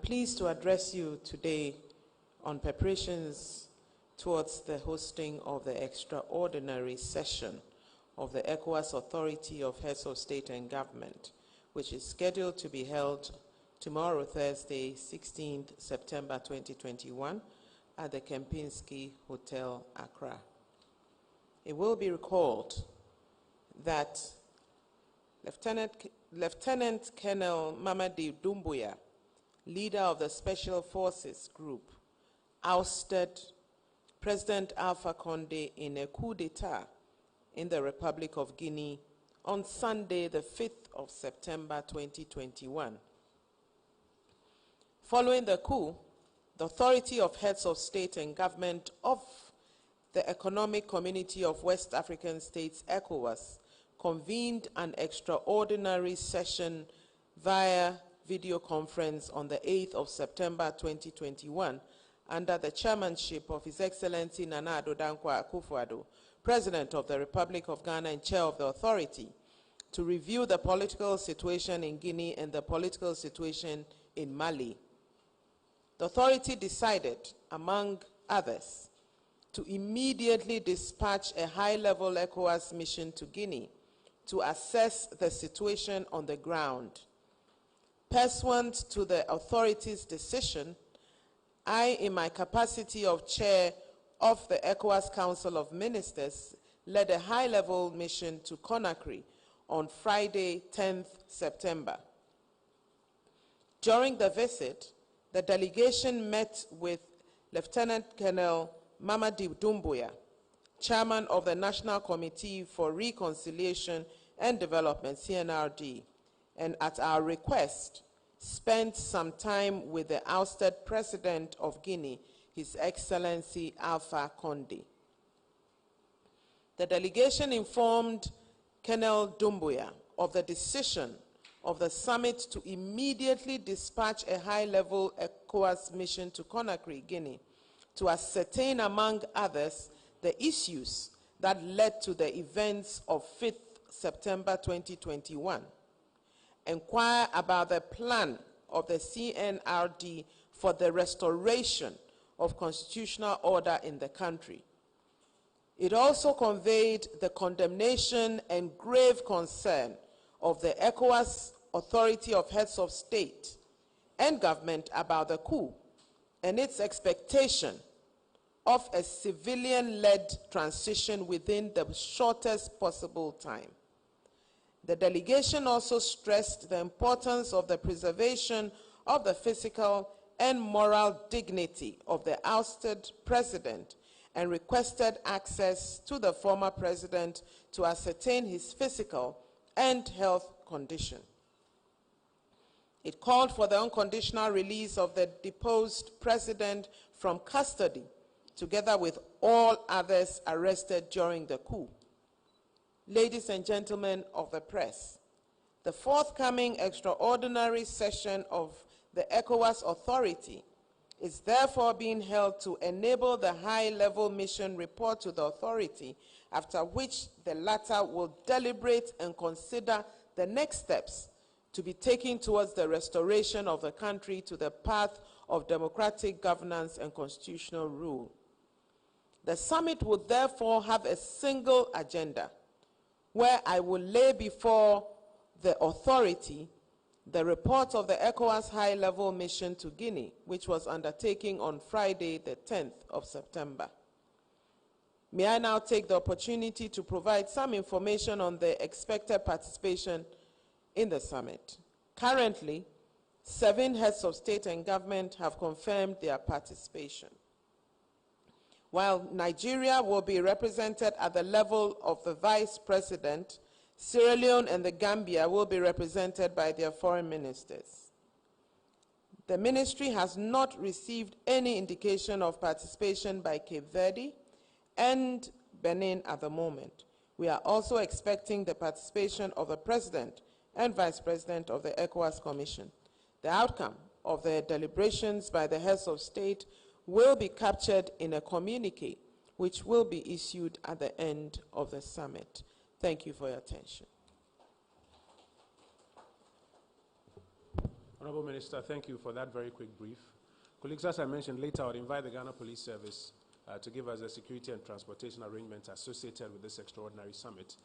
pleased to address you today on preparations towards the hosting of the extraordinary session of the ECOWAS Authority of Heads of State and Government, which is scheduled to be held tomorrow, Thursday, 16th September 2021, at the Kempinski Hotel, Accra. It will be recalled that Lieutenant Colonel Mamadi Doumbouya, leader of the Special Forces Group, ousted President Alpha Condé in a coup d'etat in the Republic of Guinea on Sunday, the 5th of September 2021. Following the coup, the Authority of Heads of State and Government of the Economic Community of West African States, ECOWAS, convened an extraordinary session via video conference on the 8th of September 2021 under the chairmanship of His Excellency Nana Addo Dankwa Akufo-Addo, President of the Republic of Ghana and Chair of the Authority, to review the political situation in Guinea and the political situation in Mali. The Authority decided, among others, to immediately dispatch a high-level ECOWAS mission to Guinea to assess the situation on the ground. Pursuant to the Authority's decision, I, in my capacity of Chair of the ECOWAS Council of Ministers, led a high-level mission to Conakry on Friday, 10th September. During the visit, the delegation met with Lieutenant Colonel Mamadi Doumbouya, Chairman of the National Committee for Reconciliation and Development, CNRD, and at our request, spent some time with the ousted President of Guinea, His Excellency Alpha Condé. The delegation informed Colonel Doumbouya of the decision of the summit to immediately dispatch a high-level ECOWAS mission to Conakry, Guinea, to ascertain, among others, the issues that led to the events of 5th September 2021, inquire about the plan of the CNRD for the restoration of constitutional order in the country. It also conveyed the condemnation and grave concern of the ECOWAS Authority of Heads of State and Government about the coup and its expectation of a civilian-led transition within the shortest possible time. The delegation also stressed the importance of the preservation of the physical and moral dignity of the ousted president and requested access to the former president to ascertain his physical and health condition. It called for the unconditional release of the deposed president from custody, together with all others arrested during the coup. Ladies and gentlemen of the press, the forthcoming extraordinary session of the ECOWAS Authority is therefore being held to enable the high-level mission report to the Authority, after which the latter will deliberate and consider the next steps to be taken towards the restoration of the country to the path of democratic governance and constitutional rule. The summit will therefore have a single agenda, where I will lay before the Authority the report of the ECOWAS high-level mission to Guinea, which was undertaken on Friday, the 10th of September. May I now take the opportunity to provide some information on the expected participation in the summit. Currently, 7 heads of state and government have confirmed their participation. While Nigeria will be represented at the level of the Vice President, Sierra Leone and the Gambia will be represented by their foreign ministers. The ministry has not received any indication of participation by Cape Verde and Benin at the moment. We are also expecting the participation of the President and Vice President of the ECOWAS Commission. The outcome of the deliberations by the heads of state will be captured in a communique which will be issued at the end of the summit. Thank you for your attention. Honourable Minister, thank you for that very quick brief. Colleagues, as I mentioned, later I would invite the Ghana Police Service to give us the security and transportation arrangements associated with this extraordinary summit.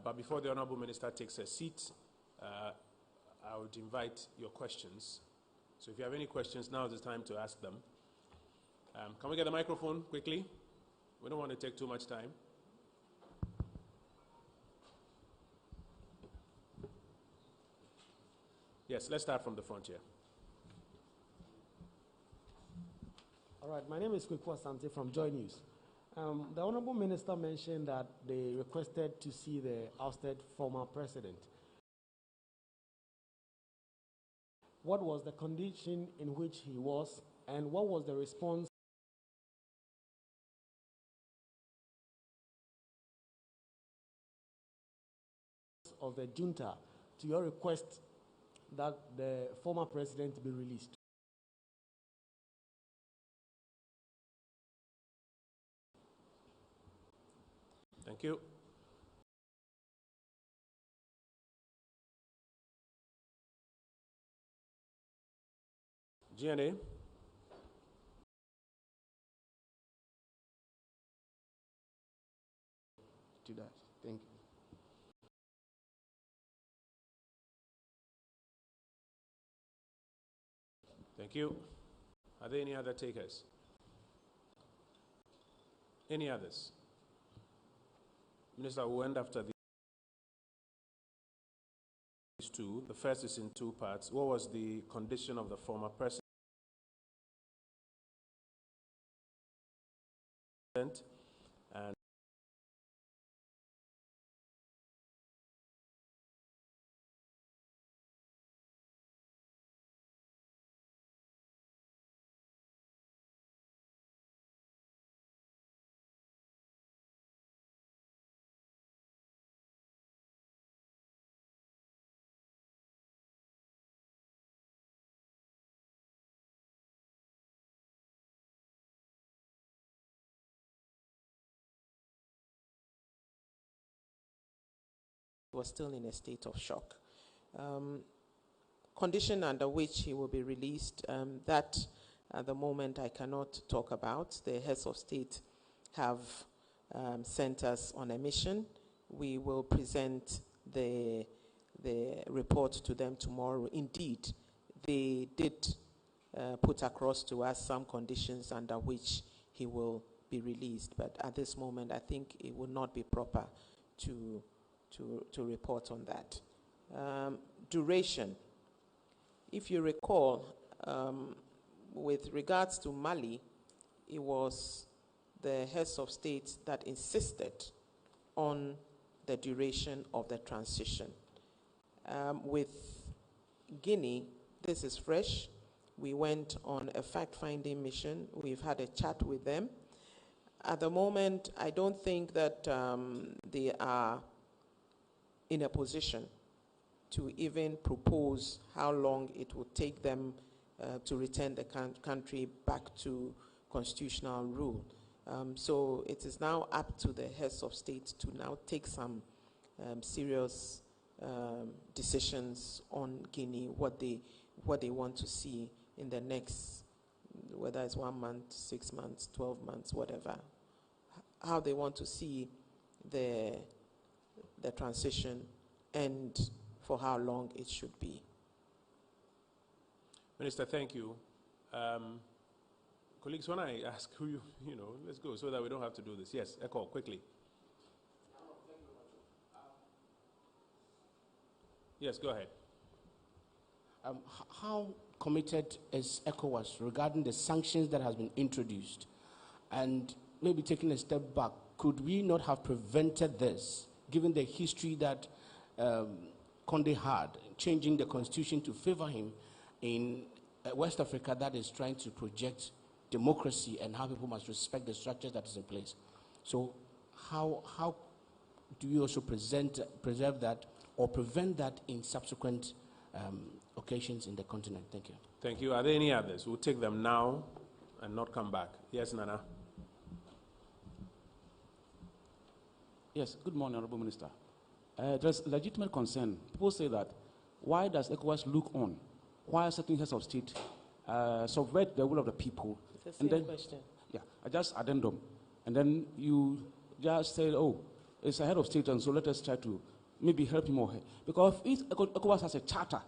But before the Honourable Minister takes a seat, I would invite your questions. So if you have any questions, now is the time to ask them. Can we get the microphone quickly? We don't want to take too much time. Yes, let's start from the front here. All right, my name is Kweku Asante from Joy News. The Honorable Minister mentioned that they requested to see the ousted former president. What was the condition in which he was, and what was the response of the junta to your request that the former president be released? Thank you. GNA. To that. Thank you. Thank you. Are there any other takers? Any others? Minister, we'll end after these two. The first is in two parts. What was the condition of the former president? And was still in a state of shock. Condition under which he will be released, that at the moment I cannot talk about. The heads of state have sent us on a mission. We will present the report to them tomorrow. Indeed, they did put across to us some conditions under which he will be released, but at this moment I think it would not be proper to report on that. Duration. If you recall, with regards to Mali, it was the heads of state that insisted on the duration of the transition. With Guinea, this is fresh. We went on a fact-finding mission. We've had a chat with them. At the moment, I don't think that they are in a position to even propose how long it would take them to return the country back to constitutional rule. So it is now up to the heads of state to now take some serious decisions on Guinea, what they want to see in the next, whether it's 1 month, 6 months, 12 months, whatever, how they want to see the transition and for how long it should be. Minister, thank you. Colleagues, when I ask who you know, let's go so that we don't have to do this. Yes, Echo, quickly. Yes, go ahead. How committed is ECOWAS regarding the sanctions that has been introduced? And maybe taking a step back, could we not have prevented this, given the history that Condé had, changing the constitution to favor him in West Africa that is trying to project democracy and how people must respect the structures that is in place? So how do you also preserve that or prevent that in subsequent occasions in the continent? Thank you. Thank you. Are there any others? We'll take them now and not come back. Yes, Nana. Yes, good morning, Honorable Minister. There's legitimate concern. People say that, why does ECOWAS look on why certain heads of state subvert the will of the people. It's the same question. Yeah, I just addendum. And then you just say, oh, it's a head of state, and so let us try to maybe help him or her. Because if ECOWAS has a charter,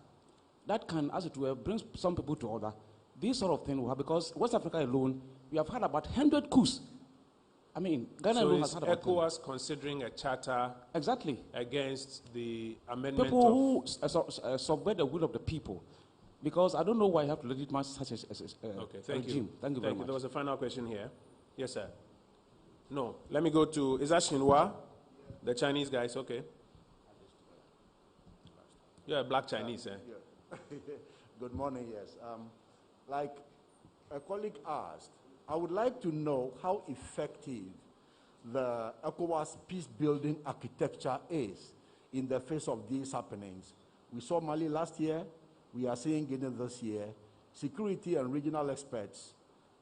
that can, as it were, bring some people to order. This sort of thing will have, because West Africa alone, we have had about 100 coups. I mean, Ghana alone has had about ECOWAS considering a charter exactly against the amendment people who subvert the will of the people. Because I don't know why you have to legitimize such a okay, thank regime. You. Thank you very much. There was a final question here. Yes, sir. No, let me go to, is that Xinhua? The Chinese guys, okay. You're a black Chinese, eh? Yeah. Good morning, yes. Like a colleague asked, I would like to know how effective the ECOWAS peace-building architecture is in the face of these happenings. We saw Mali last year, we are seeing Guinea this year. Security and regional experts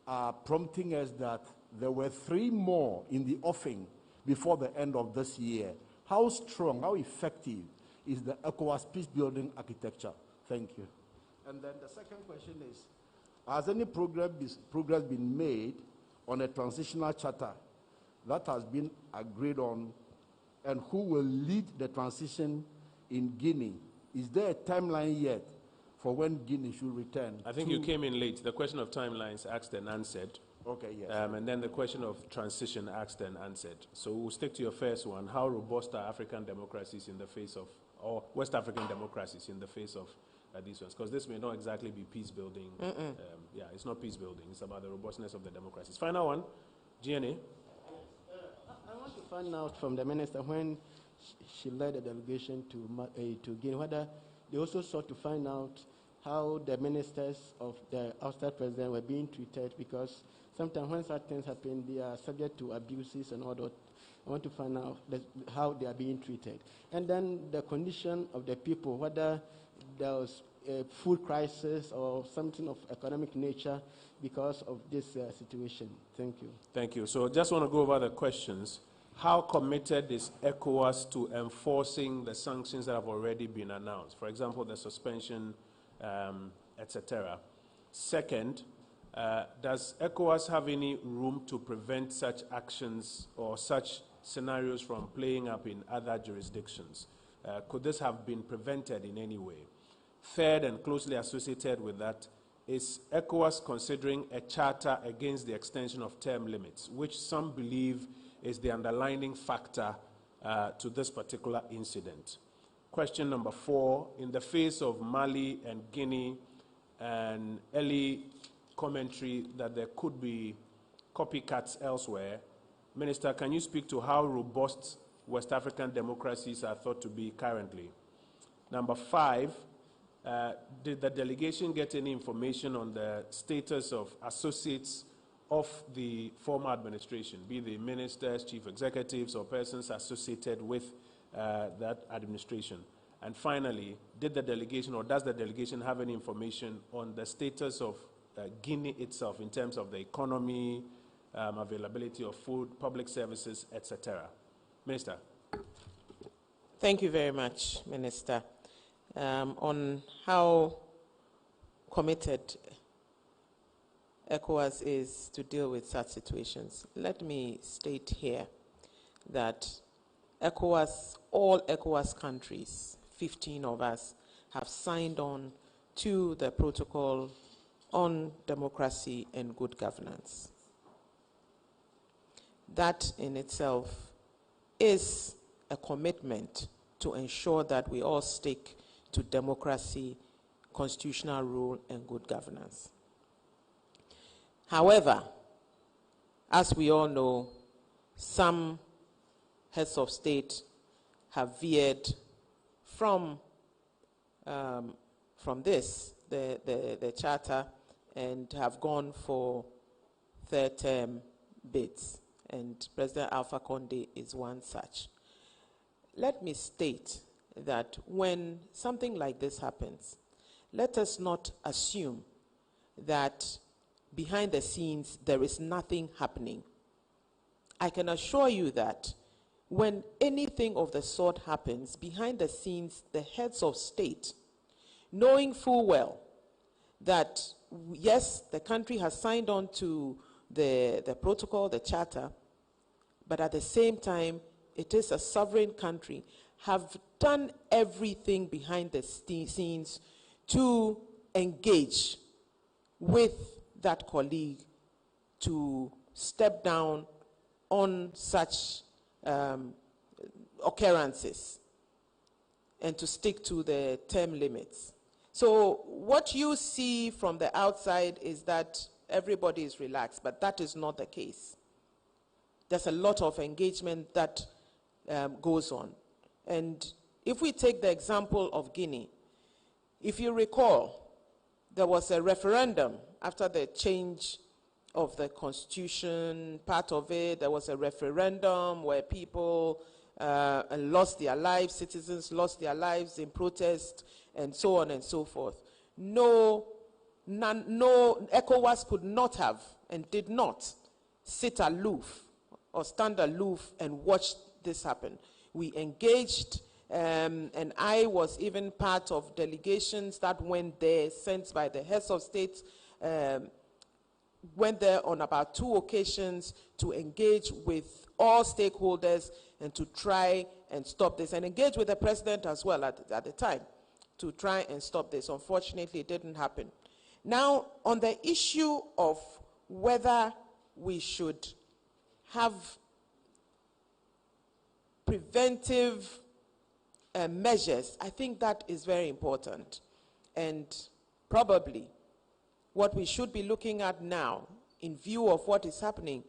are prompting us that there were 3 more in the offing before the end of this year. How strong, how effective is the ECOWAS peace-building architecture? Thank you. And then the second question is, has any progress been made on a transitional charter that has been agreed on, and who will lead the transition in Guinea? Is there a timeline yet for when Guinea should return? I think you came in late. The question of timelines asked and answered. Okay, yes. And then the question of transition asked and answered. So we'll stick to your first one. How robust are African democracies in the face of, or West African democracies in the face of these ones? Because this may not exactly be peace building. Yeah, it's not peace building. It's about the robustness of the democracies. Final one, GNA. I want to find out from the minister, when she led a delegation to Guinea, whether they also sought to find out how the ministers of the outside president were being treated, because sometimes when such things happen, they are subject to abuses and all that. I want to find out how they are being treated. And then the condition of the people, whether there was a food crisis or something of economic nature because of this situation. Thank you. Thank you. So just want to go over the questions. How committed is ECOWAS to enforcing the sanctions that have already been announced? For example, the suspension, etc. Second, does ECOWAS have any room to prevent such actions or such scenarios from playing up in other jurisdictions? Could this have been prevented in any way? Third, and closely associated with that, is ECOWAS considering a charter against the extension of term limits, which some believe is the underlying factor to this particular incident? Question number 4, in the face of Mali and Guinea and early commentary that there could be copycats elsewhere, Minister, can you speak to how robust West African democracies are thought to be currently? Number 5, did the delegation get any information on the status of associates of the former administration, be they ministers, chief executives, or persons associated with that administration? And finally, did the delegation, or does the delegation have any information on the status of Guinea itself in terms of the economy, availability of food, public services, etc.? Minister. Thank you very much, Minister. On how committed ECOWAS is to deal with such situations, let me state here that ECOWAS, all ECOWAS countries, 15 of us, have signed on to the protocol on democracy and good governance. That in itself is a commitment to ensure that we all stick to democracy, constitutional rule, and good governance. However, as we all know, some heads of state have veered from this, the charter, and have gone for third-term bids. And President Alpha Conde is one such. Let me state that when something like this happens, let us not assume that behind the scenes there is nothing happening. I can assure you that when anything of the sort happens, behind the scenes, the heads of state, knowing full well that yes, the country has signed on to the protocol, the charter, but at the same time, it is a sovereign country, have done everything behind the scenes to engage with that colleague to step down on such occurrences and to stick to the term limits. So what you see from the outside is that everybody is relaxed, but that is not the case. There's a lot of engagement that goes on. And if we take the example of Guinea, if you recall, there was a referendum after the change of the constitution, part of it, there was a referendum where people lost their lives, citizens lost their lives in protest, and so on and so forth. No, ECOWAS could not have and did not sit aloof or stand aloof and watch this happen. We engaged, and I was even part of delegations that went there, sent by the heads of state, went there on about 2 occasions to engage with all stakeholders and to try and stop this, and engage with the president as well at the time to try and stop this. Unfortunately, it didn't happen. Now, on the issue of whether we should have preventive measures, I think that is very important. And probably what we should be looking at now, in view of what is happening,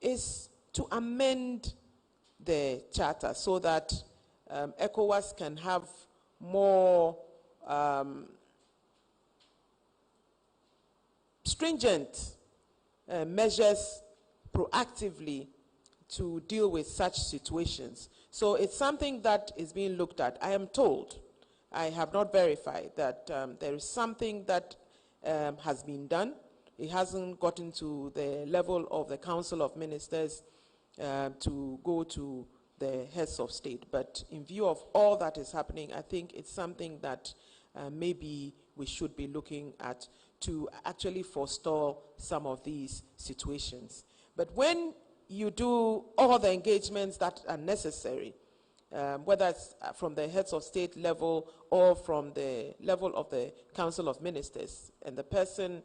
is to amend the charter so that ECOWAS can have more stringent measures proactively to deal with such situations. So it's something that is being looked at. I am told, I have not verified, that there is something that has been done. It hasn't gotten to the level of the Council of Ministers to go to the heads of state. But in view of all that is happening, I think it's something that maybe we should be looking at to actually forestall some of these situations. But when you do all the engagements that are necessary, whether it's from the heads of state level or from the level of the Council of Ministers, and the person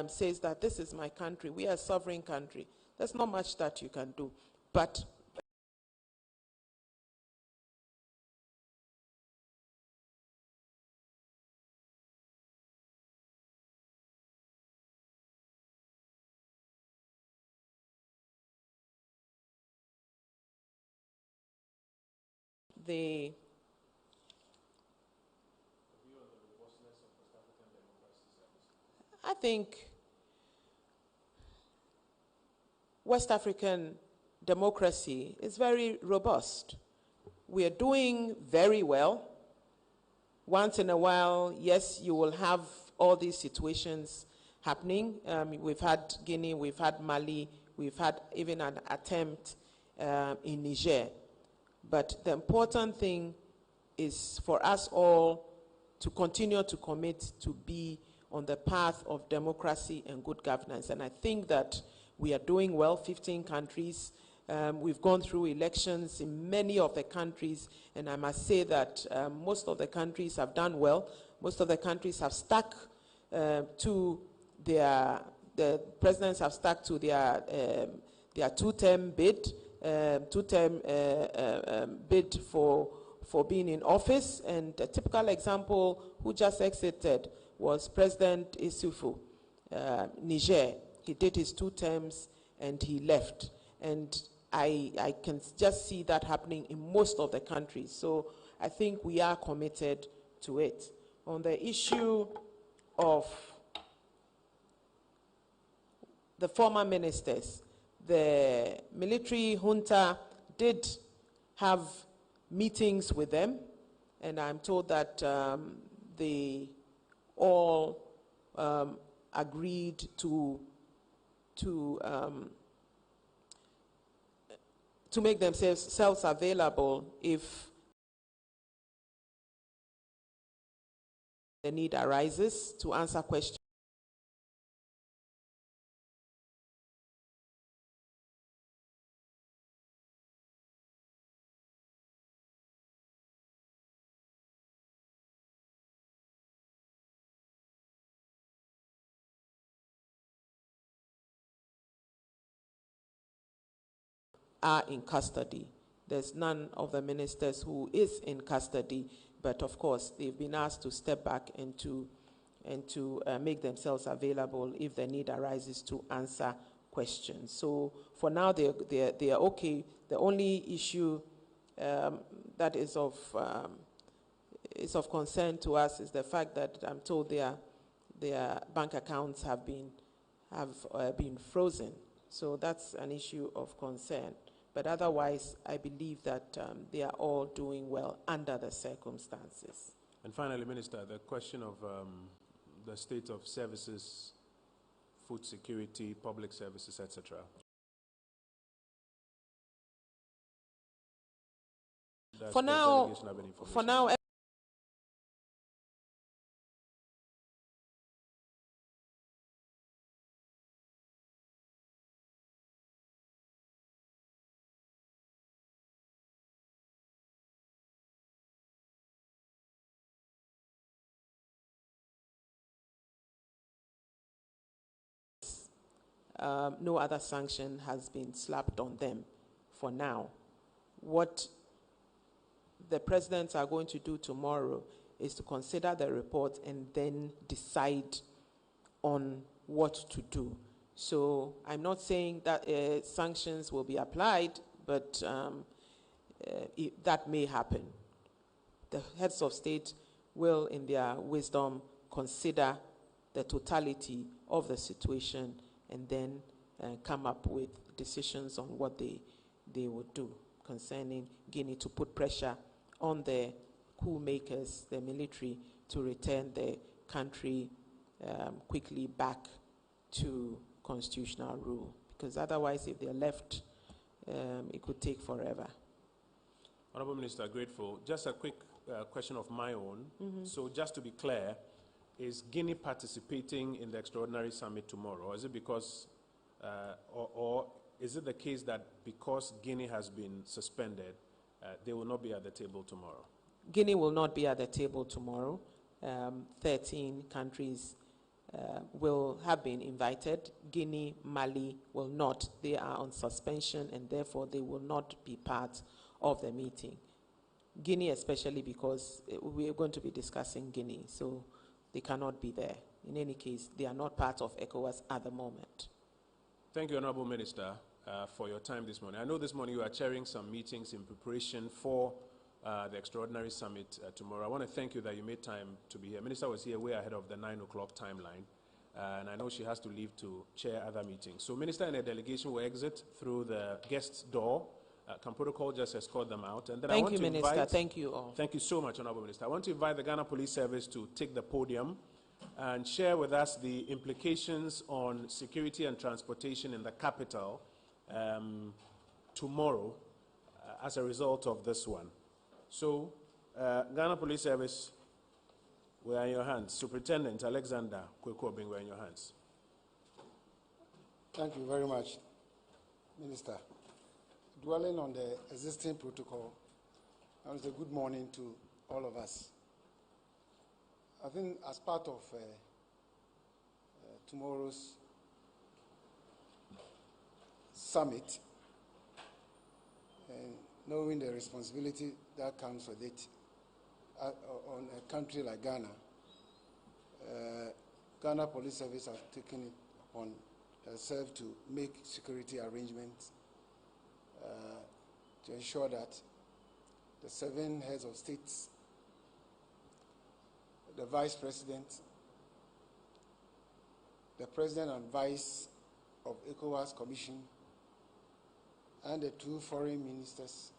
says that this is my country, we are a sovereign country, there's not much that you can do. But I think West African democracy is very robust. We are doing very well. Once in a while, yes, you will have all these situations happening. We've had Guinea, we've had Mali, we've had even an attempt in Niger. But the important thing is for us all to continue to commit to be on the path of democracy and good governance. And I think that we are doing well, 15 countries. We've gone through elections in many of the countries, and I must say that most of the countries have done well. Most of the countries have stuck to the presidents have stuck to their two-term bid, bid for being in office. And a typical example who just exited was President Issoufou, Niger. He did his 2 terms and he left. And I can just see that happening in most of the countries. So I think we are committed to it. On the issue of the former ministers, the military junta did have meetings with them, and I'm told that they all agreed to make themselves available if the need arises to answer questions are in custody. There's none of the ministers who is in custody, but of course they've been asked to step back and to make themselves available if the need arises to answer questions. So for now they are okay. The only issue that is of concern to us is the fact that I'm told their bank accounts have been frozen. So that's an issue of concern. But otherwise, I believe that they are all doing well under the circumstances. And finally, Minister, the question of the state of services, food security, public services, etc. For now, no other sanction has been slapped on them for now. What the presidents are going to do tomorrow is to consider the report and then decide on what to do. So I'm not saying that sanctions will be applied, but that may happen. The heads of state will, in their wisdom, consider the totality of the situation and then come up with decisions on what they would do concerning Guinea, to put pressure on the coup makers, the military, to return the country quickly back to constitutional rule. Because otherwise, if they're left, it could take forever. Honorable Minister, grateful. Just a quick question of my own. So just to be clear, is Guinea participating in the extraordinary summit tomorrow? Or is it because, or is it the case that because Guinea has been suspended, they will not be at the table tomorrow? Guinea will not be at the table tomorrow. 13 countries will have been invited. Guinea, Mali will not. They are on suspension and therefore they will not be part of the meeting. Guinea especially because we are going to be discussing Guinea, so they cannot be there. In any case, they are not part of ECOWAS at the moment. Thank you, Honorable Minister, for your time this morning. I know this morning you are chairing some meetings in preparation for the extraordinary summit tomorrow. I want to thank you that you made time to be here. Minister was here way ahead of the 9 o'clock timeline, and I know she has to leave to chair other meetings. So Minister and a delegation will exit through the guest's door. Can protocol just escort them out? And then Thank you, Minister. Thank you all. Thank you so much, Honorable Minister. I want to invite the Ghana Police Service to take the podium and share with us the implications on security and transportation in the capital tomorrow as a result of this one. So, Ghana Police Service, we are in your hands. Superintendent Alexander Kwekobing, we are in your hands. Thank you very much, Minister. Dwelling on the existing protocol, and it's a good morning to all of us. I think as part of tomorrow's summit, and knowing the responsibility that comes with it on a country like Ghana, Ghana Police Service has taken it upon herself to make security arrangements to ensure that the 7 heads of states, the Vice President, the President and Vice of ECOWAS Commission, and the 2 foreign ministers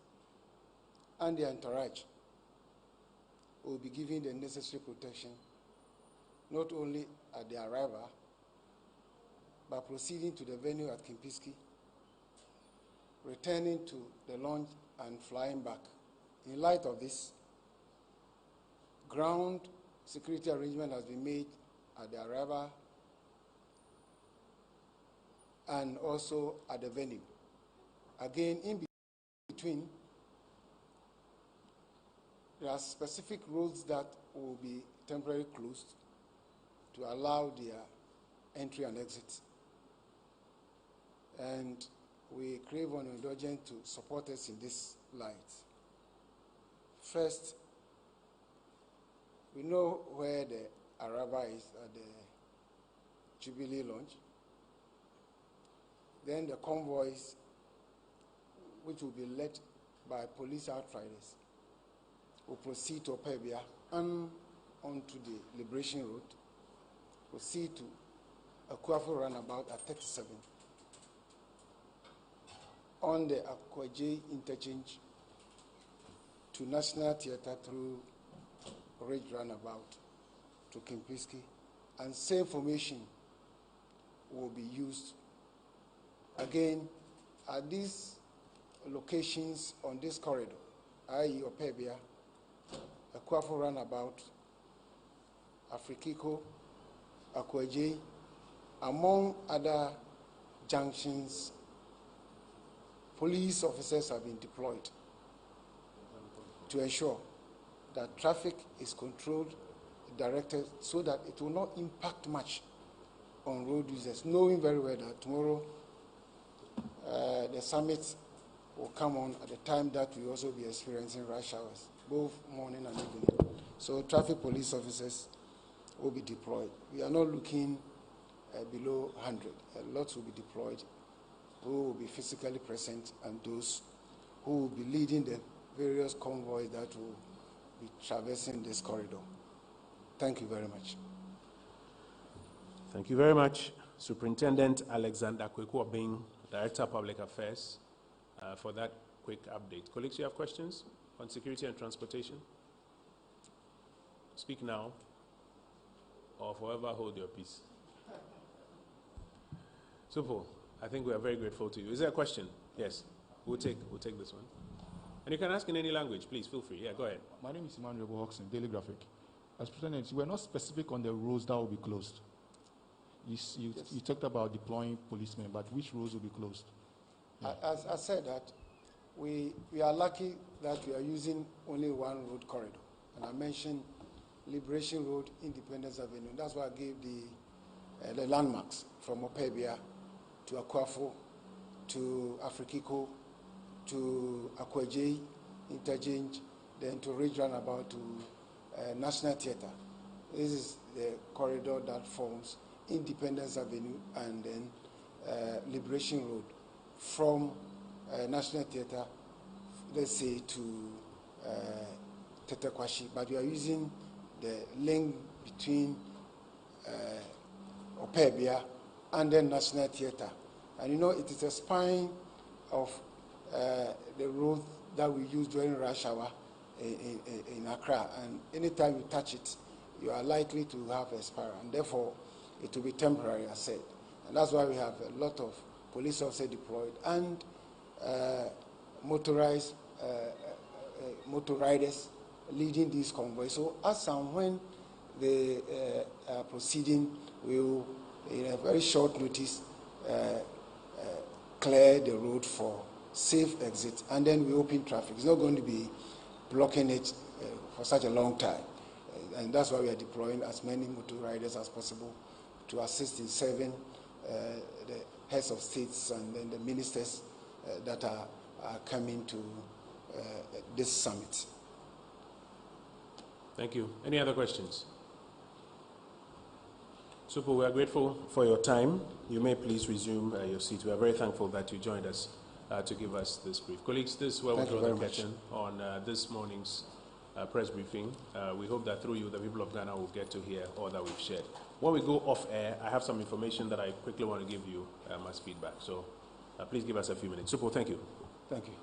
and their entourage will be given the necessary protection, not only at their arrival, but proceeding to the venue at Kimpiski, returning to the launch and flying back. In light of this, ground security arrangement has been made at the arrival and also at the venue. Again, in between, there are specific roads that will be temporarily closed to allow their entry and exit. And we crave on indulgence to support us in this light. First, we know where the arrival is at the Jubilee Lounge. Then the convoys, which will be led by police outriders, will proceed to Opebia and onto the Liberation Road, proceed to Akuafo roundabout at 37, on the Akwaje interchange to National Theatre through Ridge roundabout to Kimpiski, and same formation will be used. Again, at these locations on this corridor, i.e. Opebia, Akuafo roundabout, Afrikiko, Akwaje, among other junctions, police officers have been deployed to ensure that traffic is controlled, directed, so that it will not impact much on road users, knowing very well that tomorrow the summit will come on at the time that we also be experiencing rush hours, both morning and evening. So traffic police officers will be deployed. We are not looking below 100. Lots will be deployed, who will be physically present, and those who will be leading the various convoys that will be traversing this corridor. Thank you very much. Thank you very much, Superintendent Alexander Kweku-Obeng, Director of Public Affairs, for that quick update. Colleagues, you have questions on security and transportation? Speak now, or forever hold your peace. Super. I think we are very grateful to you. Is there a question? Yes. We'll take this one. And you can ask in any language. Please feel free. Yeah, go ahead. My name is Emmanuel Bohoxen, Daily Graphic. As President, we're not specific on the roads that will be closed. You talked about deploying policemen, but which roads will be closed? Yeah. As I said that, we are lucky that we are using only one road corridor. And I mentioned Liberation Road, Independence Avenue. That's why I gave the landmarks from Opebia to Akuafo, to Afrikiko, to Akwaje interchange, then to Ridge roundabout to National Theatre. This is the corridor that forms Independence Avenue and then Liberation Road from National Theatre, let's say, to Tetekwashi. But we are using the link between Opebia and then National Theatre. And you know, it is a spine of the road that we use during rush hour in Accra. And anytime you touch it, you are likely to have a spiral. And therefore, it will be temporary, as said. And that's why we have a lot of police officers deployed and motorized motor riders leading these convoys. So as and when they are proceeding, we will, in a very short notice, clear the road for safe exit, and then we open traffic. It's not going to be blocking it for such a long time. And that's why we are deploying as many motor riders as possible to assist in serving the heads of states and then the ministers that are coming to this summit. Thank you. Any other questions? Super, we are grateful for your time. You may please resume your seat. We are very thankful that you joined us to give us this brief. Colleagues, this is where we draw the curtain on this morning's press briefing. We hope that through you, the people of Ghana will get to hear all that we've shared. When we go off air, I have some information that I quickly want to give you as feedback. So please give us a few minutes. Super, thank you. Thank you.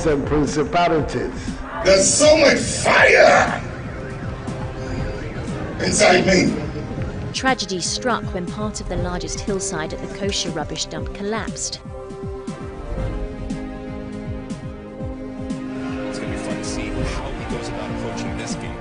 powers and principalities. There's so much fire inside me. Tragedy struck when part of the largest hillside at the kosher rubbish dump collapsed. It's going to be fun to see how he goes about approaching this game.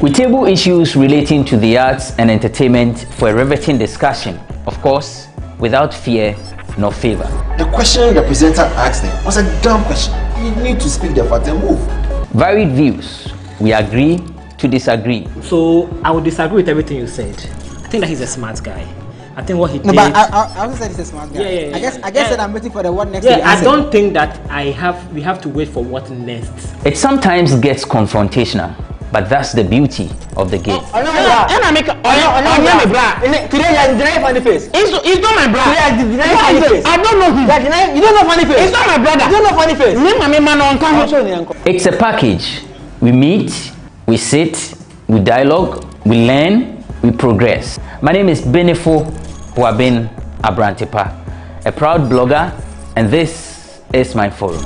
We table issues relating to the arts and entertainment for a riveting discussion, of course, without fear nor favor. The question the presenter asked them was a dumb question. You need to speak the fact and move. Varied views. We agree to disagree. So I would disagree with everything you said. I think that he's a smart guy. I think what he did. No, but I also said he's a smart guy. Yeah. I guess that I'm waiting for the what next. Yeah, I don't think that we have to wait for what next. It sometimes gets confrontational. But that's the beauty of the game. Today you deny funny face. It's not my brother. I don't know him. You don't know funny face. It's not my brother. You don't know funny face. It's a package. We meet, we sit, we dialogue, we learn, we progress. My name is Benefo Huabin Abrantepa, a proud blogger, and this is my forum.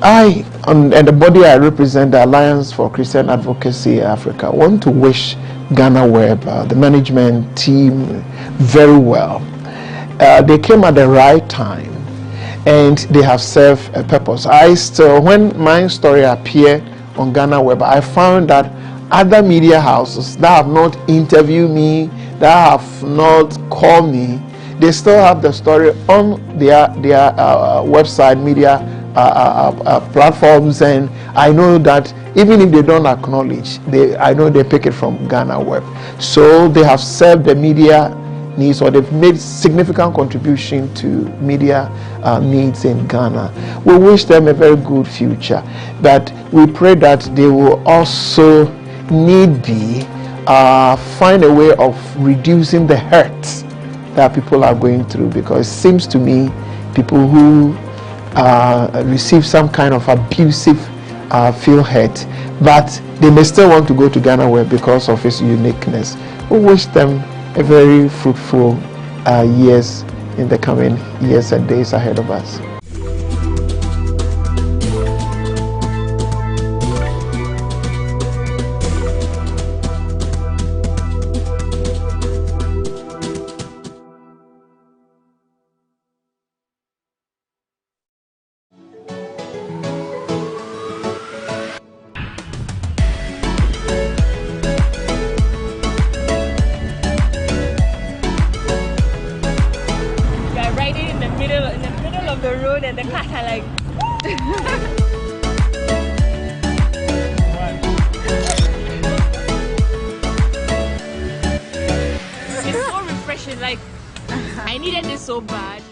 I, and the body I represent, the Alliance for Christian Advocacy Africa, want to wish GhanaWeb, the management team, very well. They came at the right time and they have served a purpose. When my story appeared on GhanaWeb, I found that other media houses that have not interviewed me, that have not called me, they still have the story on their website, media platforms, and I know that even if they don't acknowledge, I know they pick it from GhanaWeb. So they have served the media needs, or they've made significant contribution to media needs in Ghana. We wish them a very good future, but we pray that they will also need be find a way of reducing the hurt that people are going through, because it seems to me people who receive some kind of abusive feel hurt, but they may still want to go to GhanaWeb because of its uniqueness. We wish them a very fruitful years in the coming years and days ahead of us. I needed this so bad.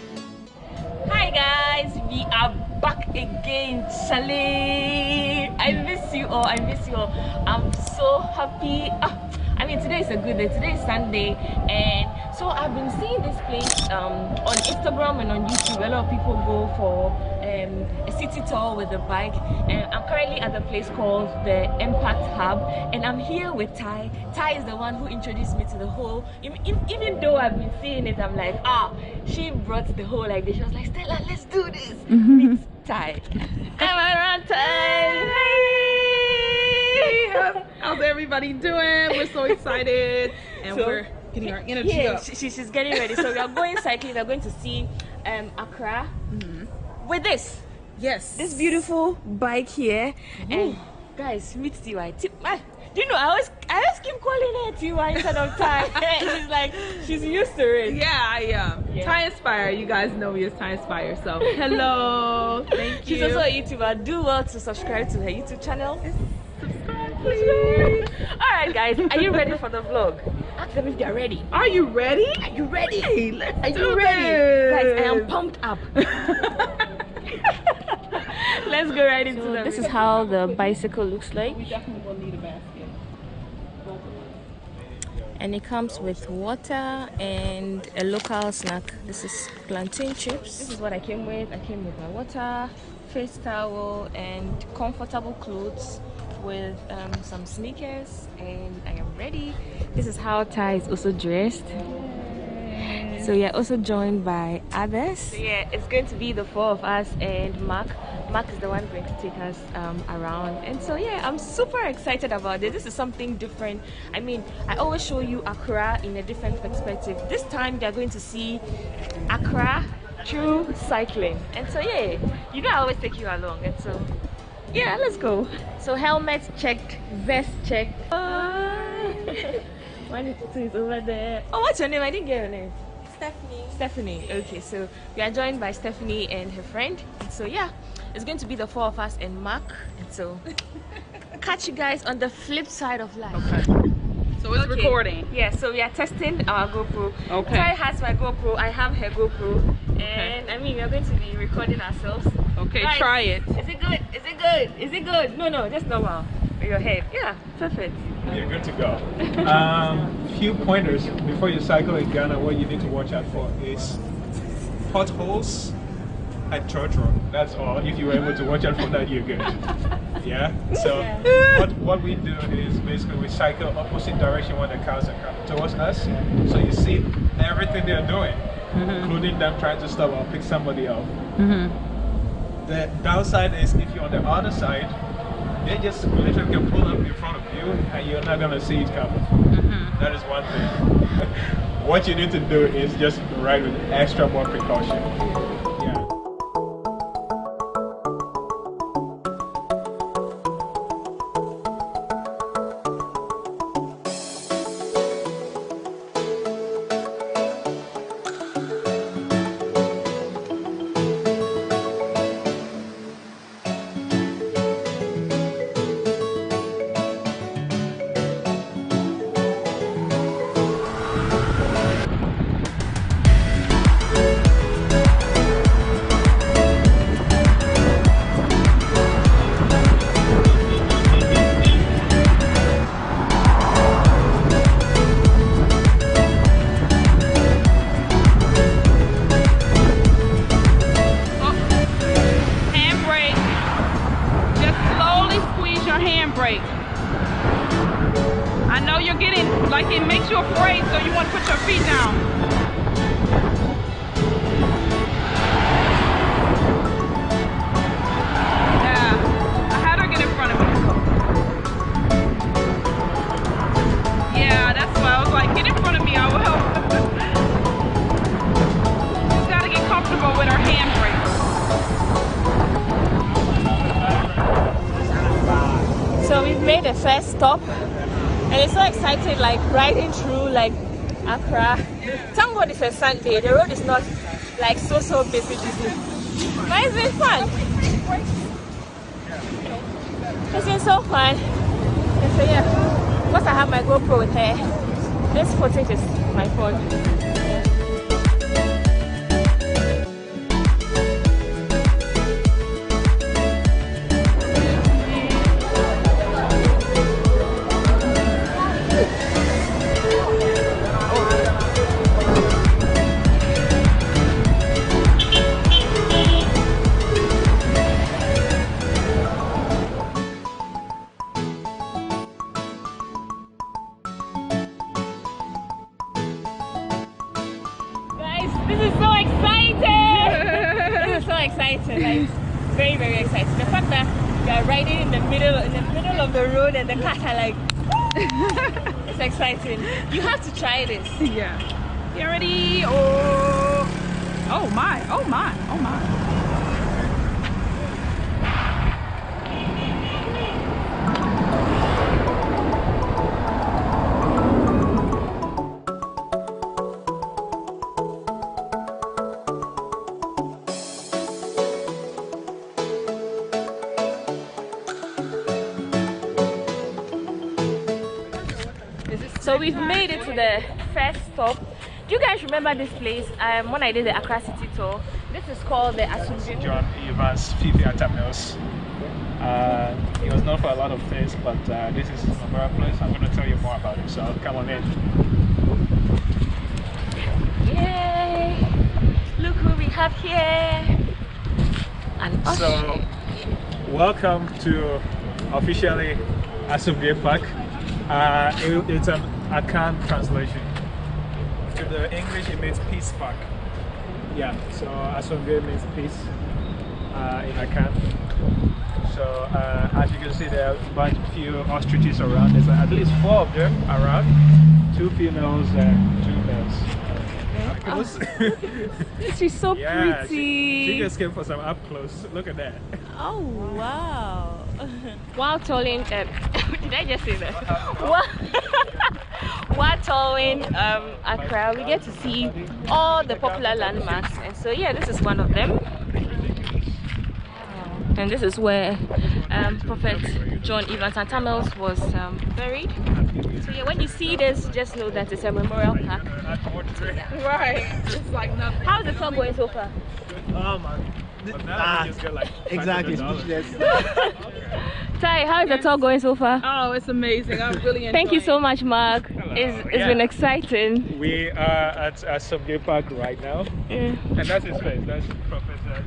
Hi guys, we are back again. Chalet, I miss you all. I'm so happy. I mean, today is a good day. Today is Sunday, and so I've been seeing this place on Instagram and on YouTube. A lot of people go for a city tour with a bike, and I'm currently at the place called the Impact Hub, and I'm here with Ty. Ty is the one who introduced me to the whole. Even though I've been seeing it, I'm like, she brought the whole idea. She was like, Stella, let's do this. Meet Ty. I'm around Ty. How's everybody doing? We're so excited, and we're getting our energy up. She's getting ready. So we are going cycling. We're going to see Accra with this. Yes. This beautiful bike here. And guys, meet TY. Do you know, I always keep calling her TY instead of Ty. She's like, she's used to it. Yeah, I am. Yeah. Ty Inspire. You guys know me as Ty Inspire. So, hello. Thank you. She's also a YouTuber. Do well to subscribe to her YouTube channel. Subscribe, please. Alright, guys. Are you ready for the vlog? Ask them if they're ready. Are you ready? Are you ready? Hey, let's Are do you ready? this. Guys, I am pumped up. Let's go right into the This is how the bicycle looks like. We definitely will need a basket. And it comes with water and a local snack. This is plantain chips. This is what I came with. I came with my water, face towel, and comfortable clothes with some sneakers, and I am ready. This is how Ty is also dressed. So we are also joined by others. So yeah, it's going to be the four of us and Mark. Mark is the one going to take us around, and so yeah, I'm super excited about this. This is something different. I mean, I always show you Accra in a different perspective. This time they're going to see Accra through cycling, and so yeah, you know I always take you along, and so yeah, let's go. So helmets checked, vest checked. 182 is over there. Oh, what's your name? I didn't get your name. Stephanie. Okay, so we are joined by Stephanie and her friend. And so yeah, it's going to be the four of us and Mark. And so catch you guys on the flip side of life. Okay. So it's recording. Yeah, so we are testing our GoPro. Okay. Ty has my GoPro, I have her GoPro. And I mean, we are going to be recording ourselves. Okay, guys, try it. Is it good? Is it good? Is it good? No, just normal. With your head. Yeah, perfect. You're good to go. Few pointers before you cycle in Ghana. What you need to watch out for is potholes at Church Road. That's all. If you were able to watch out for that, you're good. Yeah. So what we do is basically we cycle opposite direction when the cars are coming towards us. So you see everything they're doing, including them trying to stop or pick somebody up. The downside is if you're on the other side, they just literally can pull up in front of you and you're not going to see it coming. That is one thing. What you need to do is just ride with extra more precaution. Yeah. I know you're getting, like, it makes you afraid, so you want to put your feet down. made the first stop, and it's so exciting, like riding through like Accra. Thank God it's a Sunday. The road is not like so busy. But it's been fun. It's been so fun. And so yeah, once I have my GoPro with her, this footage is my phone. Like, very, very exciting. The fact that you are riding in the middle of the road and the cars are like, it's exciting. You have to try this. Yeah. You ready? Oh my, oh my, oh my. So we've made it to the first stop. Do you guys remember this place? When I did the Accra City tour, this is called the Asumdue. John Evans, Fifi Atamils. He was known for a lot of things, but this is a memorable place. I'm going to tell you more about it, so come on in. Yay! Look who we have here. And so, welcome to officially Asumdue Park. It's an Akan translation. To the English, it means Peace Park. Yeah, so Asumdue means peace in Akan. So as you can see, there are a few ostriches around. There's at least 4 of them around, 2 females and 2 males. She's so yeah, pretty. She just came for some up close. Look at that. Oh wow! While tolling, did I just say that? While tolling Accra, we get to see all the popular landmarks, and so yeah, this is one of them. And this is where Prophet John Evans Atamils was buried. So yeah, when you see this, just know that it's a memorial park. Right. It's like nothing. How's the tour going so far? Oh man. Exactly. Tai, how is the tour going so far? Oh, it's amazing. I'm really enjoying. Thank you so much, Mark. It's been exciting. We are at Asumdue Park right now. Yeah. And that's his face. That's Prophet John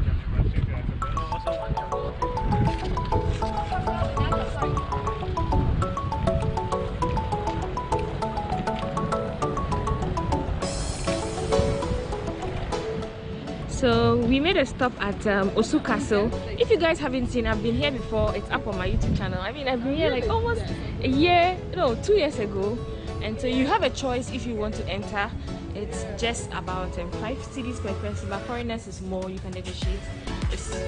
So we made a stop at Osu Castle. If you guys haven't seen, I've been here before. It's up on my YouTube channel. I mean, I've been here like almost a year, no, 2 years ago. And so you have a choice if you want to enter. It's just about 5 cedis per person, but foreigners is more. You can negotiate.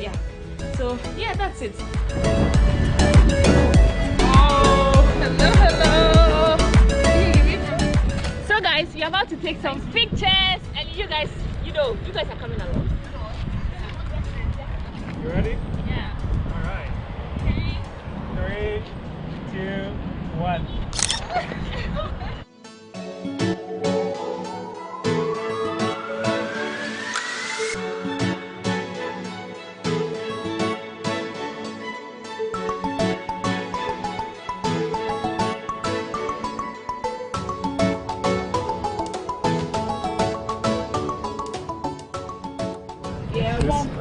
Yeah. So yeah, that's it. Oh, hello, hello. So guys, we're about to take some pictures, and you guys are coming along. You ready? Yeah. Alright. 3, 2, 1.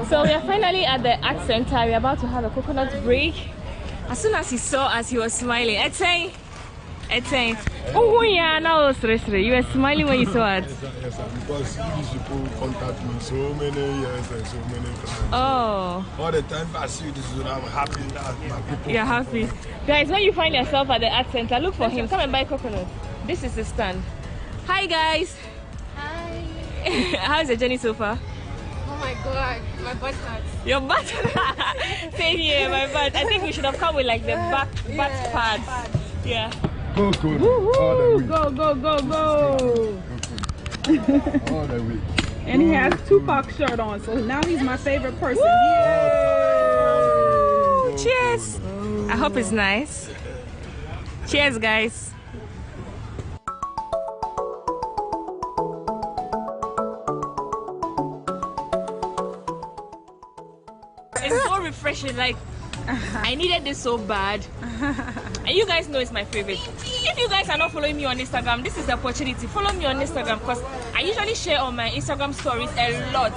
So we are finally at the art center. We're about to have a coconut break. As soon as he saw us, he was smiling. Oh yeah, now you were smiling when you saw us. Yes, because these people contact me so many years and so many times. Oh. All the time I see this, I'm happy that my people. You're happy. Guys, when you find yourself at the art center, look for him. Come and buy coconut. This is the stand. Hi guys. Hi. How's the journey so far? Oh my god, my butt hurts. Your butt? Same here, my butt. I think we should have come with like the butt pads. Yeah. Go, go. Go, go, go, go. All the way. And he has Tupac shirt on, so now he's my favorite person. Cheers. I hope it's nice. Cheers, guys. It's so refreshing, like I needed this so bad. And you guys know it's my favorite. If you guys are not following me on Instagram, this is the opportunity. Follow me on Instagram because I usually share on my Instagram stories a lot.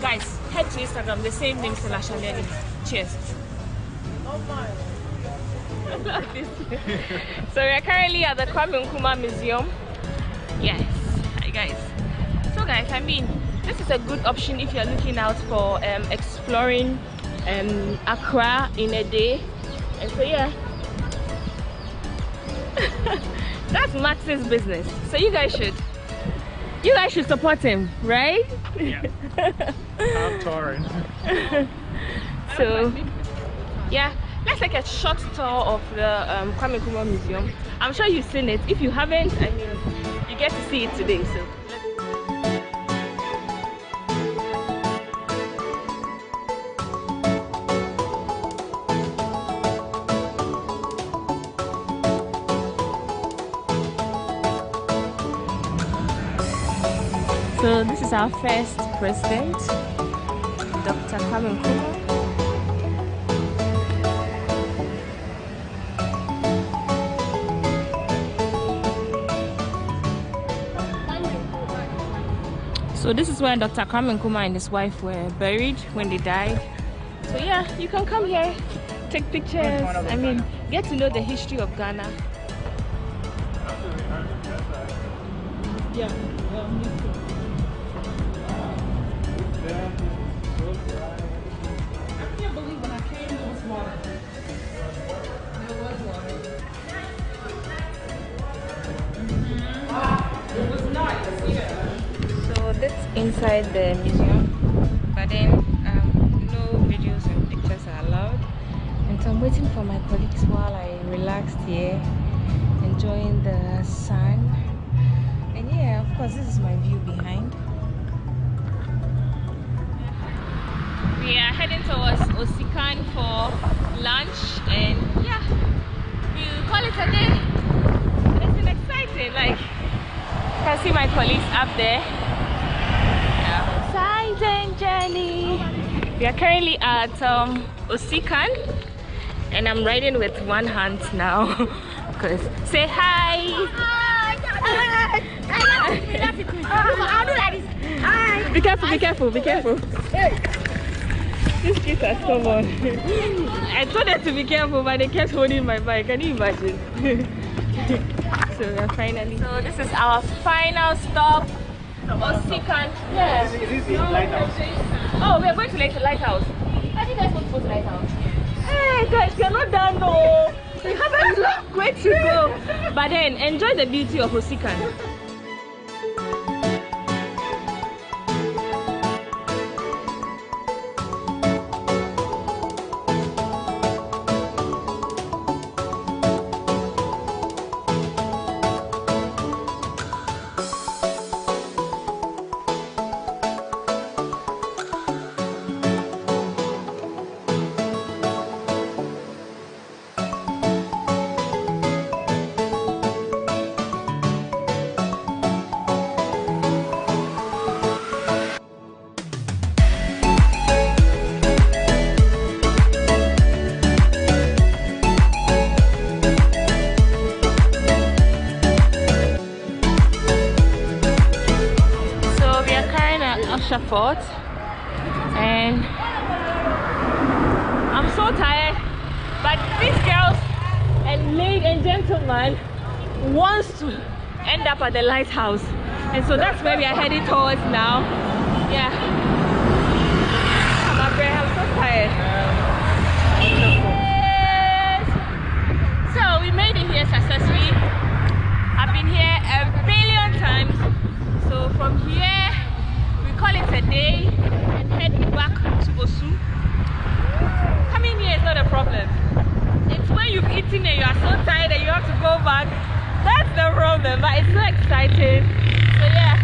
Guys, head to Instagram, the same name, /Shaleni. Cheers. So we are currently at the Kwame Nkrumah Museum. Yes, hi guys. So guys, I mean, this is a good option if you're looking out for exploring Accra in a day. And so yeah, that's Max's business. So you guys should support him, right? Yeah. I'm touring. So yeah, let's take a short tour of the Kwame Nkrumah Museum. I'm sure you've seen it. If you haven't, I mean, you get to see it today. So. So this is our first president, Dr. Kwame Nkrumah. So this is where Dr. Kwame Nkrumah and his wife were buried when they died. So yeah, you can come here, take pictures, I mean, get to know the history of Ghana. Yeah. Inside the museum, but then no videos and pictures are allowed. And so I'm waiting for my colleagues while I relax here, enjoying the sun. And yeah, of course, this is my view behind. We are heading towards Osikan for lunch, and yeah, we'll call it a day. It's been exciting. Like, you can see my colleagues up there. Exciting journey. We are currently at Osikan, and I'm riding with one hand now. Because say hi. Hi. Be careful, be careful, be careful. These kids are stubborn. I told them to be careful, but they kept holding my bike. Can you imagine? So we are finally. So this is our final stop. Osikan. Yes. Oh, we are going to the lighthouse. How do you guys want to go to the lighthouse? Hey guys, we are not done though. We have a long way to go. But then enjoy the beauty of Osikan. Fort, and I'm so tired, but these girls and ladies and gentlemen wants to end up at the lighthouse, and so that's where we are heading towards now. Yeah, I'm so tired. Yes. So we made it here successfully. I've been here a billion times, so from here call it a day, and excited. So yeah,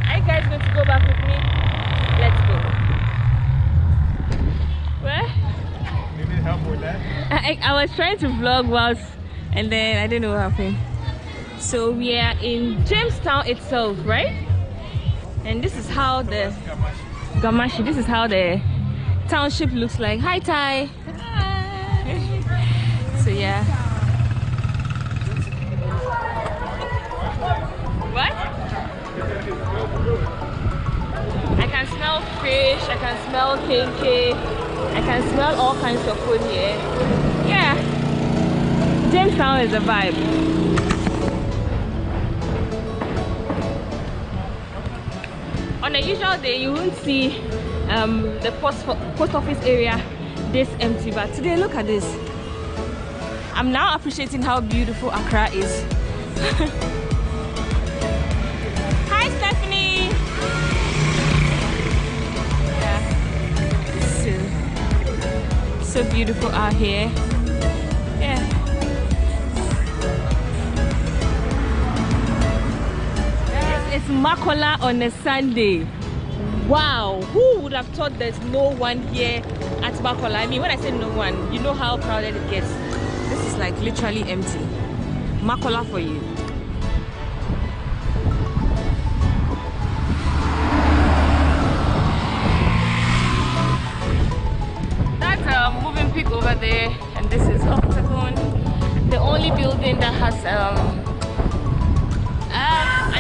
are you guys going to go back with me? Let's go. Where? You need help with that? I was trying to vlog whilst, and then I didn't know what happened. So we are in Jamestown itself, right? And this is how the Gamashi. This is how the township looks like. Hi, Ty. Hi. So yeah. What? I can smell fish. I can smell KK. I can smell all kinds of food here. Yeah. Jamestown is a vibe. On a usual day, you won't see the post office area this empty, but today, look at this. I'm now appreciating how beautiful Accra is. Hi, Stephanie. Yeah. So beautiful out here. Yeah. It's Makola on a Sunday. Wow, who would have thought there's no one here at Makola? I mean, when I say no one, you know how crowded it gets. This is like literally empty. Makola for you. That's a moving peak over there, and this is Octagon, the only building that has an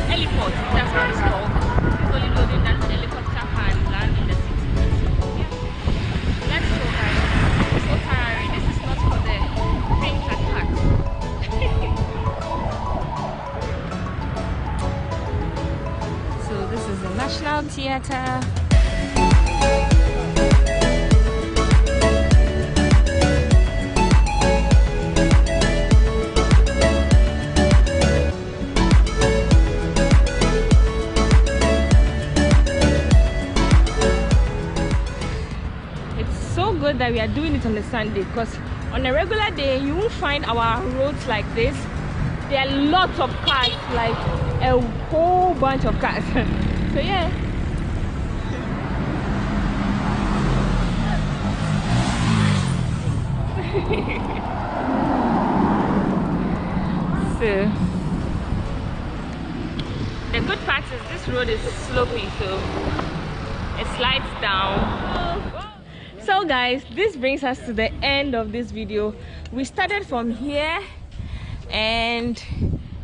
heliport, that's what it's called. It's the only building that an helicopter can land in the city. Yeah. Let's go, guys. It's so tiring. This is not for the things that packed. So this is the National Theatre. That we are doing it on a Sunday, because on a regular day you won't find our roads like this. There are lots of cars, like a whole bunch of cars. So yeah. So the good part is this road is slopey, so it slides down. So guys, this brings us to the end of this video. We started from here and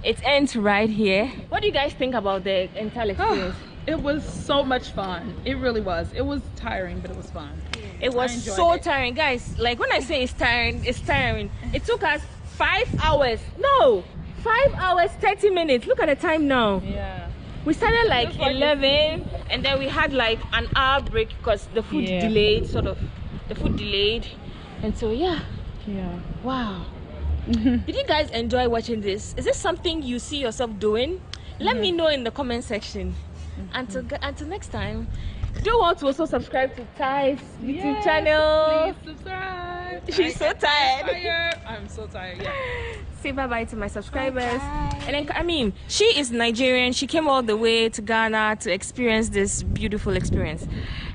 it ends right here. What do you guys think about the entire experience? It was so much fun. It really was. It was tiring, but it was fun. It was so tiring, guys. Like when I say it's tiring, it's tiring. It took us 5 hours. No, 5 hours 30 minutes. Look at the time now. Yeah. We started like 11, and then we had like an hour break because the food delayed, sort of. The food delayed, and so yeah. Wow. Did you guys enjoy watching this? Is this something you see yourself doing? Let me know in the comment section. Until next time, do want to also subscribe to Ty's YouTube channel. Please subscribe. She's so tired. I'm so tired. Yeah. Say bye-bye to my subscribers. And then, I mean, she is Nigerian. She came all the way to Ghana to experience this beautiful experience.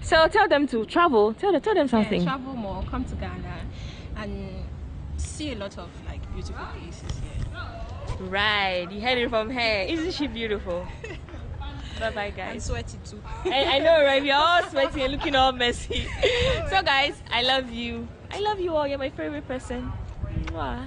So tell them to travel. Tell them something. Yeah, travel more. Come to Ghana and see a lot of like beautiful places here. Right. You heard it from her. Isn't she beautiful? Bye-bye, guys. I'm sweaty too. I know, right? We're all sweaty and looking all messy. So, guys, I love you. I love you all. You're my favorite person. Mwah.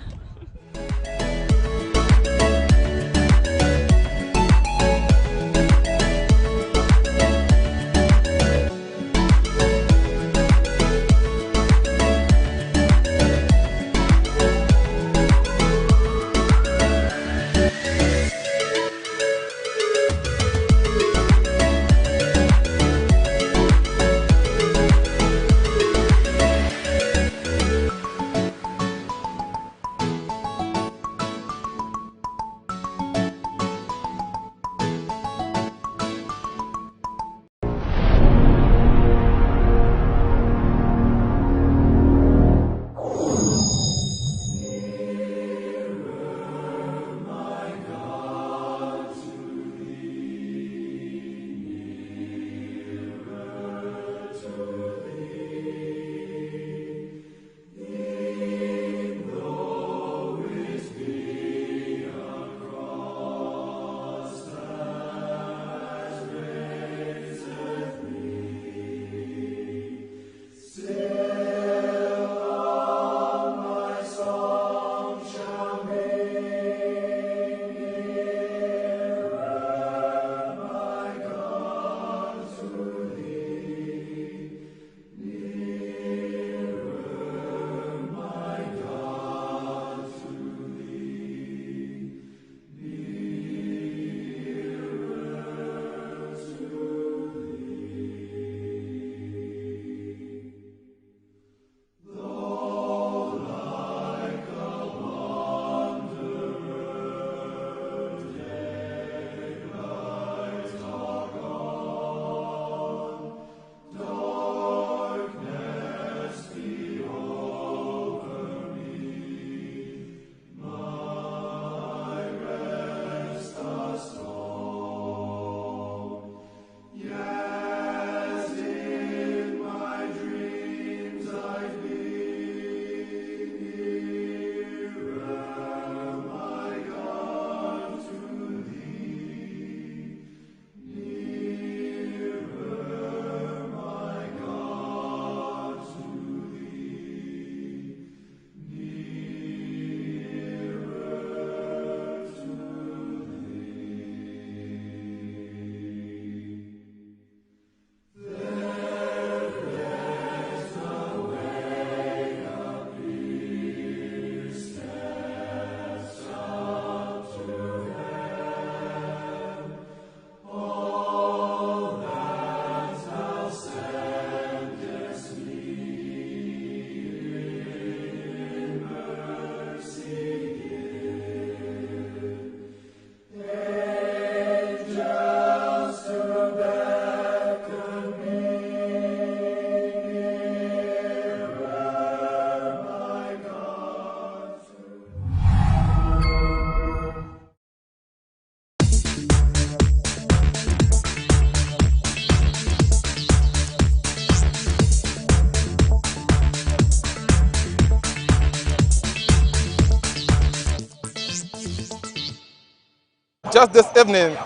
just this evening,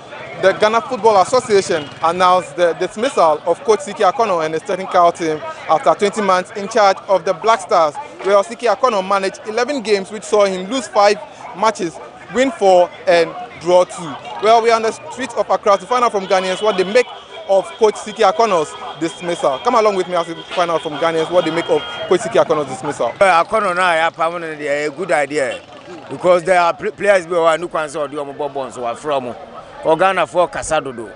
the Ghana Football Association announced the dismissal of Coach Siki Akono and his technical team after 20 months in charge of the Black Stars, where Siki Akono managed 11 games, which saw him lose 5 matches, win 4 and draw 2. Well, we are on the streets of Accra to find out from Ghanaians what they make of Coach Siki Akono's dismissal. Come along with me as we find out from Ghanaians what they make of Coach Siki Akono's dismissal. Akono now a good idea because there are players who are new consort do bonds or from Ghana for Casadodo.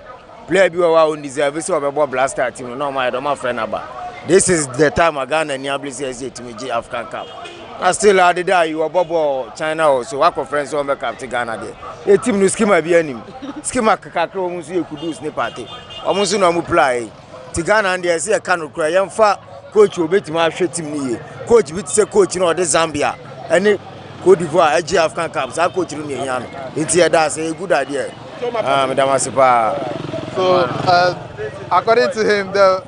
Player who are on deserve so about blaster team. No, my friend about. This is the time Ghana and Niablis to me African Cup. I still had the you are Bobo China also. What conference on the Captain Ghana there? A team no schema be any schema Kakro Musu could do snip party. Almost no play. Tigana and they say a canoe cry. Young fat coach will bet my shit team. Coach with say coach in the Zambia. And Cote d'Ivoire, AG African Cups. I coach in the it's here. That's a good idea. So, according to him, the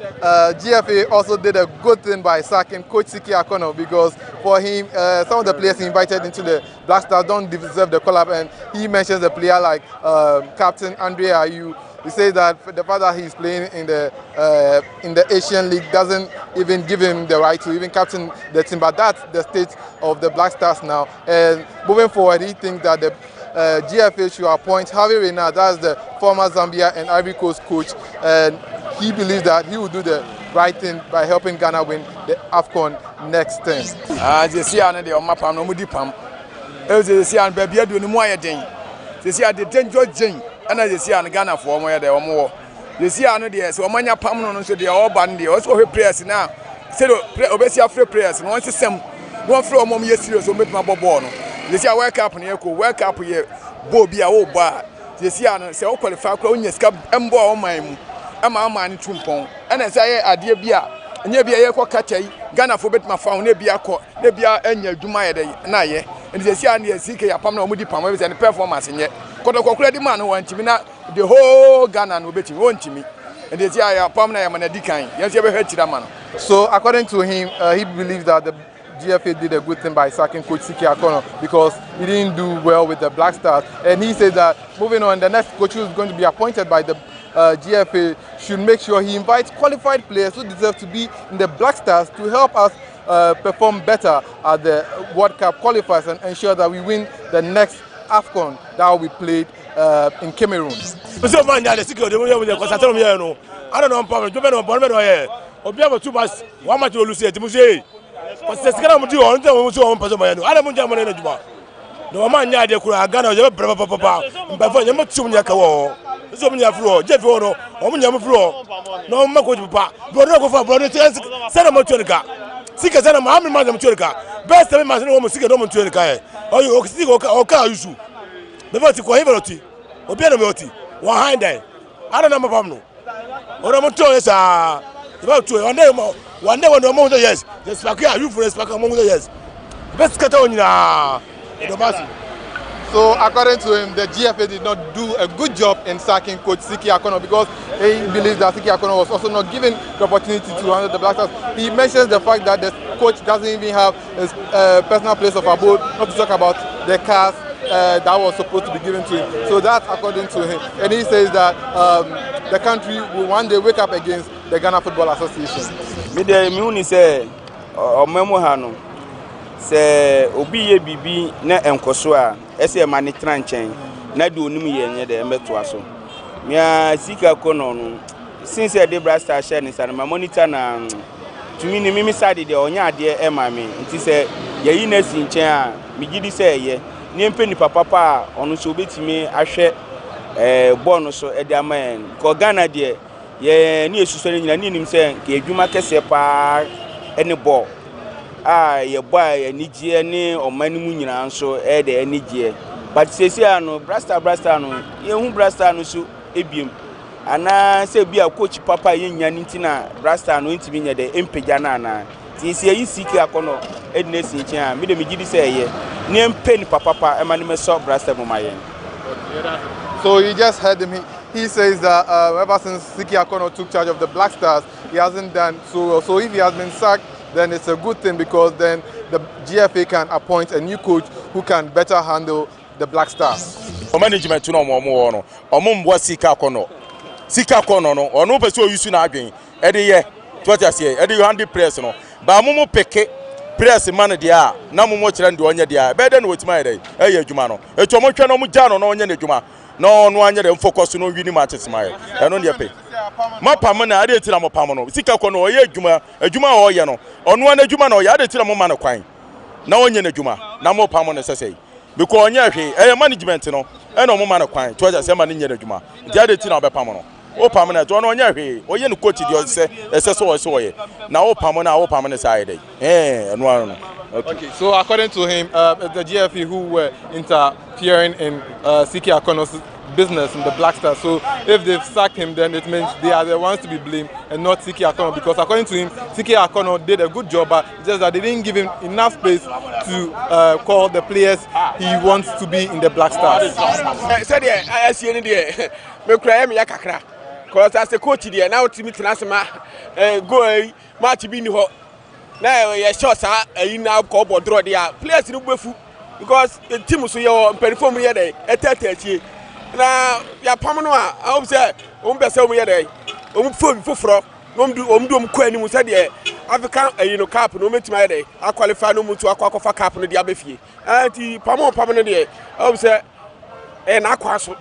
GFA also did a good thing by sacking Coach Siki Akono because for him, some of the players he invited into the Black Stars don't deserve the call-up, and he mentions the player like Captain Andre Ayew. He says that the fact that he's playing in the Asian League doesn't even give him the right to even captain the team, but that's the state of the Black Stars now. And moving forward, he thinks that the GFA should appoint Harvey Reynard, that's the former Zambia and Ivory Coast coach, and he believes that he will do the right thing by helping Ghana win the AFCON next term. And as you see on Ghana for more there or more. You see, I know the so many permanent so they are all bandy. Also, prayers now. Say, obviously, free prayers. And once the same one from mom yesterday, so make my bobono. You see, I wake up and you wake up here, Bobby, old bar. You see, I say, oh, qualify, when you scab, and boy, my man, Trumpon. And as I dear beer, and you be a catchy, Ghana for bet my phone, Nebia, and your Jumaya day, Naye. And you see, I see a permanent Mudi and performance in yet. The man who wants me now, the whole Ghana will bet you want me. And they say, I am permanent man a decline. Yes, you ever heard that man. So, according to him, he believes that the GFA did a good thing by sacking Coach Siki Akono because he didn't do well with the Black Stars. And he says that moving on, the next coach who is going to be appointed by the GFA should make sure he invites qualified players who deserve to be in the Black Stars to help us perform better at the World Cup qualifiers and ensure that we win the next AFCON that will be played in Cameroon. I don't know, Papa, you better here. Or be able to pass 1 match to lose it. Musée. What's the scale of you on the person? I don't want to know. No man, I could have gone over Papa, but for you, much soon, Yakawa. So many floor, Jeff Oro, or Munyam floor. No, Mako, Papa, but no go for brother, send a motorca. Sick as a mammy, Madam Turka. Best of my woman, sick a woman Turka. Or you see, or car you shoot. The vertical coherity, or Pianoti, one hind day. I don't know, Pamno. Or I'm told us, about 2 one day more. One day when the moment, yes, the Spaka, you for a Spaka among the yes. Best Catalonia. So, according to him, the GFA did not do a good job in sacking Coach Siki Akono because he believes that Siki Akono was also not given the opportunity to handle the Black Stars. He mentions the fact that the coach doesn't even have his personal place of abode, not to talk about the cars that was supposed to be given to him. So that's according to him. And he says that the country will one day wake up against the Ghana Football Association. Se obi ye bibi na enkoso a ese mani tranchen na do onum ye nye de meto aso mia Sika Akono no since e de brasta share ni sana monitor na tumi ni mimi side de onya ade e ma me nti se ye yi na sinchen a migidi se ye ni empeni papa onu so betimi ahwe ball no so e de amen ko Ghana de ye ni esuso ni nyina ni nim se ke adwuma kese pa ene ball ye boy anigye ne omanimu nyina nso e de anigye but sesi ano brasta no ye hu brasta no so ebiem ana se bia coach papa ye nya ntina brasta no ntimi nya de empegya na ana ti se yi Siki Akono e de nesi ntia me de migidi se ye ne empeni papa e mani me so brasta mo mayen. So you just heard him. He says that ever since Siki Akono took charge of the Black Stars, he hasn't done so. So if he has been sacked, then it's a good thing because then the GFA can appoint a new coach who can better handle the Black Stars. o management no mo no o mo mbo sika kono no ono pese o yusu na adwen e de ye to ati e de hand press no ba mo peke press man de a na mo kire nde onye de a be de no wetima de e ye adwuma no e to mo hwe no mo ja no onye na adwuma no anya de focus no wini matches my e no de pe ma pam na ade tira mo pam no sika kono o ye adwuma o ye no ono na adwuma na o ya ade tira mo ma no kwan na onye na adwuma na mo pam no sesei because onye hwe management no e no mo ma no kwan to ati ma no nye na adwuma nti ade tira o be pam no o pam na to no onye hwe o ye no coach di o se so ye na o pam na side no. Okay, so according to him, the GFA who were interfering in Siki Akono's business in the Black Stars. So if they've sacked him, then it means they are the ones to be blamed and not Siki Akono, because according to him, Siki Akono did a good job, but it's just that they didn't give him enough space to call the players he wants to be in the Black Stars. I see any day. Me cry me yakakra. Because as a coach there, now Timmy Transma go match be no. Now you sure sir, you now call for draw there. Players no befu because the team so you perform here dey. 30 na ya pam no a I hope say be say here dey. Phone foforo. Do ko ani mu say dey African cap no metima here dey. I qualify no mu to akwa cap no dey abefie. Anti pam no dey. I hope say na akwa so.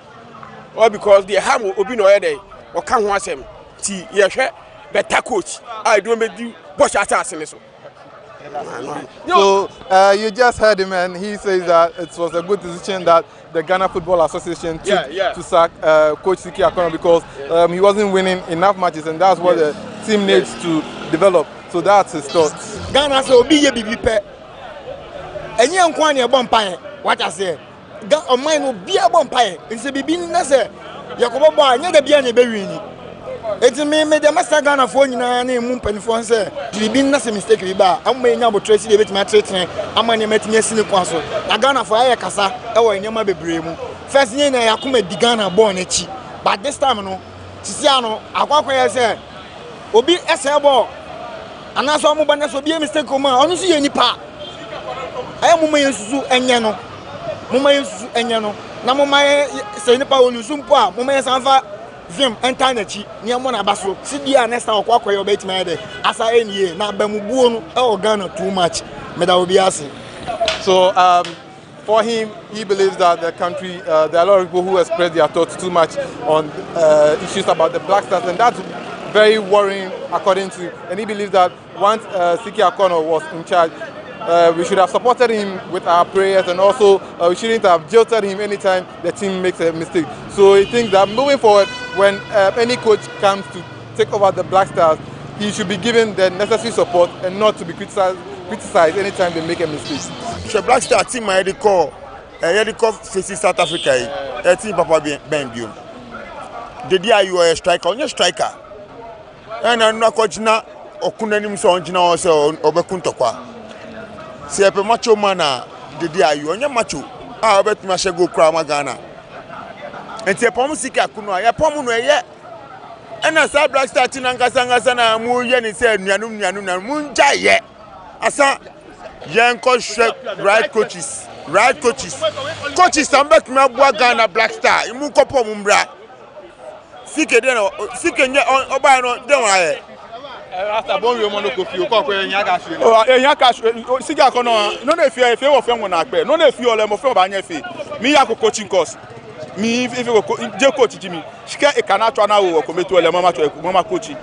Or because the ham obi no here dey. O kan ho asem. Ti ye hwe better coach. I don't make you push at us in this. So you just heard him, and he says that it was a good decision that the Ghana Football Association took to sack Coach Siki Akono because he wasn't winning enough matches, and that's what the team needs to develop. So that's his thoughts. Ghana so be ye bibi pe. Enye nkwan e bom pan. What I say? O man no be a bom pan. Nse bibi na say Yakobo boy anya da bia na be wini. Eti me de master Ghana fo nyina na emu mpanifo nse bibi na se mistake bi ba amma enya bo trace de betima tretre amma ne metinya sine kwa so na Ghana fo aye kasa e wo enyama bebre mu first yen na yakoma di Ghana ball na chi but this time no tisia no akwakwa ye se obi ese ball anaso omo ba na so bi mistake o ma onu so ye nipa aye mo ma yensusu enye no na mo ma se nipa onusu mpo a mo ma sanfa Vim enter na chi niamo na baso sidia next time okwa yo bet my dey asa enie na bamubuo no e Ghana too much me da obi ase. So for him, he believes that the country there are a lot of people who express their thoughts too much on issues about the Black Stars, and that's very worrying according to, and he believes that once Siki Akono was in charge, we should have supported him with our prayers, and also we shouldn't have jilted him anytime the team makes a mistake. So he thinks that moving forward, when any coach comes to take over the Black Stars, he should be given the necessary support and not to be criticized anytime they make a mistake. The Black Star team I recall facing South Africa, a team Papa Bendio. The day you are a striker, you're a striker. And I'm not coaching now, or couldn't so or Bekuntoqua. See a macho mana, the day you are your macho. I bet my go crama Ghana. And see a Pomusika Kuno, a Pomuno yet. And I saw Black Star Tinangasanga, Muyan said, Yanum Munja yet. I saw young coach, right coaches. Coaches, I'm back to my Ghana Black Star, Mukopo Mumbra. Seek it, Obano, don't I? After born, you want to go Yakash. Oh, Yakash, Sigakono, no, if you are from one, no, if you are a from Banyafi, me, I go coaching course. Me, if you go coach Jimmy, she cannot run out commit to a mama coaching.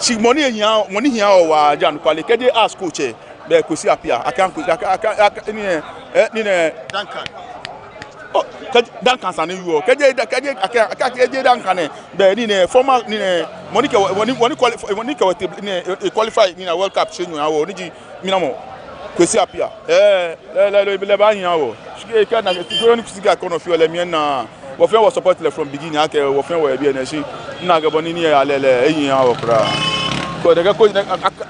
She money here or Jan Quali, can they ask coach? There could see appear. I can't Duncan. Oh, Duncan San you. Can you Duncan? The former Monica qualified in a World Cup. She knew our Minamo. Could see appear. She can't go to see a corner of your Lemina. Wafia was supported from beginning. I can Wafia will be an issue. Nagabonini,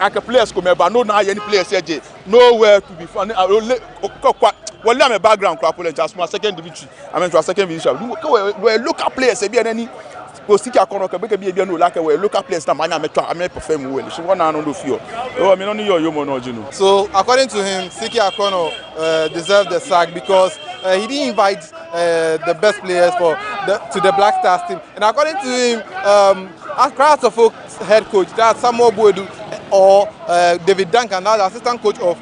I can players come, but no, any players nowhere to be found. Well, I'm a background crap, just my second division. I mean, to a second division. Local players, any because Siki Akono can be a like a local place that man I perform well. She won on the field. Oh, I mean, only your human. So, according to him, Siki Akono deserved the sack because he didn't invite the best players to the Black Stars team. And according to him, Accra Folks head coach, that's Samuel Boedu or David Duncan, now the assistant coach of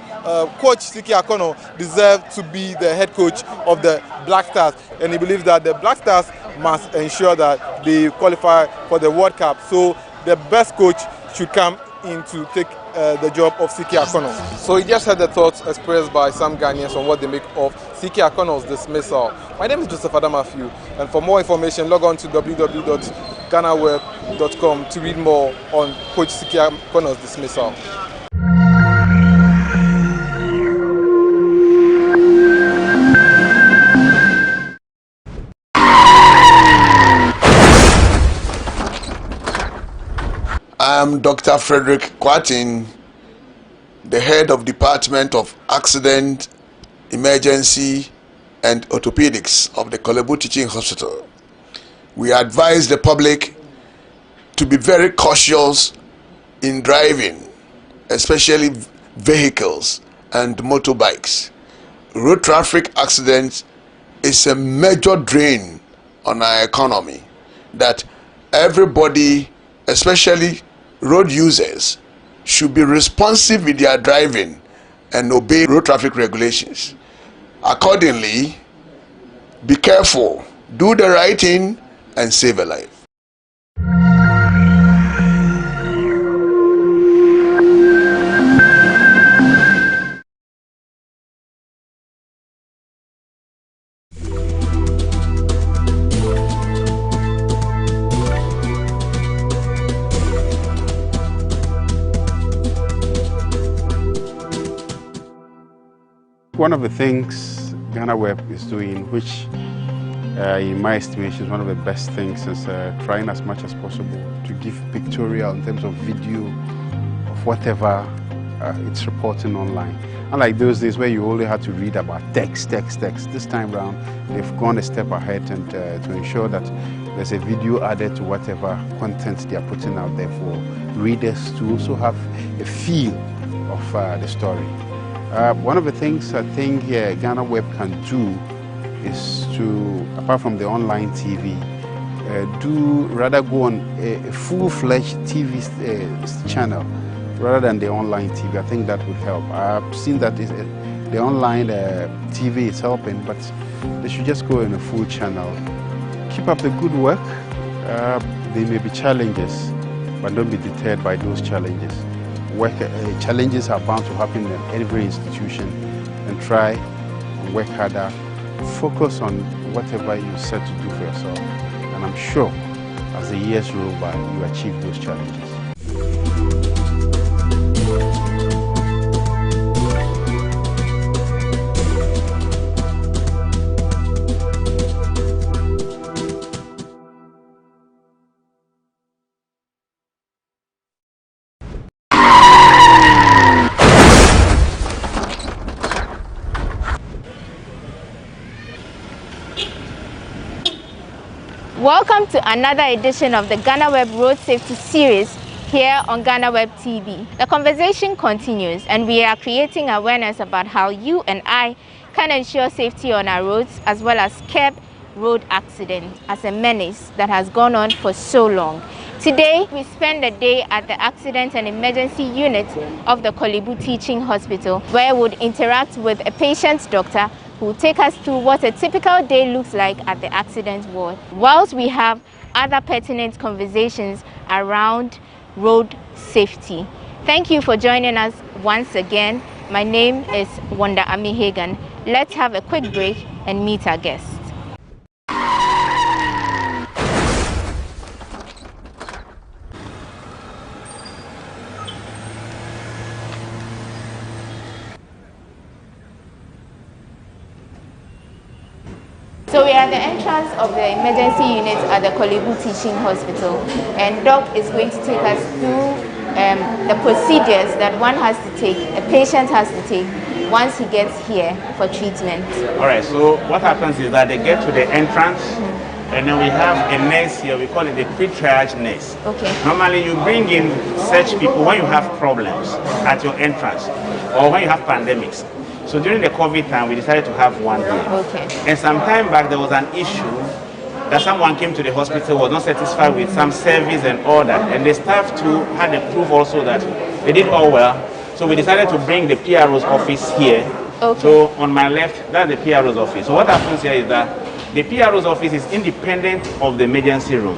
Coach Siki Akono, deserved to be the head coach of the Black Stars. And he believes that the Black Stars must ensure that they qualify for the World Cup. So the best coach should come in to take the job of Siki Akono. So you just heard the thoughts expressed by some Ghanaians on what they make of Siki Akono's dismissal. My name is Joseph Adam Matthew, and for more information, log on to www.GhanaWeb.com to read more on Coach Siki Akono's dismissal. I'm Dr. Frederick Kwatin, the head of Department of Accident, Emergency and Orthopedics of the Kolebu Teaching Hospital. We advise the public to be very cautious in driving, especially vehicles and motorbikes. Road traffic accidents is a major drain on our economy that everybody, especially road users, should be responsive in their driving and obey road traffic regulations. Accordingly, be careful, do the right thing, and save a life. One of the things GhanaWeb is doing, which in my estimation is one of the best things, is trying as much as possible to give pictorial in terms of video of whatever it's reporting online. Unlike those days where you only had to read about text. This time around, they've gone a step ahead and to ensure that there's a video added to whatever content they are putting out there for readers to also have a feel of the story. One of the things I think GhanaWeb can do is to, apart from the online TV, rather go on a full-fledged TV channel rather than the online TV. I think that would help. I've seen that the online TV is helping, but they should just go in a full channel. Keep up the good work. There may be challenges, but don't be deterred by those challenges. Challenges are bound to happen in every institution, and try and work harder. Focus on whatever you set to do for yourself, and I'm sure as the years roll by, you achieve those challenges. Welcome to another edition of the GhanaWeb Road Safety Series here on GhanaWeb TV. The conversation continues, and we are creating awareness about how you and I can ensure safety on our roads, as well as curb road accidents as a menace that has gone on for so long. Today, we spend the day at the Accident and Emergency Unit of the Kolebu Teaching Hospital, where we would interact with a patient's doctor who will take us through what a typical day looks like at the accident ward, whilst we have other pertinent conversations around road safety. Thank you for joining us once again. My name is Wanda Ami Hagan. Let's have a quick break and meet our guests. So we are at the entrance of the emergency unit at the Kolebu Teaching Hospital, and Doc is going to take us through the procedures that one has to take, a patient has to take once he gets here for treatment. All right, so what happens is that they get to the entrance, and then we have a nurse here. We call it the pre-triage nurse. Okay. Normally, you bring in such people when you have problems at your entrance or when you have pandemics. So during the COVID time, we decided to have one here. Okay. And some time back, there was an issue that someone came to the hospital, was not satisfied with some service and all that, and the staff too had the proof also that they did all well. So we decided to bring the PRO's office here. Okay. So on my left, that's the PRO's office. So what happens here is that the PRO's office is independent of the emergency room.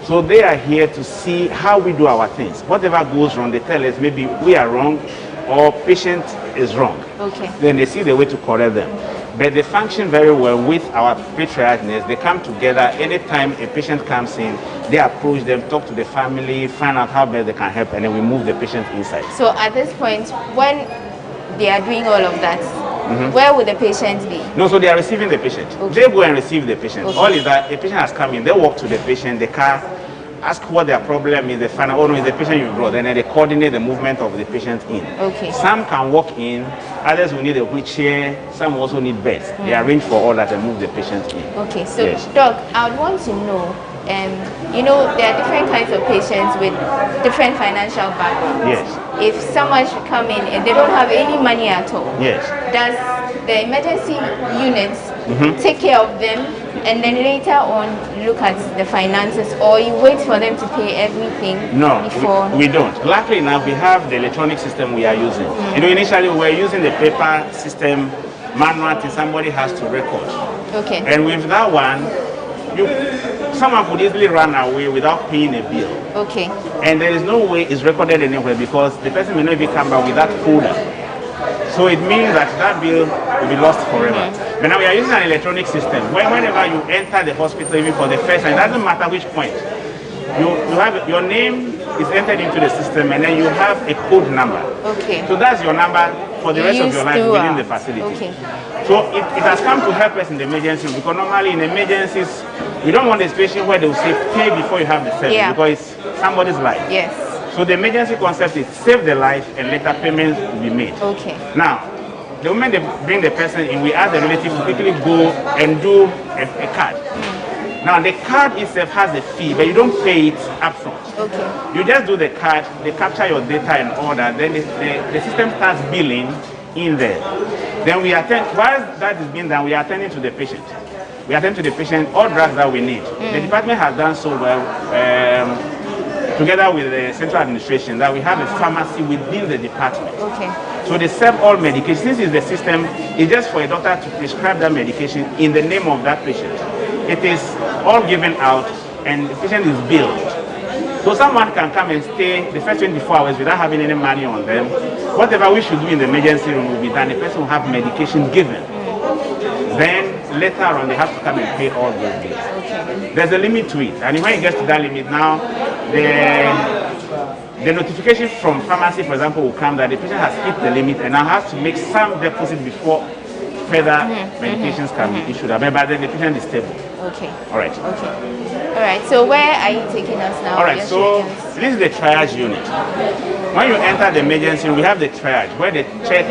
So they are here to see how we do our things. Whatever goes wrong, they tell us maybe we are wrong or patient is wrong. Okay. Then they see the way to correct them. But they function very well with our pre-triage nurse. They come together anytime a patient comes in, they approach them, talk to the family, find out how best they can help, and then we move the patient inside. So at this point, when they are doing all of that, where would the patient be? No, so they are receiving the patient. Okay. They go and receive the patient. Okay. All is that a patient has come in, they walk to the patient, the car, ask what their problem is, they find out, oh no, it's the patient you brought, and then they coordinate the movement of the patient in. Okay. Some can walk in, others will need a wheelchair, some also need beds. They arrange for all that and move the patient in. Okay, so Yes. Doc, I would want to know, you know, there are different kinds of patients with different financial backgrounds. Yes. If someone should come in and they don't have any money at all, Yes. does the emergency units take care of them and then later on look at the finances, or you wait for them to pay everything before? We don't. Luckily enough, we have the electronic system we are using. You know, initially we were using the paper system, manual thing, somebody has to record. Okay. And with that one, someone could easily run away without paying a bill. Okay. And there is no way it's recorded anywhere because the person may not even come back with that folder. So it means that that bill will be lost forever. But now we are using an electronic system. Whenever you enter the hospital, even for the first time, it doesn't matter which point. You have your name is entered into the system, and then you have a code number. Okay. So that's your number for the rest of your life within the facility. Okay. So it has come to help us in the emergency room, because normally in emergencies, we don't want a situation where they will say pay before you have the service, because it's somebody's life. Yes. So the emergency concept is save the life and later payments will be made. Okay. Now, the moment they bring the person in, we ask the relative to quickly go and do a card. Now the card itself has a fee, but you don't pay it upfront. Okay. You just do the card, they capture your data and all that, then the system starts billing in there. Then we attend, while that is being done, we are attending to the patient. We attend to the patient all drugs that we need. The department has done so well, together with the central administration, that we have a pharmacy within the department. Okay. So they serve all medication. Since it's the system, it's just for a doctor to prescribe that medication in the name of that patient. It is all given out and the patient is billed. So someone can come and stay the first 24 hours without having any money on them. Whatever we should do in the emergency room will be done. The person will have medication given. Then later on they have to come and pay all those bills. Okay. There's a limit to it. And when it gets to that limit now, the notification from pharmacy, for example, will come that the patient has hit the limit and now has to make some deposit before further medications can be issued. But then the patient is stable. Okay. All right. Okay. All right. So where are you taking us now? All right. So this is the triage unit. When you enter the emergency room, we have the triage where they check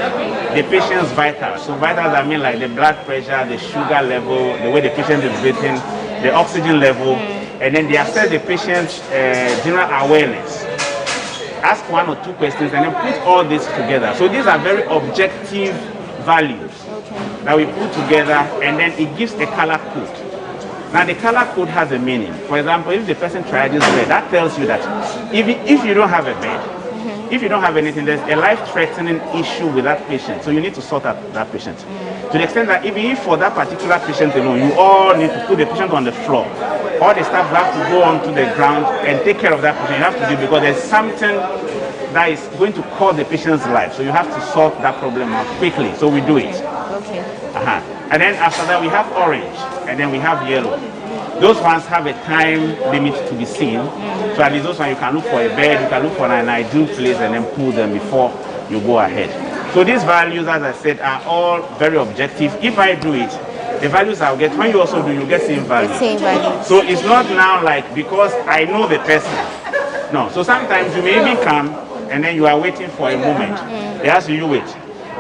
the patient's vitals. So vitals, I mean like the blood pressure, the sugar level, the way the patient is breathing, the oxygen level, and then they assess the patient's general awareness. Ask 1 or 2 questions and then put all this together. So these are very objective values that we put together, and then it gives a color code. Now the color code has a meaning. For example, if the person triages bed, that tells you that if you don't have a bed, if you don't have anything, there's a life-threatening issue with that patient. So you need to sort out that patient. To the extent that even if for that particular patient alone, you all need to put the patient on the floor. All the staff have to go onto the ground and take care of that patient. You have to do it because there's something that is going to cause the patient's life. So you have to solve that problem out quickly. So we do it. Okay. And then after that, we have orange, and then we have yellow. Those ones have a time limit to be seen. So at least those ones you can look for a bed, you can look for an ideal place, and then pull them before you go ahead. So these values, as I said, are all very objective. If I do it, the values I'll get, when you also do, you get same values. Same values. So it's not now like because I know the person. No. So sometimes you may even come and then you are waiting for a moment. They ask you wait.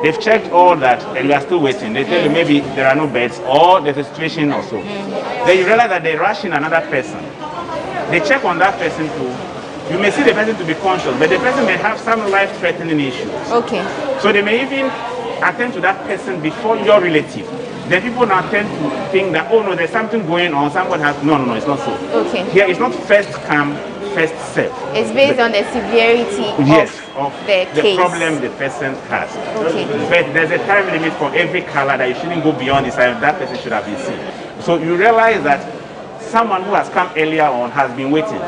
They've checked all that and we are still waiting. They tell you maybe there are no beds or there's a situation or so. Then you realize that they rush in another person. They check on that person too. You may see the person to be conscious, but the person may have some life-threatening issues. Okay. So they may even attend to that person before your relative. Then people now tend to think that, oh no, there's something going on, someone has, no, it's not so. Okay. Here it's not first come, first serve. It's based on the severity of the case. Problem the person has. Okay. But there's a time limit for every color that you shouldn't go beyond this time. That person should have been seen. So you realize that someone who has come earlier on has been waiting.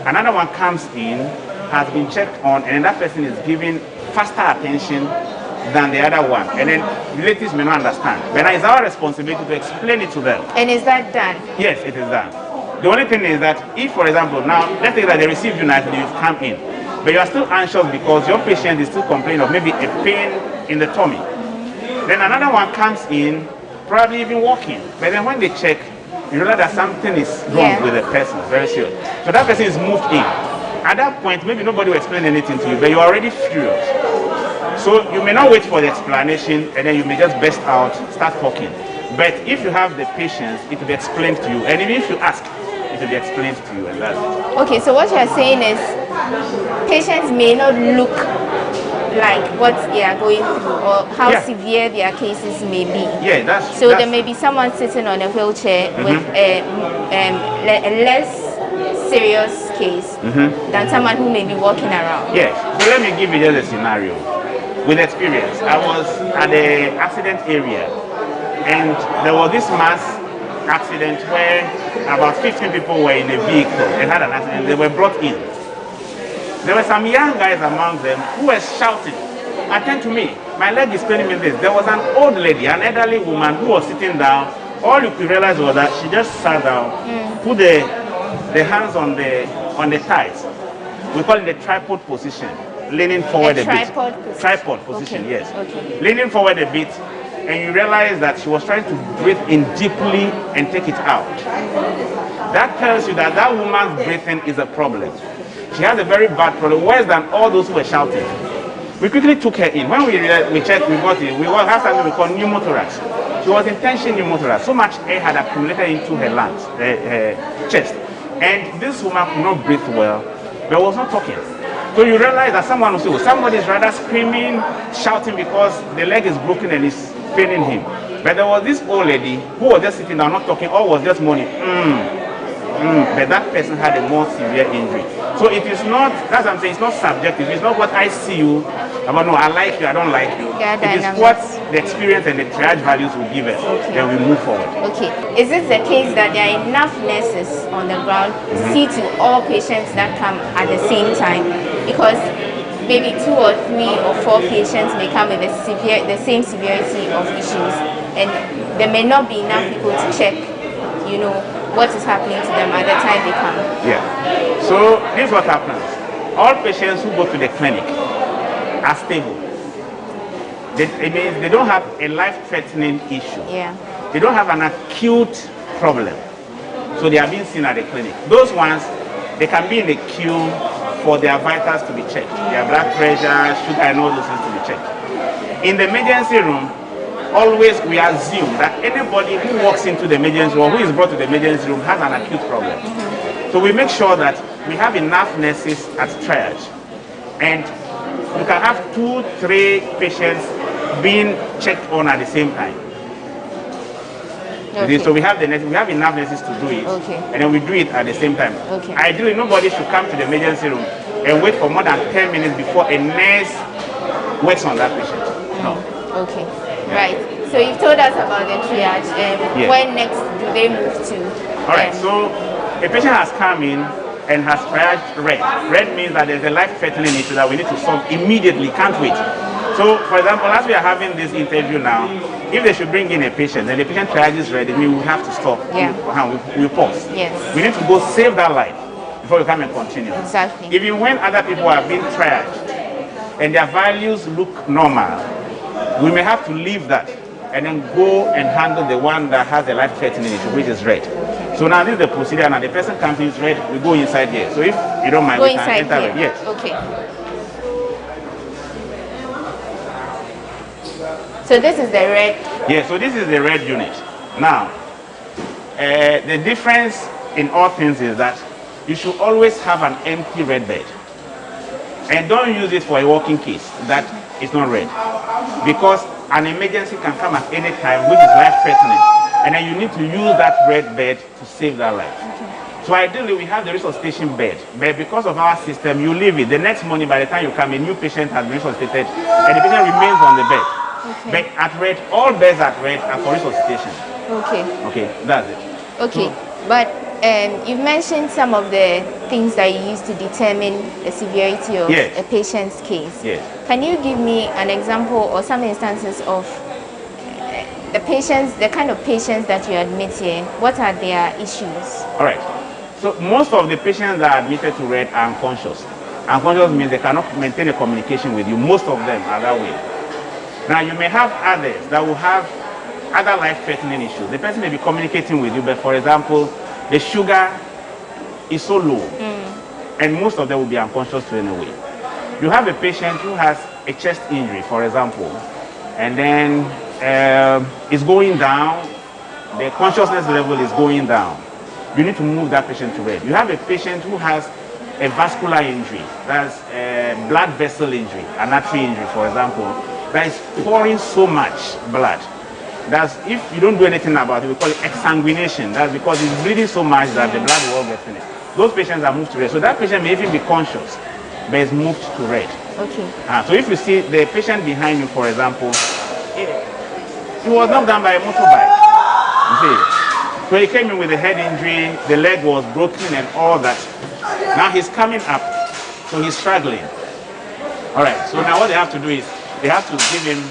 Another one comes in, has been checked on, and that person is given faster attention than the other one. And then relatives may not understand. But it's our responsibility to explain it to them. And is that done? Yes, it is done. The only thing is that if, for example, now, let's say that they receive you nicely, you've come in, but you are still anxious because your patient is still complaining of maybe a pain in the tummy. Then another one comes in, probably even walking. But then when they check, you realize that something is wrong with the person, very serious. So that person is moved in. At that point, maybe nobody will explain anything to you, but you're already furious. So you may not wait for the explanation, and then you may just burst out, start talking. But if you have the patience, it will be explained to you. And even if you ask, it will be explained to you, and that's it. Okay, so what you're saying is patients may not look like what they are going through or how severe their cases may be. Yeah, that's so there may be someone sitting on a wheelchair with a less serious case than someone who may be walking around. Yes. So let me give you just a scenario. With experience, I was at the accident area, and there was this mass accident where about 15 people were in a vehicle and had an accident. They were brought in. There were some young guys among them who were shouting, "Attend to me, my leg is paining me this." There was an old lady, an elderly woman who was sitting down. All you could realize was that she just sat down, put the hands on the thighs. We call it the tripod position, leaning forward a bit. Tripod position, yes. Okay. Leaning forward a bit, and you realize that she was trying to breathe in deeply and take it out. That tells you that that woman's breathing is a problem. She has a very bad problem, worse than all those who were shouting. We quickly took her in. When we checked, we got it. We have something we call pneumothorax. She was in tension pneumothorax. So much air had accumulated into her lungs, her chest. And this woman could not breathe well, but was not talking. So you realize that somebody is rather screaming, shouting because the leg is broken and is paining him. But there was this old lady who was just sitting down, not talking, or was just moaning, but that person had a more severe injury. So it is not, that's what I'm saying, it's not subjective. It's not what I see you, about no, I like you, I don't like you. It is what the experience and the triage values will give us. Then we move forward. Okay. Is it the case that there are enough nurses on the ground to see to all patients that come at the same time? Because maybe 2 or 3 or 4 patients may come with the same severity of issues, and there may not be enough people to check, what is happening to them at the time they come. Yeah. So this is what happens. All patients who go to the clinic are stable. It means they don't have a life-threatening issue. Yeah. They don't have an acute problem. So they are being seen at the clinic. Those ones, they can be in the queue for their vitals to be checked. Their blood pressure, sugar, and all those things to be checked. In the emergency room, always we assume that anybody who walks into the emergency room or who is brought to the emergency room has an acute problem. So we make sure that we have enough nurses at triage. And you can have 2, 3 patients being checked on at the same time. Okay. So we have enough nurses to do it, and then we do it at the same time. Okay. Ideally, nobody should come to the emergency room and wait for more than 10 minutes before a nurse works on that patient. No. Okay. Right. So you've told us about the triage. Yes. When next do they move to? All right. So a patient has come in and has triaged red. Red means that there's a life-threatening issue that we need to solve immediately. Can't wait. So, for example, as we are having this interview now, if they should bring in a patient and the patient triage is ready, we will have to stop. Yeah. We pause. Yes. We need to go save that life before we come and continue. Exactly. Even when other people are being triaged and their values look normal, we may have to leave that and then go and handle the one that has a life-threatening issue, which is red. So now this is the procedure. Now the person comes in red, we go inside here. So if you don't mind, we can enter red. Yes. Okay. So this is the red? Yeah, so this is the red unit. Now, the difference in all things is that you should always have an empty red bed. And don't use it for a walking case that is not red. Because an emergency can come at any time, which is life-threatening. And then you need to use that red bed to save that life. Okay. So ideally, we have the resuscitation bed. But because of our system, you leave it. The next morning, by the time you come, a new patient has been resuscitated, and the patient remains on the bed. Okay. But at red, all beds at red are for resuscitation. Okay. Okay, that's it. Okay, so, but you mentioned some of the things that you use to determine the severity of a patient's case. Yes. Can you give me an example or some instances of the patients, the kind of patients that you admit here? What are their issues? All right. So most of the patients that are admitted to red are unconscious. Unconscious means they cannot maintain a communication with you. Most of them are that way. Now you may have others that will have other life-threatening issues. The person may be communicating with you, but for example, the sugar is so low, and most of them will be unconscious to anyway. You have a patient who has a chest injury, for example, and then it's going down, the consciousness level is going down. You need to move that patient to red. You have a patient who has a vascular injury, that's a blood vessel injury, an artery injury, for example, that is pouring so much blood. That's, if you don't do anything about it, we call it exsanguination. That's because it's bleeding so much that the blood will all get finished. Those patients are moved to red. So that patient may even be conscious, but is moved to red. Okay. So if you see the patient behind you, for example, he was knocked down by a motorbike. You see? So he came in with a head injury, the leg was broken and all that. Now he's coming up, so he's struggling. All right, so now what they have to do is, they have to give him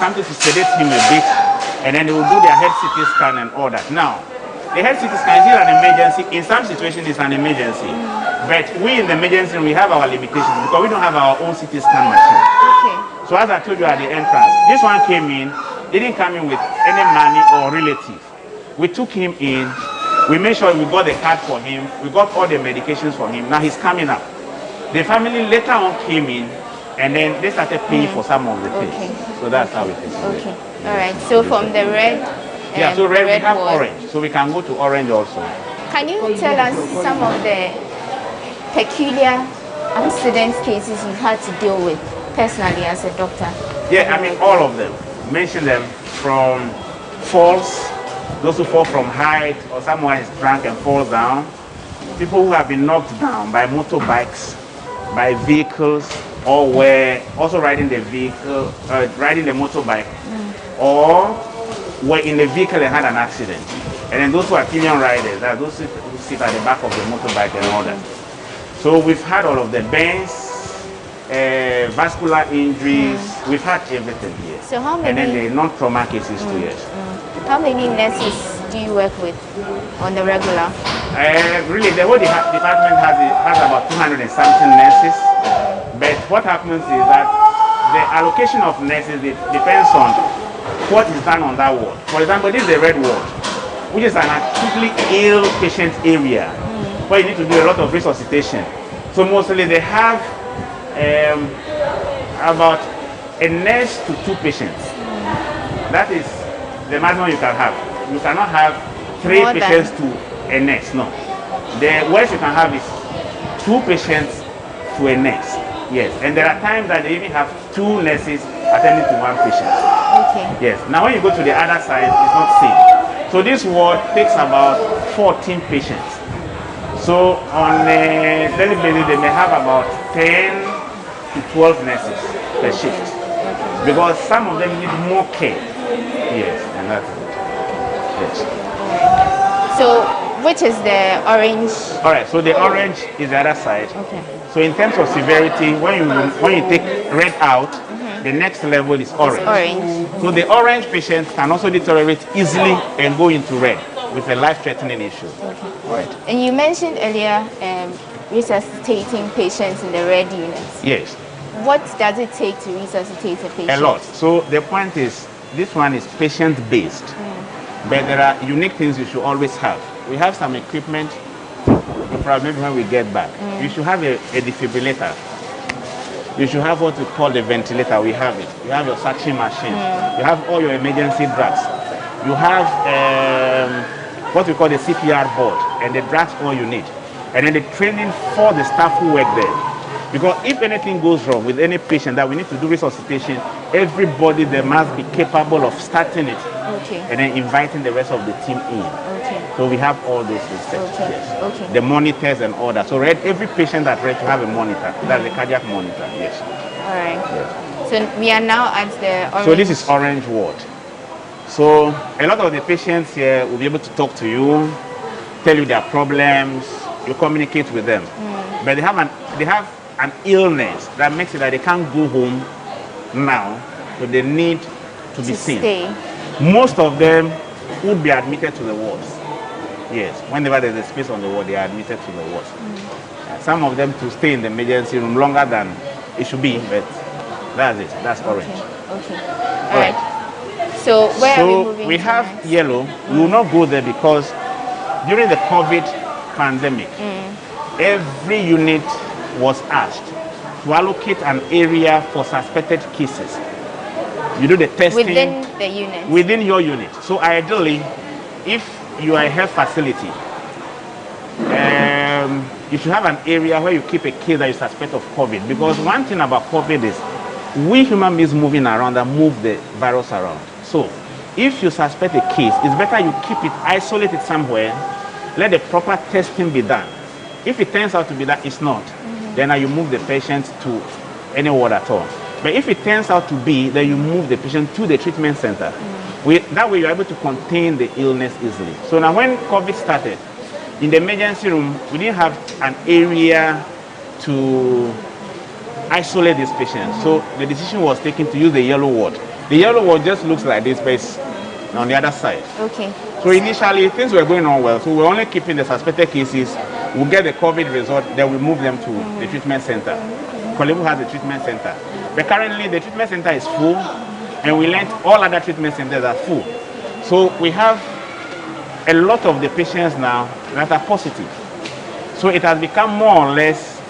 something to sedate him a bit, and then they will do their head CT scan and all that. Now, the head CT scan is an emergency. In some situations, it's an emergency. But we in the emergency, we have our limitations because we don't have our own CT scan machine. Okay. So as I told you at the entrance, this one came in, didn't come in with any money or relative. We took him in, we made sure we got the card for him, we got all the medications for him. Now he's coming up. The family later on came in, and then they started paying for some of the things. Okay. So that's how it is. Okay. All right. So from the red. Yeah. So red we have orange. So we can go to orange also. Can you tell us some of the peculiar accident cases you've had to deal with personally as a doctor? Yeah. I mean all of them. Mention them from falls, those who fall from height, or someone is drunk and falls down. People who have been knocked down by motorbikes, by vehicles, or were also riding the vehicle, riding the motorbike, or were in the vehicle and had an accident. And then those who are pillion riders, are those who sit at the back of the motorbike and all that. So we've had all of the burns, vascular injuries, we've had everything here. So how many? And then the non-trauma cases too, yes. How many nurses do you work with on the regular? Really, the whole department has about 200 and something nurses. But what happens is that the allocation of nurses depends on what is done on that ward. For example, this is the red ward, which is an acutely ill patient area where you need to do a lot of resuscitation. So mostly they have about a nurse to 2 patients. That is the maximum you can have. You cannot have 3 patients to a nurse, no. The worst you can have is 2 patients to a nurse. Yes, and there are times that they even have 2 nurses attending to 1 patient. Okay. Yes. Now when you go to the other side, it's not safe. So this ward takes about 14 patients. So on a daily basis, they may have about 10 to 12 nurses per shift. Because some of them need more care. Yes, and that's it. Yes. So which is the orange? All right, so the orange is the other side. Okay. So in terms of severity, when you take red out, the next level is orange. So the orange patient can also deteriorate easily and go into red with a life-threatening issue. Okay. Right. And you mentioned earlier resuscitating patients in the red units. Yes. What does it take to resuscitate a patient? A lot. So the point is, this one is patient-based, but there are unique things you should always have. We have some equipment, probably when we get back. You should have a defibrillator. you should have what we call the ventilator. We have it. You have your suction machine. You have all your emergency drugs. You have what we call the CPR board and the drugs all you need. And then the training for the staff who work there. Because if anything goes wrong with any patient that we need to do resuscitation, everybody there must be capable of starting it and then inviting the rest of the team in. So we have all those systems. Yes. The monitors and all that. So every patient that ready to have a monitor, that's the cardiac monitor. Yes. All right. Yes. So we are now at the orange. So this is orange ward. So a lot of the patients here will be able to talk to you, tell you their problems, you communicate with them. But they have an illness that makes it that they can't go home now, so they need to be seen. Stay. Most of them would be admitted to the wards. Yes, whenever there's a space on the ward, they are admitted to the wards. Some of them to stay in the emergency room longer than it should be, but that's it. That's orange. Okay. All right. So where are we moving? We have yellow. We will not go there because during the COVID pandemic, every unit was asked to allocate an area for suspected cases. You do the testing within the unit. Within your unit. So ideally, if you are a health facility, you should have an area where you keep a case that you suspect of COVID. Because one thing about COVID is we human beings moving around that move the virus around. So if you suspect a case, it's better you keep it, isolate it somewhere, let the proper testing be done. If it turns out to be that it's not, then you move the patient to any ward at all. But if it turns out to be, then you move the patient to the treatment center. That way you're able to contain the illness easily. So now when COVID started, in the emergency room, we didn't have an area to isolate these patients. So the decision was taken to use the yellow ward. The yellow ward just looks like this, but it's on the other side. Okay. So initially, things were going on well. So we're only keeping the suspected cases. We'll get the COVID result, then we move them to the treatment center. Kolebu has a treatment center. But currently, the treatment center is full, and we learned all other treatment centers are full. So we have a lot of the patients now that are positive. So it has become more or less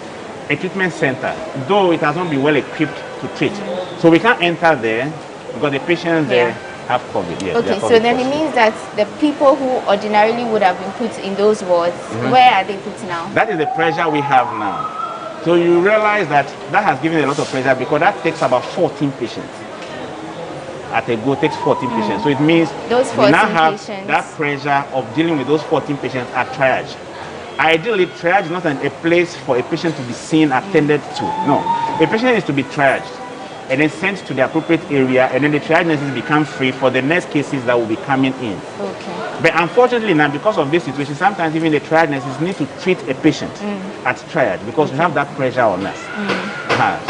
a treatment center, though it has not been well equipped to treat. So we can't enter there because the patients there have COVID. Yes, okay, so then it means that the people who ordinarily would have been put in those wards, where are they put now? That is the pressure we have now. So you realize that has given a lot of pressure because that takes about 14 patients. At a go takes 14 patients. So it means those 14 we now have patients. that pressure of dealing with those 14 patients at triage. Ideally, triage is not a place for a patient to be seen, attended to. No, a patient is to be triaged and then sent to the appropriate area, and then the triage nurses become free for the next cases that will be coming in. Okay. But unfortunately now, because of this situation, sometimes even the triage nurses need to treat a patient at triage because we have that pressure on us.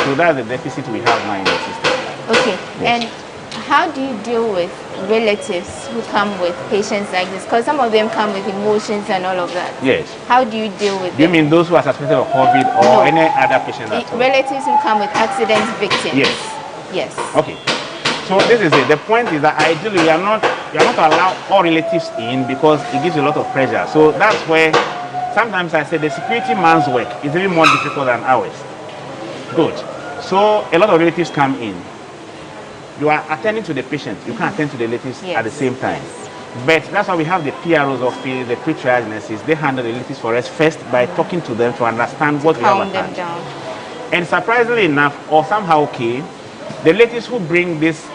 So that's the deficit we have now in the system. Okay, and how do you deal with relatives who come with patients like this? Because some of them come with emotions and all of that. Yes. How do you deal with them? You mean those who are suspected of COVID or any other patient at all? Relatives who come with accident victims. Yes. Yes. Okay. So this is it. The point is that ideally you are not to allow all relatives in because it gives a lot of pressure. So that's where sometimes I say the security man's work is even more difficult than ours. Good. So a lot of relatives come in. You are attending to the patient. You can't attend to the relatives at the same time. But that's why we have the PRO's office, the pre-triage nurses. They handle the relatives for us first by talking to them to understand what we have at hand. And surprisingly enough, or somehow okay, the relatives who bring these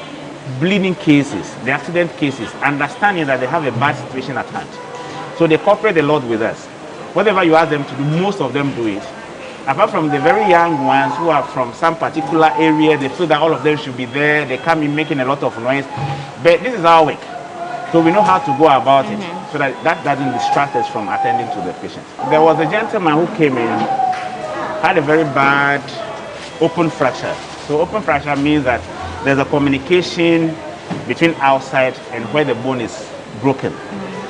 bleeding cases, the accident cases, understanding that they have a bad situation at hand. So they cooperate a lot with us. Whatever you ask them to do, most of them do it. Apart from the very young ones who are from some particular area, they feel that all of them should be there, they come in making a lot of noise. But this is our work. So we know how to go about it so that doesn't distract us from attending to the patient. There was a gentleman who came in, had a very bad open fracture. So open fracture means that there's a communication between outside and where the bone is broken.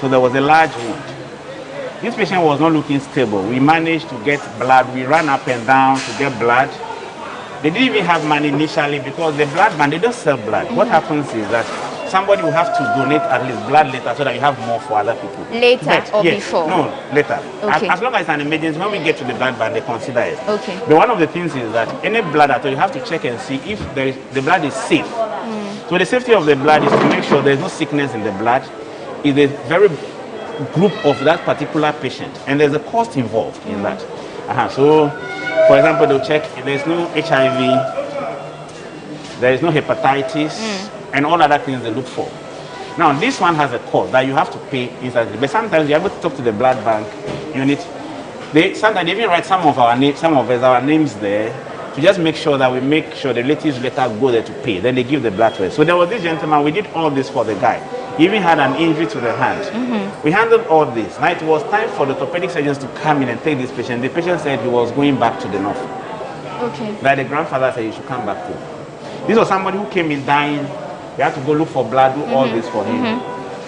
So there was a large wound. This patient was not looking stable. We managed to get blood. We ran up and down to get blood. They didn't even have money initially because the blood bank, they don't sell blood. What happens is that somebody will have to donate at least blood later so that you have more for other people. Later or before? No, later. Okay. As long as it's an emergency, when we get to the blood bank, they consider it. Okay. But one of the things is that any blood at all, you have to check and see if the blood is safe. So the safety of the blood is to make sure there's no sickness in the blood. It's a very group of that particular patient, and there's a cost involved in that. So, for example, they'll check if there's no HIV, there is no hepatitis, and all other things they look for. Now, this one has a cost that you have to pay instantly. But sometimes you're able to talk to the blood bank unit. Sometimes they even write some of our names there to just make sure that we make sure the relatives later go there to pay. Then they give the blood to us. So there was this gentleman, we did all this for the guy. He even had an injury to the hand. We handled all this. Now it was time for the orthopedic surgeons to come in and take this patient. The patient said he was going back to the north. Okay. That the grandfather said he should come back home. This was somebody who came in dying. They had to go look for blood, do all this for him.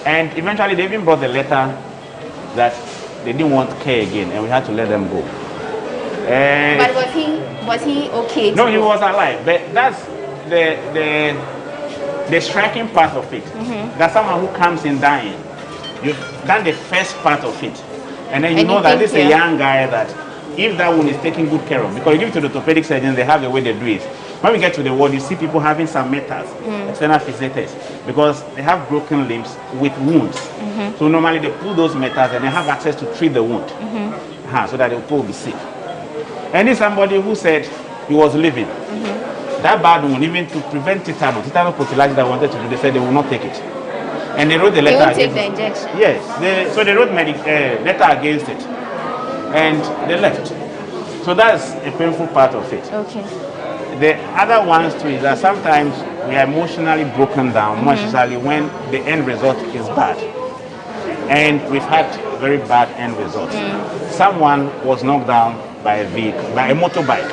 And eventually they even brought the letter that they didn't want care again, and we had to let them go. But was he okay? No, he was alive. But that's the striking part of it. That someone who comes in dying, you've done the first part of it, and then you know that this is a young guy that if that one is taken good care of, because you give it to the orthopedic surgeons, they have the way they do it. When we get to the ward, you see people having some metals, external fixators, because they have broken limbs with wounds. So normally they pull those metals and they have access to treat the wound, so that the people will be safe. And it's somebody who said he was living. That bad wound, even to prevent tetanus prophylaxis that wanted to do, they said they will not take it. And they wrote the letter. They won't take the injection? Yes. So they wrote letter against it. And they left. So that's a painful part of it. Okay. The other ones too is that sometimes we are emotionally broken down, more especially when the end result is bad. And we've had very bad end results. Someone was knocked down by a motorbike,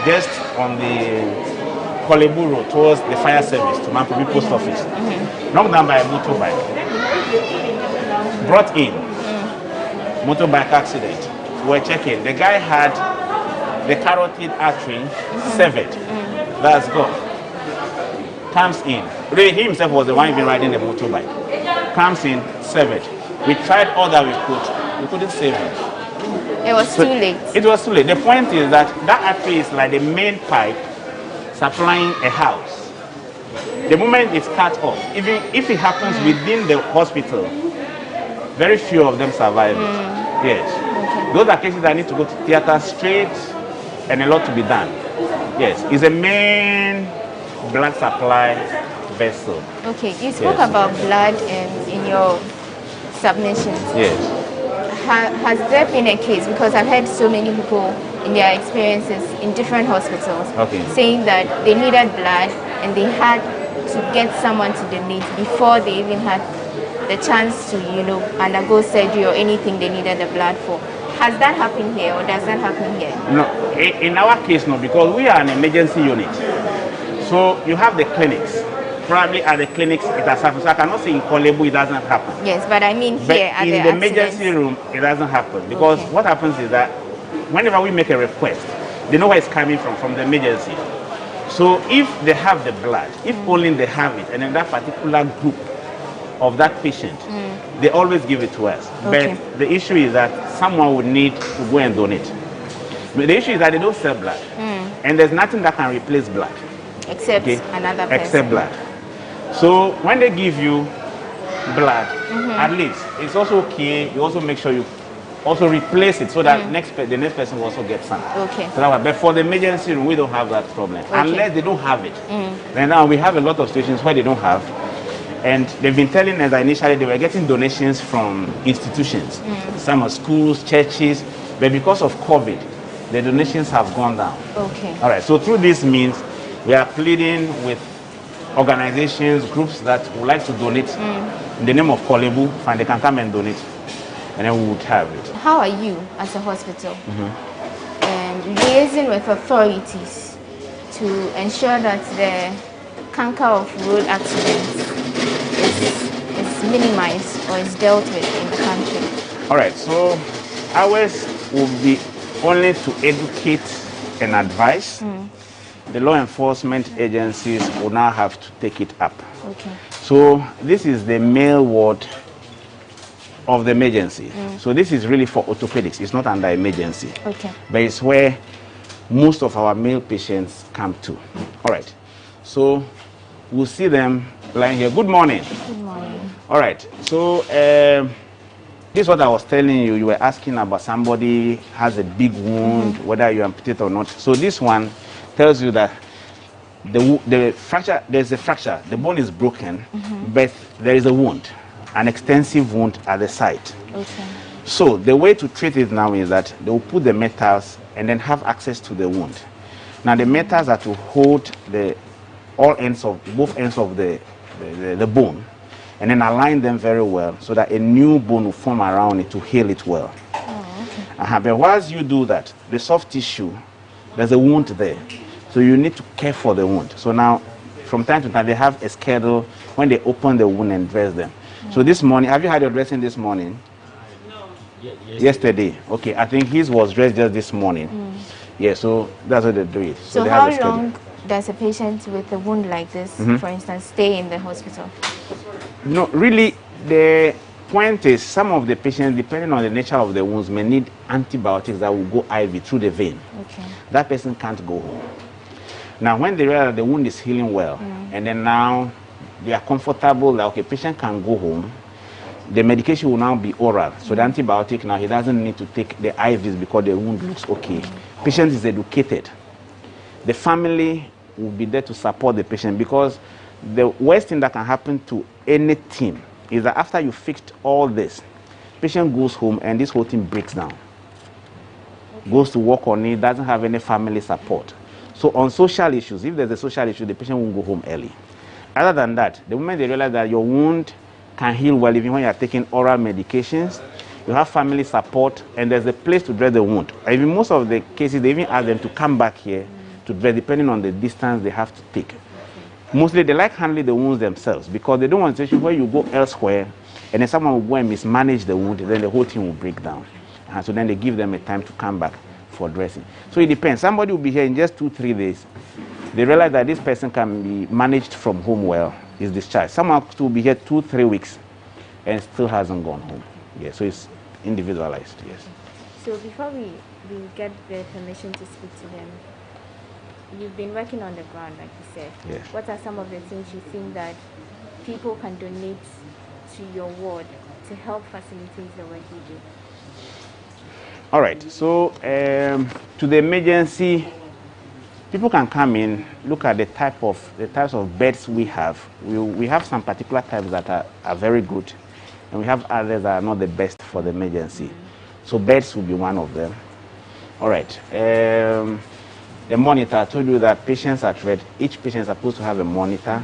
just on the Kolebu Road towards the fire service to Mankobi Post Office. Knocked down by a motorbike. Brought in. Motorbike accident. We're checking. The guy had the carotid artery severed. That's gone. Comes in. He himself was the one even riding the motorbike. Comes in, severed. We tried all that we could. We couldn't save him. It was too late. It was too late. The point is that artery is like the main pipe supplying a house. The moment it's cut off, even if it happens within the hospital, very few of them survive it. Yes. Those are cases that need to go to theater straight and a lot to be done. Yes. It's a main blood supply vessel. Okay. You spoke about blood in your submissions. Yes. Has there been a case, because I've heard so many people in their experiences in different hospitals saying that they needed blood and they had to get someone to donate before they even had the chance to, undergo surgery or anything they needed the blood for. Has that happened here, or does that happen here? No, in our case, no, because we are an emergency unit. So you have the clinics. Probably at the clinics it has happened. So I cannot say in Kolebu it doesn't happen. Yes, but I mean here at in the emergency room it doesn't happen, because what happens is that whenever we make a request, they know where it's coming from the emergency. So if they have the blood, if only they have it, and in that particular group of that patient, they always give it to us. But the issue is that someone would need to go and donate. But the issue is that they don't sell blood, and there's nothing that can replace blood except another person. Except blood. So when they give you blood, at least it's also okay. You also make sure you also replace it so that the next person will also get some. Okay. So but for the emergency room, we don't have that problem unless they don't have it. Then now we have a lot of situations where they don't have, and they've been telling us that initially they were getting donations from institutions, some are schools, churches, but because of COVID, the donations have gone down. Okay. All right. So through this means we are pleading with organizations, groups that would like to donate in the name of Kolebu, and they can come and donate, and then we would have it. How are you as a hospital liaising with authorities to ensure that the canker of road accidents is minimized or is dealt with in the country? All right, so ours will be only to educate and advise. The law enforcement agencies will now have to take it up. Okay. So this is the male ward of the emergency. So this is really for orthopedics. It's not under emergency. Okay. But it's where most of our male patients come to. All right. So we'll see them lying here. Good morning. Good morning. All right. So this is what I was telling you. You were asking about somebody has a big wound, whether you amputate or not. So this one tells you that the fracture, there's a fracture. The bone is broken, but there is a wound, an extensive wound at the site. Okay. So the way to treat it now is that they will put the metals and then have access to the wound. Now the metals are to hold both ends of the bone and then align them very well so that a new bone will form around it to heal it well. Oh, okay. But once you do that, the soft tissue, there's a wound there. So you need to care for the wound. So now, from time to time, they have a schedule when they open the wound and dress them. So this morning, have you had your dressing this morning? No. Yesterday. Okay, I think his was dressed just this morning. Yeah, so that's what they do it. So they how have a schedule. long does a patient with a wound like this, for instance, stay in the hospital? No, really, the point is some of the patients, depending on the nature of the wounds, may need antibiotics that will go IV through the vein. Okay. That person can't go home. Now, when they realize the wound is healing well, and then now they are comfortable that, okay, patient can go home, the medication will now be oral. So the antibiotic now, he doesn't need to take the IVs because the wound looks okay. Patient is educated. The family will be there to support the patient because the worst thing that can happen to any team is that after you fixed all this, patient goes home and this whole thing breaks down. Goes to work on it, doesn't have any family support. So on social issues, if there's a social issue, the patient won't go home early. Other than that, the moment they realize that your wound can heal well even when you are taking oral medications, you have family support, and there's a place to dress the wound. Even most of the cases, they even ask them to come back here to dress, depending on the distance they have to take. Mostly, they like handling the wounds themselves because they don't want a situation where you go elsewhere and then someone will go and mismanage the wound, then the whole thing will break down. And so then they give them a time to come back for dressing. So it depends. Somebody will be here in just 2-3 days. They realize that this person can be managed from home well, is discharged. Someone will be here 2-3 weeks and still hasn't gone home. Yeah, so it's individualized, yes. So before we get the permission to speak to them, you've been working on the ground, like you said. Yes. What are some of the things you think that people can donate to your ward to help facilitate the work you do? All right, so to the emergency, people can come in, look at the types of beds we have. We have some particular types that are very good, and we have others that are not the best for the emergency. So beds will be one of them. All right, the monitor, I told you that patients at red, each patient is supposed to have a monitor,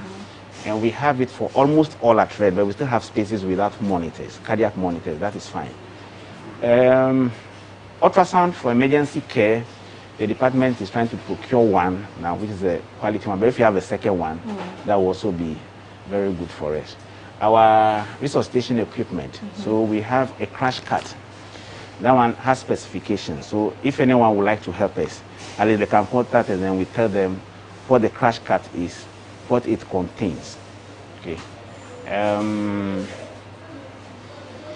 and we have it for almost all at red, but we still have spaces without monitors, cardiac monitors, that is fine. Ultrasound for emergency care, the department is trying to procure one now, which is a quality one, but if you have a second one, that will also be very good for us. Our resuscitation equipment, so we have a crash cart. That one has specifications, so if anyone would like to help us, at least they can contact us and we tell them what the crash cart is, what it contains. Okay.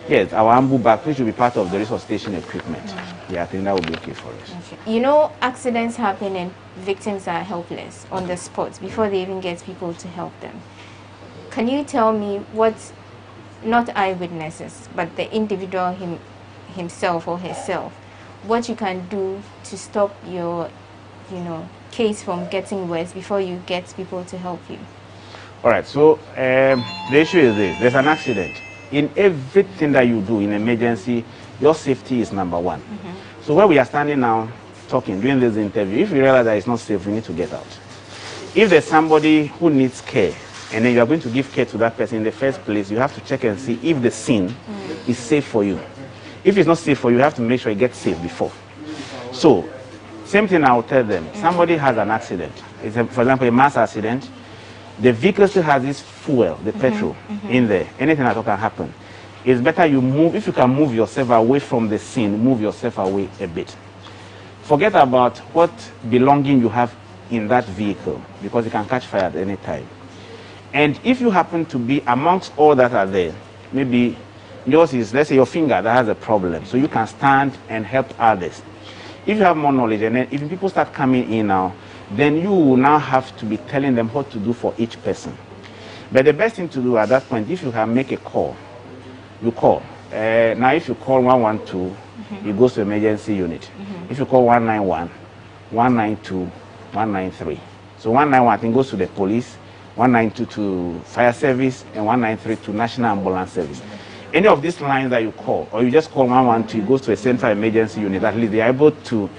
Yes, our ambu bag, which will be part of the resuscitation equipment. Yeah, I think that will be okay for us. Okay. You know, accidents happen and victims are helpless on the spot before they even get people to help them. Can you tell me what, not eyewitnesses, but the individual himself or herself, what you can do to stop your, case from getting worse before you get people to help you? All right, so the issue is this. There's an accident. In everything that you do in emergency, your safety is number one. So where we are standing now, talking, doing this interview, if you realize that it's not safe, we need to get out. If there's somebody who needs care, and then you are going to give care to that person in the first place, you have to check and see if the scene is safe for you. If it's not safe for you, you have to make sure it gets safe before. So, same thing I will tell them. Somebody has an accident. It's for example, a mass accident. The vehicle still has this fuel, the petrol, in there. Anything at all can happen. It's better you move, if you can move yourself away from the scene, move yourself away a bit. Forget about what belonging you have in that vehicle, because it can catch fire at any time. And if you happen to be amongst all that are there, maybe yours is, let's say, your finger that has a problem, so you can stand and help others. If you have more knowledge, and then if people start coming in now, then you will now have to be telling them what to do for each person. But the best thing to do at that point, if you can make a call, you call. Now, if you call 112, it goes to emergency unit. If you call 191, 192, 193. So 191, I think, goes to the police, 192 to fire service, and 193 to national ambulance service. Any of these lines that you call, or you just call 112, it goes to a central emergency unit. At least they are able to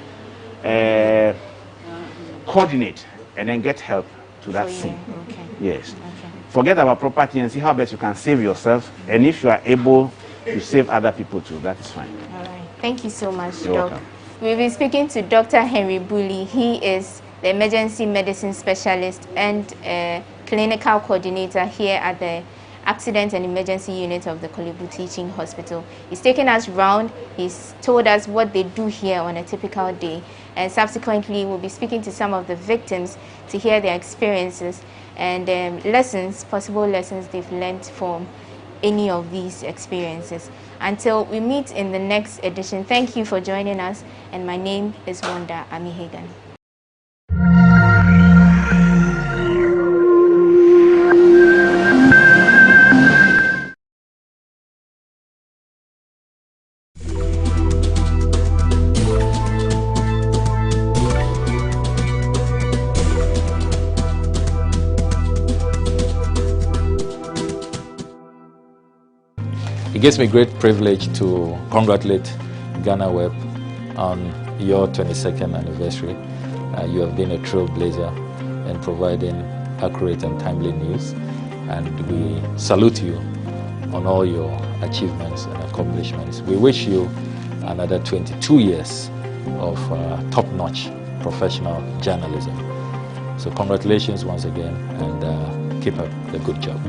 coordinate and then get help to that scene. Okay. Yes. Okay. Forget about property and see how best you can save yourself. And if you are able to save other people too, that is fine. All right. Thank you so much, You're Doc. welcome. We'll be speaking to Dr. Henry Bully. He is the emergency medicine specialist and clinical coordinator here at the Accident and Emergency Unit of the Kolebu Teaching Hospital. He's taken us round. He's told us what they do here on a typical day. And subsequently, we'll be speaking to some of the victims to hear their experiences and lessons, possible lessons they've learned from any of these experiences. Until we meet in the next edition, thank you for joining us. And my name is Wanda Amihagan. It gives me great privilege to congratulate GhanaWeb on your 22nd anniversary. You have been a trailblazer in providing accurate and timely news, and we salute you on all your achievements and accomplishments. We wish you another 22 years of top-notch professional journalism. So congratulations once again, and keep up the good job.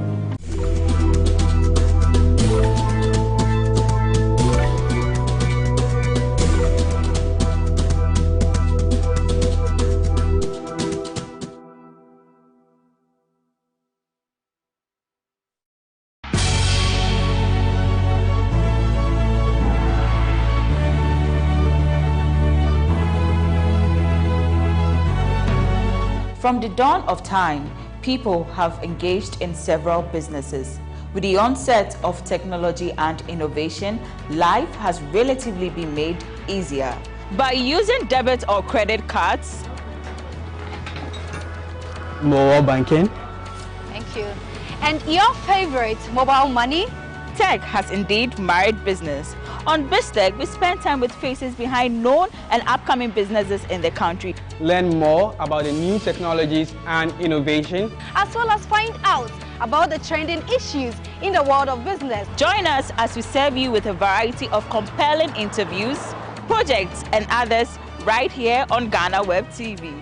From the dawn of time, people have engaged in several businesses. With the onset of technology and innovation, life has relatively been made easier. By using debit or credit cards, mobile banking. Thank you. And your favorite, mobile money? Tech has indeed married business. On BizTech, we spend time with faces behind known and upcoming businesses in the country. Learn more about the new technologies and innovation, as well as find out about the trending issues in the world of business. Join us as we serve you with a variety of compelling interviews, projects, and others right here on GhanaWeb TV.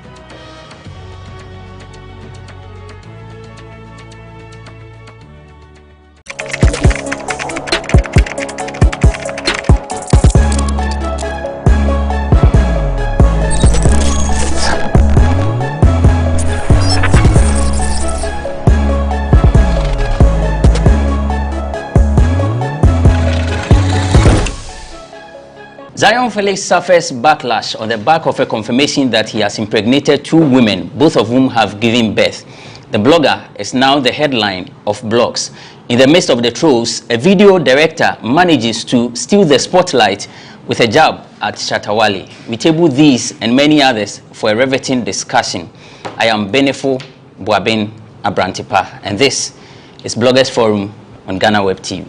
Zion Felix suffers backlash on the back of a confirmation that he has impregnated 2 women, both of whom have given birth. The blogger is now the headline of blogs. In the midst of the trolls, a video director manages to steal the spotlight with a jab at Shatawale. We table these and many others for a riveting discussion. I am Benefo Boabin Abrantipa, and this is Bloggers Forum on GhanaWeb TV.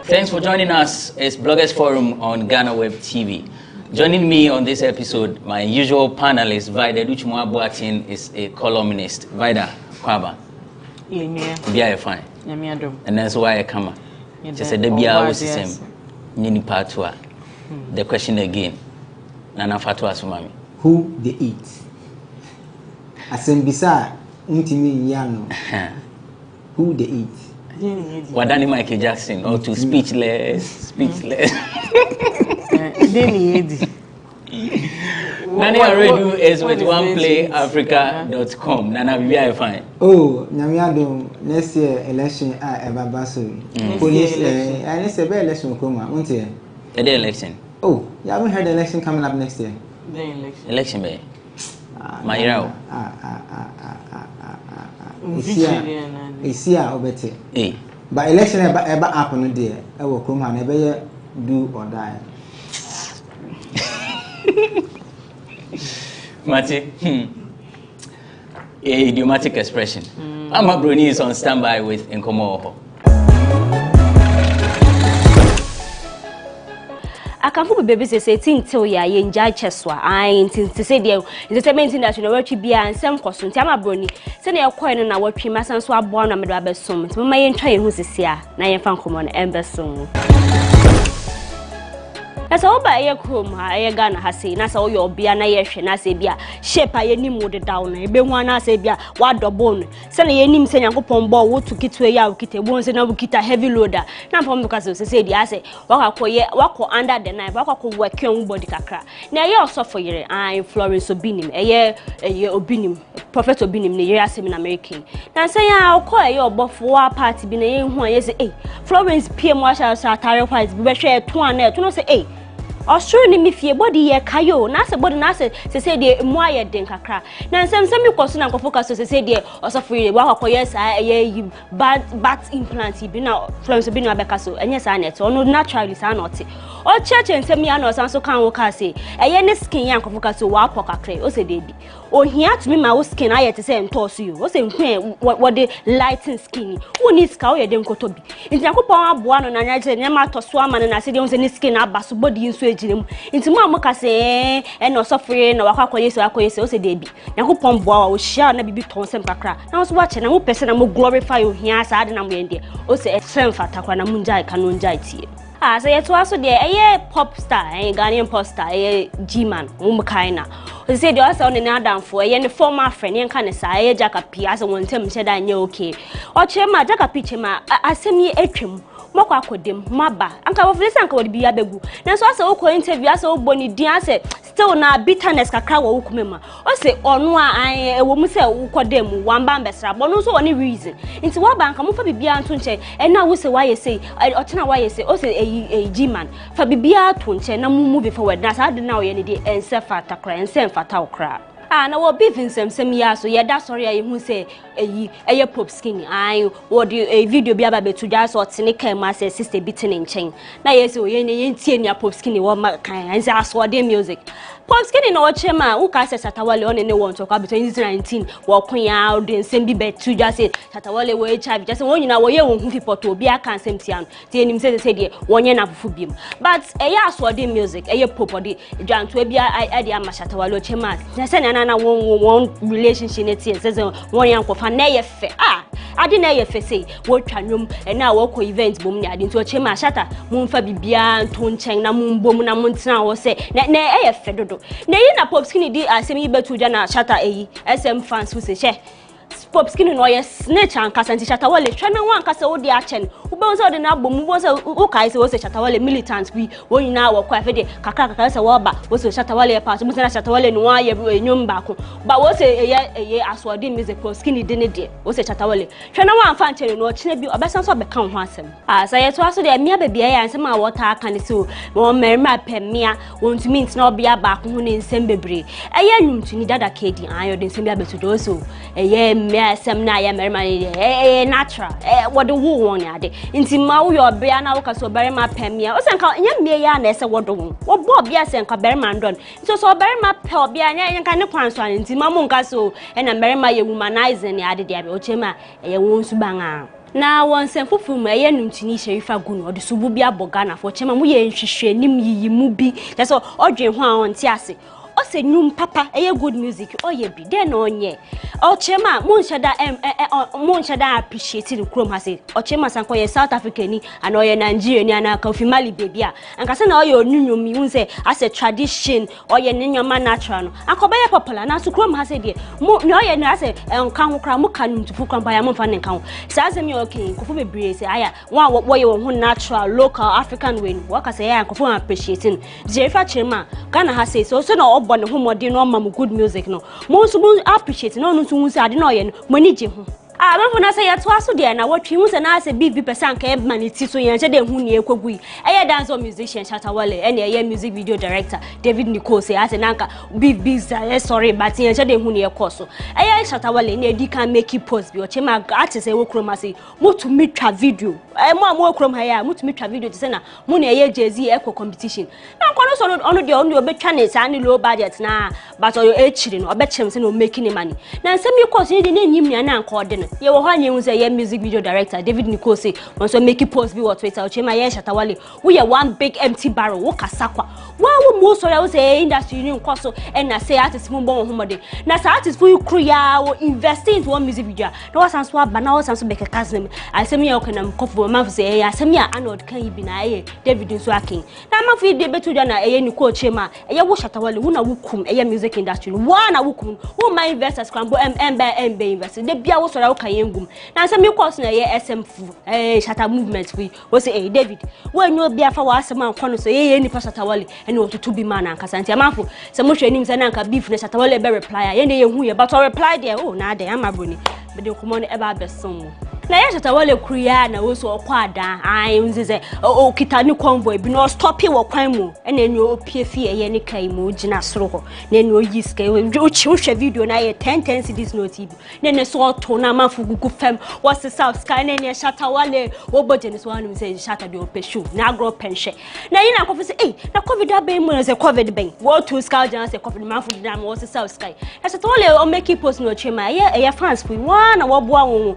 Thanks for joining us. It's Bloggers Forum on GhanaWeb TV. Joining me on this episode, my usual panelist, Vida Duchumwa Boatin, is a columnist. Vida, Kwaba. Bia fine. And that's why I come. Just a debia was the same. Nini Patua. The question again. Nana Fatua Sumami. Who they eat? Asembisa, Untimi Yano. Who they eat? Wadani Michael Jackson, or to speechless. Nani already is with oneplayafrica.com. Nana we are fine. Oh, Nyamiado next year election eba baso. Police and it's a better election come won't you? The election. Oh, you haven't heard the election coming up next year. The election. Election be. Mayra. Isia obete. But election eba happen there. I will come and ebe do or die. Mati, idiomatic expression. Ama Bruni is on standby with Nkomo. I can't put baby say till ya enjoy cheswa. I to say the entertainment industry no work be and some costume. Tama Bruni. Send your coin na what prima sans wa born na medwa besom. Mama yen try who sia na yen fan common embesom. Na so ba ye krom ha ye Ghana ha sei na so yo bia na ye hwe na se bia shape aye nim wo de down na ebe hu na se bia wa double no se na ye nim se Nyankopon bo wo to kitwe ya wo kita bo se na wo kita heavy loader na pom because se se dia se wako under the knife wako work on body kakra na ye osofo yere Florence Obinim eye Obinim Prophet Obinim ne yere asem na American na se ya ko eye obofo wa party bi na ye hu aye se Florence PM wa sha triage bi be hwe to na to no se Osuru ni mifie body ye kayo na se body na se de mu aye den kakra na nsem mi kwaso na nkofo kaso se de osofo ye wa kwakoye sa ye bat implant bi na Florence bi na abeka so enye sa na ono naturally sa na ote o cheche nsem ya na osan so kan wo ka se eye ne skin ya nkofo kaso wa akwa kakra o se de bi o hia to me ma wo skin aye te se ntoso yo o se nhwe wo de lighting skin wo ni ska wo ye de nkoto bi nti akopon aboa no na nya je ne ma toso ama na se de on se ne skin abaso body nso inti mu amuka se no sofre na wakwakoye o se debi Nyankopon boa wo hia na bibi ton sem kakra na wo so wa che na wo pese na mo glorify o hia sa ade na mo yende o se efrem fata kwa na munjai kanu njai tie so ye to aso de pop star Ghanaian pop star G-man mo kaina o se de o se on na adamfo ne former friend yen kan sa Jakapi ase won tem hye da nya okay o che ma Jakapi che ma asem ye atwem moko akodem maba anka wo flesa anka wo biya begu na so ase wo ko interview ase wo boni din ase still na bitterness kakra wo kumema o se ono a wo mu se wo kodem wamba mbesra bono so oni reason nti wo ba anka mo fa bibia nto nche na wo se waye sei o tena waye sei o se G-man fa bibia to nche na mu move forward na sa de na wo ye ne de ensefa takra ensemfa ta okra na wo beef nsem ya so ye da sorry ayi hu se eye pop skin wo di video bi aba betu ja so tene kan ma se sister bitene nchen na ye se oye ne ye ntie nia pop skin wo ma kan anse aso de music pop skin na wo chema wo ka se Shatawale on ne won to ka between 2019 wo kun ya de nsem bi betu ja se Shatawale wo HIV ja se won nyina wo ye won hu fipoto obi aka nsem tian te enim se de wonye na fufu biem but eye aso de music eye pop de dwanto bia ade ama Shatawale o chema na se na one relationship net here says one yankofa na ye fe ade na ye fe say wo twanwom na wo ko event bom ni ade nti o chema shata mumfa bibia nto nchen na mumbom na muntena wo se na ye fe dodo na yi na pop skin di asem yi betu ja na shata SM fans who say she pop skin no ye snitch an kasa nti Shatawale twana wan kasa wo di achen wo be so de na bom wo se wo kai se wo se Shatawale militant bi wo nyina wo kwa fe de kakra se wo ba wo se Shatawale pa so mutena Shatawale no wa ye enyom ba ko ba wo se eye aswadi music pop skin de ne de wo se Shatawale twana wan fa nchen no chine bi obesan so be kan ho asem sa ye to aso de mia ba bia ya nsem a wo ta aka ne so wo merima pemia wo ntumi ntina obia ba ko ho ne nsem bebre eye nwumtuni dada kedi ayo de nsem bia betu do so eye sem na ya merima natural what the woo won ade nti ma wo yo bia na wo ka so berima pemia o se nka nya mie ya na ese wodo wo bo bia se nka berima ndon nti so berima pe obia nya nka ne kwanso an nti ma mu nka so na merima ye humanizing ya ade dia be o chema ye won su banga na won se fufu mu ye numtini Sherifa Gunu ode subu bia bogana fo chema mu ye nhwehwe nim yiyi mu bi so odwen ho a on ti ase o se nyum papa good music o ye bi den onye o chema munchada appreciate the chrome hase o chema sanko ye South Africa ni and o ye Nigeria ni ana ka family baby a anka se na o ye onyunyo mi unse as a tradition o ye nyoma natural no akoba ye popular na so chrome hase de mo no ye na ase nka ho kra mo ka ntufu kra ba ya mo fa ne nka ho sa se mi okay ko fo bebre se aya wo ye wo ho natural local African way wo ka se ya ko fo appreciating Sherifa chema Ghana hase so na bɔ ne homɔden no ɔma mo good music no mo nso mo appreciate no nso hu sɛ ade no ɔyɛ no mo ni gye ho manfo na say yɛto aso de na wɔtwe hu sɛ na asɛ BB% ka ɛma ne ti so yɛn hyɛ de hu ne ekɔgu yi ɛyɛ dancer musician Shatawale ɛne ɛyɛ music video director David Nicole say asɛ nanka BB sorry but yɛn hyɛ de hu ne ekɔ so ɛyɛ Shatawale ne edi kan make post bi ɔkyɛ ma artist ɛwɔ krom ase motu mitwa video mo am wɔ krom ha ya motu mitwa video te sɛ na mo ne ɛyɛ Jay-Z ɛkɔ competition na nkɔ so ɔno de ɔno obetwa ne saa ne low budget na but ɔyɛ ekyiri no ɔbɛkyɛm sɛ no making money na nsɛm yi kɔ so ne de ne nyim nya na nkɔ ɔde no ye wo hanye hu say music video director David Nicole say won so make post bi wo Twitter o chema ye Shatawale we one big empty barrel wo kasakwa wa wo mo so ya say industry ni nko so and na say artist mo bon homode na say artist fu kru ya wo invest into one music video na wa sanso aba na wa sanso be kekasem asem ya okanam kofo ma fu say asem ya anod kan yi bi na ye David nso akin na ma fu de betu da na ye Nicole chema ye wo Shatawale wo na wo kum ye music industry wa na wo kum wo my investors scramble MB invest de bia wo so ya wo kan yengum na say me course na ye SM Shatta movement we say David when you bia fa wa asem anko no so ye nipa Shatawale ene otutu bi man ankasa ntia manfo se mo hwe nim se na anka beef na Shatawale be reply ye ne ye hu ye but reply there oh na dey amabroni be de komo no e ba besom na ye Shatawale kuria na wo so okwa ada ai unzize o kita ni convoy bi no stop e wo kwan mu ene ni opie fie ye ne kai mu gina soro ho na ni oyi ska o chi hwe video na ye 10 cedis no TV na ne so to na manfo gugu fam was South Sky na ne Shatawale wo budget ni so anu say Shatta de opeshu na agro penhwe na yi na akofo say na covid aben mu say covid ben wo to Sky jana say covid manfo di na was South Sky na Shatawale o make post no chema ye fans fu wa na wo boa wo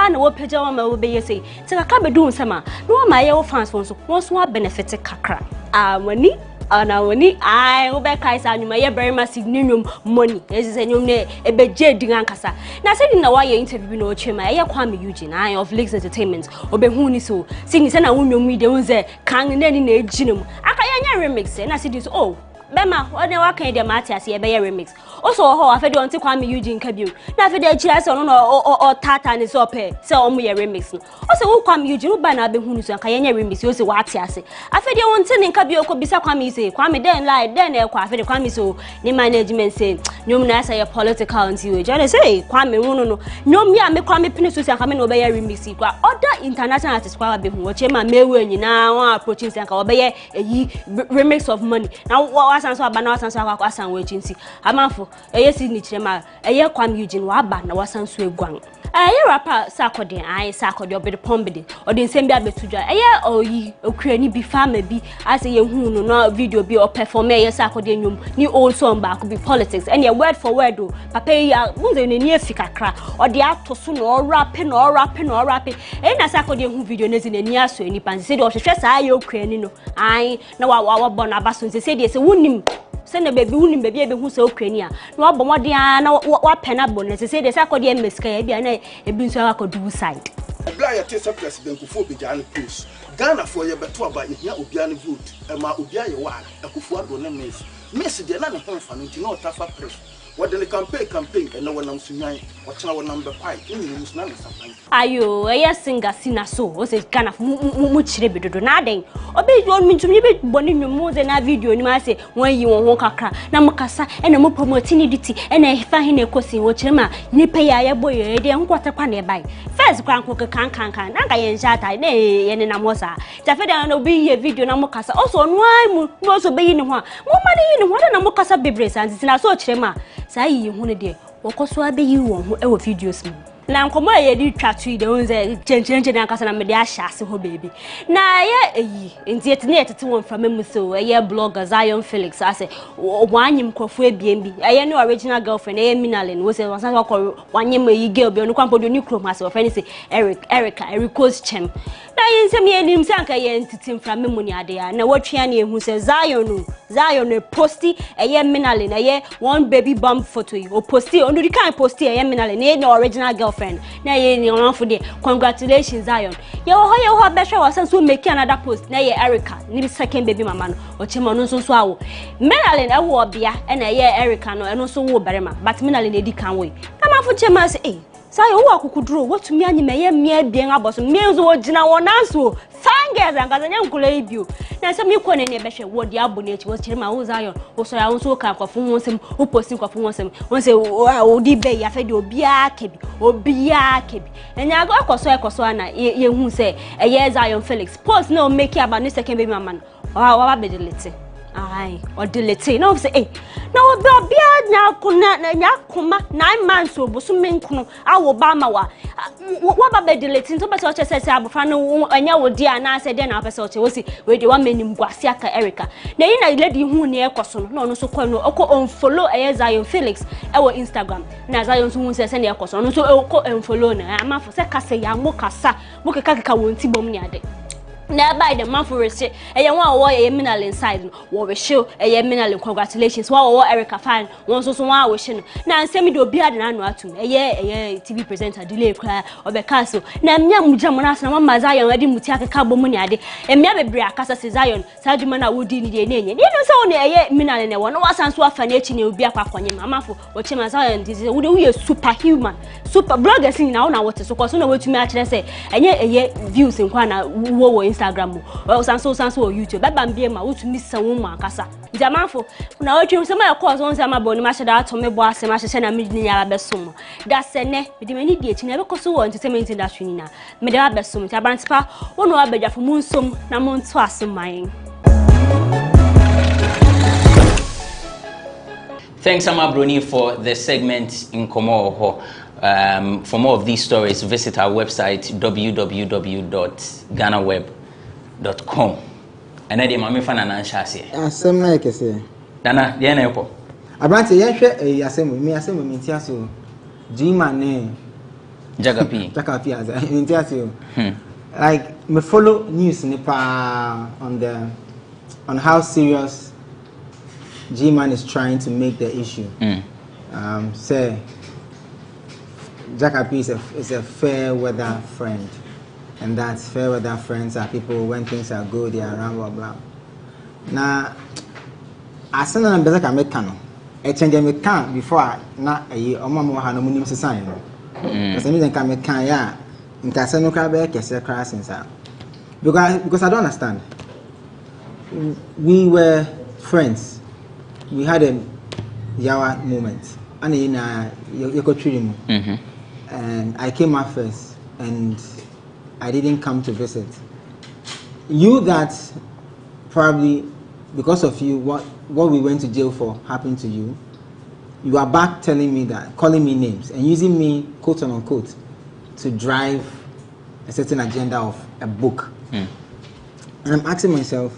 na wo pagya wa ma wo be ye say tika ka be dun sama no ma ye wo fans so won so benefit kakra wani ana wani ai wo be kai sa nyuma ye very massive nyum money ezi se nyum ne e be je din ankasa na se din na wa ye interview no chema ye Kwame Eugene ai of Lakes Entertainment obe hu ni so sing se na wonwum mi de won se kan ne ni na ejinum aka ye nya remix na se din so oh Bema, what the work in the Matias, ye be remix. Also, I fed on to Kwame Eugene Kabu. Now, for the chess or Tata and his opera, so me a remix. Also, Kwame Eugene, by now be who is a Kayana remix, you say what I say. I fed you on sending Kabio could be so Kwame say, Kwame then lie, then a Kwame Kwame so, the management say, no nasa political and you. Just say, Kwame, no, me, I make Kwame Penisus and come in obey a remix. Other international artists, Kwame, watch him and May now approaching Sanka obey a remix of money. Now, sanso abana wasanso akwasan wechinsi amanfo si ni chirema Kwame Eugene wa aba na wasanso egwan rapper sakode ai sakode obede pombede ode nsem bi abetudwa oyi okuani bi farmer bi ase ye hu no video bi o perform sakode nyum ni old song ba could be politics and word for word o papa ya munze ne ni efikakra ode ato so no rap na sakode hu video ne zi ne ni aso ni pan se de o hwehwe saa ye okuani no ai na wa bon abaso se de se wunim se na baby wunim baby ebe hu se okuani a na wa bomode a na wa pena bonus se de sakode meska ya bia na ebi nso akodu side bla ya tesa president Kufuor Bejane post Ghana for ye beto aba ehia obia ne vote ma obia ye wa Kufuor do ne miss de na ne honfa no nti na otafa press what the campaign and no one am sunyan what na one number 5 in news na sapan ayo singer sina so o se Ghana mu chire bedodo na den obi on mintumi be boni nwum ze na video ni ma se won yi won ho kakra na mukasa e na mo promote ni diti e na fa he na ekosi wo chire ma ni pe ya ye boye de nkwata kwa na bai first kwan ko kan na ga ye njata na ye ne na mo sa ta fe da na obi ye video na mukasa o so no ai mu no so be yi ni ho a mo ma ni yi ni ho na mukasa bebre san na so chire ma sa yi hu ne de wokoso abeyi won ho e wo videos mu na nkomo ye di twatu de wonze chenchenche na kasa na me de ahyase ho baby na ye nti etine etete won from me so ye blogger Zion Felix ase wanyim krofo ebiem bi ye no original girlfriend ye Minalen wo se wasan ko wanyim yi girl bi onu kwampo do ni krom ase wo friend say Erica's chem na ye nsem ye nim sanka ye ntiti from me mu ni ade ya na wotwea na ehu se Zion posti ye Minalen ye one baby bump photo o posti onu di kan posti ye Minalen ye no original girlfriend na ye ni on for the congratulations Zion ye ho be sure wasan so make another post na ye Erica ni second baby mama no o chema no so awo Minalen wo bia na ye Erica no eno so wo berema but Minalen edi kan we na ma fo chema say Say who akukudro what to me anyi me bien aboso me nso ogina wonanso fangers ankazanya nkula ibio na se me ko ne ne behwe wo dia abo ne echi wo chire ma wo Zion wo so ya wo so ka kwafo wonsem wo posti kwafo wonsem won se o di be ya fe de obia kebi enya go ekoso na ye hu se eye Zion Felix post na o make about ne second baby mama no wa be delete ai or delete no say na obia nya kuma 9 months oboso menkunu awo ba ma wa ba be delete nto beto che say abofra no anya wo dia na say de na pese o che wo si we de wa menim gwase aka Erica na yi na lady hu ne ekoso no no so kwa no oko unfollow Zion Felix e wo Instagram na Zion so hu say ne ekoso no so oko unfollow na amafo say kasa ya mo kasa mo keka wonti bom ne ade na by the man for receipt eye won wo ye mineral inside wo we show eye mineral congratulations wo Erica fan won so won wo she no na nsem de obi ade na anu atum eye TV presenter delay kra obeka so na mmia mugya mo na asna mama Zion ade muti akeka bom ne ade mmia bebre akasa se Zion sajuma na wodi ni de na enye ni no so ne eye mineral ne wo no wasan so afa na echi ne obi akwakonye mamafo wo che ma Zion disease wo de we superhuman super bloggers ni na wo na wote so so na wetumi a kire se enye eye views nkwa na wo Instagram or sanso or YouTube baba mbie ma wotumi sanwo mu akasa ntiamafo na wotwe se ma course won se ma boni ma hyeda ato me bo ase ma hyehye na medini ya besom da sene mede mani die chi na be koso wo entertainment industry ni na mede ba besom ti abrantipa wono abadwafo mu nsom na mo nto aseman. Thanks, Amabroni, for the segment in Komo. For more of these stories, visit our website www.GhanaWeb.com. And then my fan and Shasi. Some like I say. Dana, the Anepo. Abranti, yes, me Tiaso. G-Man, Jagapi, as in Tiaso. Like, me follow news in on how serious G-Man is trying to make the issue. Say, Jagapi is a fair weather friend. And that's fair weather friends are people when things are good, they are around, blah, blah. Now, I send them better can make canon. I change them can before not a year or more had no minimum society. Because I mean, can make can, yeah. In Casano Crabbe, Cassia Crassins out. Because I don't understand. We were friends. We had a Yawa moment. And in Yoko and I came out first. And I didn't come to visit. You that probably because of you, what we went to jail for happened to you. You are back telling me that, calling me names and using me quote unquote to drive a certain agenda of a book. And I'm asking myself,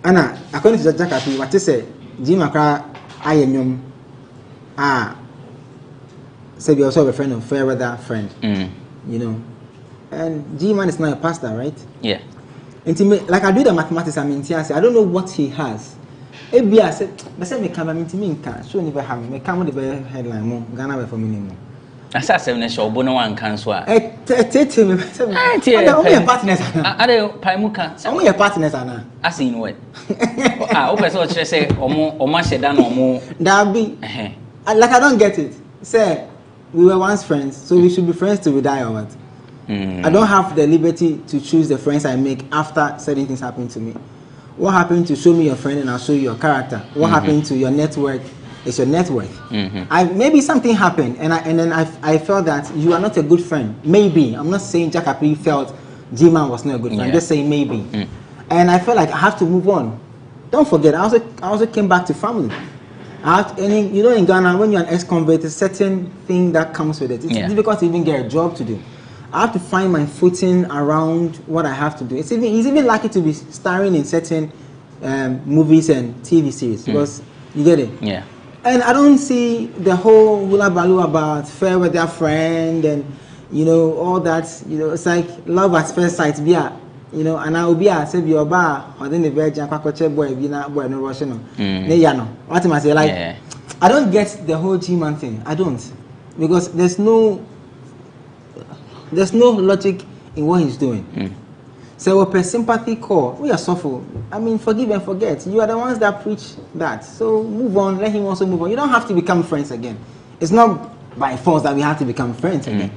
Anna, according to Jakapi, what you say, Jim Akra, I am say we also have a friend of fair weather friend, you know. And G-Man is not a pastor, right? Yeah. Like I do the mathematics, I don't know what he has. Maybe I said, but say me come, so never have me come with the headline more GhanaWeb for minimum. I said 7 show, but no one can swear. Tell me, only a partners. I don't Paimuka. Only a partners, Anna. I seen what? I hope I saw you say, or much done or more. That be like I don't get it. Say we were once friends, so we should be friends till we die or what? I don't have the liberty to choose the friends I make after certain things happen to me. What happened to show me your friend and I'll show you your character? What happened to your network is your net worth. Maybe something happened and then I felt that you are not a good friend. Maybe. I'm not saying Jakapi felt G-Man was not a good friend. I'm just saying maybe. And I felt like I have to move on. Don't forget, I also came back to family. You know, in Ghana, when you're an ex-convict, there's a certain thing that comes with it. It's difficult to even get a job to do. I have to find my footing around what I have to do. He's even lucky to be starring in certain movies and TV series because you get it. Yeah. And I don't see the whole hula baloo about fair weather friend and you know all that. You know, it's like love at first sight. You know, and I will be a say your bar or then the virgin kwakwache boy be na boy no Russian. Ne ya no. What am I say? Like I don't get the whole G-Man thing. I don't because there's no logic in what he's doing. So a sympathy call, we are suffer. I mean, forgive and forget. You are the ones that preach that. So move on, let him also move on. You don't have to become friends again. It's not by force that we have to become friends again.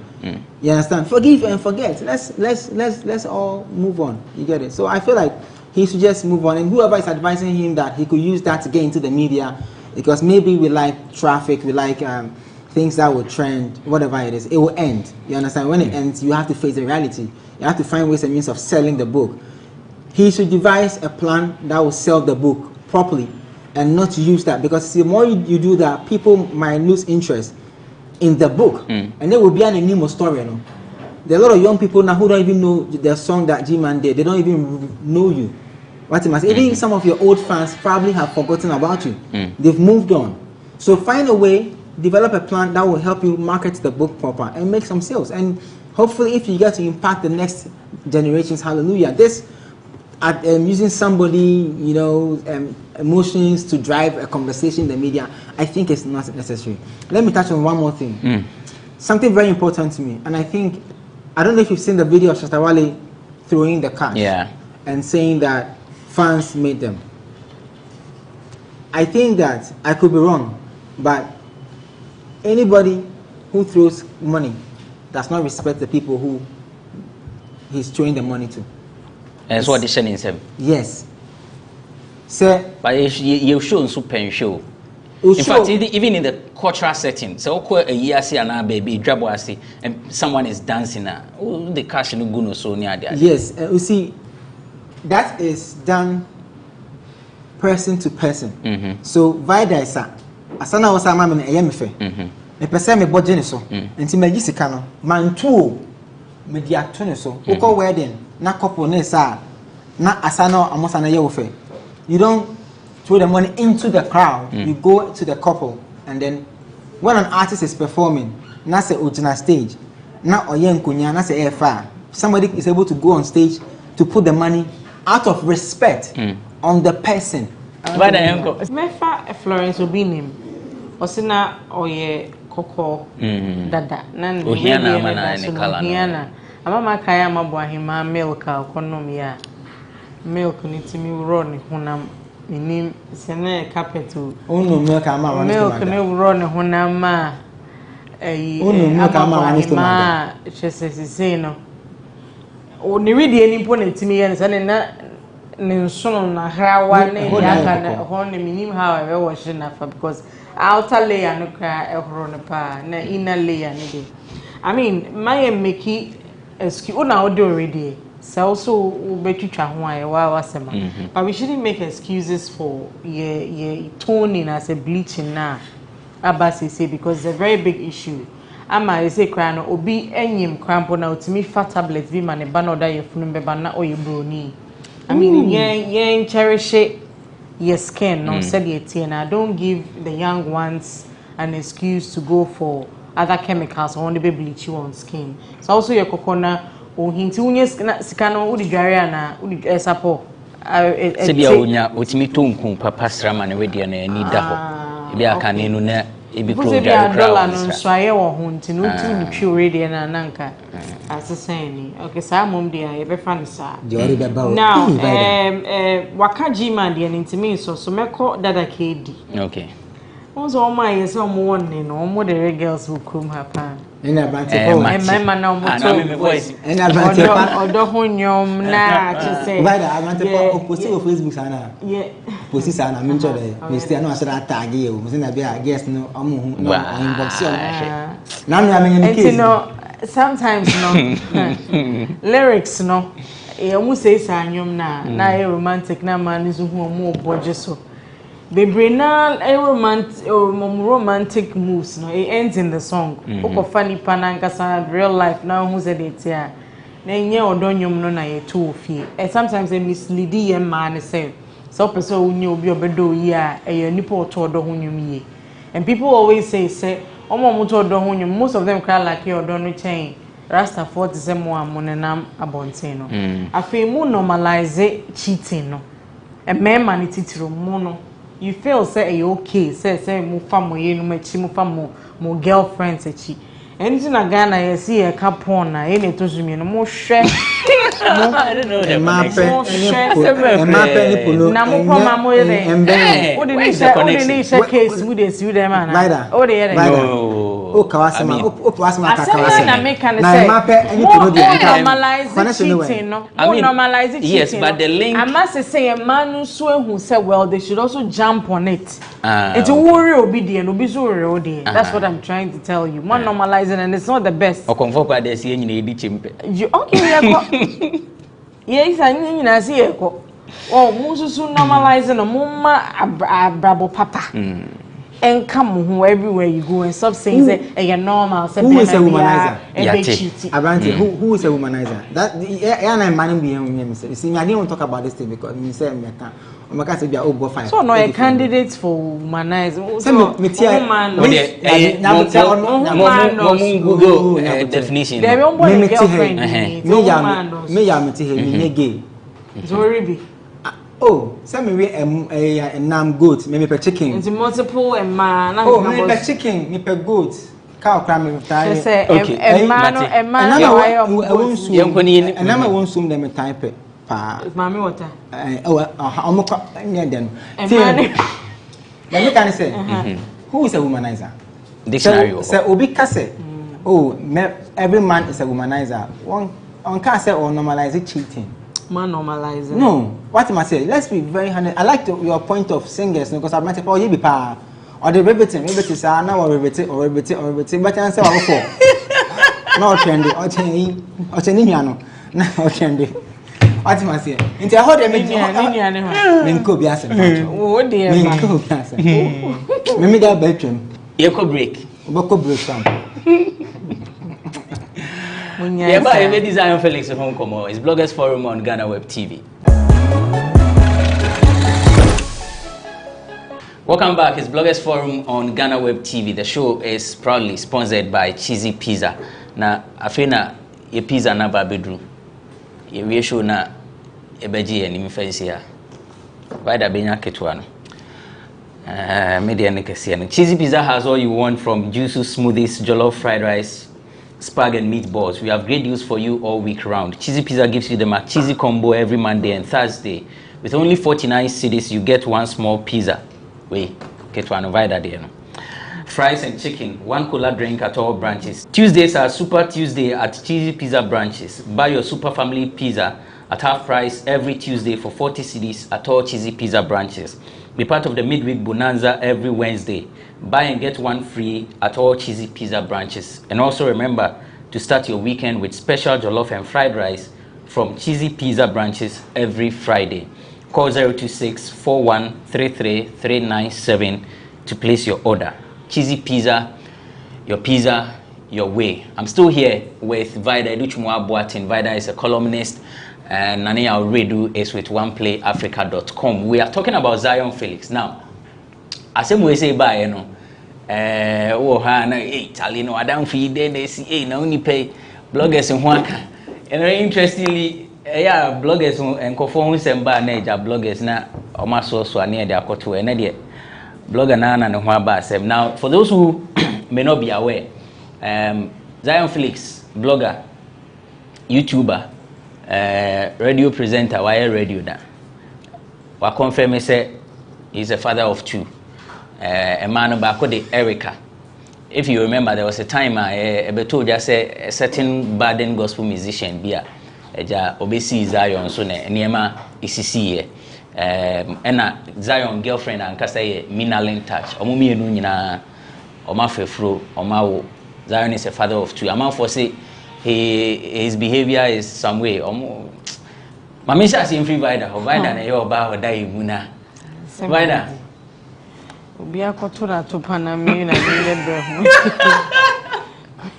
You understand? Forgive and forget. Let's all move on. You get it? So I feel like he should just move on, and whoever is advising him that he could use that to get into the media, because maybe we like traffic, we like things that will trend, whatever it is, it will end. You understand? When it ends, you have to face the reality. You have to find ways and means of selling the book. He should devise a plan that will sell the book properly and not use that, because the more you do that, people might lose interest in the book, and there will be an anonymous story. You know? There are a lot of young people now who don't even know the song that G-Man did. They don't even know you. What it must. Even some of your old fans probably have forgotten about you. They've moved on. So find a way, develop a plan that will help you market the book proper and make some sales. And hopefully, if you get to impact the next generations, hallelujah. This using somebody, you know, emotions to drive a conversation in the media, I think it's not necessary. Let me touch on one more thing. Something very important to me, and I don't know if you've seen the video of Shatawale throwing the cash and saying that fans made them. I think that I could be wrong, but anybody who throws money does not respect the people who he's throwing the money to. And so what they saying him. Yes. Sir, but you show super show. In fact, even in the cultural setting, so a year see an baby drab and someone is dancing. The cash no go no so near there. Yes, you see, that is done person to person. So vida is asana was a man in a yemife. The person me budget so. And me jisika no man too media tone so. Oko wedding na couple ne sa na asana amosa na yewofe. You don't throw the money into the crowd. You go to the couple, and then when an artist is performing, na say original stage, na oyen kunya na say air somebody is able to go on stage to put the money out of respect on the person. Mefa Florence Obinim osina oye koko dada nan ohiana mana ne kala no amama kaya mabwahima milk konom ya milk ni timi run honam minim sene carpet onu milk ama wani milk ni run honam ma onu milk ama wani ma chesese no o ni ready any po na timi ya sene na nsono na hrawa ne yaka na ho ne minim how I wash na fa because outer layer no kra ehoro ne pa na inner layer ne dey. I mean my make excuse una already so also betwitwa ho aye wa wasema but we shouldn't make excuses for ye toning as a bleaching na abasi say because it's a very big issue. Ama I say cry no obi enyim crampo na otimi fat tablet bi ma ne ba na oda ye funum be ba na oye broni. I mean yen cherish your skin no said and I don't give the young ones an excuse to go for other chemicals or only bleach you on skin. So also your coconut or hinti unye sikano udi dware na udi esapo se bia onya otimi tonku papa strama ne we de na ni da ho e bia ka ne no na e bi pro dware dollar no so aye wo ho nti no tu ni pure radio na nanka asesani okay sa mom de aye be fan sa now waka G-Man de ntimi so meko dada kedi okay also all my yes on one no more the girls who come happen ina bantepo my man na mo voice ina bantepo odo hunyom na to say vida bantepo oposti o Facebook sana yeah posti sana mincho de mister no asira tag ye o mzina bia guest no amu no inbox yo na me amenye ni case no sometimes no lyrics no e omu say sanyom na e romantic na man zu hu omu oboje so Bebrina romantic moves no it ends in the song. Oko funny panankasa real life now who said it here. Na nye odonyom no na ye to fie. Sometimes they mislead ye man say. So person who knew obi obedo yi a e nipa oto odo hunyum yi. And people always say omo mo to odo hunyum most of them cry like you odo no chain. Rasta 40 say mo amonenam abonten no. Afi mu normalize cheating no. E me man titiro mo no. You feel say okay, say mo family no machi mo famo mo girlfriends echi. Anything na Ghana you see a couple na e na to zumi no mo hwe. I don't know them. Ma polo. Na mo kwa mo ye. What did you say case we dey see them na? O dey here. or Kawasama, I normalize cheating, no? Normalize cheating. Yes, but the link. I must say, a man who said, well, they should also jump on it. It's a worry obedient, obedient. That's what I'm trying to tell you. Man normalizing, and it's not the best. Okay, yes, I mean, I see it. Oh, Musu normalizing a mumma brabo papa. And come who everywhere you go and stop saying that you're normal. Who is a womanizer? Who is a womanizer? That and man being see, I didn't want to talk about this thing because me say fine. So no a candidate for womanizer. Google definition. Definition. Oh, some me a nam goat, maybe per chicken. It's multiple and man. Oh, maybe per chicken, maybe per goat. Cow cram me time. Okay. A man, and I won't soon them a type. Mammy water. Oh, near them. Let me can say, who is a womanizer? Dictionary. Say, Obi Casse. Oh, every man is a womanizer. One on Casse or normalize cheating. Man normalizing. No, what am I saying? Let's be very honest. I like your point of singers because I'm not saying, oh, you be power or the riveting is now or riveting, but answer our four. No trendy, or trendy, no trendy. What am I saying? Into a hot men could be asking. Oh, dear, Maybe that bedroom. Eco break. Boko break some. Yeah, but I made Zion Felix at home. It's Bloggers Forum on GhanaWeb TV. Welcome back. It's Bloggers Forum on GhanaWeb TV. The show is proudly sponsored by Cheesy Pizza. Now, I feel na your pizza na babedru. Your show na ebeji and imifensia. Why da benya ketwano? Media nekesiano. Cheesy Pizza has all you want from juices, smoothies, jollof fried rice, spag and meatballs. We have great deals for you all week round. Cheesy Pizza gives you the McCheesy combo every Monday and Thursday. With only 49 cedis, you get one small pizza. Wait, get one over there. Fries and chicken, one cola drink at all branches. Tuesdays are Super Tuesday at Cheesy Pizza branches. Buy your Super Family Pizza at half price every Tuesday for 40 cedis at all Cheesy Pizza branches. Be part of the midweek bonanza every Wednesday. Buy and get one free at all Cheesy Pizza branches. And also remember to start your weekend with special jollof and fried rice from Cheesy Pizza branches every Friday. Call 026-4133-397 to place your order. Cheesy Pizza, your way. I'm still here with Vida Educhumwa Boatin. Vida is a columnist and Nani Alredu is with oneplayafrica.com. We are talking about Zion Felix. Now, as we say by na Italian I don't feed they see na only pay bloggers in Huanka. And very interestingly, bloggers and co-phone semba na bloggers na omaso so near their koto and there blogger na no hwa sem. Now, for those who may not be aware, Zion Felix, blogger, YouTuber, radio presenter, wire radio da. Wa confirm say he's a father of two. A man back with Erica. If you remember, there was a time I told just a certain burden gospel musician, Bia, Obesi Zion, so Niema ECC, and Zion girlfriend and Kasa Minalin touch, Omumi Nuna, Oma Fefro, Omao. Zion is a father of two. Amount for say his behavior is some way. Mamisha is in free Vida, or Vida, and your bar or die Muna. Vida. Be a cotura to Panama and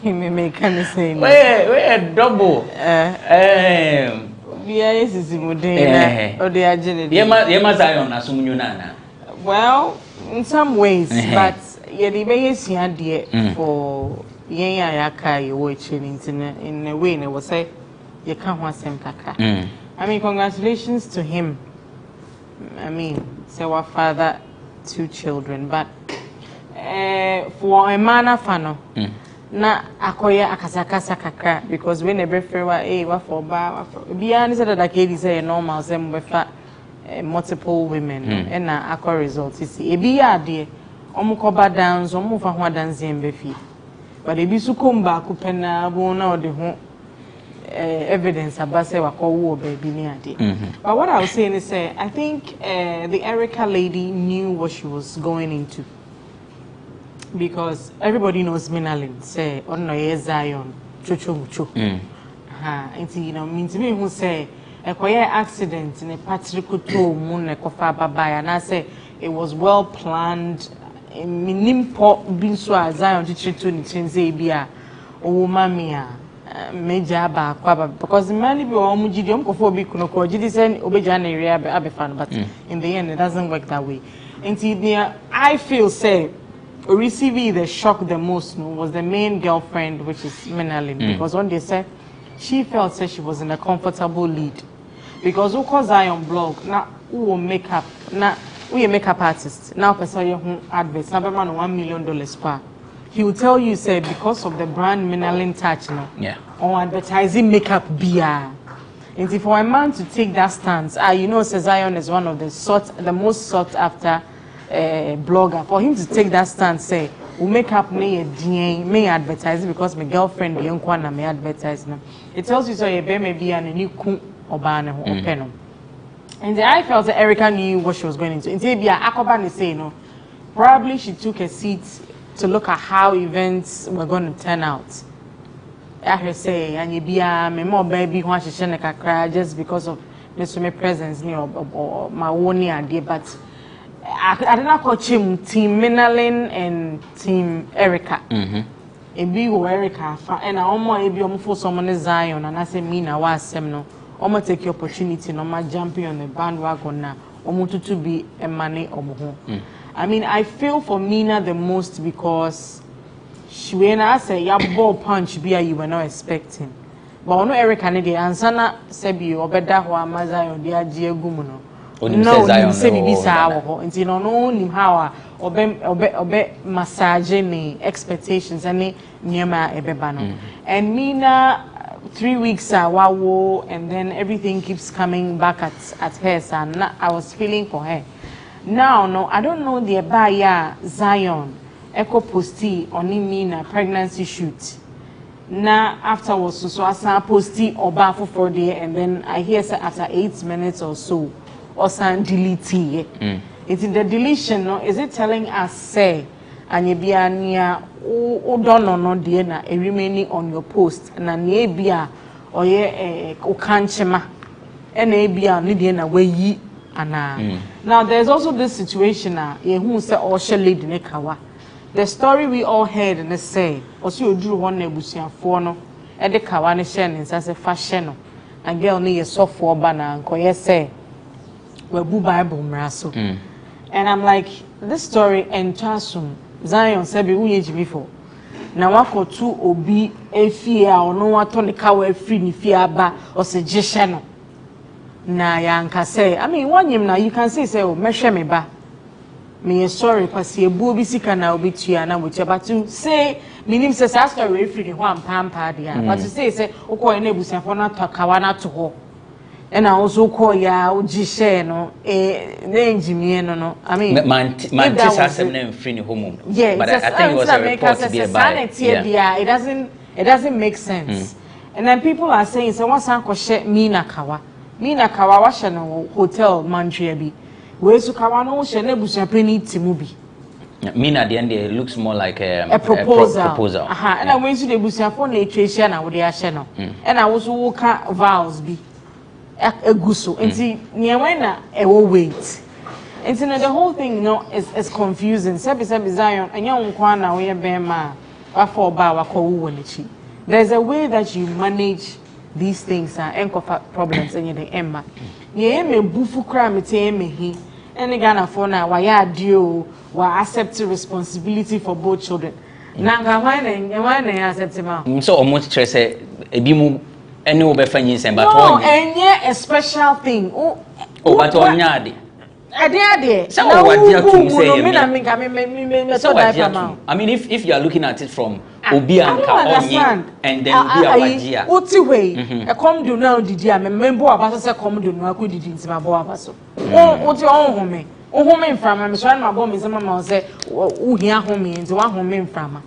he may make anything. Where double? Yes, is or the agility. Yema Zion, assume you nana. Well, in some ways, but yeah, the biggest idea for Yaka, you watching in a way, and I will say, you can't want some kaka. I mean, congratulations to him. I mean, so our father. 2 children, but for a man afano na akoya akasakasa kakra because when every fair wa for ba beyond said that kid say normal same with multiple women and na akọ results see e bi ade omukoba dance omufa ho dance embefi but they be so come back kupena bona the home evidence about say wako baby near. But what I was saying is I think the Erica lady knew what she was going into. Because everybody knows Minalin say on no Zion chuchu. And you know means me who say a quiet accident in a patricoto moon a kofa baba and I say it was well planned minim pop bin so Zion to ni chenze bia o mamia major ba kwaba because many people omujidi omkofo bi kuno ko jidi say obeja na area be fan but in the end it doesn't work that way. And I feel say receiving the shock the most was the main girlfriend, which is Minalin, because when they said she felt she was in a comfortable lead. Because who calls Zion blog now who will make up now we a makeup artist now person your adverts now man $1 million per. He will tell you say because of the brand Minalin touch on advertising makeup beer. And if for a man to take that stance, you know Zion is one of the most sought after blogger. For him to take that stance, say, we make up me advertising because my girlfriend the young one may advertise now. It tells you so you maybe a new coup or banner or penum. And I felt that Erica knew what she was going into. Instead, Akoban say no. Probably she took a seat to look at how events were going to turn out. I heard say, and you be a more baby who she cry just because of Mr. presence or my own idea, but I don't know call him Team Minalin and Team Erica. Ebi wo Erica and I almost ebi for someone Zion and I say me na wa asem no. Omo take your opportunity no ma jumping on the bandwagon na. Omo to be a money omo ho. I mean I feel for Mina the most because she when I say ya ball punch be you were not expecting. But ono Erica ne dey answer na say bi obeda ho ama Zion dey agye gumu no. No, say bibi sa wo nti no no nim how obe massage ni expectations and nyema ebeba no. And Mina 3 weeks wawo and then everything keeps coming back at her and I was feeling for her. Now no I don't know the baya Zion echo posty on Mina pregnancy shoot. Now afterwards so I saw posty oba for day and then I hear say after 8 minutes or so or some delete it's in the deletion no is it telling us say and you be near o don't know dear na remaining on your post na near bia or ye o kanchema and a bia ni na we yi ana. Now there's also this situation ye who say or she lead ne kawa. The story we all heard and they say also you drew one nebusiafo no e de kawa ne share ne say fashion no and girl ni ye sofo bana nko ye say Bible mraso. And I'm like, this story and Chasum Zion said be uye before. Na wako tu obi efia ono wato ne kawa efi ni fia ba or se jeshano. Na yanka say, I mean one yim na you can say oh mehwe me ba. Me sorry kwasi ebu obi sika na obi tua na wo tua but to say minim say sa story efi ni ho ampampa dia. But to say ukọ na ebusiafo na to kawa na to ho. And I also call ya Ujishe no engineer no. I mean, yeah, but I think it was a report it doesn't make sense. And then people are saying, so what's Uncle Shet Mina Kawa washa no hotel Mantriabi. Where's Kawa no Shenebush penny Timubi. Mina at the end it looks more like a proposal. And I went to the Busiafon Nutrition and with the Asheno. And I also walk vows be. Eguso enti nyewena ewo wait enti na the whole thing is confusing. Sebi Zion anya nkwa na we bema afọ ba wakọ wo nichi. There's a way that you manage these things and problems in the emma ye me bufu kra mete emehi ene Ghana for na wa ya dio wa accept responsibility for both children na ga why na accept ma so almost say ebi mu any over fanying but no, and yeah, a special thing. But on yadi. I mean, if you are looking at it from Obianka and then Obiawajia. What's the way? A come do now, did you remember about us? A come do now, could you my boy? What's your own home? Oh, home from I'm trying my bomb is a mamma say, oh, here home into one home from.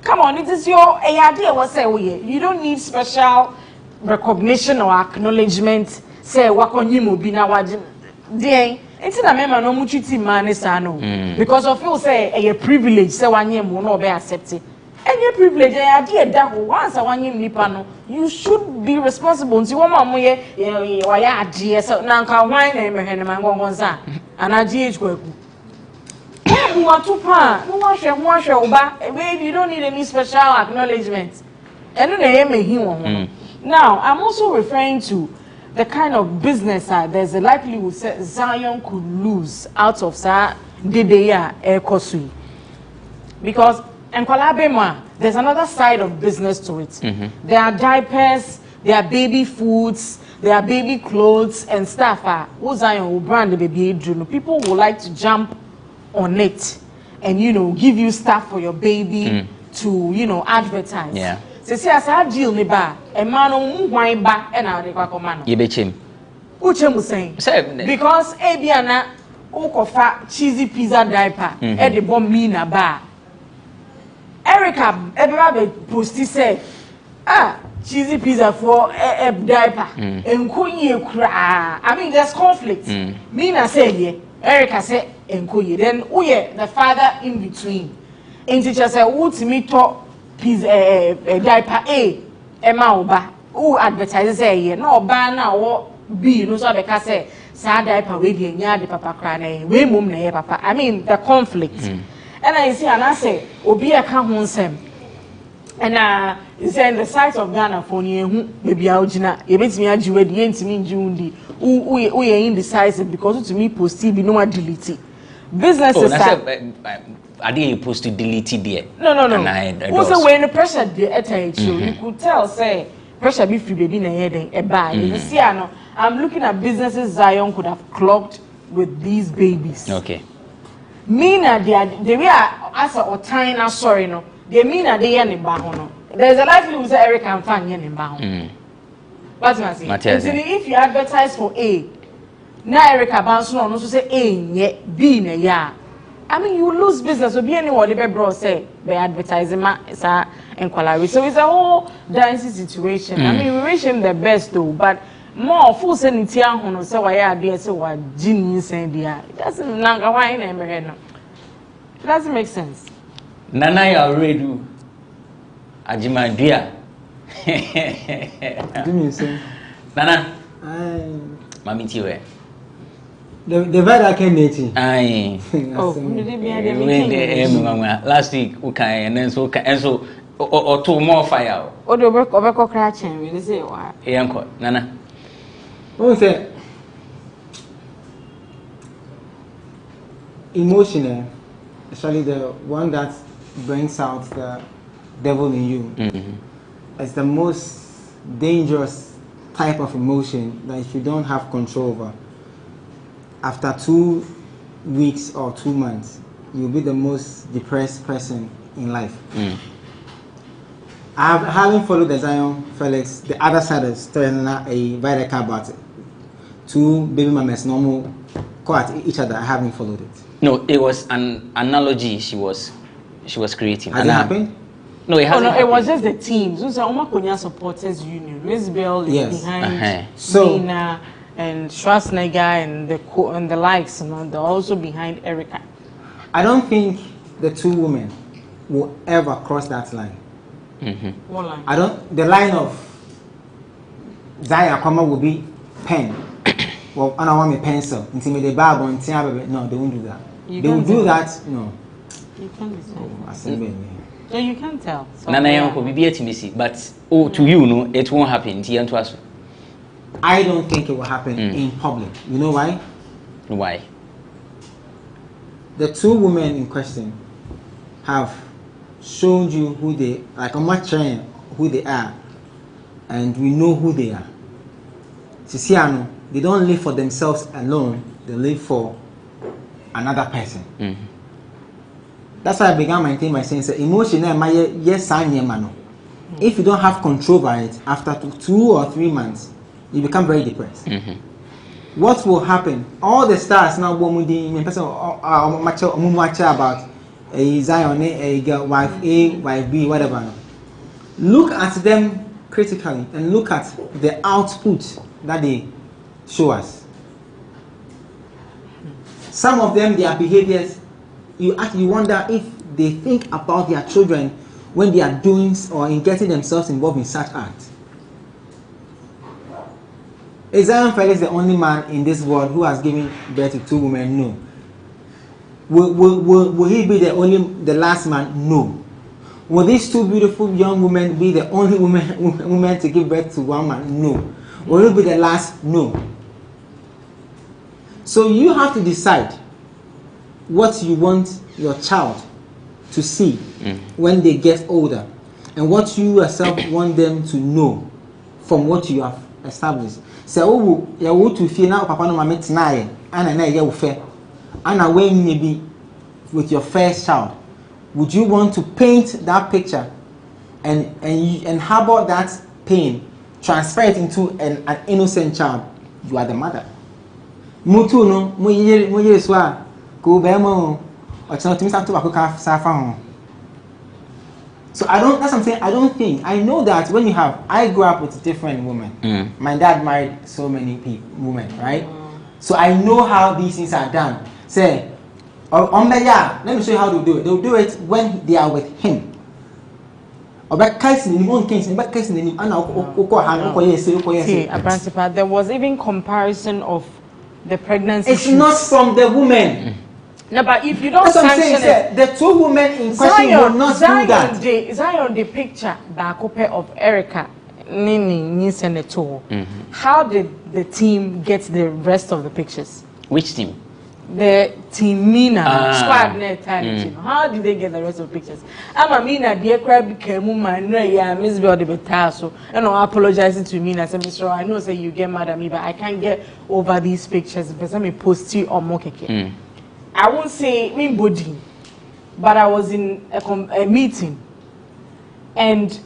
Come on, it is your idea. What say we? You don't need special recognition or acknowledgement. Say what on you be now? Day. It's na member no much treat man is because of you say a privilege. Say one year will not be accepted. Any privilege, idea that once a 1 year nipano, you should be responsible. See one more year, why idea so now can wine and mangonza and idea work. You want to pan, no one shall back. You don't need any special acknowledgement. And then now I'm also referring to the kind of business there's a likelihood Zion could lose out of that Dedeya Ekosui. Because in Kwalabema, there's another side of business to it. There are diapers, there are baby foods, there are baby clothes and stuff. Zion will brand the baby. People would like to jump on it and give you stuff for your baby to advertise. Yeah. See as I deal ni ba a man wine ba and I recommend you bet him. Uchem saying because Abiana Okofa cheesy pizza diaper at the bomb mina bar. Erica ever posted say cheesy pizza for a diaper and kunye cry. I mean there's conflict. Mina say yeah, Erica say and kunye then uye the father in between. And teacher say to me talk pizza diaper Emma Oba who advertises say no ba na wo B no so because say sad diaper we dey nya the papa cry na we mum na papa. I mean the conflict. And I see and I say obi e ka ho nsem. And is in the site of Ghana for you baby aujina e betimi ajiwe de ntimi njundi who indecisive because to me post be no delete businesses I didn't post to delete it there. No. Also, when the pressure you could tell, say, pressure be free baby na head a buy. You see, I'm looking at businesses Zion could have clogged with these babies. Okay. Mean they are as a time sorry no. They mean they are in Bahono. There's a likelihood that Eric can find in Bahono. What's my saying? If you advertise for A, now Erica bounce no so say A yet B na ya. I mean, you lose business. So be anyone the bro say by advertising inquiry. So it's a whole dicey situation. I mean, we wish him the best though, but more full sanity on so why are there so what genius and there. It doesn't it doesn't make sense. Nana ya already Ajima dear. Do me say. Nana. Mami tiwe. The very candidate. Aye. Last week, okay, and then so or two more fire. Or the work of a cockratch, we say, why? Uncle, Nana. Who said emotional, especially the one that brings out the devil in you, it's the most dangerous type of emotion that if you don't have control over. After 2 weeks or 2 months, you'll be the most depressed person in life. Having followed the Zion Felix, the other side of the story, a very about it. 2 baby mamas normal caught each other. I haven't followed it. No, it was an analogy she was creating. Has it happened? No, it hasn't. It was just the teams. So Omakonya Supporters Union. Miss Bell is behind Nina and Schwarzenegger and the likes, they're also behind Erica. I don't think the 2 women will ever cross that line. What line? The line of Zaya Kwama will be pen. Well, I don't want a pencil. No, they won't do that. They will do that, no. You can't decide. So you can't tell. Nana but to you, no, it won't happen. I don't think it will happen in public. You know why? Why? The 2 women in question have shown you who they like. I'm not trying who they are, and we know who they are. Sisiano, they don't live for themselves alone. They live for another person. That's why I began my thing by saying, emotional, my yes, I am. If you don't have control over it, after 2 or 3 months, you become very depressed. What will happen? All the stars now about a Zion, a girl, wife A, wife B, whatever. Look at them critically and look at the output that they show us. Some of them, their behaviors, you actually wonder if they think about their children when they are doing or in getting themselves involved in such acts. Is Zion Felix the only man in this world who has given birth to 2 women? No. Will he be the last man? No. Will these 2 beautiful young women be the only women to give birth to 1 man? No. Will it be the last? No. So you have to decide what you want your child to see when they get older, and what you yourself want them to know from what you have established. So you want to feel now papa no mama tonight and na you fair and when maybe with your first child, would you want to paint that picture and harbor that pain, transfer it into an innocent child? You are the mother. Mutu no mo yire so a ko be mo o chano timi sa to ba ko ka safa ho. So that's what I'm saying. I know that when I grew up with different women. My dad married so many women, right? So I know how these things are done. Say, let me show you how to do it. They'll do it when they are with him. There was even comparison of the pregnancy. It's not from the woman. No, but if you don't sanction it, the 2 women in question will not do that. Zion, the picture back of Erica, Nini, Senator. How did the team get the rest of the pictures? Which team? The team Mina squad net team. How did they get the rest of the pictures? I'm Mina, dear crab became woman, Miss Body Betaso, and I'm apologizing to Mina. Mr. I know say you get mad at me, but I can't get over these pictures because I'm a post or mokeke. I won't say me body, but I was in a meeting, and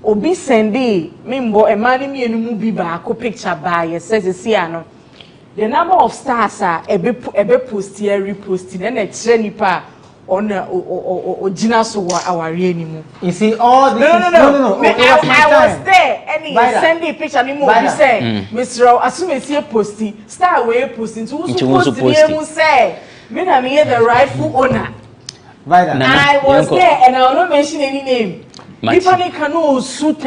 Obi Sunday, member a man me and movie back picture by says the number of stars are a be post here reposting and a trenipa on or Gina so our anymore. You see all this. No. I was there and send a picture anymore. You say, Mr. As soon as you posty, start way posting to post say. Me na me the rightful owner. I was there and I will not mention any name. People can know suit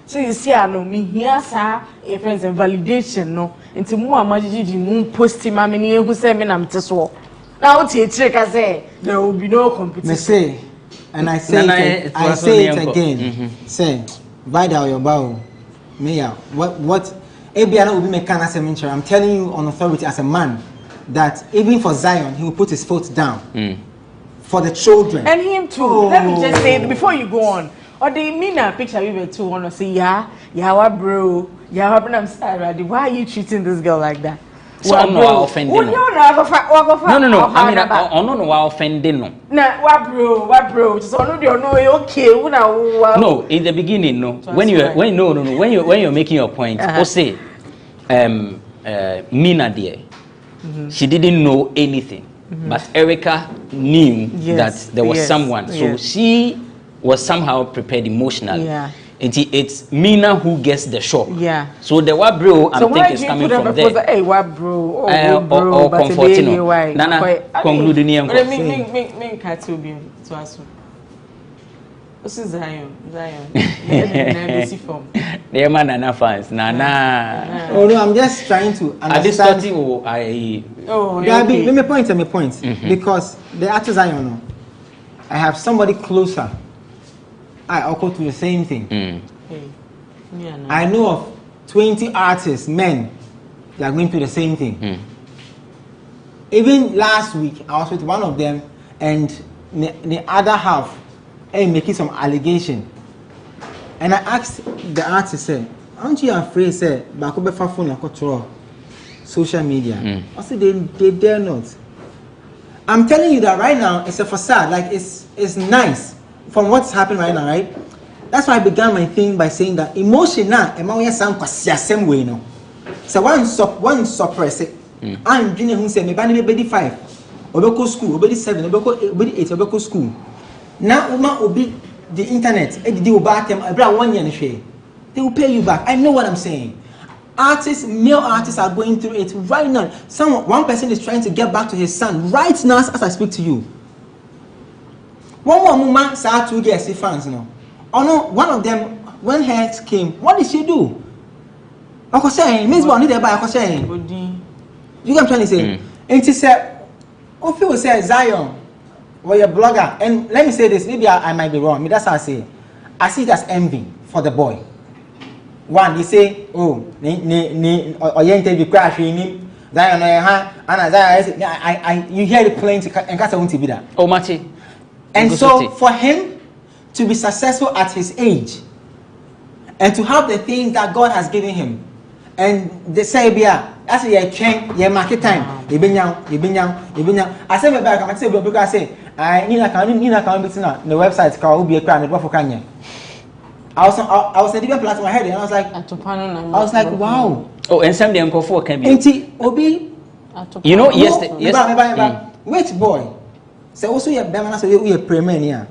so you see I know me here sir a friends and validation no into more majiji moon posting my many who say me na mteso. Now check I say there will be no competition. Me say and I say it again. Say Vida your bow. Me what Ebiana will be me can as a mentor. I'm telling you on authority as a man that even for Zion, he will put his foot down for the children. And him too. Let me just say, before you go on, or the Mina picture we were too want to say, what bro, I'm sorry, why are you treating this girl like that? So I'm not offending. No. I mean, I'm not offending. No, what bro? Just okay. No, in the beginning, no. When you're making your point, or say, Mina dear. She didn't know anything, but Erica knew that there was someone, so she was somehow prepared emotionally. It's Mina who gets the shock. So the what bro I think is coming from there. Hey, what bro? Or comforting. Nana concluding. Me can't be to us. This is Zion. They're my Nana fans. Nana. Oh no, I'm just trying to understand. Let me point. Because the actor Zion, I have somebody closer. I occur to the same thing. I know of 20 artists, men, that are going through the same thing. Even last week, I was with one of them, and the other half making some allegation, and I asked the artist, aren't you afraid, Bakobe phone and control social media? I said they dare not. I'm telling you that right now it's a facade, like it's nice from what's happening right now, right? That's why I began my thing by saying that emotion now, sound same way now. So one suppress it, and Guinea who say me 5. obeko school, obedi 7, obedi 8, obeko school. Now uma obi the internet, they will back them. About 1 year and share. They will pay you back. I know what I'm saying. Male artists are going through it right now. One person is trying to get back to his son right now as I speak to you. One woman saw 2 GSC fans, no. Oh no, one of them, when Hex came, what did she do? I was saying, Miss Bonnie, there by I was saying. You know what I'm trying to say? And she said, oh, people say Zion, well, you're a blogger. And let me say this, maybe I might be wrong. That's how I say it. I see it as envy for the boy. One, they say, oh, or you interview crash in him. Zion, you hear the planes and cast a be that. Oh, Machi. And so, for him to be successful at his age and to have the things that God has given him, and they say, that's a change, your market time. You been young. I say, back, I say, because I say, I need a the website called Ubi Crown, what for Kanye. I was a different platform ahead, and I was like, wow. Oh, and some uncle for can be. Obi, you know, yes. Which boy? So also you have we a premier.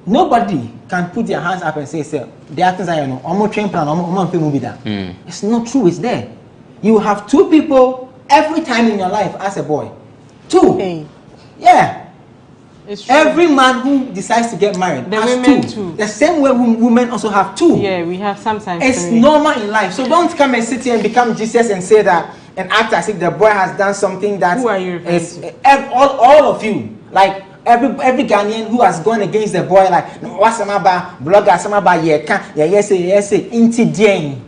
Nobody can put their hands up and say, sir, the actors I know, I'm not train plan, I'm not movie that. It's not true, it's there. You have 2 people every time in your life as a boy. 2. Yeah. Every man who decides to get married has 2. The same way women also have 2. Yeah, we have sometimes. It's 3. normal in life. So don't come and sit here and become Jesus and say that and act as if the boy has done something that who are you is all of you. Like every Ghanaian who has gone against the boy, like what's some about blogger, some about yes, inti dien.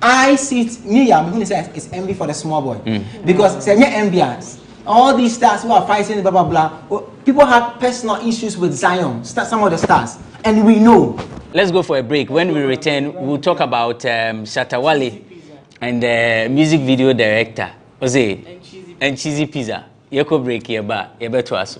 I see it, me, I'm going to say it's envy for the small boy. Because say envious. All these stars who are fighting, blah, blah, blah. People have personal issues with Zion, some of the stars, and we know. Let's go for a break. When we return, we'll talk about Shatta Wale and the music video director, Jose, and Cheesy Pizza. Yeko break here, but you better ask.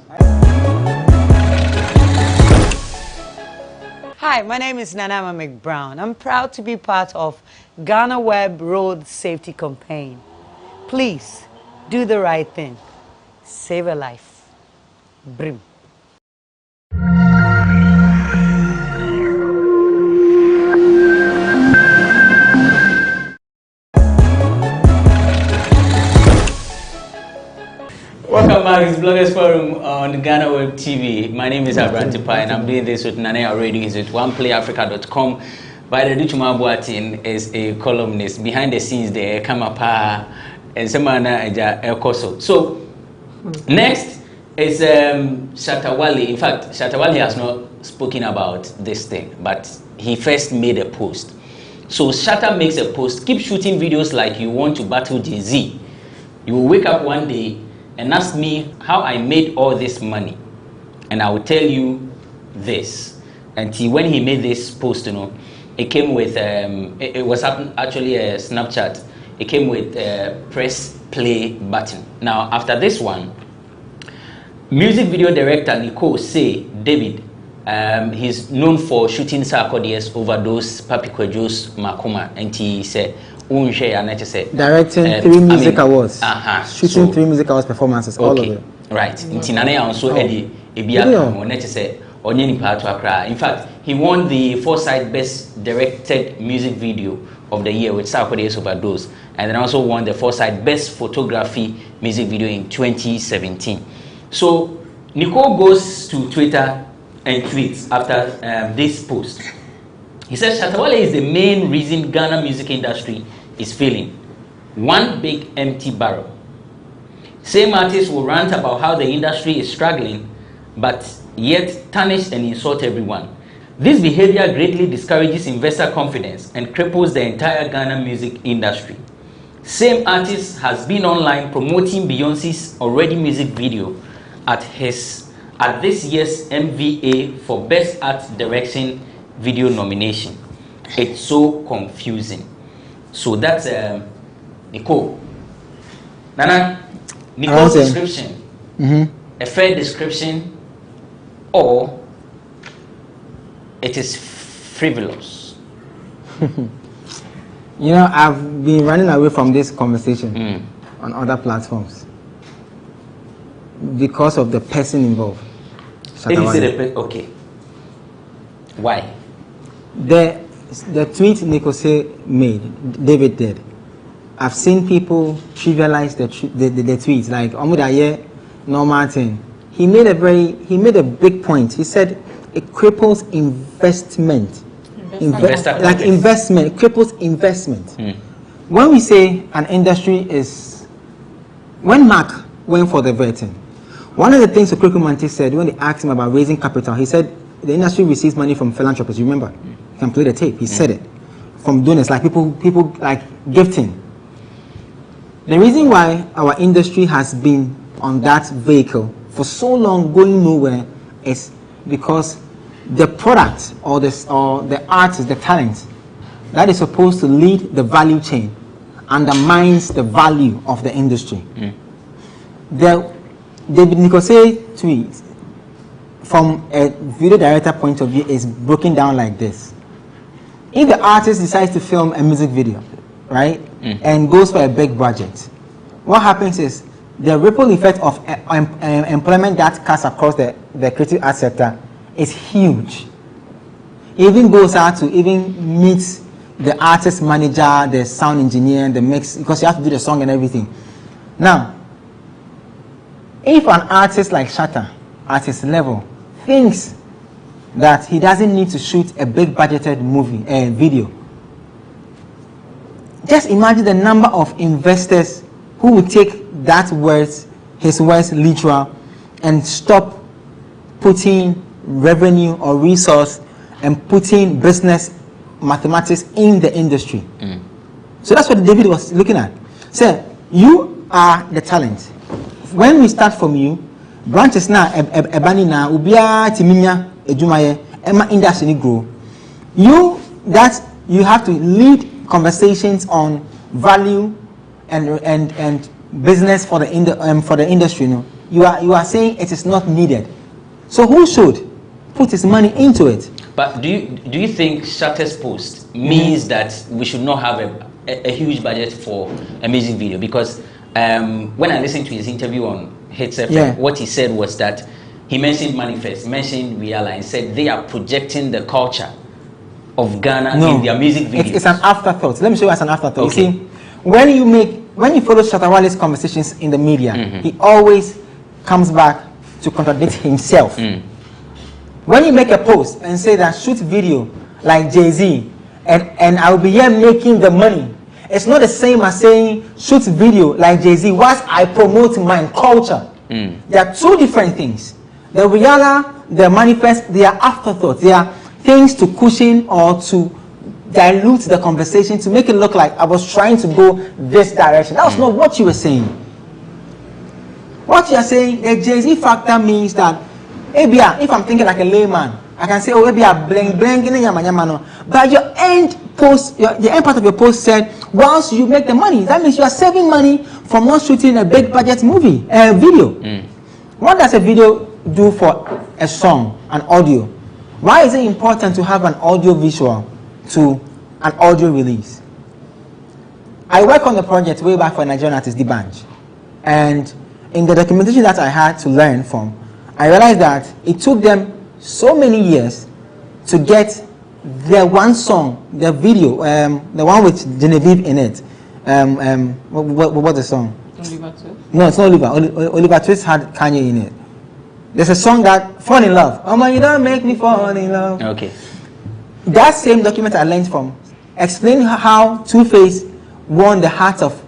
Hi, my name is Nanama McBrown. I'm proud to be part of GhanaWeb Road Safety Campaign. Please, do the right thing. Save a life. Brim. Welcome back, it's Bloggers Forum on GhanaWeb TV. My name is Abrantipa and I'm doing this with Nane already. He's with OnePlayAfrica.com. By the Duchuma Boatin is a columnist. Behind the scenes there, Kamapa and Samana Ekoso. So, next is Shatta Wale. In fact, Shatta Wale has not spoken about this thing, but he first made a post. So, Shatta makes a post. Keep shooting videos like you want to battle Jay-Z. You will wake up one day and ask me how I made all this money, and I will tell you this. And when he made this post, you know, it came with it was actually a Snapchat. It came with a press play button. Now after this one, music video director Nicole say David, he's known for shooting Sarkodie's Overdose, Papi Kwejo's Makoma, and he said directing 3 music awards, shooting 3 music awards performances, all of it. Right. In fact, he won the Foresight Best Directed Music Video of the Year with Sarkodie's Overdose, and then also won the Foresight Best Photography Music Video in 2017. So Nicole goes to Twitter and tweets after this post. He says Shatta Wale is the main reason Ghana music industry is failing. One big empty barrel. Same artists will rant about how the industry is struggling, but yet tarnish and insult everyone. This behavior greatly discourages investor confidence and cripples the entire Ghana music industry. Same artist has been online promoting Beyonce's Already music video at this year's MVA for Best Art Direction Video nomination. It's so confusing. So that's Nicole. Nana, Nicole's description, a fair description, or it is frivolous? You know, I've been running away from this conversation on other platforms. because of the person involved. If you say the okay. Why? The tweet Nikose made, David did. I've seen people trivialize the tweets, like Omudaye, normal thing. He made a big point. He said it cripples investment. Investment, it cripples investment. When we say an industry is, when Mark went for the vetting, one of the things the curriculum said when they asked him about raising capital, he said the industry receives money from philanthropists. You remember? You can play the tape. He said it. From donors, like people like gifting. The reason why our industry has been on that vehicle for so long, going nowhere, is because the product or the artist, the talent that is supposed to lead the value chain undermines the value of the industry. The David Nikose tweet, from a video director point of view, is broken down like this. If the artist decides to film a music video, right, and goes for a big budget, what happens is the ripple effect of employment that cuts across the creative art sector is huge. It even goes out to even meet the artist manager, the sound engineer, the mix, because you have to do the song and everything. Now, if an artist like Shatta, at his level, thinks that he doesn't need to shoot a big budgeted movie, video, just imagine the number of investors who would take his words literal and stop putting revenue or resource and putting business mathematics in the industry. So that's what David was looking at. So you are the talent. When we start from you, branches now ebani na ubia timinya ejumaye ema industry grow. You have to lead conversations on value and business for the industry. You are saying it is not needed. So who should put his money into it? But do you think Shatta's post means that we should not have a huge budget for a music video? Because when I listened to his interview on Hits FM, what he said was that he mentioned Manifest, mentioned Reala, and said they are projecting the culture of Ghana in their music videos. It's an afterthought. Let me show you as an afterthought. Okay. You see, when you follow Shatta Wale's conversations in the media, he always comes back to contradict himself. When you make a post and say that shoot video like Jay-Z and I'll be here making the money, it's not the same as saying shoot video like Jay-Z whilst I promote my culture. They are two different things. The Riala, the Manifest, they are afterthoughts. They are things to cushion or to dilute the conversation to make it look like I was trying to go this direction. That was not what you were saying. What you are saying, the Jay-Z factor means that if I'm thinking like a layman, I can say, oh, maybe I blank, but your end post, the end part of your post said, once you make the money, that means you are saving money from not shooting a big budget movie, video. What does a video do for a song, an audio? Why is it important to have an audio visual to an audio release? I work on the project way back for Nigerian artist D'banj, and in the documentation that I had to learn from, I realized that it took them so many years to get the one song, the video, the one with Genevieve in it. What was the song? Oliver Twist? No, it's not Oliver. Oliver Twist had Kanye in it. There's a song that Fall in Love. Oh man, you don't make me fall in love. Okay. That same document I learned from explained how Two-Face won the hearts of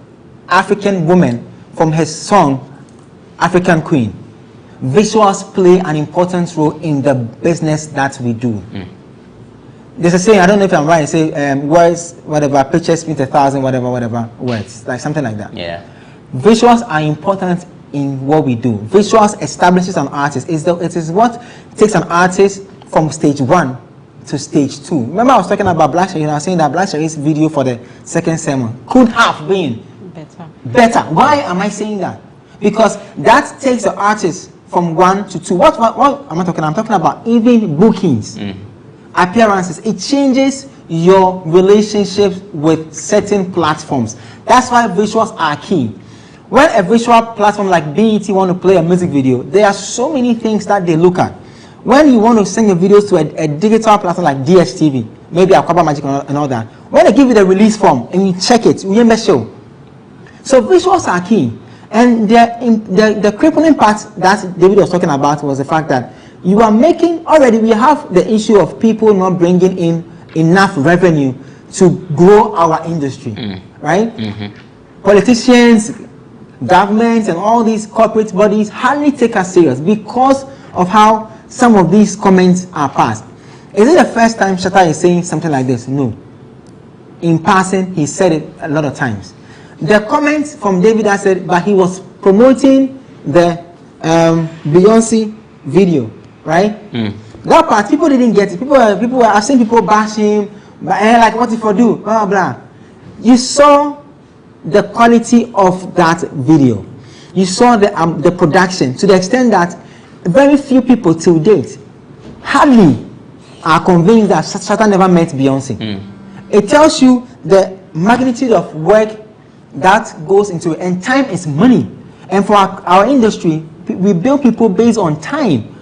African women from his song African Queen. Visuals play an important role in the business that we do. There's a saying, I don't know if I'm right, say words, whatever, pictures mean 1,000, whatever words, like something like that. Yeah. Visuals are important in what we do. Visuals establishes an artist. It is what takes an artist from stage 1 to stage 2. Remember I was talking about Black Sherry, I was saying that Black Sherry's video for the second sermon could have been better. Why am I saying that? Because that takes the artist from 1 to 2. What am I talking about? I'm talking about even bookings, appearances. It changes your relationship with certain platforms. That's why visuals are key. When a visual platform like BET want to play a music video, there are so many things that they look at. When you want to send your videos to a digital platform like DSTV, maybe Aquaba Magic and all that, when they give you the release form and you check it, you remember show. So visuals are key. And the crippling part that David was talking about was the fact that you are making, already we have the issue of people not bringing in enough revenue to grow our industry, right? Politicians, governments, and all these corporate bodies hardly take us serious because of how some of these comments are passed. Is it the first time Shatta is saying something like this? No. In passing, he said it a lot of times. The comments from David that said, but he was promoting the Beyonce video, right? That part, people didn't get it. I've seen people bash him, but like, what if I do? Blah, blah. You saw the quality of that video. You saw the production to the extent that very few people till date hardly are convinced that Shatta never met Beyonce. It tells you the magnitude of work that goes into it, and time is money. And for our industry, we build people based on time.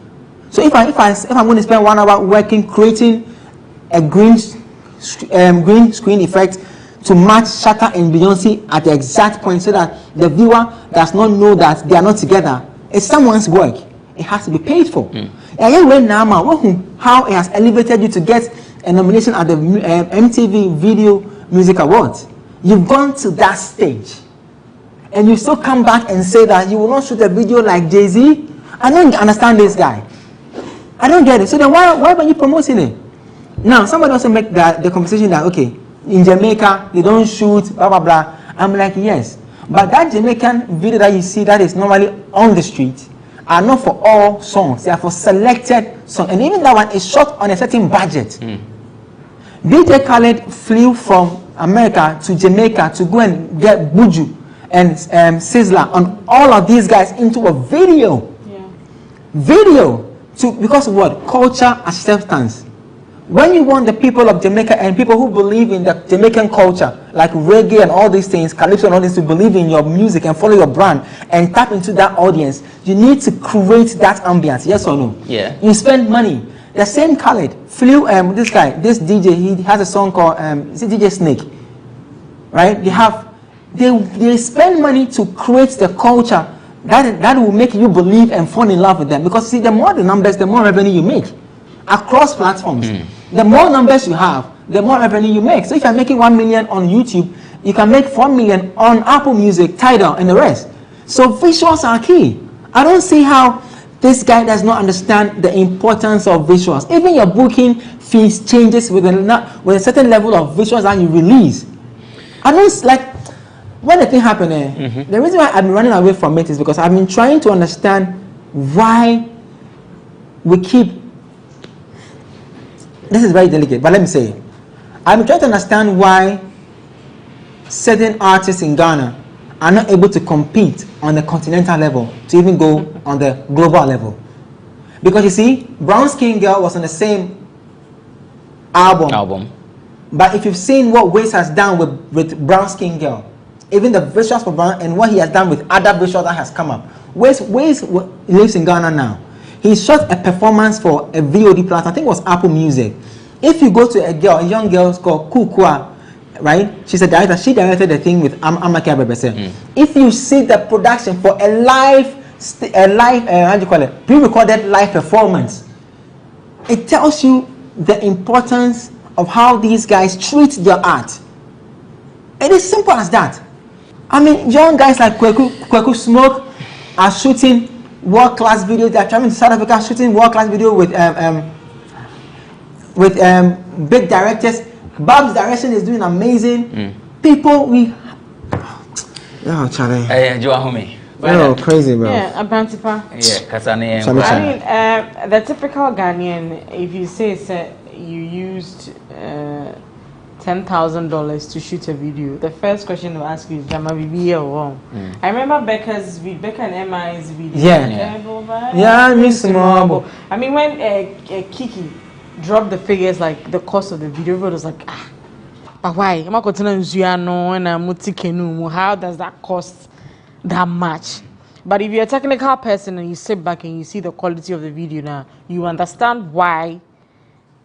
So if I'm going to spend 1 hour working, creating a green screen effect to match Shatta and Beyonce at the exact point so that the viewer does not know that they are not together, it's someone's work. It has to be paid for. How it has elevated you to get a nomination at the MTV Video Music Awards. You've gone to that stage and you still come back and say that you will not shoot a video like Jay-Z. I don't understand this guy. I don't get it. So then why are you promoting it? Now somebody also make the conversation that, okay, in Jamaica they don't shoot, blah blah blah. I'm like, yes, but that Jamaican video that you see that is normally on the street are not for all songs. They are for selected songs, and even that one is shot on a certain budget. DJ Khaled flew from America to Jamaica to go and get Buju and Sizzler and all of these guys into a video. Because of what? Culture acceptance. When you want the people of Jamaica and people who believe in the Jamaican culture, like reggae and all these things, calypso and all this, to believe in your music and follow your brand and tap into that audience, you need to create that ambience. Yes or no? Yeah. You spend money. The same Khaled flew this DJ, he has a song called is it DJ Snake, right? They spend money to create the culture that will make you believe and fall in love with them. Because see, the more the numbers, the more revenue you make across platforms. The more numbers you have, the more revenue you make. So if you're making 1 million on YouTube, you can make 4 million on Apple Music, Tidal, and the rest. So visuals are key. I don't see how this guy does not understand the importance of visuals. Even your booking fees changes with a certain level of visuals that you release. I don't like when the thing happened. The reason why I've been running away from it is because I've been trying to understand why we keep. This is very delicate, but let me say it. I'm trying to understand why certain artists in Ghana are not able to compete on the continental level to even go on the global level. Because you see, Brown Skin Girl was on the same album. But if you've seen what Waze has done with Brown Skin Girl, even the visuals for Brown and what he has done with other visuals that has come up. Waze lives in Ghana now. He shot a performance for a VOD platform, I think it was Apple Music. If you go to a young girl called Coup, right? She's a director. She directed the thing with Amaka Bebese. If you see the production for a live, how do you call it? Pre-recorded live performance, it tells you the importance of how these guys treat their art. It is simple as that. I mean, young guys like Kweku Smoke are shooting world-class videos. They are traveling to South Africa, shooting world-class video with big directors. Bab's direction is doing amazing. People, Charlie. Oh, crazy, bro. Yeah, Abantipa. Yeah, I mean, the typical Ghanaian, if you say you used $10,000 to shoot a video, the first question they'll ask you is, "Am I or wrong?" I remember Becca and Emma's video. Yeah, Miss Marble. I mean, when Kiki dropped the figures, like the cost of the video, everybody was like, but why? How does that cost that much. But if you're a technical person and you sit back and you see the quality of the video now, you understand why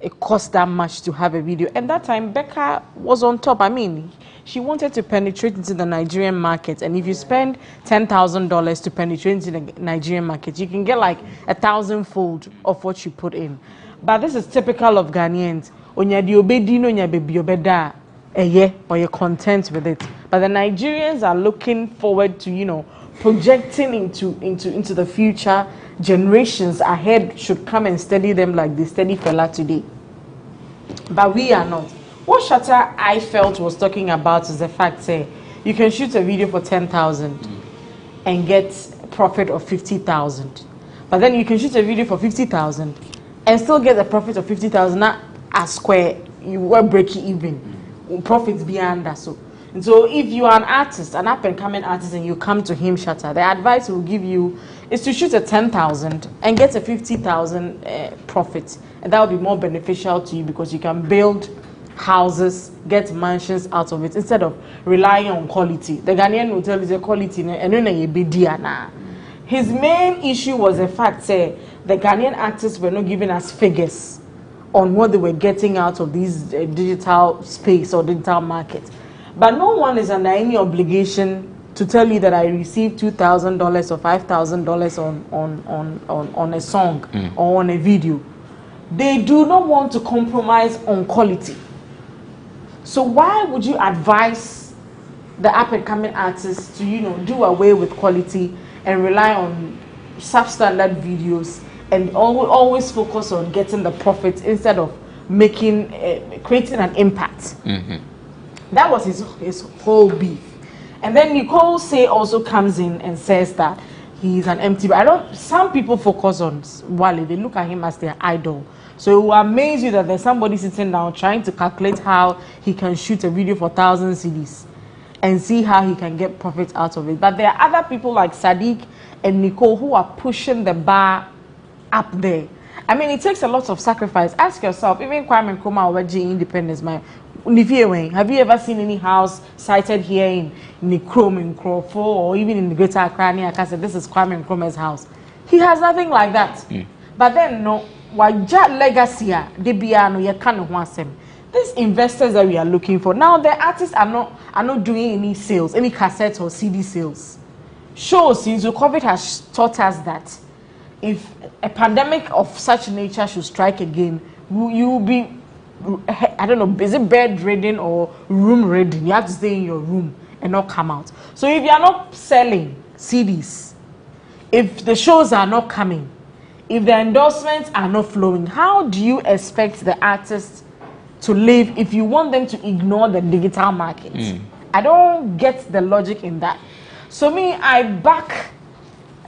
it costs that much to have a video. And that time, Becca was on top. I mean, she wanted to penetrate into the Nigerian market. And if you spend $10,000 to penetrate into the Nigerian market, you can get like 1,000-fold of what you put in. But this is typical of Ghanaians. Or you're content with it. But the Nigerians are looking forward to, you know, projecting into the future. Generations ahead should come and study them like they study fella today. But we are not. What Shatta I felt was talking about is the fact that you can shoot a video for 10,000 and get profit of 50,000. But then you can shoot a video for 50,000 and still get a profit of 50,000, not a square. You will break even. Profits beyond that. So if you are an artist, an up-and-coming artist, and you come to him, Shatta, the advice he will give you is to shoot a 10,000 and get a 50,000 profit, and that will be more beneficial to you because you can build houses, get mansions out of it instead of relying on quality. The Ghanaian will tell you the quality, and his main issue was the fact that the Ghanaian artists were not giving us figures on what they were getting out of these digital space or digital market. But no one is under any obligation to tell you that I received $2,000 or $5,000 on a song or on a video. They do not want to compromise on quality. So why would you advise the up-and-coming artists to, you know, do away with quality and rely on substandard videos and always focus on getting the profits instead of making creating an impact? That was his whole beef. And then Nicole Say also comes in and says that he's an empty. Some people focus on Wale. They look at him as their idol. So it will amaze you that there's somebody sitting down trying to calculate how he can shoot a video for 1,000 cedis and see how he can get profit out of it. But there are other people like Sadiq and Nicole who are pushing the bar up there. I mean, it takes a lot of sacrifice. Ask yourself, even Kwame Nkrumah or Independence, have you ever seen any house sited here in Nikrom, in Krofo, or even in the Greater Accra? I said, this is Kwame Nkrumah's house. He has nothing like that. But then, no, legacy, these investors that we are looking for, now the artists are not doing any sales, any cassettes or CD sales. Shows since COVID has taught us that if a pandemic of such nature should strike again, you will be, I don't know, is it bedridden or room ridden? You have to stay in your room and not come out. So if you are not selling CDs, if the shows are not coming, if the endorsements are not flowing, how do you expect the artists to live if you want them to ignore the digital market? I don't get the logic in that. So me, I back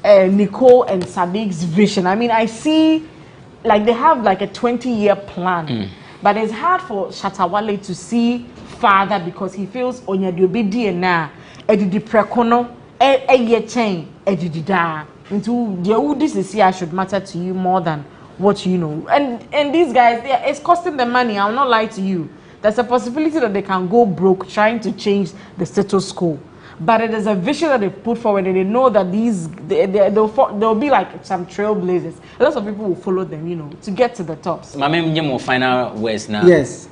Nicole and Sadiq's vision. I mean, I see like they have like a 20-year plan. But it's hard for Shatta Wale to see farther because he feels onyadiobi na edidi prekono ye chain edidida into the this is here should matter to you more than what you know. And these guys, it's costing them money. I'll not lie to you. There's a possibility that they can go broke trying to change the status quo. But it is a vision that they put forward, and they know that they'll be like some trailblazers. A lot of people will follow them, you know, to get to the tops. My final words now. Yes.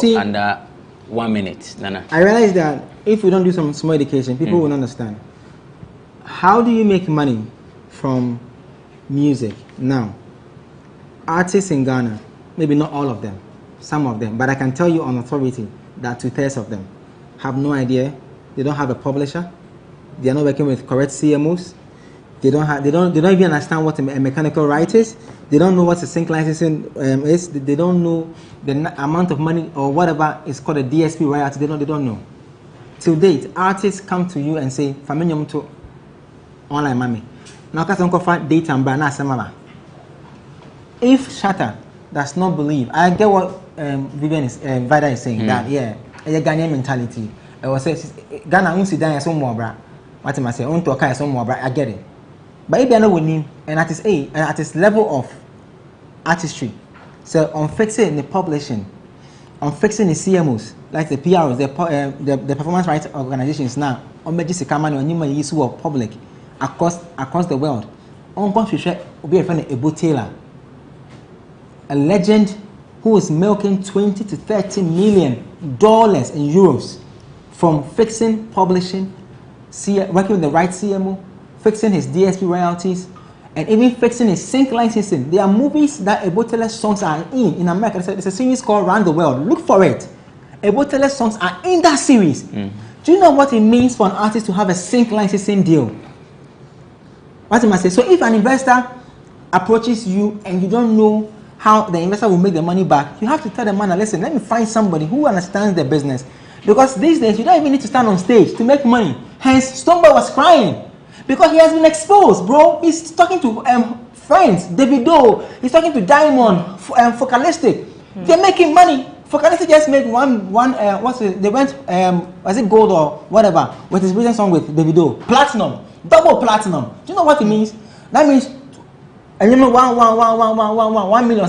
See, under 1 minute, Nana. I realize that if we don't do some small education, people won't understand. How do you make money from music? Now, artists in Ghana, maybe not all of them, some of them, but I can tell you on authority that 2/3 of them have no idea. They don't have a publisher. They are not working with correct CMOs. They don't even understand what a mechanical right is. They don't know what a sync licensing is. They don't know the amount of money or whatever is called a DSP royalty. They don't know. Till date, artists come to you and say, "Familium to online mami." Now, because I'm going data and banana samama. If Shatta does not believe, I get what Vida is saying. That a Ghanaian mentality. I was saying, Ghana won't sit down as some more, bra. What am I saying? On to a some more, bra. I get it. But if you are not winning, and at his level of artistry, so on fixing the publishing, on fixing the CMOs, like the PROs, the performance rights organizations now, on Majisi Kamani or Nima Yisu of public across the world. On Constitution, we have a Ebo Taylor, a legend who is milking $20 to $30 million in euros from fixing, publishing, working with the right CMO, fixing his DSP royalties, and even fixing his sync licensing. There are movies that Ebotele's songs are in America. There's a series called Round the World. Look for it. Ebotele's songs are in that series. Do you know what it means for an artist to have a sync licensing deal? What am I saying? So if an investor approaches you and you don't know how the investor will make the money back, you have to tell the man, listen, let me find somebody who understands the business. Because these days, you don't even need to stand on stage to make money. Hence, Stonebwoy was crying. Because he has been exposed, bro. He's talking to friends, Davido. He's talking to Diamond, Focalistic. They're making money. Focalistic just made one what's it? They went, was it gold or whatever, with his recent song with Davido. Platinum. Double platinum. Do you know what it means? That means, and you know, 1 million,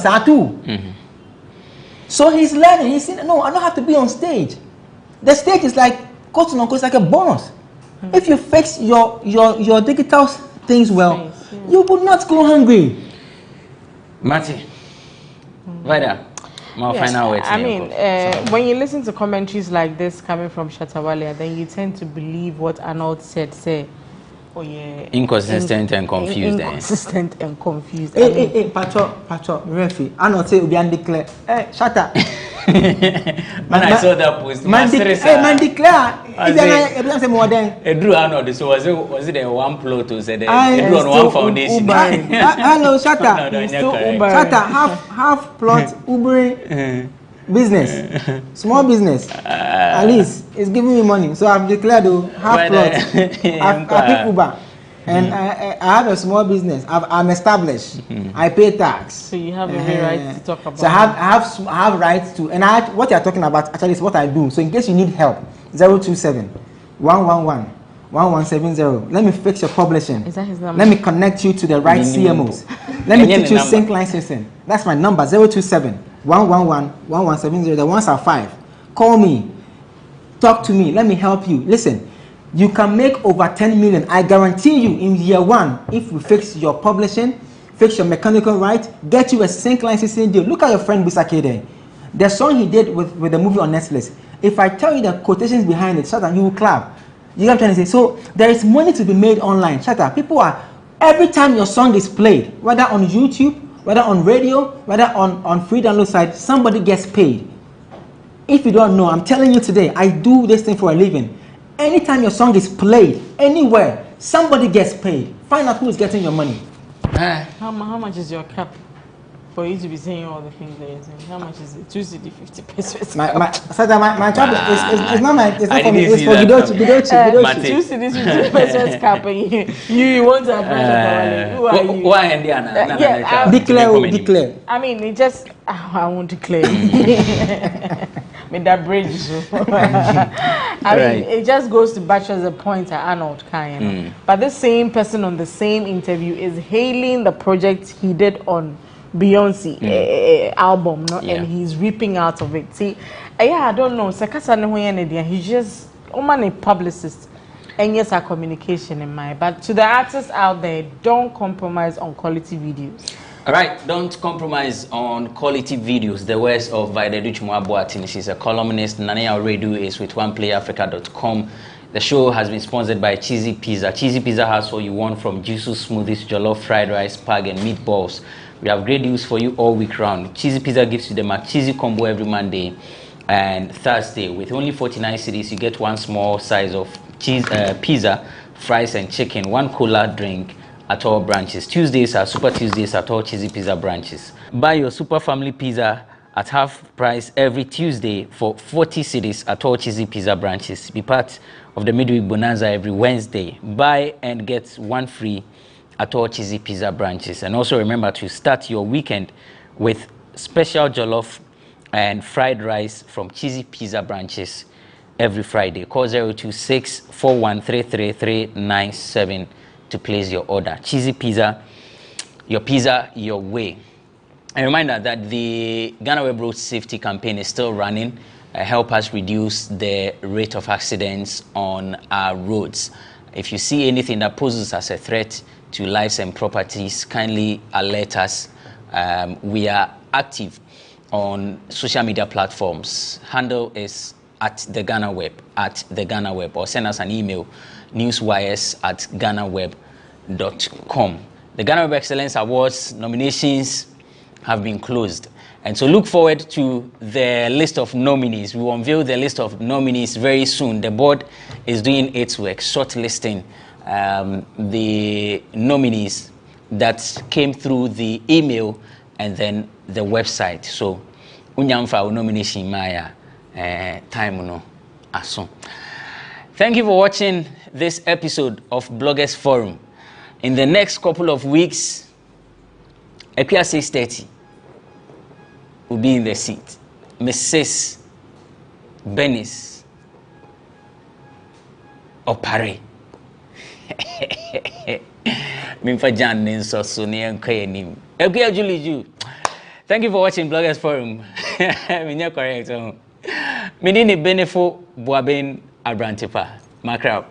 So he's learning. He's saying, no, I don't have to be on stage. The stage is like, quote unquote, it's like a bonus. If you fix your digital things well, you would not go hungry. Marty, Vida, my final words. I mean, when you listen to commentaries like this coming from Shatawalia, then you tend to believe what Arnold said, say, oh yeah. Inconsistent and confused. Inconsistent and confused. Hey, Pacho, referee. Arnold say, we declare. Hey, shut up. When I saw that post, man declare. Drew Arnold, so was it a one plot to say that Drew on one foundation? Hello, shut up. Shut up. Half plot Ubering business, small business. At least it's giving me money, so I've declared half plot. I pick Uber. And I have a small business. I'm established. I pay tax. So you have every right to talk about. So I have rights to. And what you're talking about actually is what I do. So in case you need help, 027-111-1170. Let me fix your publishing. Is that his number? Let me connect you to the right CMOs. Let me teach you sync licensing. That's my number. 027-111-1170. The ones are 5. Call me. Talk to me. Let me help you. Listen. You can make over 10 million. I guarantee you in year 1, if we fix your publishing, fix your mechanical right, get you a sync licensing deal. Look at your friend Busake there. The song he did with the movie on Netflix. If I tell you the quotations behind it, shut up, you will clap. You know what I'm trying to say? So there is money to be made online. Shut up. People are, every time your song is played, whether on YouTube, whether on radio, whether on free download site, somebody gets paid. If you don't know, I'm telling you today, I do this thing for a living. Anytime your song is played, anywhere, somebody gets paid. Find out who is getting your money. How much is your cap for you to be saying all the things that you're saying? How much is it? 2 CD, 50 pesos. My cap is not for me. It's for Gidochi. 2 CD, 50 pesos cap. You want to advance? Who are you? Why Indiana? Declare. I mean, it just I won't declare. With that bridge. I mean, it just goes to buttress the point that Arnold Kyan. But this same person on the same interview is hailing the project he did on Beyonce album, and he's reaping out of it. See, I don't know. He's just a publicist. And yes, our communication in mind. But to the artists out there, don't compromise on quality videos. All right, don't compromise on quality videos. The words of Vida Duchimwa-Boateng. She's a columnist. Nanea Radio is with OnePlayAfrica.com. The show has been sponsored by Cheesy Pizza. Cheesy Pizza has what you want from juicy smoothies, jollof, fried rice, spag, and meatballs. We have great deals for you all week round. Cheesy Pizza gives you the McCheesy combo every Monday and Thursday. With only 49 cedis, you get one small size of pizza, fries, and chicken, one cola drink at all branches. Tuesdays are Super Tuesdays at all Cheesy Pizza branches. Buy your Super Family Pizza at half price every Tuesday for 40 cedis at all Cheesy Pizza branches. Be part of the midweek bonanza every Wednesday. Buy and get one free at all Cheesy Pizza branches. And also remember to start your weekend with special jollof and fried rice from Cheesy Pizza branches every Friday. Call 026-4133-397 to place your order. Cheesy Pizza, your way. A reminder that the GhanaWeb Road Safety Campaign is still running. Help us reduce the rate of accidents on our roads. If you see anything that poses as a threat to lives and properties, kindly alert us. We are active on social media platforms. Handle is at the GhanaWeb, or send us an email, newswires@ghanaweb.com. The GhanaWeb Excellence Awards nominations have been closed. And so look forward to the list of nominees. We will unveil the list of nominees very soon. The board is doing its work, shortlisting the nominees that came through the email and then the website. So, unyamfa nomination maya time no aso. Thank you for watching this episode of Bloggers Forum. In the next couple of weeks, Epia 6:30 will be in the seat. Mrs. Benis Opare. Mimfa Jan Ninso Sunian Kayanim. Epia Julie. Thank you for watching Bloggers Forum. Minya correct. Minini Benefo Boaben Abrantepa. Macrao.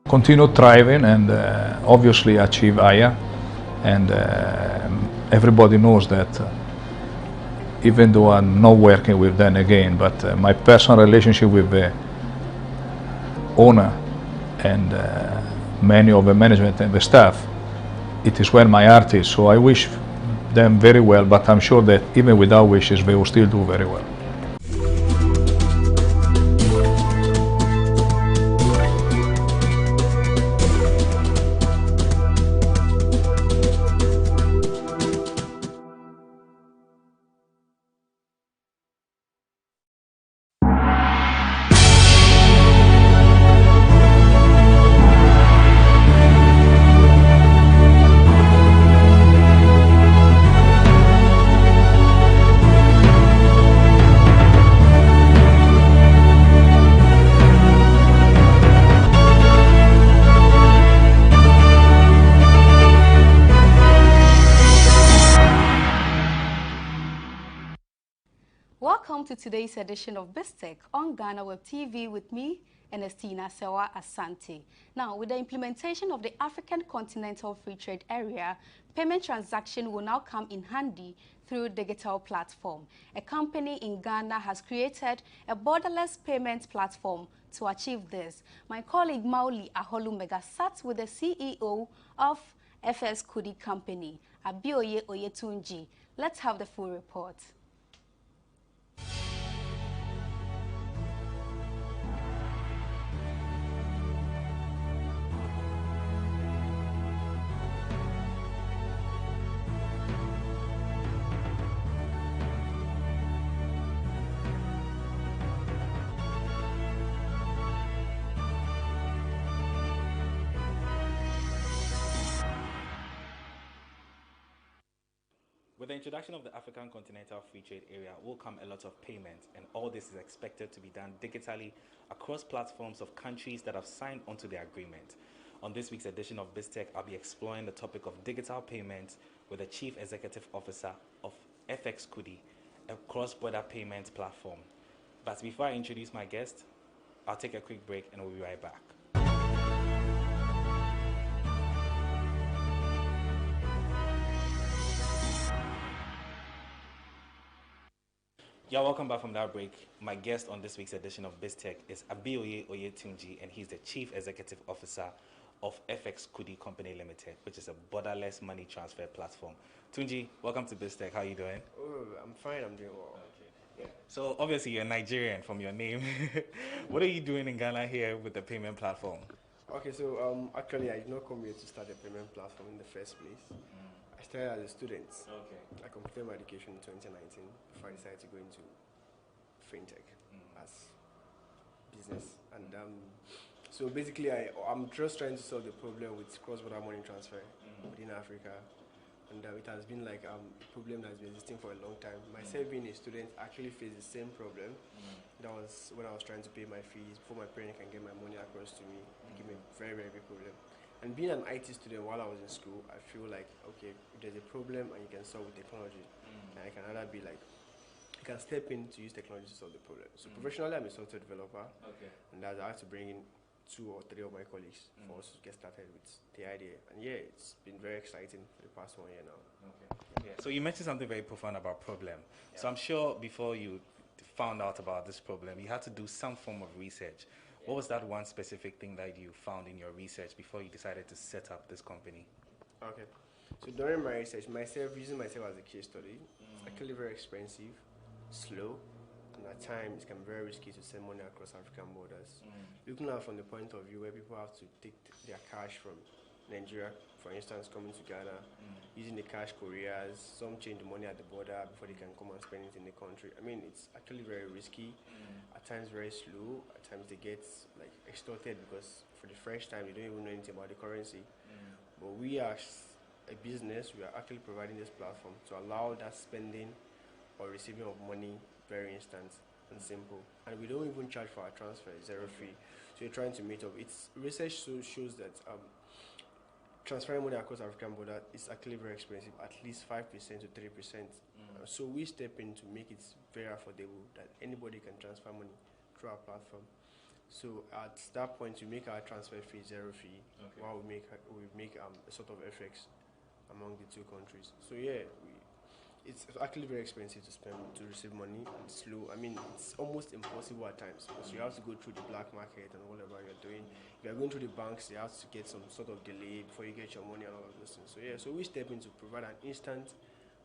Continue thriving and obviously achieve higher, and everybody knows that even though I'm not working with them again, but my personal relationship with the owner and many of the management and the staff, it is where my heart is. So I wish them very well, but I'm sure that even without wishes they will still do very well. Welcome to today's edition of Fintech on GhanaWeb TV with me, Ernestina Sewa Asante. Now, with the implementation of the African Continental Free Trade Area, payment transaction will now come in handy through digital platform. A company in Ghana has created a borderless payment platform to achieve this. My colleague Mauli Aholumega sat with the CEO of FS Kudi Company, Abioye Oyetunji. Let's have the full report. With the introduction of the African Continental Free Trade Area will come a lot of payments, and all this is expected to be done digitally across platforms of countries that have signed onto the agreement. On this week's edition of BizTech, I'll be exploring the topic of digital payments with the Chief Executive Officer of FX Kudi, a cross-border payments platform. But before I introduce my guest, I'll take a quick break and we'll be right back. Yeah, welcome back from that break. My guest on this week's edition of BizTech is Abioye Oyetunji, and he's the Chief Executive Officer of FX Kudi Company Limited, which is a borderless money transfer platform. Tunji, welcome to BizTech. How are you doing? Oh, I'm fine. I'm doing well. Okay. Yeah. So obviously you're Nigerian from your name. What are you doing in Ghana here with the payment platform? Okay, so actually I did not come here to start a payment platform in the first place. I started as a student. Okay. I completed my education in 2019 before I decided to go into Fintech as business. And so basically I'm just trying to solve the problem with cross-border money transfer within Africa. And it has been like a problem that's been existing for a long time. Myself being a student actually faced the same problem. That was when I was trying to pay my fees before my parents can get my money across to me. It gave me a very, very big problem. And being an IT student while I was in school, I feel like, okay, if there's a problem and you can solve with technology, and I can either be like, I can step in to use technology to solve the problem. So professionally, I'm a software developer, and I have to bring in 2 or 3 of my colleagues for us to get started with the idea. And yeah, it's been very exciting for the past 1 year now. Okay. Yeah. So you mentioned something very profound about problem. Yeah. So I'm sure before you found out about this problem, you had to do some form of research. Yeah. What was that one specific thing that you found in your research before you decided to set up this company? Okay. So during my research, using myself as a case study, it's actually very expensive, slow, and at times it can be very risky to send money across African borders. Looking at it from the point of view where people have to take their cash from Nigeria, for instance, coming to Ghana, using the cash couriers, some change the money at the border before they can come and spend it in the country. I mean, it's actually very risky, at times very slow, at times they get like extorted because for the first time they don't even know anything about the currency. But we as a business, we are actually providing this platform to allow that spending or receiving of money very instant and simple. And we don't even charge for our transfer, it's zero fee. So you're trying to meet up. It's research shows that transferring money across African border is actually very expensive, at least 5% to 3%. So we step in to make it very affordable that anybody can transfer money through our platform. So at that point, we make our transfer fee zero fee, while we make a sort of FX among the 2 countries. So yeah, it's actually very expensive to spend to receive money. It's slow. I mean, it's almost impossible at times because you have to go through the black market and whatever you're doing. If you're going through the banks, you have to get some sort of delay before you get your money and all of those things. So yeah, so we step in to provide an instant,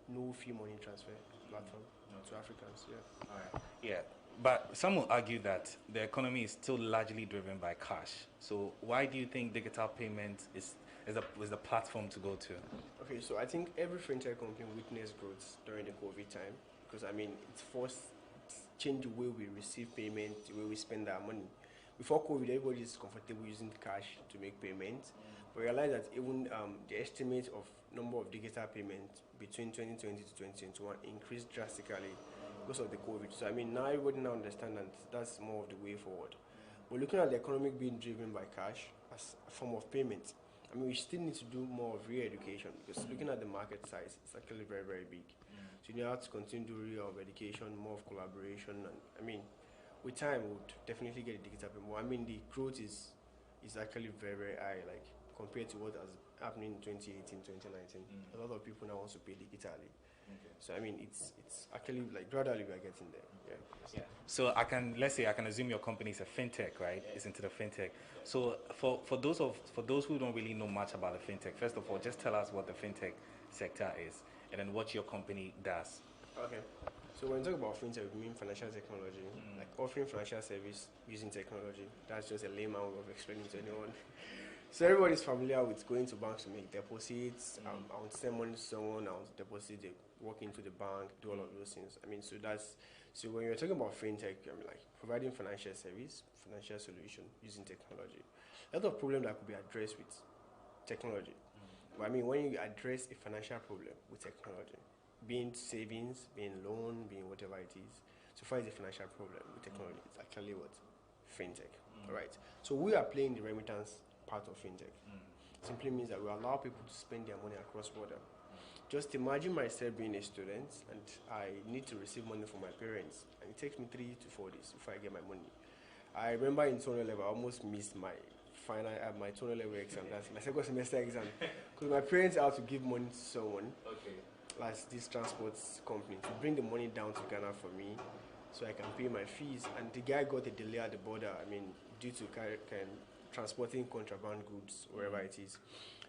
no fee money transfer platform to Africans. Yeah. All right. Yeah. But some will argue that the economy is still largely driven by cash. So why do you think digital payment is the platform to go to? Okay, so I think every fintech company witnessed growth during the COVID time because I mean it's forced to change the way we receive payment, the way we spend our money. Before COVID, everybody is comfortable using cash to make payments. But realize that even the estimate of number of digital payments between 2020 to 2021 increased drastically because of the COVID. So I mean now everybody now understands that that's more of the way forward. But looking at the economic being driven by cash as a form of payment, I mean, we still need to do more of re-education because looking at the market size, it's actually very, very big. So you have to continue to do re-education, more of collaboration, and I mean, with time, we would definitely get the digital payment. I mean, the growth is actually very, very high, like compared to what was happening in 2018, 2019. A lot of people now want to pay digitally. So I mean, it's actually like gradually we are getting there. Yeah. So let's say I can assume your company is a fintech, right? It's into the fintech. So for those who don't really know much about the fintech, first of all, just tell us what the fintech sector is, and then what your company does. Okay. So when we talk about fintech, we mean financial technology, like offering financial service using technology. That's just a layman way of explaining to anyone. So everybody's familiar with going to banks to make deposits. I want to send money to someone, I want to deposit, they walk into the bank, do all of those things. I mean, so when you're talking about fintech, I mean, like providing financial service, financial solution using technology. A lot of problems that could be addressed with technology. But I mean, when you address a financial problem with technology, being savings, being loan, being whatever it is, so far as a financial problem with technology, it's actually what? Fintech. All right. So we are playing the remittance part of fintech. Simply means that we allow people to spend their money across border. Just imagine myself being a student and I need to receive money from my parents, and it takes me 3 to 4 days before I get my money. I remember in tunnel level, I almost missed my final my tunnel level exam. That's my second semester exam because my parents had to give money to someone. Like this transport company to bring the money down to Ghana for me so I can pay my fees, and the guy got a delay at the border, I mean, due to transporting contraband goods wherever it is.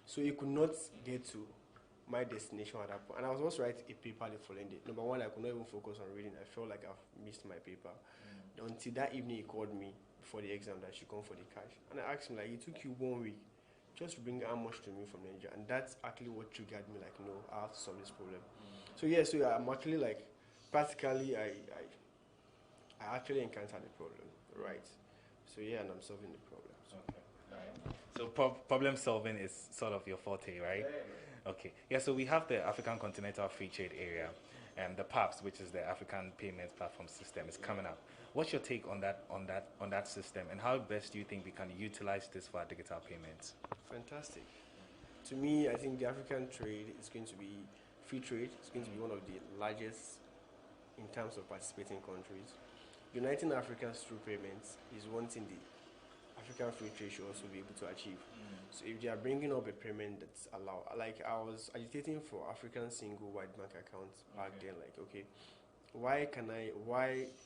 So he could not get to my destination at that point. And I was also writing a paper the following day. Number one, I could not even focus on reading. I felt like I've missed my paper. Until that evening he called me before the exam that she come for the cash. And I asked him, like, it took you 1 week just to bring how much to me from Nigeria. And that's actually what triggered me, like, no, I have to solve this problem. So yeah, so I'm actually like, practically, I actually encountered the problem, right? So yeah, and I'm solving the problem. Okay, right. So problem solving is sort of your forte, right? Yeah. Okay. Yeah. So we have the African Continental Free Trade Area, and the PAPS, which is the African Payments Platform System, is coming up. What's your take on that system, and how best do you think we can utilize this for our digital payments? Fantastic. To me, I think the African trade is going to be free trade. It's going to be one of the largest in terms of participating countries. Uniting Africans through payments is one thing the African free trade should also be able to achieve. So if they are bringing up a payment that's allowed, like I was agitating for African single wide bank accounts back then, like, okay, why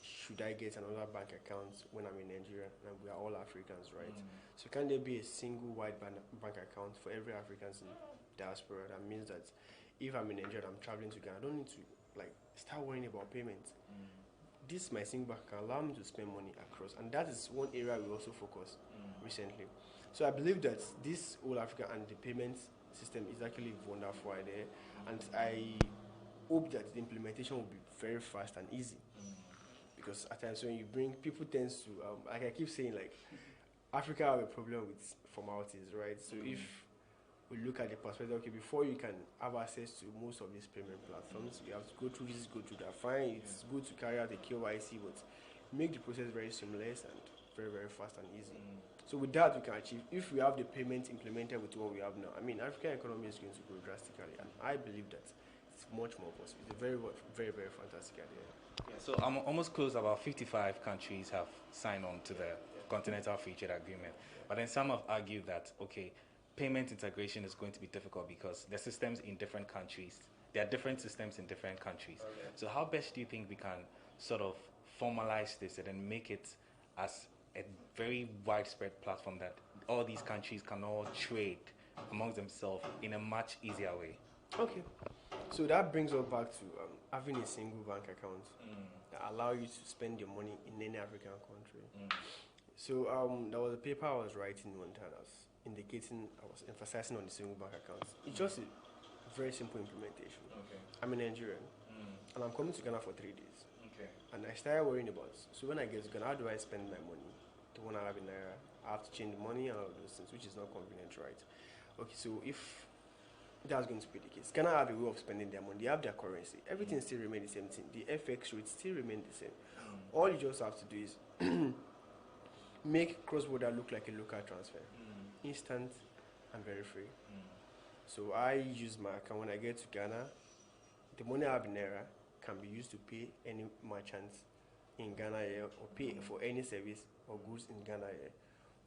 should I get another bank account when I'm in Nigeria and we are all Africans, right? So can there be a single wide bank account for every Africans in diaspora? That means that if I'm in Nigeria, I'm traveling to Ghana, I don't need to like start worrying about payments. This my single bank can allow me to spend money across, and that is one area we also focus recently. So I believe that this whole Africa and the payments system is actually a wonderful idea, and I hope that the implementation will be very fast and easy. Because at times when you bring people tends to like I keep saying, like Africa have a problem with formalities, right? So if we look at the perspective, okay, before you can have access to most of these payment platforms, you have to go through that. Fine, it's good to carry out the KYC, but make the process very seamless and very, very fast and easy. So with that, we can achieve, if we have the payment implemented with what we have now, I mean, African economy is going to grow drastically, and I believe that it's much more possible. It's a very, very, very fantastic idea. Yeah, so I'm almost close. About 55 countries have signed on to the Continental Free Trade Agreement, but then some have argued that, okay, payment integration is going to be difficult because the systems in different countries, there are different systems in different countries. Okay. So how best do you think we can sort of formalize this and then make it as a very widespread platform that all these countries can all trade amongst themselves in a much easier way? Okay. So that brings us back to having a single bank account that allow you to spend your money in any African country. So there was a paper I was writing one time. I was emphasizing on the single bank accounts. It's just a very simple implementation. Okay. I'm a Nigerian, and I'm coming to Ghana for 3 days. Okay. And I started worrying about, so when I get to Ghana, how do I spend my money? The one I have in Naira, I have to change the money and all of those things, which is not convenient, right? Okay, so if that's going to be the case, Ghana have a way of spending their money. They have their currency. Everything still remains the same thing. The FX rates still remain the same. All you just have to do is make cross-border look like a local transfer. Instant and very free. So I use my account when I get to Ghana. The money I have in Naira can be used to pay any merchants in Ghana here, or pay for any service or goods in Ghana here,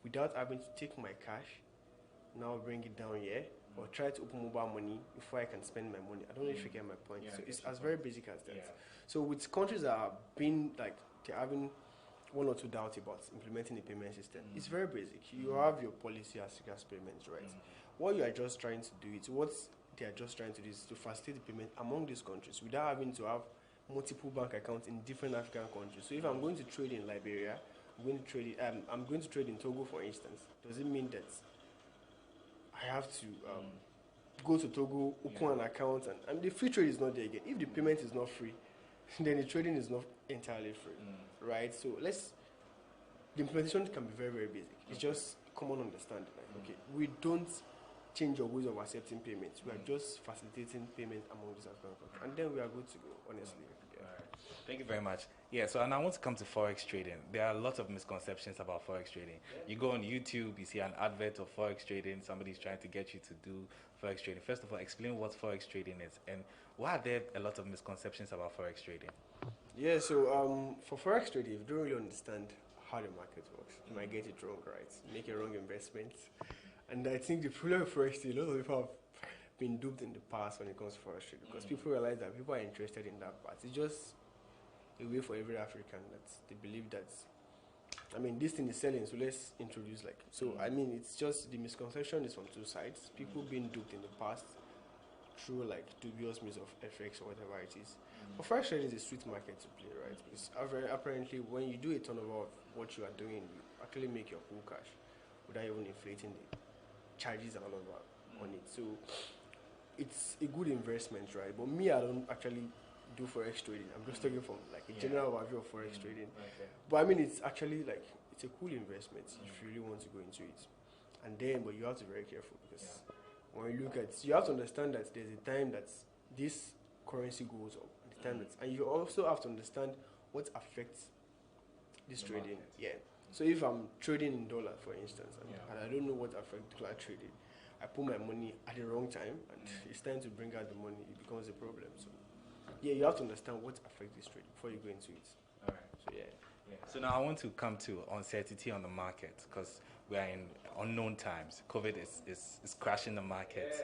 without having to take my cash, now bring it down here, or try to open mobile money before I can spend my money. I don't know if you get my point. Yeah, so it's as very basic as that. Yeah. So with countries that have been like, they're having one or two doubts about implementing the payment system. It's very basic. You have your policy as regards payments, right? What you are just trying to do is, what they are just trying to do is to facilitate the payment among these countries without having to have multiple bank accounts in different African countries. So if I'm going to trade in Liberia, I'm going to trade in Togo, for instance, does it mean that I have to go to Togo, open an account, and the free trade is not there again? If the payment is not free, then the trading is not entirely free, right? So the implementation can be very, very basic. It's just common understanding. Like, okay, we don't change your ways of accepting payments. We are just facilitating payment among these African countries, and then we are good to go, honestly. Yeah. All right. Thank you very much. Yeah, so and I want to come to Forex trading. There are a lot of misconceptions about Forex trading. You go on YouTube, you see an advert of Forex trading, somebody's trying to get you to do Forex trading. First of all, explain what Forex trading is, and why are there a lot of misconceptions about Forex trading? Yeah, so for Forex trading, if you don't really understand how the market works, you might get it wrong, right? Make a wrong investment. And I think the problem with Forex trading, a lot of people have been duped in the past when it comes to Forex trading, because people realize that people are interested in that part. It's just a way for every African that they believe that, I mean, this thing is selling, so let's introduce like, so I mean, it's just, the misconception is from two sides. People being duped in the past through like dubious means of FX or whatever it is. But Forex trading is a sweet market to play, right? Because apparently when you do a turnover of what you are doing, you actually make your full cash without even inflating the charges and all of that on it. So it's a good investment, right? But me, I don't actually do forex trading. I'm just talking from like a general overview of forex trading. Okay. But I mean, it's actually like it's a cool investment if you really want to go into it. And then, but you have to be very careful because when you look at, you have to understand that there's a time that this currency goes up, and the time that, and you also have to understand what affects this The trading. market. Yeah. So if I'm trading in dollar, for instance, and I don't know what affects dollar trading, I put my money at the wrong time, and it's time to bring out the money, it becomes a problem. So yeah, you have to understand what affects this trade before you go into it. All right. So yeah. So now I want to come to uncertainty on the market because we are in unknown times. COVID is crashing the market,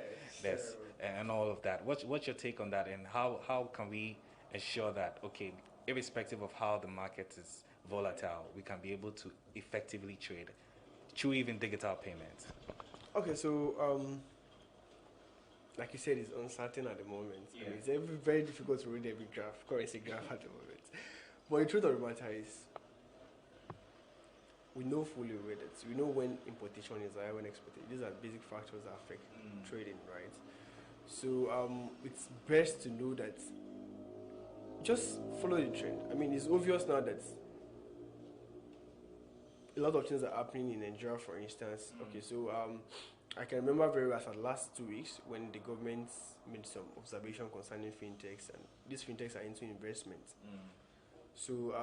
and all of that. What's your take on that, and how can we ensure that, okay, irrespective of how the market is volatile, we can be able to effectively trade through even digital payments? Okay, so like you said, it's uncertain at the moment. Yeah. And it's very difficult to read every currency graph at the moment. But the truth of the matter is, we know fully where that. We know when importation is high, when exportation. These are basic factors that affect trading, right? So it's best to know that. Just follow the trend. I mean, it's obvious now that a lot of things are happening in Nigeria, for instance. Okay, so I can remember very well the last 2 weeks when the government made some observation concerning fintechs, and these fintechs are into investment. So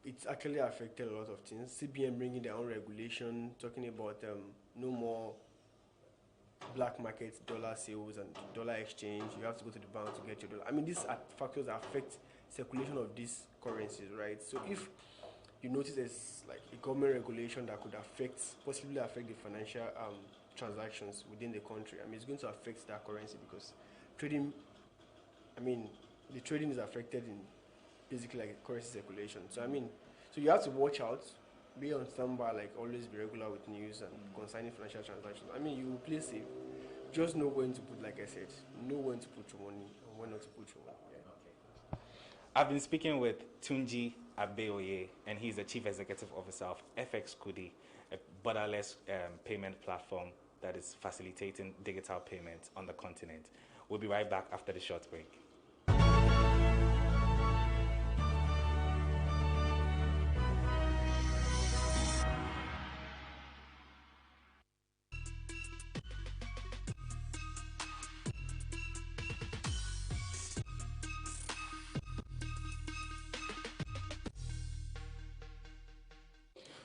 it's actually affected a lot of things. CBN bringing their own regulation, talking about no more black market dollar sales and dollar exchange. You have to go to the bank to get your dollar. I mean, these are factors that affect circulation of these currencies, right? So if you notice there's like a government regulation that could possibly affect the financial transactions within the country, I mean, it's going to affect that currency because trading, I mean, the trading is affected in basically like currency circulation. So I mean, so you have to watch out, be on standby, like always be regular with news and concerning financial transactions. I mean, you will play safe. Just know when to put, like I said, know when to put your money and when not to put your money. Yeah. I've been speaking with Tunji Abeoye, and he's the Chief Executive Officer of FX Kudi, a borderless payment platform that is facilitating digital payments on the continent. We'll be right back after the short break.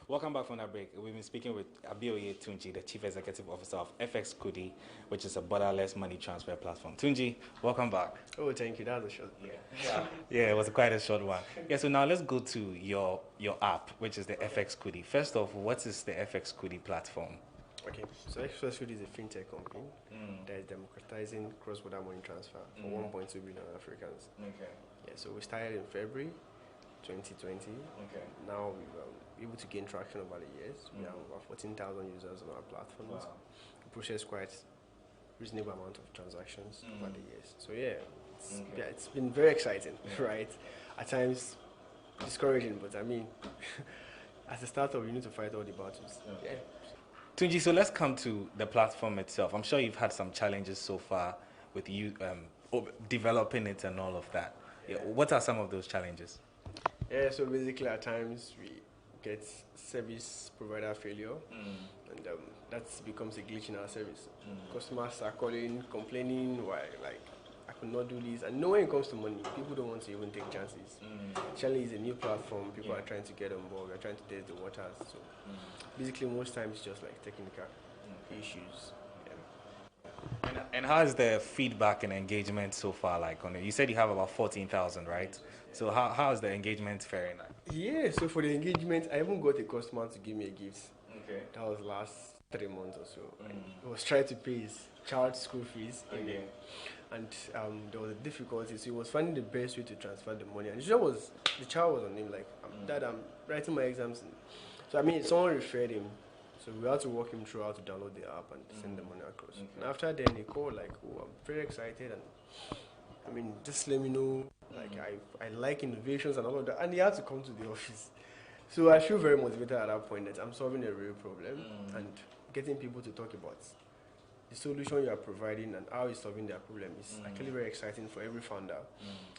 Welcome back from that break. We've been speaking with Abeoye Tunji, the Chief Executive Officer of FX Kudi, which is a borderless money transfer platform. Tunji, welcome back. Oh, thank you. That was a short one. Yeah, it was quite a short one. Yeah, so now let's go to your app, which is the FX Kudi. First off, what is the FX Kudi platform? Okay, so FX Kudi is a fintech company that is democratizing cross-border money transfer for 1.2 billion Africans. Okay. Yeah, so we started in February 2020. Okay. Now we've able to gain traction over the years. We have over 14,000 users on our platforms. Wow. We process quite reasonable amount of transactions over the years. So yeah, it's been very exciting, right? At times discouraging, but I mean, as a startup, you need to fight all the battles. Yeah. Tunji, so let's come to the platform itself. I'm sure you've had some challenges so far with you developing it and all of that. Yeah. What are some of those challenges? Yeah, so basically at times we get service provider failure, and that becomes a glitch in our service. Customers are calling, complaining, why, like, I could not do this. And when it comes to money, people don't want to even take chances. Actually, it's a new platform. People are trying to get on board. We're trying to test the waters. So basically, most times it's just like technical issues. And how is the feedback and engagement so far like on it? You said you have about 14,000, right? So how is the engagement faring? Yeah, so for the engagement, I even got a customer to give me a gift. Okay. That was last 3 months or so. He was trying to pay his child's school fees in there. And there was a difficulty, so he was finding the best way to transfer the money. And the child was on him, like, Dad, I'm writing my exams. So I mean, someone referred him. So we had to walk him through how to download the app and send the money across. And after then, he called like, oh, I'm very excited, and I mean, just let me know, like, I like innovations and all of that. And he had to come to the office. So I feel very motivated at that point that I'm solving a real problem and getting people to talk about the solution you are providing and how it's solving their problem is actually very exciting for every founder.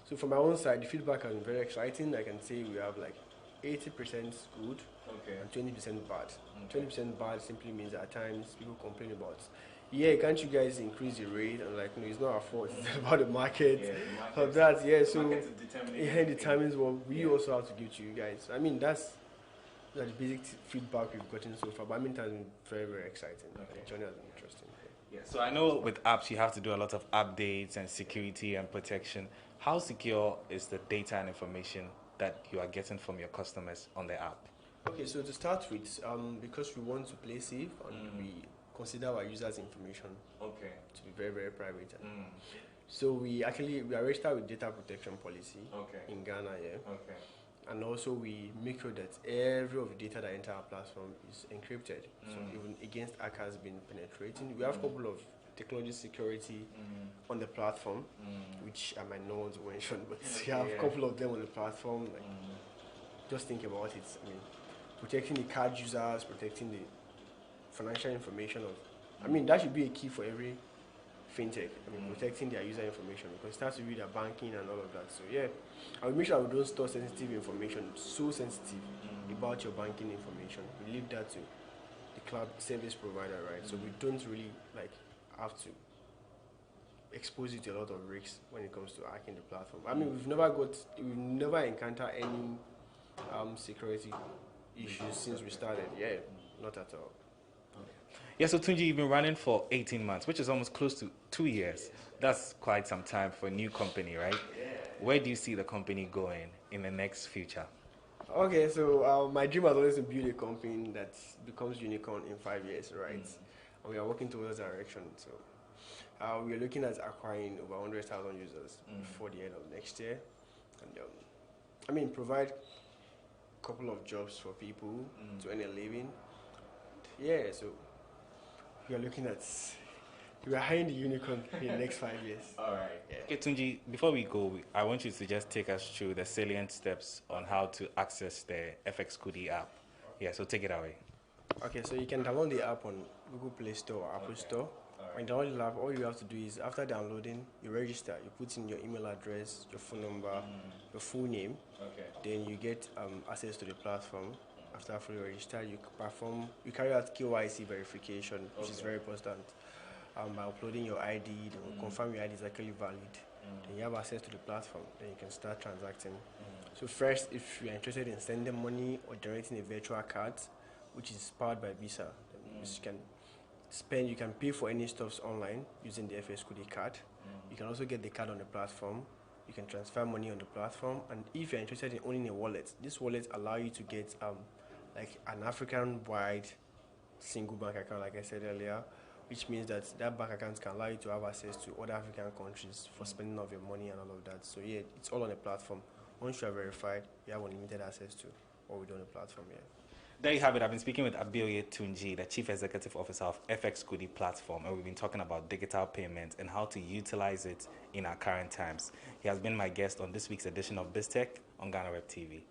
So from my own side, the feedback has been very exciting. I can say we have like 80% good and 20% bad. 20% bad simply means that at times people complain about, yeah, can't you guys increase the rate? And like, no, it's not our fault. It's about the market. So that, so it determines what we also have to give to you guys. I mean, that's the basic feedback we've gotten so far. But I mean, it has been very, very exciting. The journey has been interesting. Yeah, so I know with apps you have to do a lot of updates and security and protection. How secure is the data and information that you are getting from your customers on the app? Okay, so to start with, because we want to play safe and we consider our users' information to be very, very private. So we are registered with data protection policy in Ghana, and also we make sure that every of the data that enter our platform is encrypted. So even against hackers being penetrating, we have a couple of technology security on the platform, which I might not want to mention, but we have a couple of them on the platform. Like, just think about it. I mean, protecting the card users, protecting the financial information of. I mean, that should be a key for every fintech. I mean, protecting their user information because it starts to with their banking and all of that. So yeah, I will make sure we don't store sensitive information, so sensitive about your banking information. We leave that to the cloud service provider, right? So we don't really like have to expose you to a lot of risks when it comes to hacking the platform. I mean, we've never encountered any security issues since we started. Yeah, not at all. Yeah, so Tunji, you've been running for 18 months, which is almost close to 2 years. That's quite some time for a new company, right? Where do you see the company going in the next future? Okay, so my dream has always been to build a company that becomes unicorn in 5 years, right? And we are working towards that direction. So we are looking at acquiring over 100,000 users before the end of next year. And I mean, provide a couple of jobs for people to earn a living. Yeah, so we are looking at, we are hiring the unicorn in the next 5 years. All right. Yeah. Okay, Tunji, before we go, I want you to just take us through the salient steps on how to access the FX Kudi app. Yeah, so take it away. Okay, so you can download the app on Google Play Store or Apple Store. When you download the app, all you have to do is, after downloading, you register. You put in your email address, your phone number, your full name. Then you get access to the platform. After fully registered, you carry out KYC verification, which is very important. By uploading your ID, they will confirm your ID is actually valid. Then you have access to the platform. Then you can start transacting. So first, if you are interested in sending money or generating a virtual card, which is powered by Visa, you can pay for any stuffs online using the FX Kudi card. You can also get the card on the platform. You can transfer money on the platform. And if you're interested in owning a wallet, this wallet allows you to get like an African-wide single bank account, like I said earlier, which means that that bank account can allow you to have access to other African countries for spending of your money and all of that. So yeah, it's all on the platform. Once you are verified, you have unlimited access to what we do on the platform. Yeah. There you have it. I've been speaking with Abioye Tunji, the Chief Executive Officer of FX Kudi platform, and we've been talking about digital payments and how to utilize it in our current times. He has been my guest on this week's edition of BizTech on GhanaWeb TV.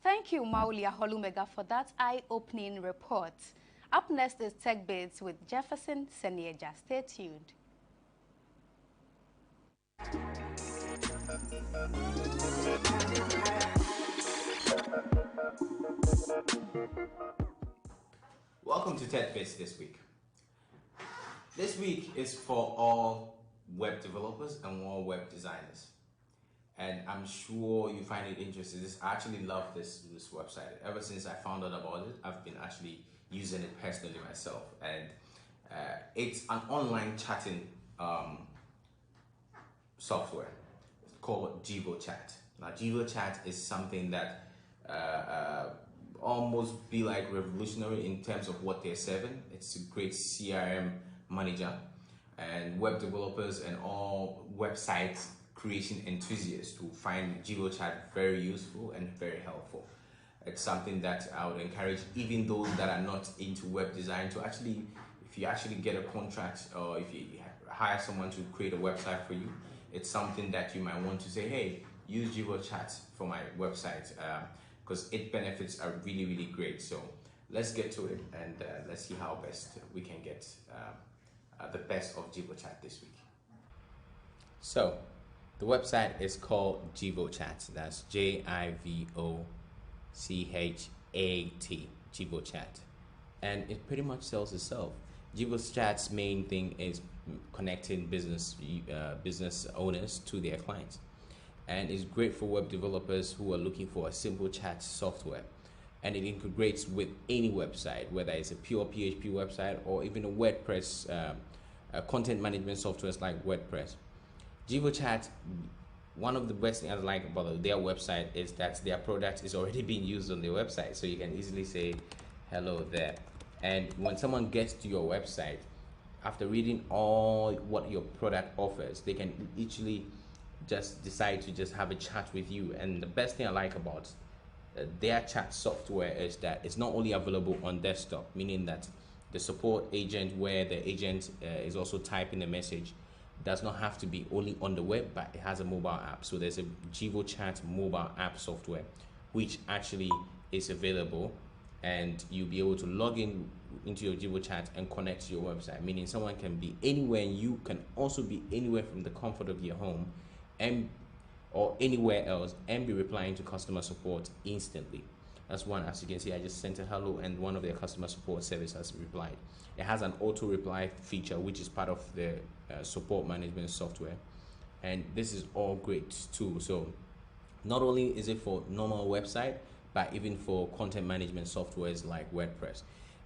Thank you, Maulia Holumega, for that eye-opening report. Up next is Tech Bits with Jefferson Senieja. Stay tuned. Welcome to Tech Bits this week. This week is for all web developers and all web designers. And I'm sure you find it interesting. I actually love this website. Ever since I found out about it, I've been actually using it personally myself. And it's an online chatting software called GhanaChat. Now, GhanaChat is something that almost be like revolutionary in terms of what they're serving. It's a great CRM manager, and web developers and all website creation enthusiasts will find GhanaChat very useful and very helpful. It's something that I would encourage even those that are not into web design to actually, if you actually get a contract or if you hire someone to create a website for you. It's something that you might want to say, hey, use GhanaWeb for my website, because its benefits are really, really great. So let's get to it, and let's see how best we can get the best of GhanaWeb this week. So the website is called GhanaWeb. That's JIVOCHAT, GhanaWeb. And it pretty much sells itself. GhanaWeb's main thing is connecting business owners to their clients, and it's great for web developers who are looking for a simple chat software. And it integrates with any website, whether it's a pure PHP website or even a WordPress content management softwares like WordPress. GhanaWeb, one of the best things I like about their website is that their product is already being used on their website, so you can easily say hello there. And when someone gets to your website, after reading all what your product offers, they can easily just decide to just have a chat with you. And the best thing I like about their chat software is that it's not only available on desktop, meaning that the support agent, where the agent is also typing a message, does not have to be only on the web, but it has a mobile app. So there's a GhanaWeb mobile app software which actually is available, and you'll be able to log into your GhanaWeb and connect to your website, meaning someone can be anywhere and you can also be anywhere from the comfort of your home or anywhere else and be replying to customer support instantly. That's one. As you can see, I just sent a hello and one of their customer support service has replied. It has an auto reply feature which is part of the support management software, and this is all great too. So not only is it for normal website, but even for content management softwares like WordPress.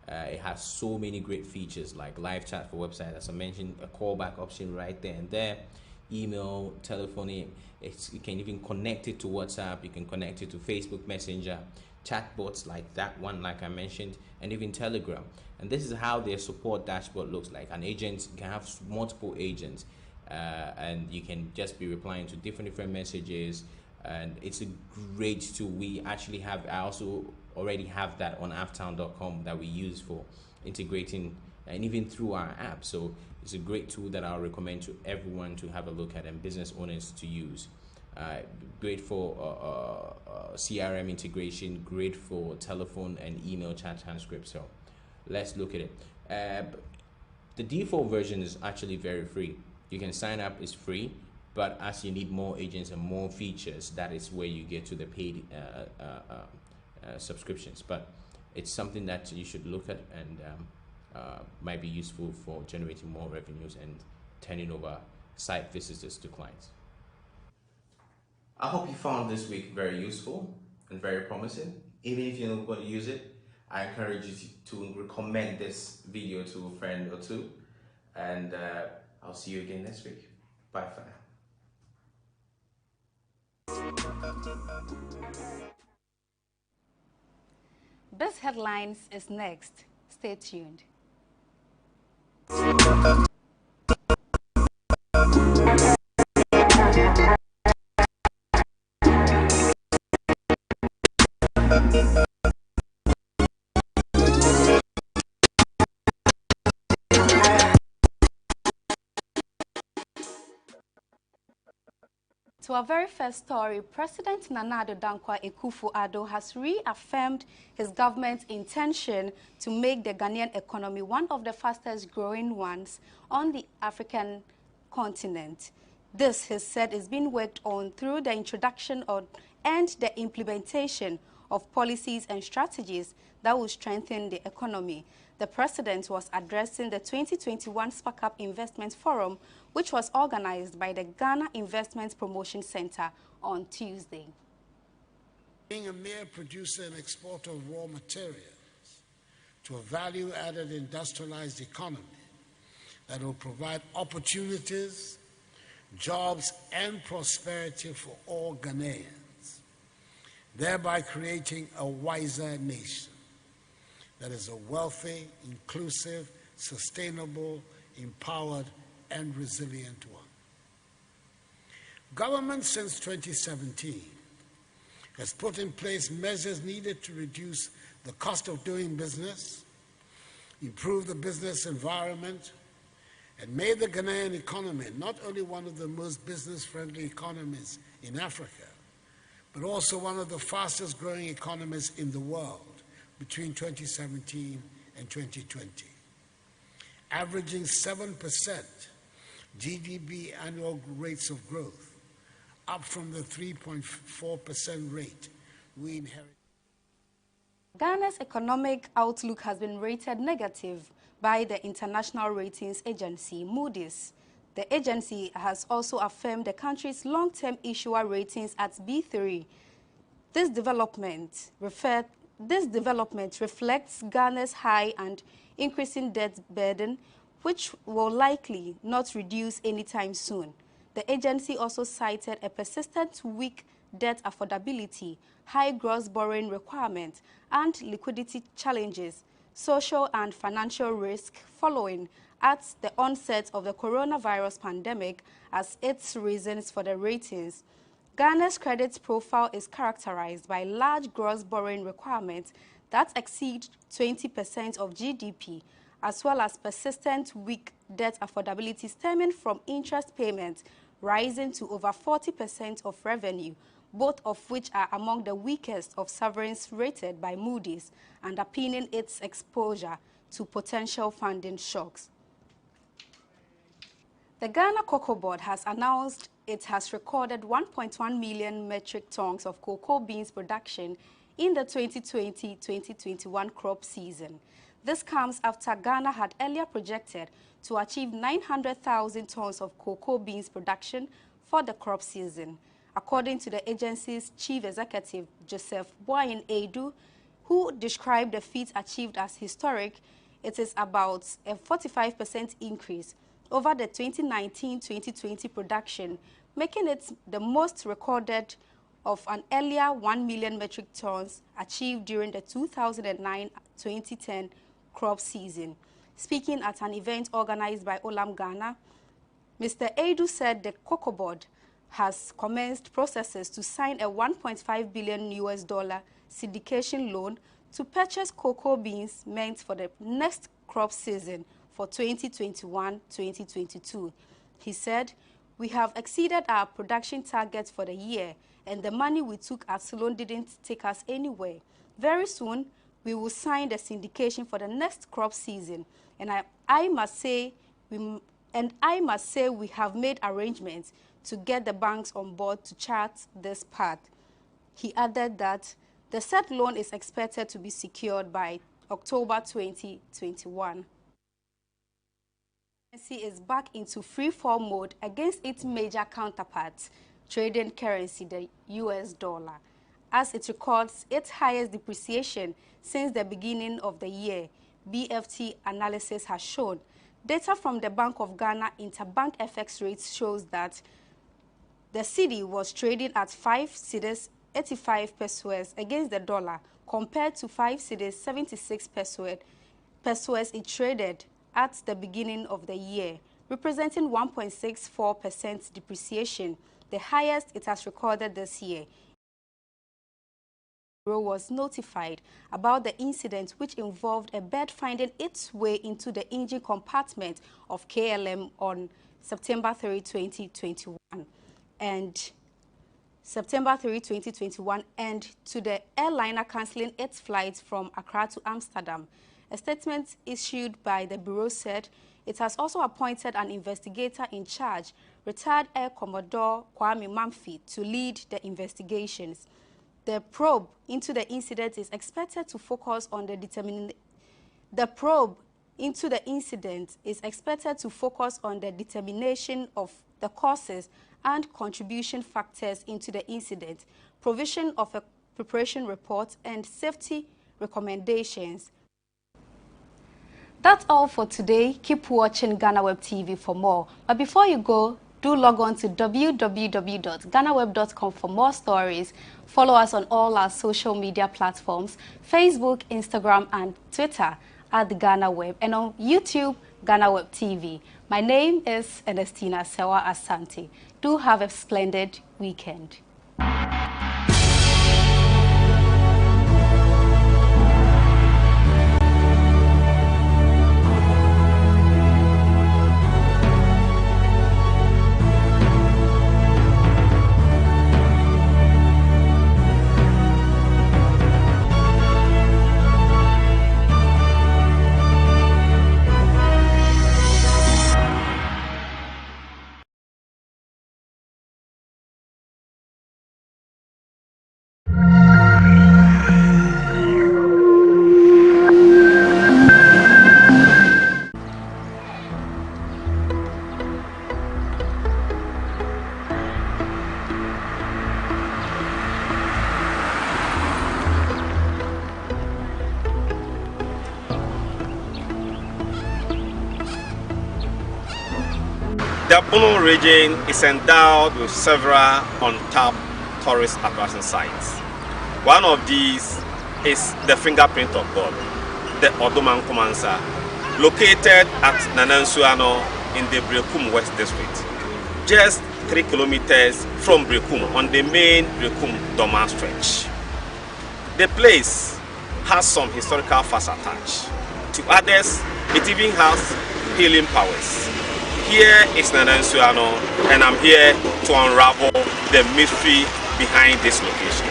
It has so many great features like live chat for website, as I mentioned, a callback option right there and there, email, telephony. You can even connect it to WhatsApp, you can connect it to Facebook Messenger, chatbots like that one, like I mentioned, and even Telegram. And this is how their support dashboard looks like. An agent can have multiple agents, and you can just be replying to different messages, and it's a great tool. We actually have, I also already have that on apptown.com that we use for integrating and even through our app. So it's a great tool that I'll recommend to everyone to have a look at and business owners to use. Great for CRM integration, great for telephone and email chat transcript. So let's look at it. The default version is actually very free. You can sign up, it's free, but as you need more agents and more features, that is where you get to the paid subscriptions. But it's something that you should look at and might be useful for generating more revenues and turning over site visitors to clients. I hope you found this week very useful and very promising. Even if you're not going to use it, I encourage you to recommend this video to a friend or two, and I'll see you again next week. Bye for now. Best Headlines is next. Stay tuned. To our very first story, President Nana Addo Dankwa Akufo-Addo has reaffirmed his government's intention to make the Ghanaian economy one of the fastest growing ones on the African continent. This, he said, is being worked on through the introduction of and the implementation of policies and strategies that will strengthen the economy. The president was addressing the 2021 Spark Up Investment Forum, which was organized by the Ghana Investment Promotion Center on Tuesday. Being a mere producer and exporter of raw materials to a value-added industrialized economy that will provide opportunities, jobs, and prosperity for all Ghanaians, thereby creating a wiser nation that is a wealthy, inclusive, sustainable, empowered, and resilient one. Government since 2017 has put in place measures needed to reduce the cost of doing business, improve the business environment, and made the Ghanaian economy not only one of the most business-friendly economies in Africa, but also one of the fastest growing economies in the world between 2017 and 2020, averaging 7% GDP annual rates of growth, up from the 3.4% rate we inherited. Ghana's economic outlook has been rated negative by the international ratings agency Moody's. The agency has also affirmed the country's long-term issuer ratings at B3. This development reflects Ghana's high and increasing debt burden, which will likely not reduce anytime soon. The agency also cited a persistent weak debt affordability, high gross borrowing requirements, and liquidity challenges, social and financial risk following at the onset of the coronavirus pandemic as its reasons for the ratings. Ghana's credit profile is characterized by large gross borrowing requirements that exceed 20% of GDP, as well as persistent weak debt affordability stemming from interest payments rising to over 40% of revenue, both of which are among the weakest of sovereigns rated by Moody's, underpinning its exposure to potential funding shocks. The Ghana Cocoa Board has announced it has recorded 1.1 million metric tons of cocoa beans production in the 2020-2021 crop season. This comes after Ghana had earlier projected to achieve 900,000 tons of cocoa beans production for the crop season. According to the agency's chief executive, Joseph Boyen Edu, who described the feat achieved as historic, it is about a 45% increase over the 2019-2020 production, making it the most recorded of an earlier 1 million metric tons achieved during the 2009-2010 crop season. Speaking at an event organized by Olam Ghana, Mr. Edu said the Cocoa Board has commenced processes to sign a $1.5 billion syndication loan to purchase cocoa beans meant for the next crop season for 2021-2022. He said, "We have exceeded our production targets for the year, and the money we took as loan didn't take us anywhere. Very soon, we will sign the syndication for the next crop season, and I must say we have made arrangements to get the banks on board to chart this path." He added that the said loan is expected to be secured by October 2021. The currency is back into free-fall mode against its major counterparts, trading currency, the US dollar, as it records its highest depreciation since the beginning of the year. BFT analysis has shown. Data from the Bank of Ghana interbank FX rates shows that the cedi was trading at 5 cedis 85 pesos against the dollar, compared to 5 cedis 76 pesos it traded at the beginning of the year, representing 1.64% depreciation, the highest it has recorded this year. The Bureau was notified about the incident, which involved a bird finding its way into the engine compartment of KLM on September 3, 2021, and to the airliner cancelling its flights from Accra to Amsterdam. A statement issued by the Bureau said it has also appointed an investigator in charge, retired Air Commodore Kwame Mamfi, to lead the investigations. The probe into the incident is expected to focus on the determination of the causes and contribution factors into the incident, provision of a preparation report, and safety recommendations. That's all for today. Keep watching GhanaWeb TV for more. But before you go, do log on to www.ghanaweb.com for more stories. Follow us on all our social media platforms, Facebook, Instagram, and Twitter at GhanaWeb, and on YouTube, GhanaWeb TV. My name is Ernestina Sewa Asante. Do have a splendid weekend. The Bono region is endowed with several untapped tourist attraction sites. One of these is the fingerprint of God, the Odoman Kumansa, located at Nanansuano in the Brekum West District, just 3 kilometers from Brekum on the main Brekum-Doma stretch. The place has some historical facts attached. To others, it even has healing powers. Here is Nanansuano, and I'm here to unravel the mystery behind this location.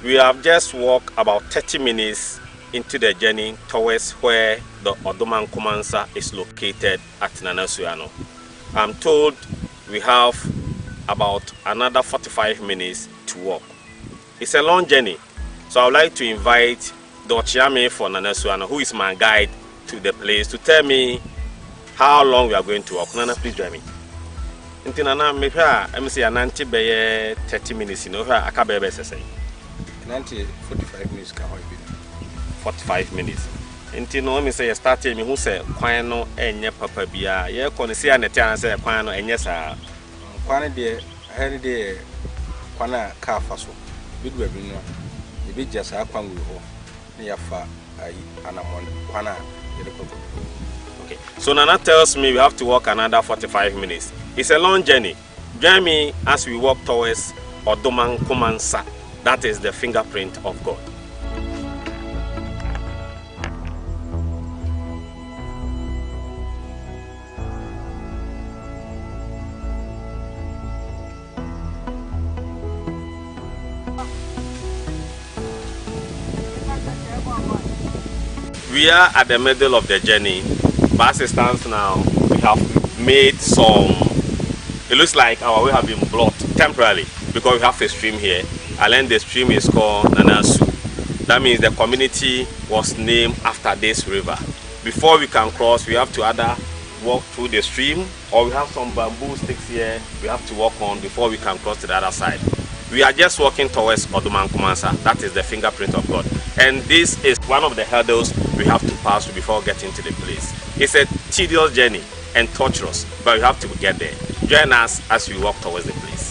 We have just walked about 30 minutes into the journey towards where the Odoman Kumansa is located at Nanansuano. I'm told we have about another 45 minutes to walk. It's a long journey, so I would like to invite the Ochiame for Nanansuano, who is my guide to the place, to tell me how long we are going to walk. Nana, please join me. Nana, I'm saying 30 minutes. You know, I can't be 45 minutes can be 45 minutes. Until no me say started me who say kwano enye papa bia ye ko ne sia ne tia say kwano enye sa kwana de heri de kwana ka fa so bidu abi no e bi jasa kwan wi ho ne ya fa ai anamon kwana de ko. Okay, so Nana tells me we have to walk another 45 minutes. It's a long journey. Join me as we walk towards Odoman Kumansa. That is the fingerprint of God. We are at the middle of the journey, but as it stands now, we have made some, it looks like our way have been blocked temporarily because we have a stream here. And then the stream is called Nanasu. That means the community was named after this river. Before we can cross, we have to either walk through the stream or we have some bamboo sticks here we have to walk on before we can cross to the other side. We are just walking towards Odoman Kumansa. That is the fingerprint of God. And this is one of the hurdles we have to pass through before getting to the place. It's a tedious journey and torturous, but we have to get there. Join us as we walk towards the place.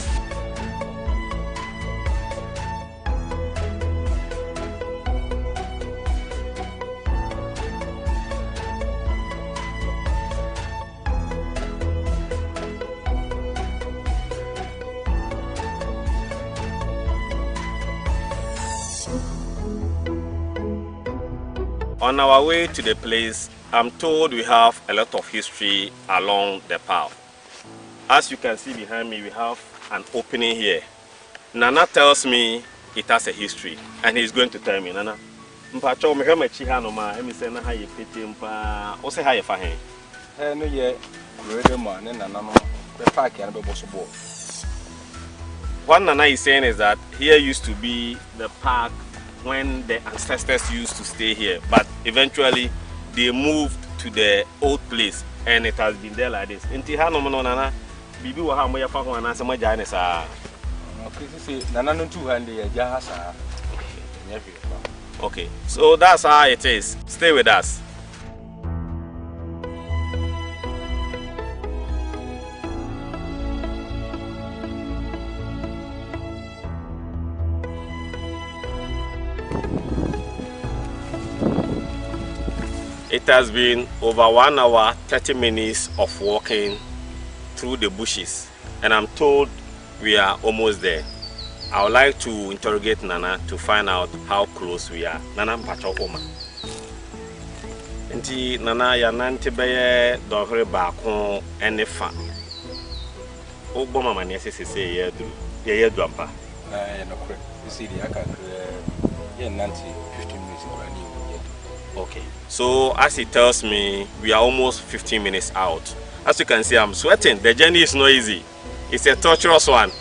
On our way to the place, I'm told we have a lot of history along the path. As you can see behind me, we have an opening here. Nana tells me it has a history, and he's going to tell me. Nana, mpacho me hema chiha no ma, emi se na ha ye pete mpa, o se ha ye fa hen. No ye ready man na nana no be park ya be bosobo. What Nana is saying is that here used to be the park when the ancestors used to stay here, but eventually they moved to the old place and it has been there like this. Inti ha no no nana bibi wa ha mo ya fa ho ana se mo ja ne sa. Okay, nana no 200 ya ja ha sa. Okay, so that's how it is. Stay with us. It has been over 1 hour, 30 minutes of walking through the bushes, and I'm told we are almost there. I would like to interrogate Nana to find out how close we are. Nana mpacho oma. Nti Nana ya nanti beye dohre baako ene fa. Ogbo mama ni ese ye yedu ampa. No correct. You see the aka ye nanti 15 minutes kwani yedu. Okay. So as he tells me, we are almost 15 minutes out. As you can see, I'm sweating. The journey is not easy. It's a torturous one.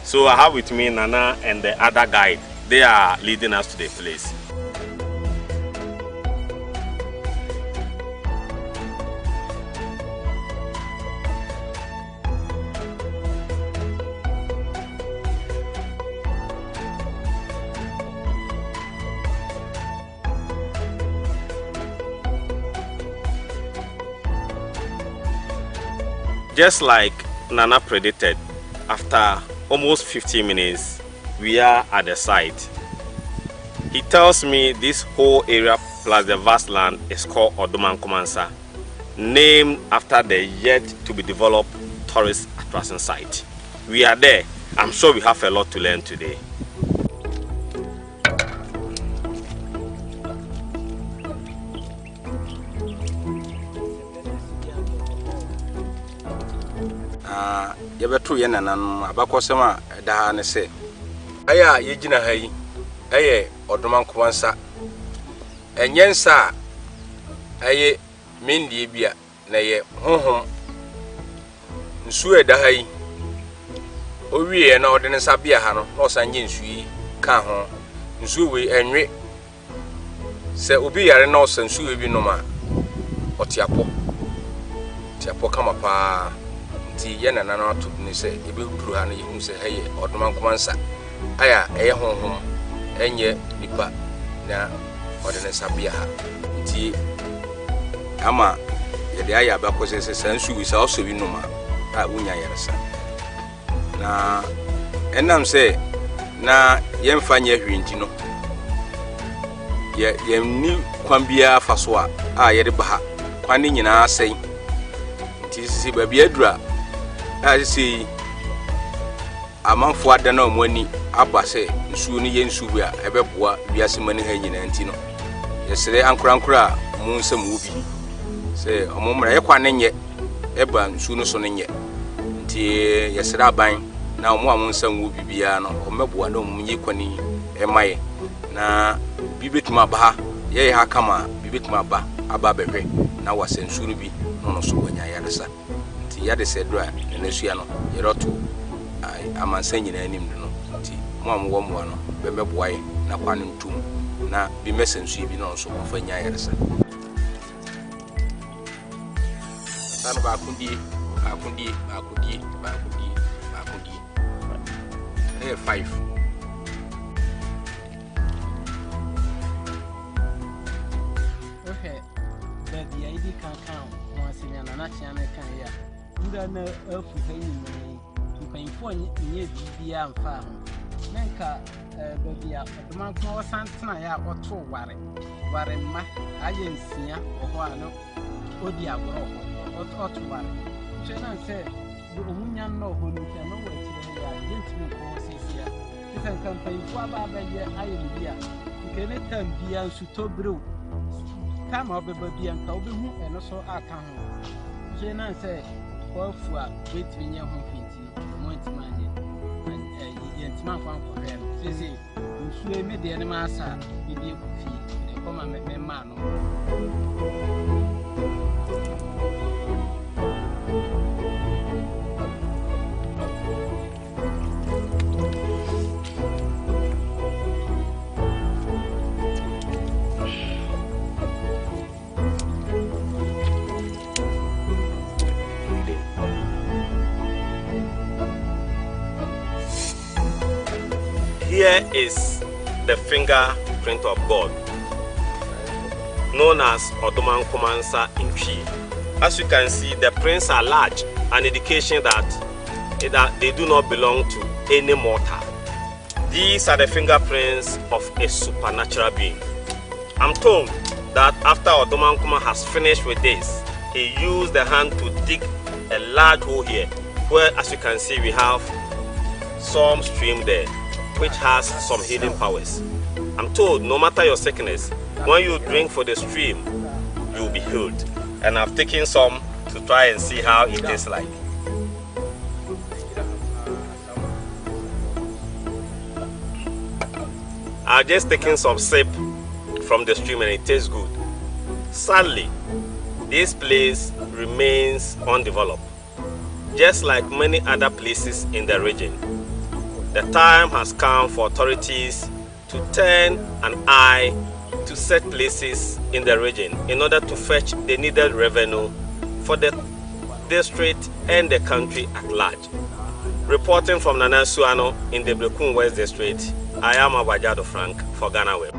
So I have with me Nana and the other guide. They are leading us to the place. Just like Nana predicted, after almost 15 minutes, we are at the site. He tells me this whole area plus the vast land is called Odoman Kumansa, named after the yet to be developed tourist attraction site. We are there. I'm sure we have a lot to learn today. Yebetu yenananu abakosema da ne se aya yegina hayi eye Odoman Kumansa enyensa aye mendie bia na ye honhom nsu eda hayi owie na ode ne sabia ha no na osanye nsu yi ka ho nsu we enwe se obi yare na osansu we bi no ma otiapo kama pa ti yena na na to ni se ebe duru ha na yehu se heye Odoman Kumansa aya eye honhom enye nipa na ode ne sabia ha ti ama yede aya abakose se sansu wi sa oso bi no ma a unya yaresa na enam se na yemfa nya hwinti no yemni kwambia faso a yede baha kwani nyina asɛn ti sisi babia adura a sisi amanfo ada na omani aba se nsuo ni yensu bi a ebeboa wiase mani ha nyina nti no yesere ankurankura mu nsam wo bi se omomra yekwane nye eba nsuo no so ne nye nti yesere aban na omo amu nsam wo bibia no omeboa na omunyi kwani emaye na bibetuma ba ye ha kama bibetuma ba aba behwe na wasensu no bi no so wanya yaresa nti yade sedra enesua no yeroto amansa nyina anim no nti mo amwo mo no bemeboa ye na kwanu ntum na bi mesensu bi no so ofanya yaresa tanu ba kundi 5 okay the ID can count once in an action can ya nda na afu hayi ni mpanfo nye bibia amfa menka babia Odoman Kuma wasantena ya oto ware ma aye nsia oho ano odi agoro oto ware chena se omunya no ho ni no wa tire ya yentimi ko sisia isa campaign fo aba ye aye bibia nkene tambia nsutobrew kama obeba bia nka obehu eno so aka ho chena se kofu a betrinye ho finti montimanye yentima kwa kwere sisi nsu eme de ne masa bibie kufi de koma me ma no Here is the fingerprint of God, known as Odoman Kumansa in Twi. As you can see, the prints are large, an indication that they do not belong to any mortal. These are the fingerprints of a supernatural being. I'm told that after Odoman Kuma has finished with this, he used the hand to dig a large hole here, where, as you can see, we have some stream there, which has some hidden powers. I'm told no matter your sickness, when you drink for the stream, you will be healed. And I've taken some to try and see how it tastes like. I've just taken some sip from the stream and it tastes good. Sadly, this place remains undeveloped, just like many other places in the region. The time has come for authorities to turn an eye to set places in the region in order to fetch the needed revenue for the district and the country at large. Reporting from Nana Suano in the Blekun West District, I am Abajado Frank for GhanaWeb.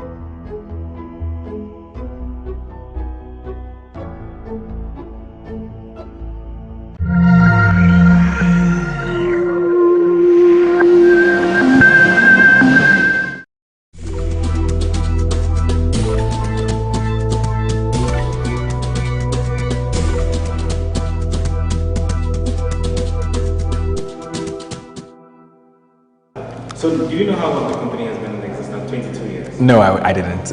So do you know how long the company has been in existence? 22 years? No, I didn't.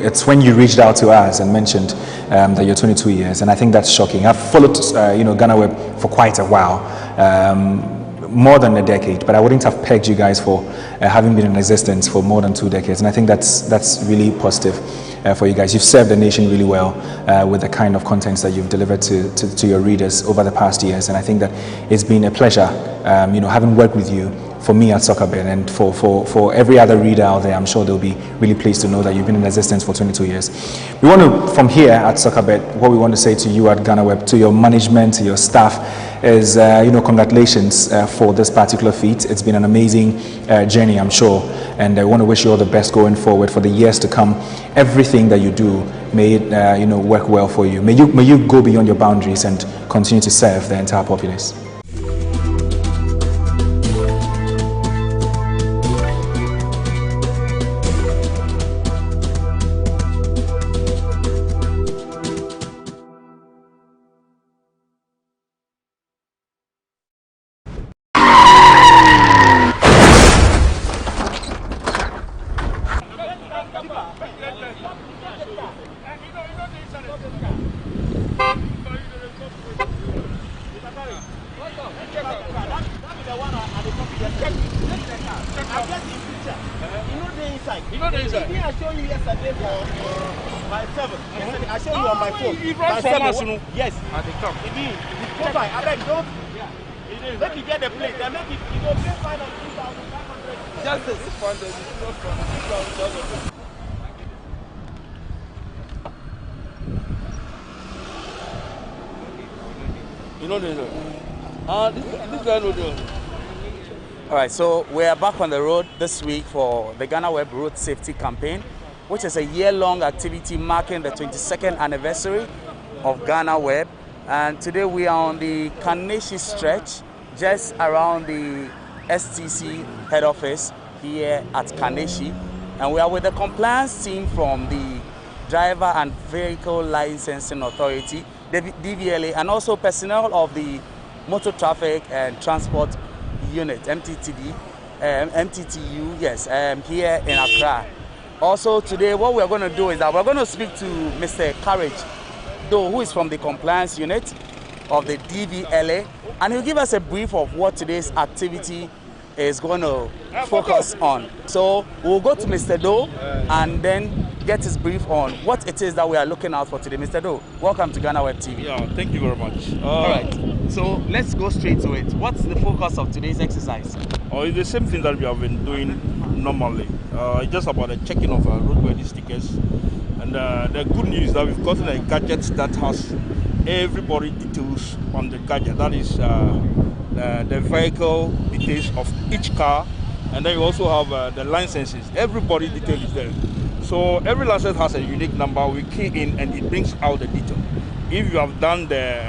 It's when you reached out to us and mentioned that you're 22 years, and I think that's shocking. I've followed, GhanaWeb for quite a while, more than a decade, but I wouldn't have pegged you guys for having been in existence for more than 2 decades, and I think that's really positive for you guys. You've served the nation really well with the kind of contents that you've delivered to your readers over the past years, and I think that it's been a pleasure, having worked with you. For me at Soccerbet, and for every other reader out there, I'm sure they'll be really pleased to know that you've been in existence for 22 years. We want to, from here at Soccerbet, what we want to say to you at GhanaWeb, to your management, to your staff, is congratulations for this particular feat. It's been an amazing journey, I'm sure, and I want to wish you all the best going forward for the years to come. Everything that you do, may it work well for you. May you go beyond your boundaries and continue to serve the entire populace. Yes. At the top. It is. Go by. I beg, don't. Yeah. Let me get the plate. Then make it. You go pay fine of 2,500. Just this. You know this. This guy no do. All right. So we are back on the road this week for the GhanaWeb Road Safety Campaign, which is a year-long activity marking the 22nd anniversary of GhanaWeb, and today we are on the Kaneshi stretch, just around the STC head office here at Kaneshi, and we are with the compliance team from the Driver and Vehicle Licensing Authority, the DVLA, and also personnel of the Motor Traffic and Transport Unit, MTTU, yes, here in Accra. Also today, what we are going to do is that we're going to speak to Mr. Courage, who is from the compliance unit of the DVLA, and he'll give us a brief of what today's activity is going to focus on. So we'll go to Mr. Doe and then get his brief on what it is that we are looking out for today. Mr. Doe, welcome to GhanaWeb TV. Yeah, thank you very much. All right, so let's go straight to it. What's the focus of today's exercise? It's the same thing that we have been doing normally. It's just about the checking of roadworthy stickers. And the good news is that we've gotten a gadget that has everybody details on the gadget. That is the vehicle details of each car, and then you also have the licenses. Everybody detail is there. So every license has a unique number. We key in and it brings out the detail. If you have done the,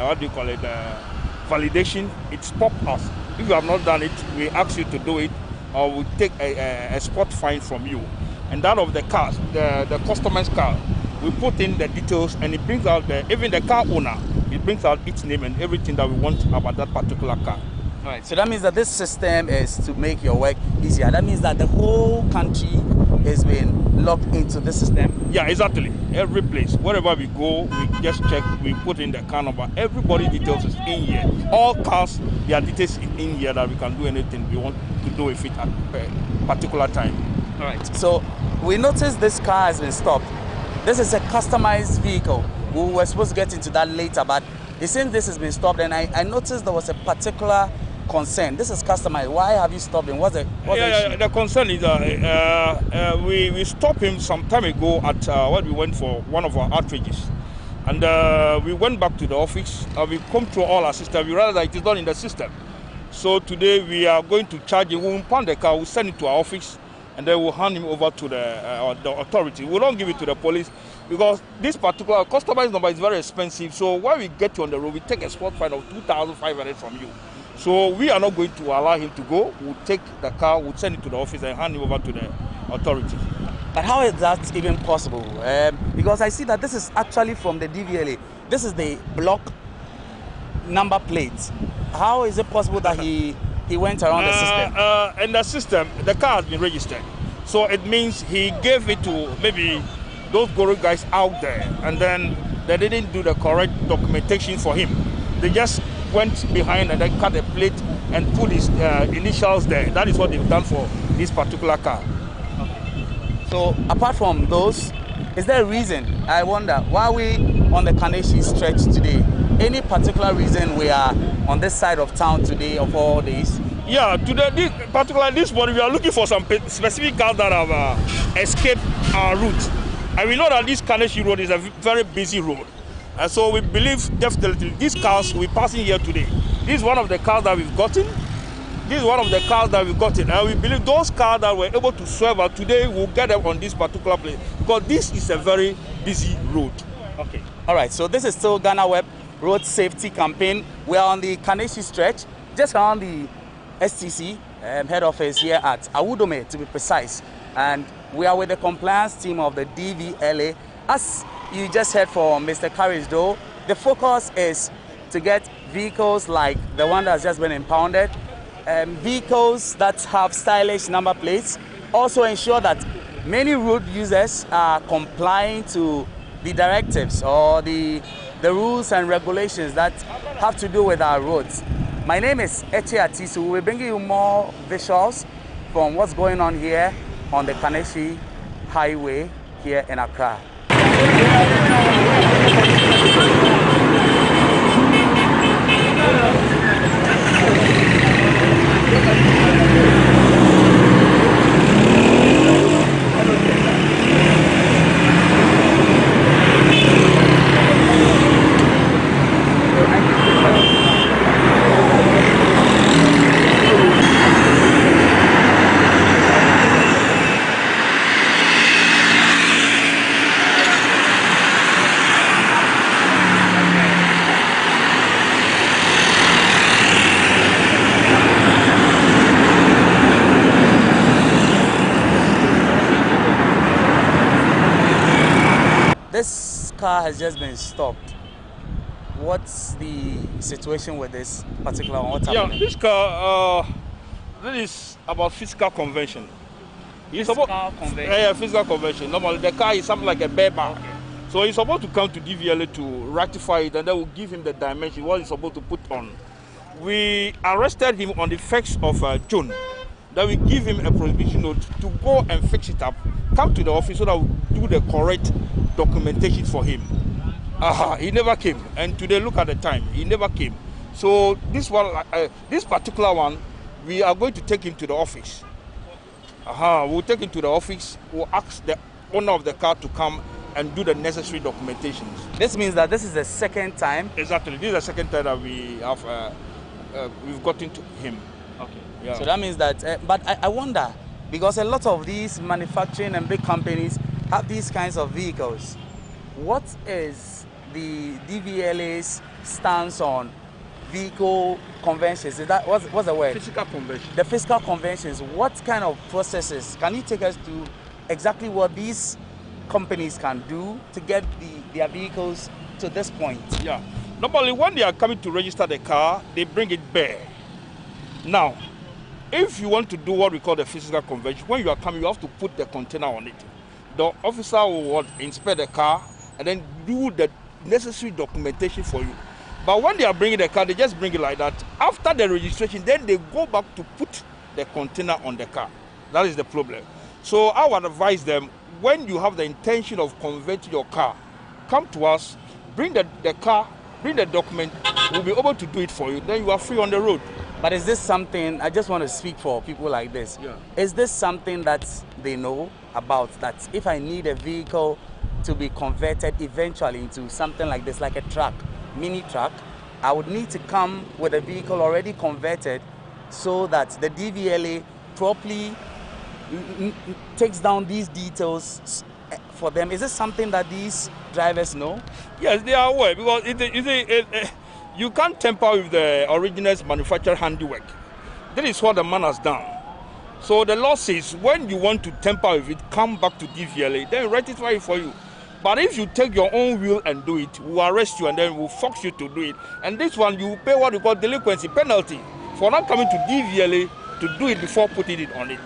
validation, it's pop us. If you have not done it, we ask you to do it, or we take a spot fine from you. And that of the cars, the customer's car, we put in the details, and it brings out even the car owner, it brings out its name and everything that we want about that particular car. All right, so that means that this system is to make your work easier. That means that the whole country has been logged into this system? Yeah, exactly. Every place, wherever we go, we just check, we put in the car number. Everybody details is in here. All cars, their details in here that we can do anything we want to do with it at a particular time. All right, so we noticed this car has been stopped. This is a customized vehicle. We were supposed to get into that later, but it seems this has been stopped, and I noticed there was a particular concern. This is customized. Why have you stopped him? What's the issue? The concern is we stopped him some time ago at when we went for one of our outrages. And we went back to the office. We come through all our system. We realized that it is not in the system. So today we are going to charge him. We'll impound the car, we'll send it to our office, and then we'll hand him over to the authority. We don't give it to the police because this particular customized number is very expensive. So when we get you on the road, we take a spot fine of 2,500 from you. So we are not going to allow him to go. We'll take the car, we'll send it to the office and hand it over to the authority. But how is that even possible? Because I see that this is actually from the DVLA. This is the block number plate. How is it possible that he he went around the system? In the system, the car has been registered. So it means he gave it to maybe those Goro guys out there, and then they didn't do the correct documentation for him. They just went behind and then cut a plate and put his initials there. That is what they've done for this particular car. So apart from those, is there a reason, I wonder, why we on the Kaneshi stretch today? Any particular reason we are on this side of town today of all days? Yeah, today, particularly this morning, we are looking for some specific cars that have escaped our route. And we know that this Kaneshi road is a very busy road. And so we believe definitely these cars will be passing here today. This is one of the cars that we've gotten. This is one of the cars that we've gotten. And we believe those cars that were able to swerve out today will get them on this particular place. Because this is a very busy road. Okay. All right, so this is still GhanaWeb Road Safety Campaign. We are on the Kaneshi stretch, just around the STC head office here at Awudome, to be precise. And we are with the compliance team of the DVLA. As you just heard from Mr. Courage, though, the focus is to get vehicles like the one that's just been impounded, vehicles that have stylish number plates, also ensure that many road users are complying to the directives or the rules and regulations that have to do with our roads. My name is Eche Atisu. We'll be bringing you more visuals from what's going on here on the Kaneshi Highway here in Accra. This car has just been stopped. What's the situation with this particular one? What's happening? Yeah, this car, this is about physical convention. Physical convention? Yeah, physical convention. Normally, the car is something like a bear. Okay. So he's supposed to come to DVLA to rectify it, and then we'll give him the dimension, what he's supposed to put on. We arrested him on the 1st of June. Then we give him a prohibition note to go and fix it up, come to the office so that we do the correct documentation for him. He never came, and today look at the time, he never came. So this one, this particular one, we are going to take him to the office. We'll take him to the office, we'll ask the owner of the car to come and do the necessary documentations. This means that this is the second time? Exactly, this is the second time that we have, we've gotten to him. Okay. Yeah. So that means that, but I wonder, because a lot of these manufacturing and big companies have these kinds of vehicles. What is the DVLA's stance on vehicle conventions? Is that, what's the word? Physical convention. The physical conventions. What kind of processes? Can you take us to exactly what these companies can do to get their vehicles to this point? Yeah. Normally, when they are coming to register the car, they bring it bare. Now, if you want to do what we call the physical convention, when you are coming, you have to put the container on it. The officer will inspect the car and then do the necessary documentation for you. But when they are bringing the car, they just bring it like that. After the registration, then they go back to put the container on the car. That is the problem. So I would advise them, when you have the intention of converting your car, come to us, bring the car, bring the document, we'll be able to do it for you. Then you are free on the road. But is this something, I just want to speak for people like this. Yeah. Is this something that they know about, that if I need a vehicle to be converted eventually into something like this, like a truck, mini truck, I would need to come with a vehicle already converted so that the DVLA properly takes down these details for them? Is this something that these drivers know? Yes, they are aware, because you can't tamper with the original's manufactured handiwork. That is what the man has done. So the law says when you want to tamper with it, come back to DVLA, then rectify it for you. But if you take your own wheel and do it, we'll arrest you and then we'll force you to do it. And this one, you pay what you call delinquency penalty for not coming to DVLA to do it before putting it on it.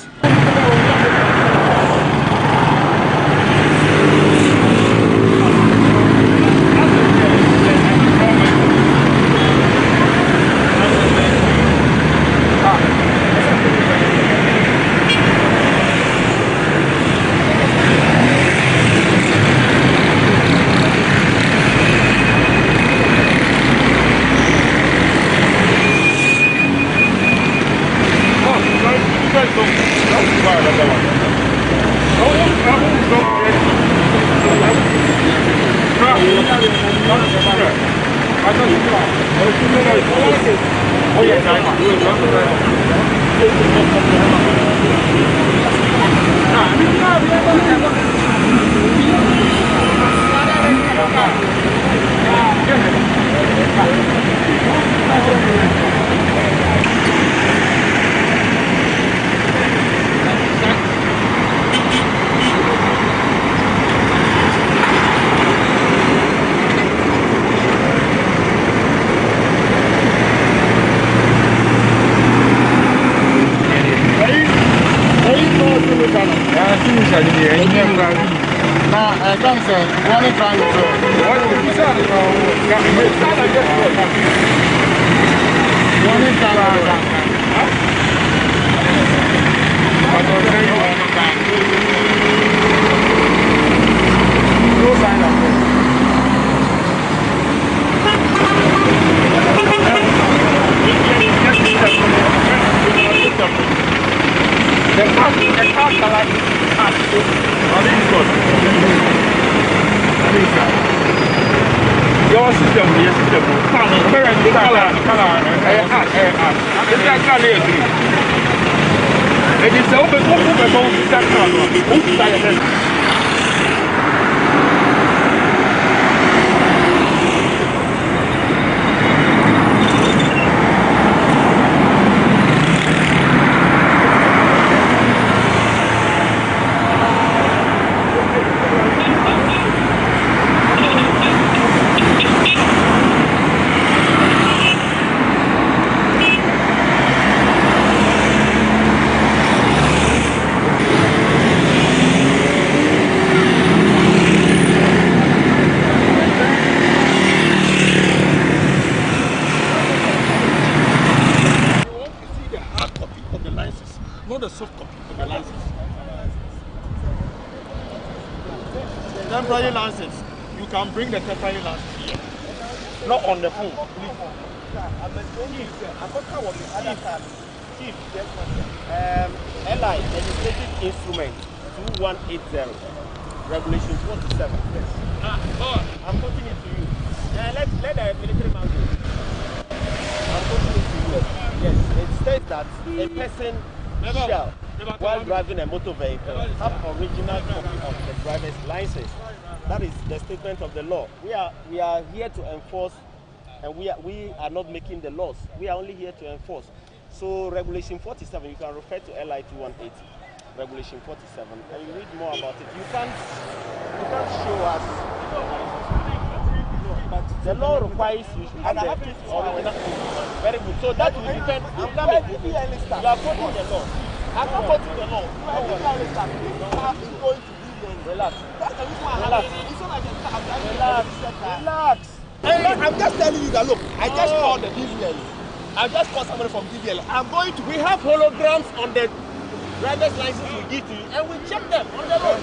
Not a soft copy of the license. Temporary license. You can bring the temporary license here. Not on the phone. Chief, LI, Legislative Instrument 2180, Regulation 47. Yes. I'm putting it to you. Let the military man go. I'm putting it to you. Yes, it states that a person shall, while driving a motor vehicle, have original copy of the driver's license. That is the statement of the law. We are here to enforce, and we are not making the laws. We are only here to enforce. So Regulation 47, you can refer to LI 2180, Regulation 47, and you read more about it. You can't show us. But the law requires you to have the original. Very good. So that will depend. You are quoting the law. I'm not quoting the law. Relax. Relax. I'm just telling you that, look, I just called the DVLA. I just called somebody from DVLA. We have holograms on the driver's license we give to you, and we check them on the road.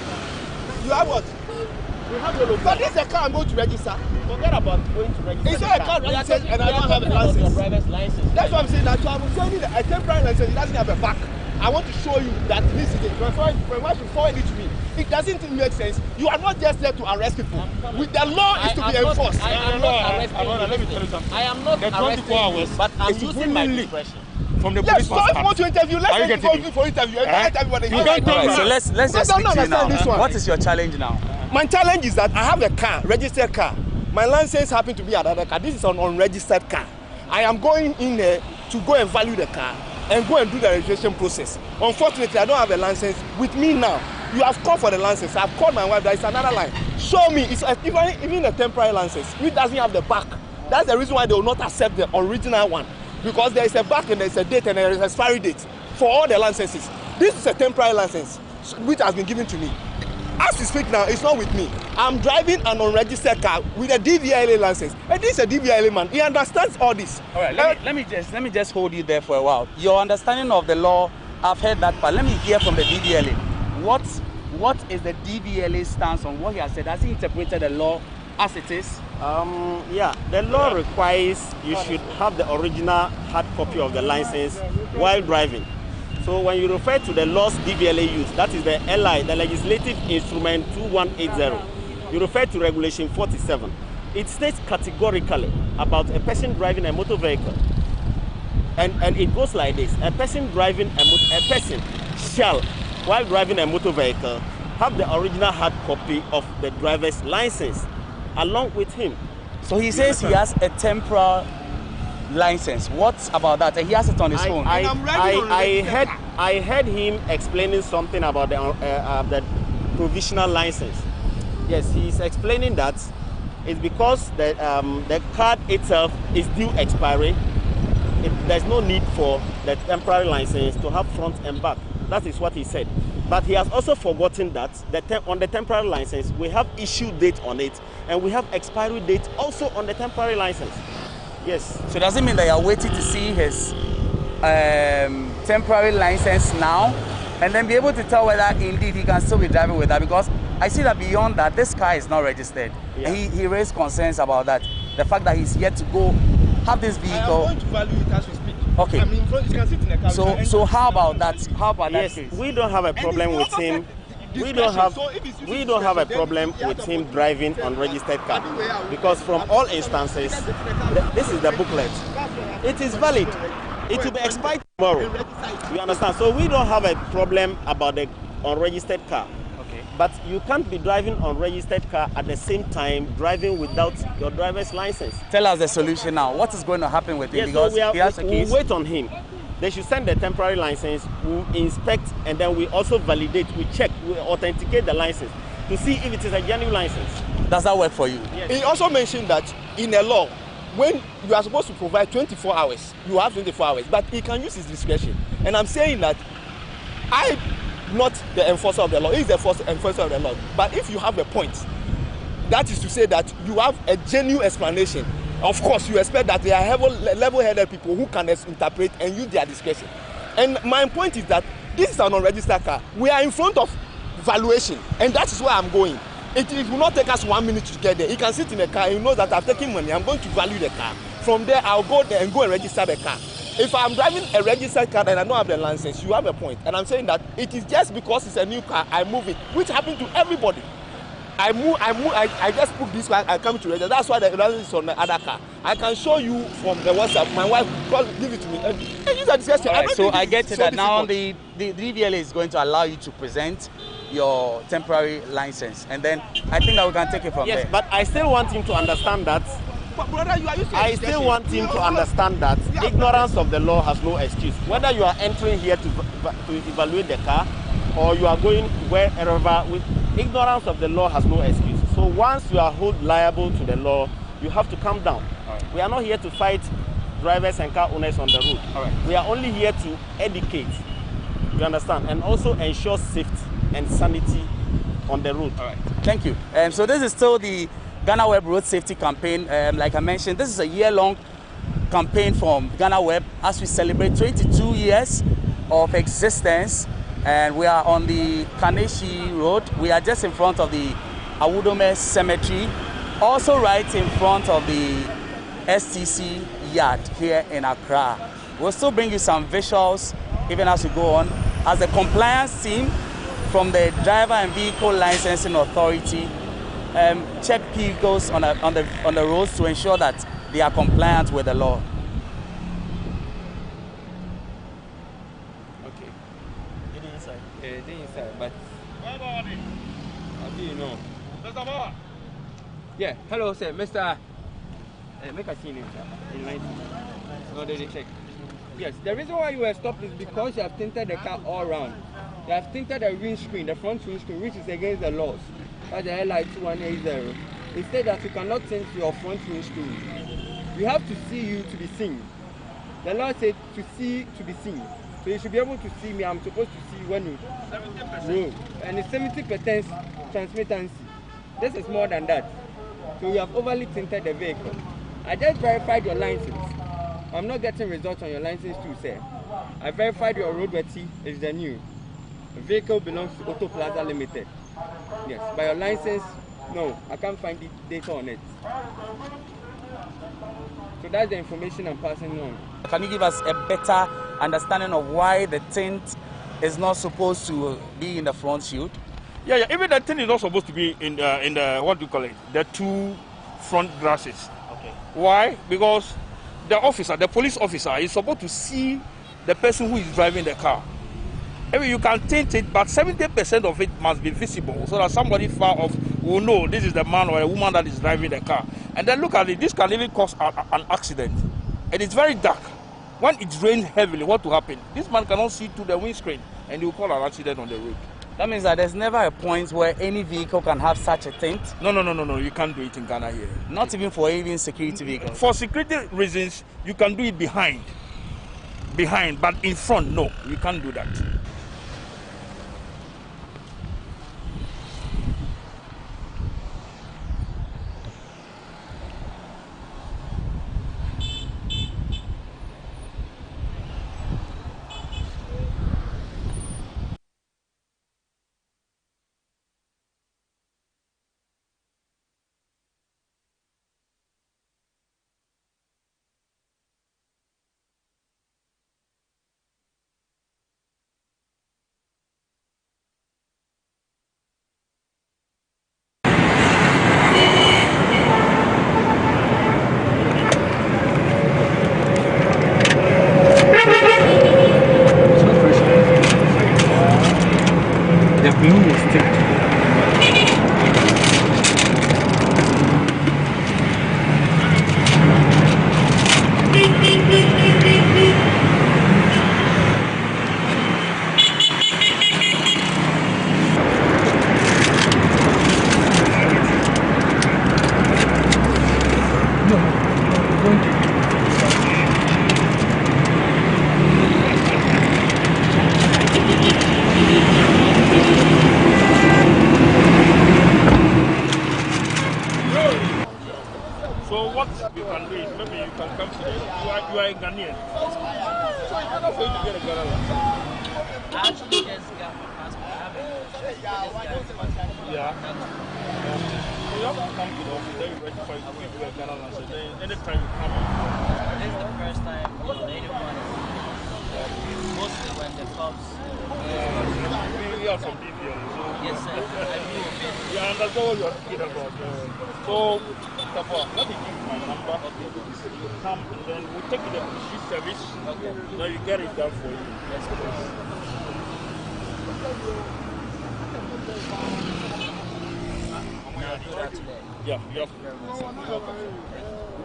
You have what? We have holograms. But this is a car I'm going to register. Forget about going to register. It's not a car registered and I don't have a license. Driver's license. That's what I'm saying. That I'm saying that a temporary license, it doesn't have a back. I want to show you that this is it. When you forward it to me, it doesn't make sense. You are not just there to arrest people. With the law is to be enforced. I am not arresting. I am not arresting, but I'm using my discretion. From the police want to interview. Let's go for interview. So let's just speak to you now. What is your challenge now? My challenge is that I have a car, registered car. My license happen to be another car. This is an unregistered car. I am going in there to go and value the car and go and do the registration process. Unfortunately, I don't have a license with me now. You have called for the license. I've called my wife. There is another line. Show me. It's even a temporary license. It doesn't have the back. That's the reason why they will not accept the original one. because there is a back and there is a date and there is an expiry date for all the licenses. This is a temporary license which has been given to me. As we speak now, it's not with me. I'm driving an unregistered car with a DVLA license. And this is a DVLA man. He understands all this. All right, let me just hold you there for a while. Your understanding of the law, I've heard that part. Let me hear from the DVLA. What is the DVLA stance on what he has said? Has he interpreted the law as it is? Yeah, the law requires you should have the original hard copy of the license while driving. So when you refer to the laws DVLA use, that is the LI, the Legislative Instrument 2180, you refer to Regulation 47. It states categorically about a person driving a motor vehicle. And it goes like this: a person shall, while driving a motor vehicle, have the original hard copy of the driver's license along with him. So he says he has a temporal license. What about that? He has it on his phone. I heard him explaining something about the provisional license. Yes, he's explaining that it's because the card itself is due expiry. There's no need for the temporary license to have front and back. That is what he said. But he has also forgotten that on the temporary license, we have issue date on it, and we have expiry date also on the temporary license. Yes. So does it mean that you're waiting to see his temporary license now, and then be able to tell whether indeed he can still be driving with that? Because I see that beyond that, this car is not registered. Yeah. And he raised concerns about that. The fact that he's yet to go have this vehicle. I am going to value it as we speak. Okay. I mean, you can sit in a car. So how about that? How about yes, that case? We don't have a problem with him. We don't have a problem with him driving unregistered car, because from all instances, this is the booklet. It is valid. It will be expired tomorrow. You understand? So we don't have a problem about the unregistered car. Okay. But you can't be driving unregistered car at the same time driving without your driver's license. Tell us the solution now. What is going to happen with him? Yes, Because so he has a case. We'll wait on him. They should send the temporary license, we'll inspect, and then we also validate, we check, we authenticate the license to see if it is a genuine license. Does that work for you? Yes. He also mentioned that in a law, when you are supposed to provide 24 hours, you have 24 hours, but he can use his discretion. And I'm saying that I'm not the enforcer of the law, he's the enforcer of the law. But if you have a point, that is to say that you have a genuine explanation. Of course, you expect that there are level-headed people who can interpret and use their discretion. And my point is that this is an unregistered car. We are in front of valuation, and that is where I'm going. It will not take us 1 minute to get there. He can sit in a car and he knows that I'm taking money. I'm going to value the car. From there, I'll go there and go and register the car. If I'm driving a registered car and I don't have the license, you have a point. And I'm saying that it is just because it's a new car, I move it, which happened to everybody. I just put this car, I come to register. That's why the license is on the other car. I can show you from the WhatsApp. My wife give it to me. And use a discretion. Right, so I get to that now. The DVLA is going to allow you to present your temporary license, and then I think that we can take it from there. Yes, but I still want him to understand that. But brother, I still want him to understand that ignorance of the law has no excuse. Whether you are entering here to evaluate the car, or you are going wherever, with ignorance of the law has no excuse. So once you are held liable to the law, you have to calm down. Right. We are not here to fight drivers and car owners on the road. Right. We are only here to educate, you understand, and also ensure safety and sanity on the road. All right. Thank you. So this is still the GhanaWeb Road Safety Campaign. Like I mentioned, this is a year-long campaign from GhanaWeb as we celebrate 22 years of existence. And we are on the Kaneshi Road. We are just in front of the Awudome Cemetery, also right in front of the STC yard here in Accra. We'll still bring you some visuals even as we go on. As the compliance team from the Driver and Vehicle Licensing Authority check vehicles on the roads to ensure that they are compliant with the law. But how do you know? Yeah, hello, sir, Mr. Make a scene, sir. No, they check. Yes, the reason why you were stopped is because you have tinted the car all around. You have tinted the windscreen, the front windscreen, which is against the laws. That's the LI 2180. It said that you cannot tint your front windscreen. We have to see you to be seen. The law says to see, to be seen. So you should be able to see me. I'm supposed to see when you roll. And it's 70% transmittancy. This is more than that. So you have overly tinted the vehicle. I just verified your license. I'm not getting results on your license too, sir. I verified your roadworthy is the new. The vehicle belongs to Auto Plaza Limited. Yes, but your license, no, I can't find the data on it. So that's the information I'm passing on. Can you give us a better understanding of why the tint is not supposed to be in the front shield? Yeah, even the tint is not supposed to be in the what do you call it? The two front glasses. Okay. Why? Because the officer, the police officer, is supposed to see the person who is driving the car. I mean, you can tint it, but 70% of it must be visible so that somebody far off will know this is the man or a woman that is driving the car. And then look at it, this can even cause an accident. And it's very dark. When it rains heavily, what will happen? This man cannot see through the windscreen and he will cause an accident on the road. That means that there's never a point where any vehicle can have such a tint? No, you can't do it in Ghana here. Not even for even security vehicles? For security reasons, you can do it behind, but in front, no, you can't do that.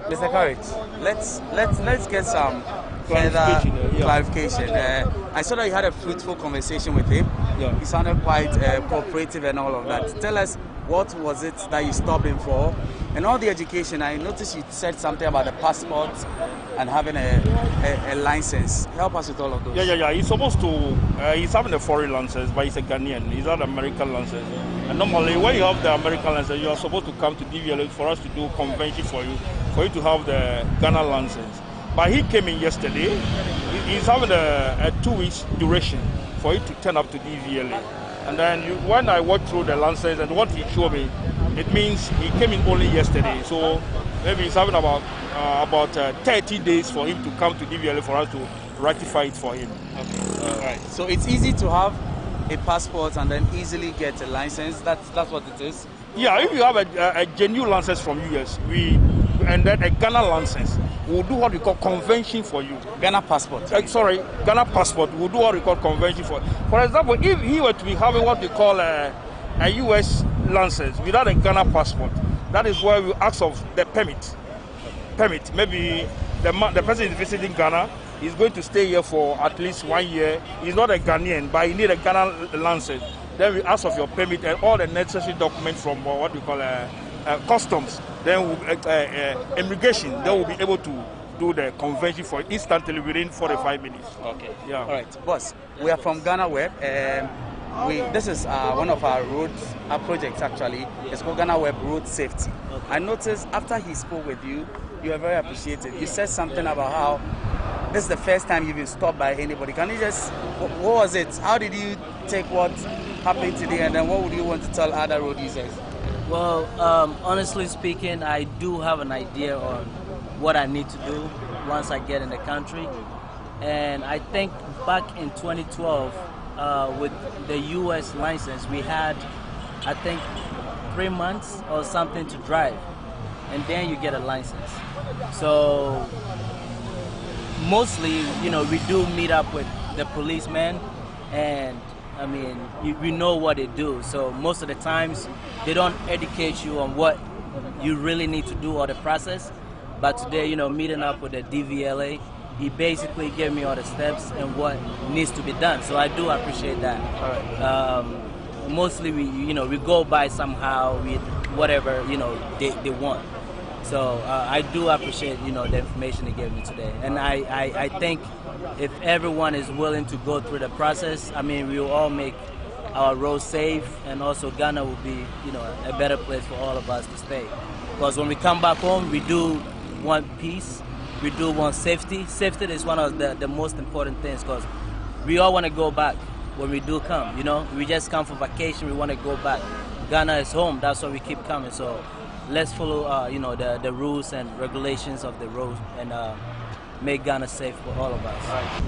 Mr. Courage, let's get some further clarification. I saw that you had a fruitful conversation with him. Yeah. He sounded quite cooperative and all of that. Tell us, what was it that you stopped him for? And all the education, I noticed you said something about the passport and having a license. Help us with all of those. Yeah. He's supposed to, he's having a foreign license, but he's a Ghanaian. He's not an American license. And normally, when you have the American license, you are supposed to come to DVLA for us to do convention for you to have the Ghana license. But he came in yesterday. He's having a 2 weeks duration for you to turn up to DVLA. And then when I walked through the license and what he showed me, it means he came in only yesterday. So maybe he's having about 30 days for him to come to DVLA for us to ratify it for him. Okay. All right. So it's easy to have a passport and then easily get a license. That's what it is. Yeah, if you have a genuine license from US, and then a Ghana license, we'll do what we call convention for you. Ghana passport. Ghana passport. We'll do what we call convention for. For example, if he were to be having what we call a US license without a Ghana passport, that is where we ask of the permit. Maybe the person is visiting Ghana. He's going to stay here for at least 1 year. He's not a Ghanaian, but he needs a Ghana license. Then we ask of your permit and all the necessary documents from what we call customs. Then immigration. They will be able to do the conversion for instantly within 45 minutes. Okay. Yeah. All right, boss. We are from GhanaWeb. This is one of our road projects actually. It's called GhanaWeb Road Safety. Okay. I noticed after he spoke with you, you were very appreciative. You said something about how this is the first time you've been stopped by anybody. Can you just, what was it? How did you take what happened today, and then what would you want to tell other road users? Well, honestly speaking, I do have an idea on what I need to do once I get in the country. And I think back in 2012, with the US license, we had, I think, 3 months or something to drive. And then you get a license. So mostly, you know, we do meet up with the policemen, and I mean, we know what they do. So most of the times, they don't educate you on what you really need to do or the process. But today, you know, meeting up with the DVLA, he basically gave me all the steps and what needs to be done. So I do appreciate that. Mostly, we go by somehow with whatever, they want. So I do appreciate, the information he gave me today. And I think if everyone is willing to go through the process, I mean, we will all make our roads safe, and also Ghana will be, a better place for all of us to stay. Because when we come back home, we do want peace, we do want safety. Safety is one of the most important things, because we all want to go back when we do come, We just come for vacation, we want to go back. Ghana is home, that's why we keep coming. So let's follow, the rules and regulations of the road, and make Ghana safe for all of us.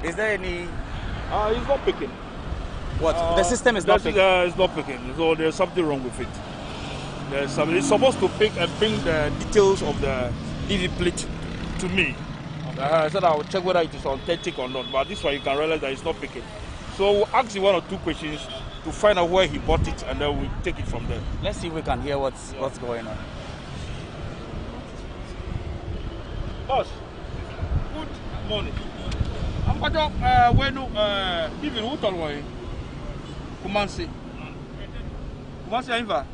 Is there any? It's not picking. What? The system is not picking? It's not picking. So there's something wrong with it. There's something. It's supposed to pick and bring the details of the DV plate to me. I said I will check whether it is authentic or not. But this one you can realize that it's not picking. So we'll ask you 1 or 2 questions to find out where he bought it, and then we'll take it from there. Let's see if we can hear what's going on. Boss, good morning. Even who told me? Kumasi. Kumasi Aiva.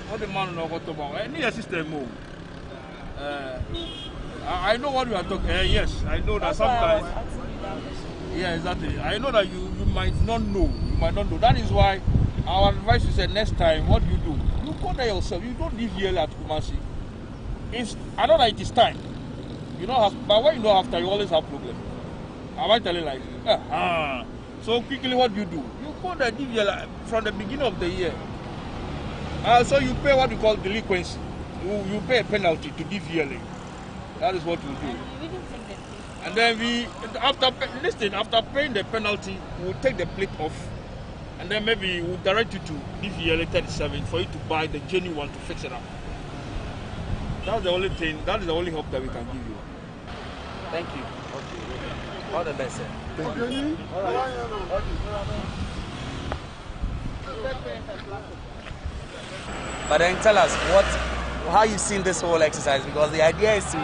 What the man know what about? Any system. I know what we are talking. Yes, I know that sometimes. Yeah, exactly. I know that you might not know. You might not know. That is why our advice is that next time, what you do, you go there yourself. You don't live here at Kumasi. I know that it is time. You don't have, but when you don't have time, you always have problem. Am I telling like? So quickly, what you do? You go the DVLA from the beginning of the year. So you pay what you call delinquency. You pay a penalty to DVLA. That is what you do. And then after paying the penalty, we'll take the plate off, and then maybe we'll direct you to DVLA 37 for you to buy the genuine one to fix it up. That's the only thing. That is the only help that we can give you. Thank you. Okay. All the best, sir. Thank you. All right. But then tell us how you've seen this whole exercise, because the idea is to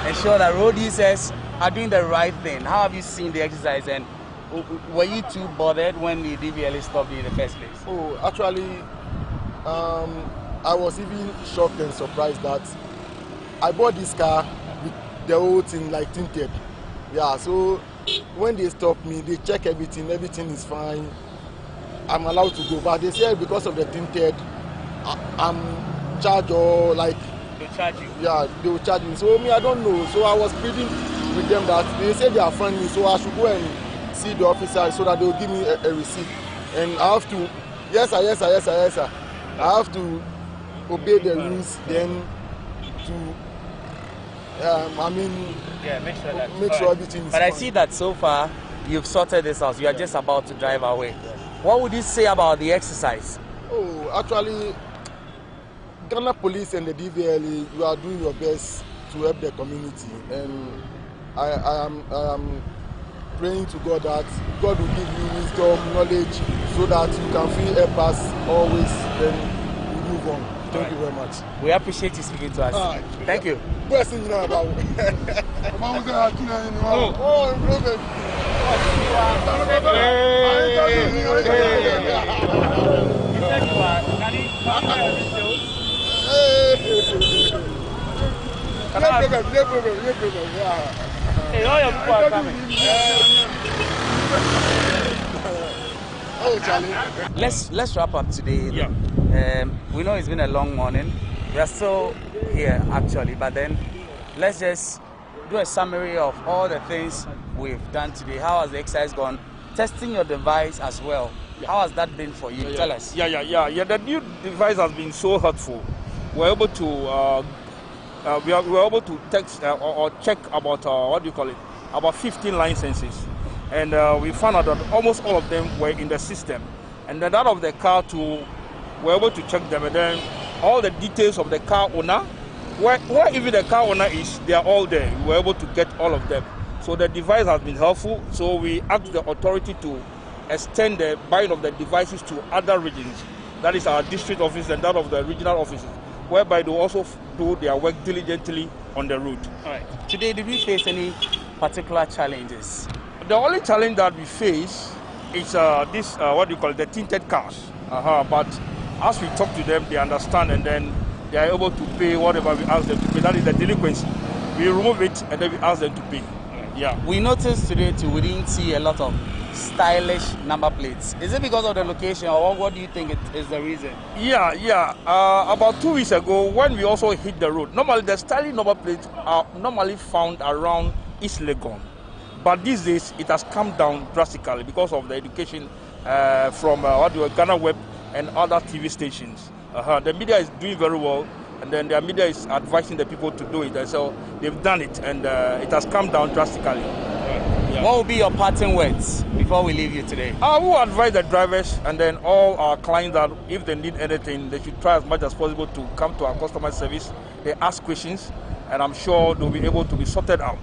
ensure that road users are doing the right thing. How have you seen the exercise, and were you too bothered when the DVLA stopped you in the first place? Oh, actually, I was even shocked and surprised that I bought this car with the whole thing like tinted. Yeah, so when they stopped me, they check everything is fine. I'm allowed to go, but they say because of the tinted, I'm charged or like charge you? Yeah, they will charge me. So me, I don't know. So I was pleading with them that they say they are friendly, me, so I should go and see the officer so that they will give me a receipt. And I have to, yes sir. I have to obey the rules then to, make sure everything is But I fine. see that so far you've sorted this out. You are just about to drive away. What would you say about the exercise? Oh, actually, Ghana Police and the DVLA, you are doing your best to help the community, and I am praying to God that God will give you wisdom, knowledge, so that you can feel help us always, then we move on. Thank you very much. We appreciate you speaking to us. Thank you. Hey, all your people are coming. Let's wrap up today. Yeah. We know it's been a long morning. We are still here actually, but then let's just do a summary of all the things we've done today. How has the exercise gone? Testing your device as well. How has that been for you? Tell us. Yeah. The new device has been so helpful. We're able to we were able to text or check about about 15 licenses, and we found out that almost all of them were in the system. And then out of the car too, we're able to check them, and then all the details of the car owner, where even the car owner is, they are all there. We were able to get all of them. So the device has been helpful. So we asked the authority to extend the buying of the devices to other regions. That is our district office and that of the regional offices, whereby they also do their work diligently on the route. All right. Today, did we face any particular challenges? The only challenge that we face is the tinted cars. But as we talk to them, they understand, and then they are able to pay whatever we ask them to pay. That is the delinquency. We remove it and then we ask them to pay. Yeah. We noticed today too, we didn't see a lot of stylish number plates. Is it because of the location, or what do you think is the reason? Yeah. About 2 weeks ago, when we also hit the road, normally the stylish number plates are normally found around East Legon. But these days, it has come down drastically because of the education from GhanaWeb and other TV stations. The media is doing very well, and then the media is advising the people to do it. And so they've done it, and it has come down drastically. Yeah. What will be your parting words before we leave you today? I will advise the drivers and then all our clients that if they need anything, they should try as much as possible to come to our customer service. They ask questions, and I'm sure they'll be able to be sorted out.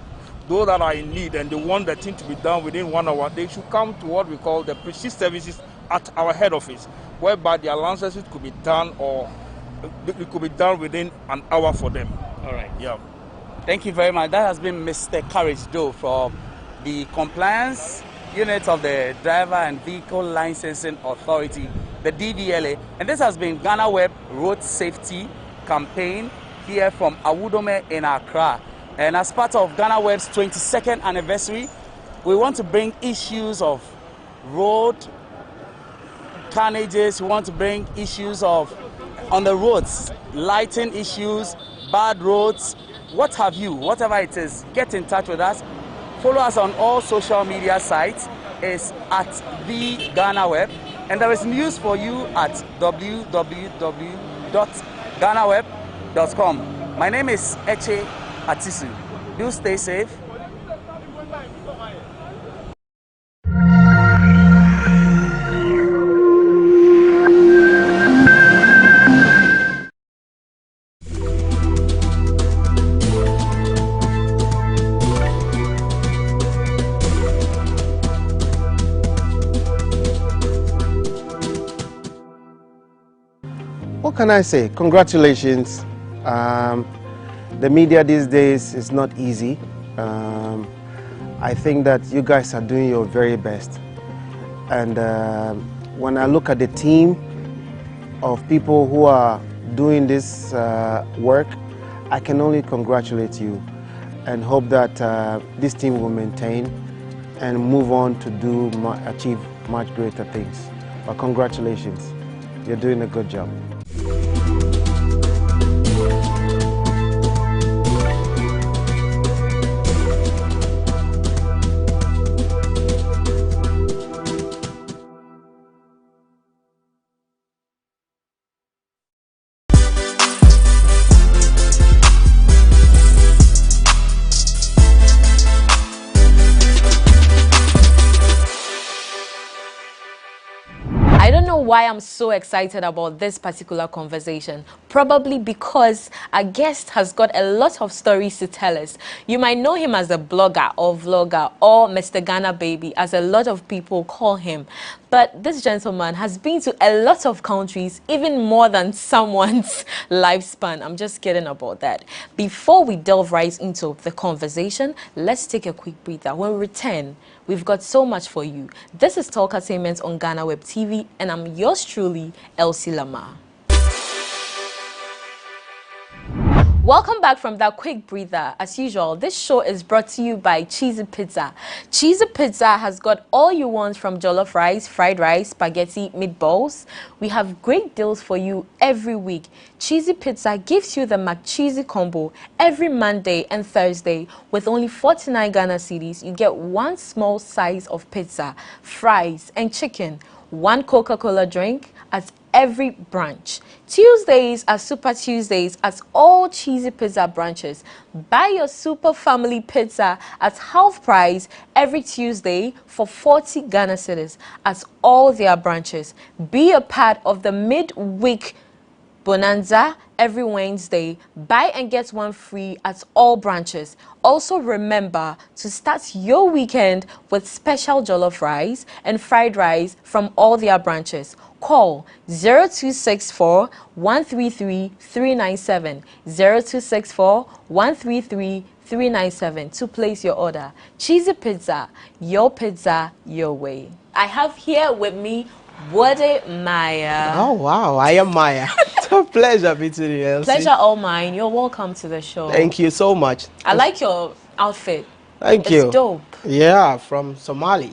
Those that are in need and they want the thing to be done within 1 hour, they should come to what we call the pre-shift services at our head office, whereby the allowances could be done, or it could be done within an hour for them. All right. Yeah. Thank you very much. That has been Mr. Courage Doe from the Compliance Unit of the Driver and Vehicle Licensing Authority, the DVLA. And this has been GhanaWeb Road Safety Campaign here from Awudome in Accra. And as part of GhanaWeb's 22nd anniversary, we want to bring issues of road carnages, we want to bring issues of on the roads, lighting issues, bad roads, what have you, whatever it is, get in touch with us. Follow us on all social media sites. It's at the GhanaWeb, and there is news for you at www.ghanaweb.com. My name is Eche Atisu. Do stay safe. What can I say? Congratulations. The media these days is not easy. I think that you guys are doing your very best. And when I look at the team of people who are doing this work, I can only congratulate you and hope that this team will maintain and move on to achieve much greater things. But congratulations. You're doing a good job. why I'm so excited about this particular conversation? Probably because our guest has got a lot of stories to tell us. You might know him as a blogger or vlogger or Mr. Ghana Baby, as a lot of people call him. But this gentleman has been to a lot of countries, even more than someone's lifespan. I'm just kidding about that. Before we delve right into the conversation, let's take a quick breather. When we return, we've got so much for you. This is Talkatainment on GhanaWeb TV, and I'm yours truly, Elsie Lamar. Welcome back from that quick breather. As usual, this show is brought to you by Cheesy Pizza. Cheesy Pizza has got all you want from jollof rice, fried rice, spaghetti, meatballs. We have great deals for you every week. Cheesy Pizza gives you the McCheesy combo every Monday and Thursday with only 49 Ghana cedis. You get one small size of pizza, fries, and chicken, one Coca-Cola drink at every branch. Tuesdays are Super Tuesdays at all Cheesy Pizza branches. Buy your Super Family Pizza at half price every Tuesday for 40 Ghana cedis at all their branches. Be a part of the midweek Bonanza every Wednesday. Buy and get one free at all branches. Also remember to start your weekend with special jollof rice and fried rice from all their branches. Call 0264 133 397 0264 133 397 to place your order. Cheesy Pizza, your way. I have here with me Wode Maya. Oh wow, I am Maya. It's a pleasure meeting you, Elsie. Pleasure all mine. You're welcome to the show. Thank you so much. I like your outfit. Thank you. It's dope. Yeah, from Somali.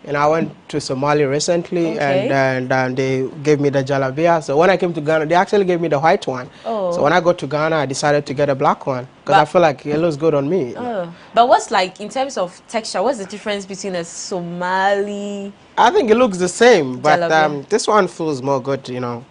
And I went to Somalia recently, Okay. and they gave me the jalabia. So when I came to Ghana, they actually gave me the white one. Oh. So when I got to Ghana, I decided to get a black one because I feel like it looks good on me. Oh. But what's like, in terms of texture, what's the difference between a Somali... I think it looks the same, but Jalabia. this one feels more good, you know.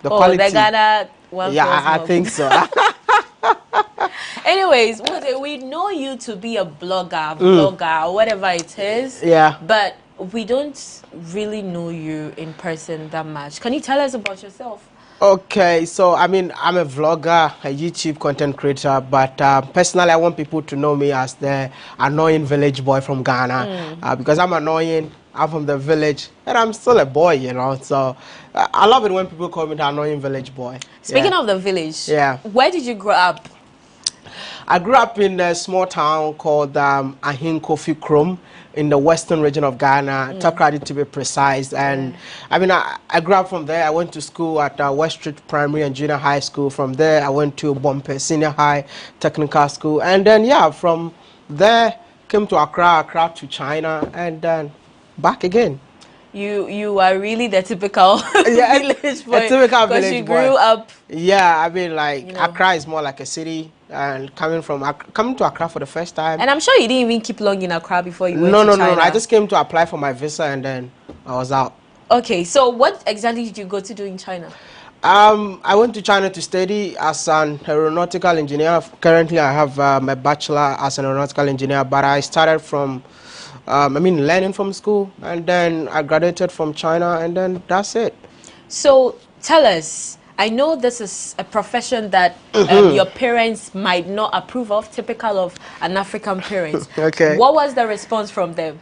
The oh, quality. the Ghana one Yeah, feels I more think good. so. Anyways, Wode, we know you to be a vlogger, or whatever it is. Yeah. But we don't really know you in person that much. Can you tell us about yourself? Okay, so I mean, I'm a vlogger, a YouTube content creator, but personally, I want people to know me as the annoying village boy from Ghana because I'm annoying. I'm from the village, and I'm still a boy, you know. So I love it when people call me the annoying village boy. Speaking of the village, where did you grow up? I grew up in a small town called Ahin Kofi Krom in the western region of Ghana, Takrady to be precise. And I mean, I grew up from there. I went to school at West Street Primary and Junior High School. From there, I went to Bompe Senior High Technical School. And then, yeah, from there, came to Accra to China, and then back again. You are really the typical village boy. A typical village boy. Because you grew up. Yeah, I mean, like, Accra is more like a city. And coming to Accra for the first time. And I'm sure you didn't even keep long in Accra before you went to China. No. I just came to apply for my visa and then I was out. Okay, so what exactly did you go to do in China? I went to China to study as an aeronautical engineer. Currently, I have my bachelor as an aeronautical engineer, but I started from, learning from school, and then I graduated from China, and then that's it. So tell us, I know this is a profession that your parents might not approve of, typical of an African parent. Okay. What was the response from them?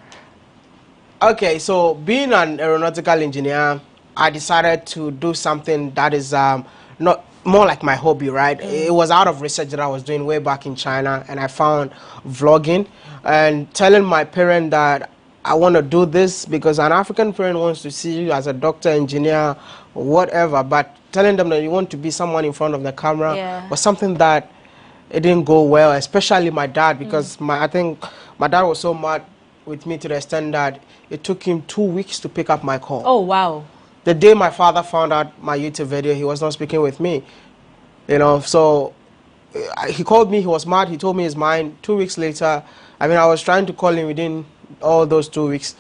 Okay, so being an aeronautical engineer, I decided to do something that is not more like my hobby, right? It was out of research that I was doing way back in China, and I found vlogging and telling my parent that I want to do this because an African parent wants to see you as a doctor, engineer, whatever, but telling them that you want to be someone in front of the camera was something that it didn't go well, especially my dad, because I think my dad was so mad with me to the extent that it took him 2 weeks to pick up my call. Oh, wow. The day my father found out my YouTube video, he was not speaking with me, you know, so he called me, he was mad, he told me his mind. 2 weeks later, I was trying to call him within all those 2 weeks.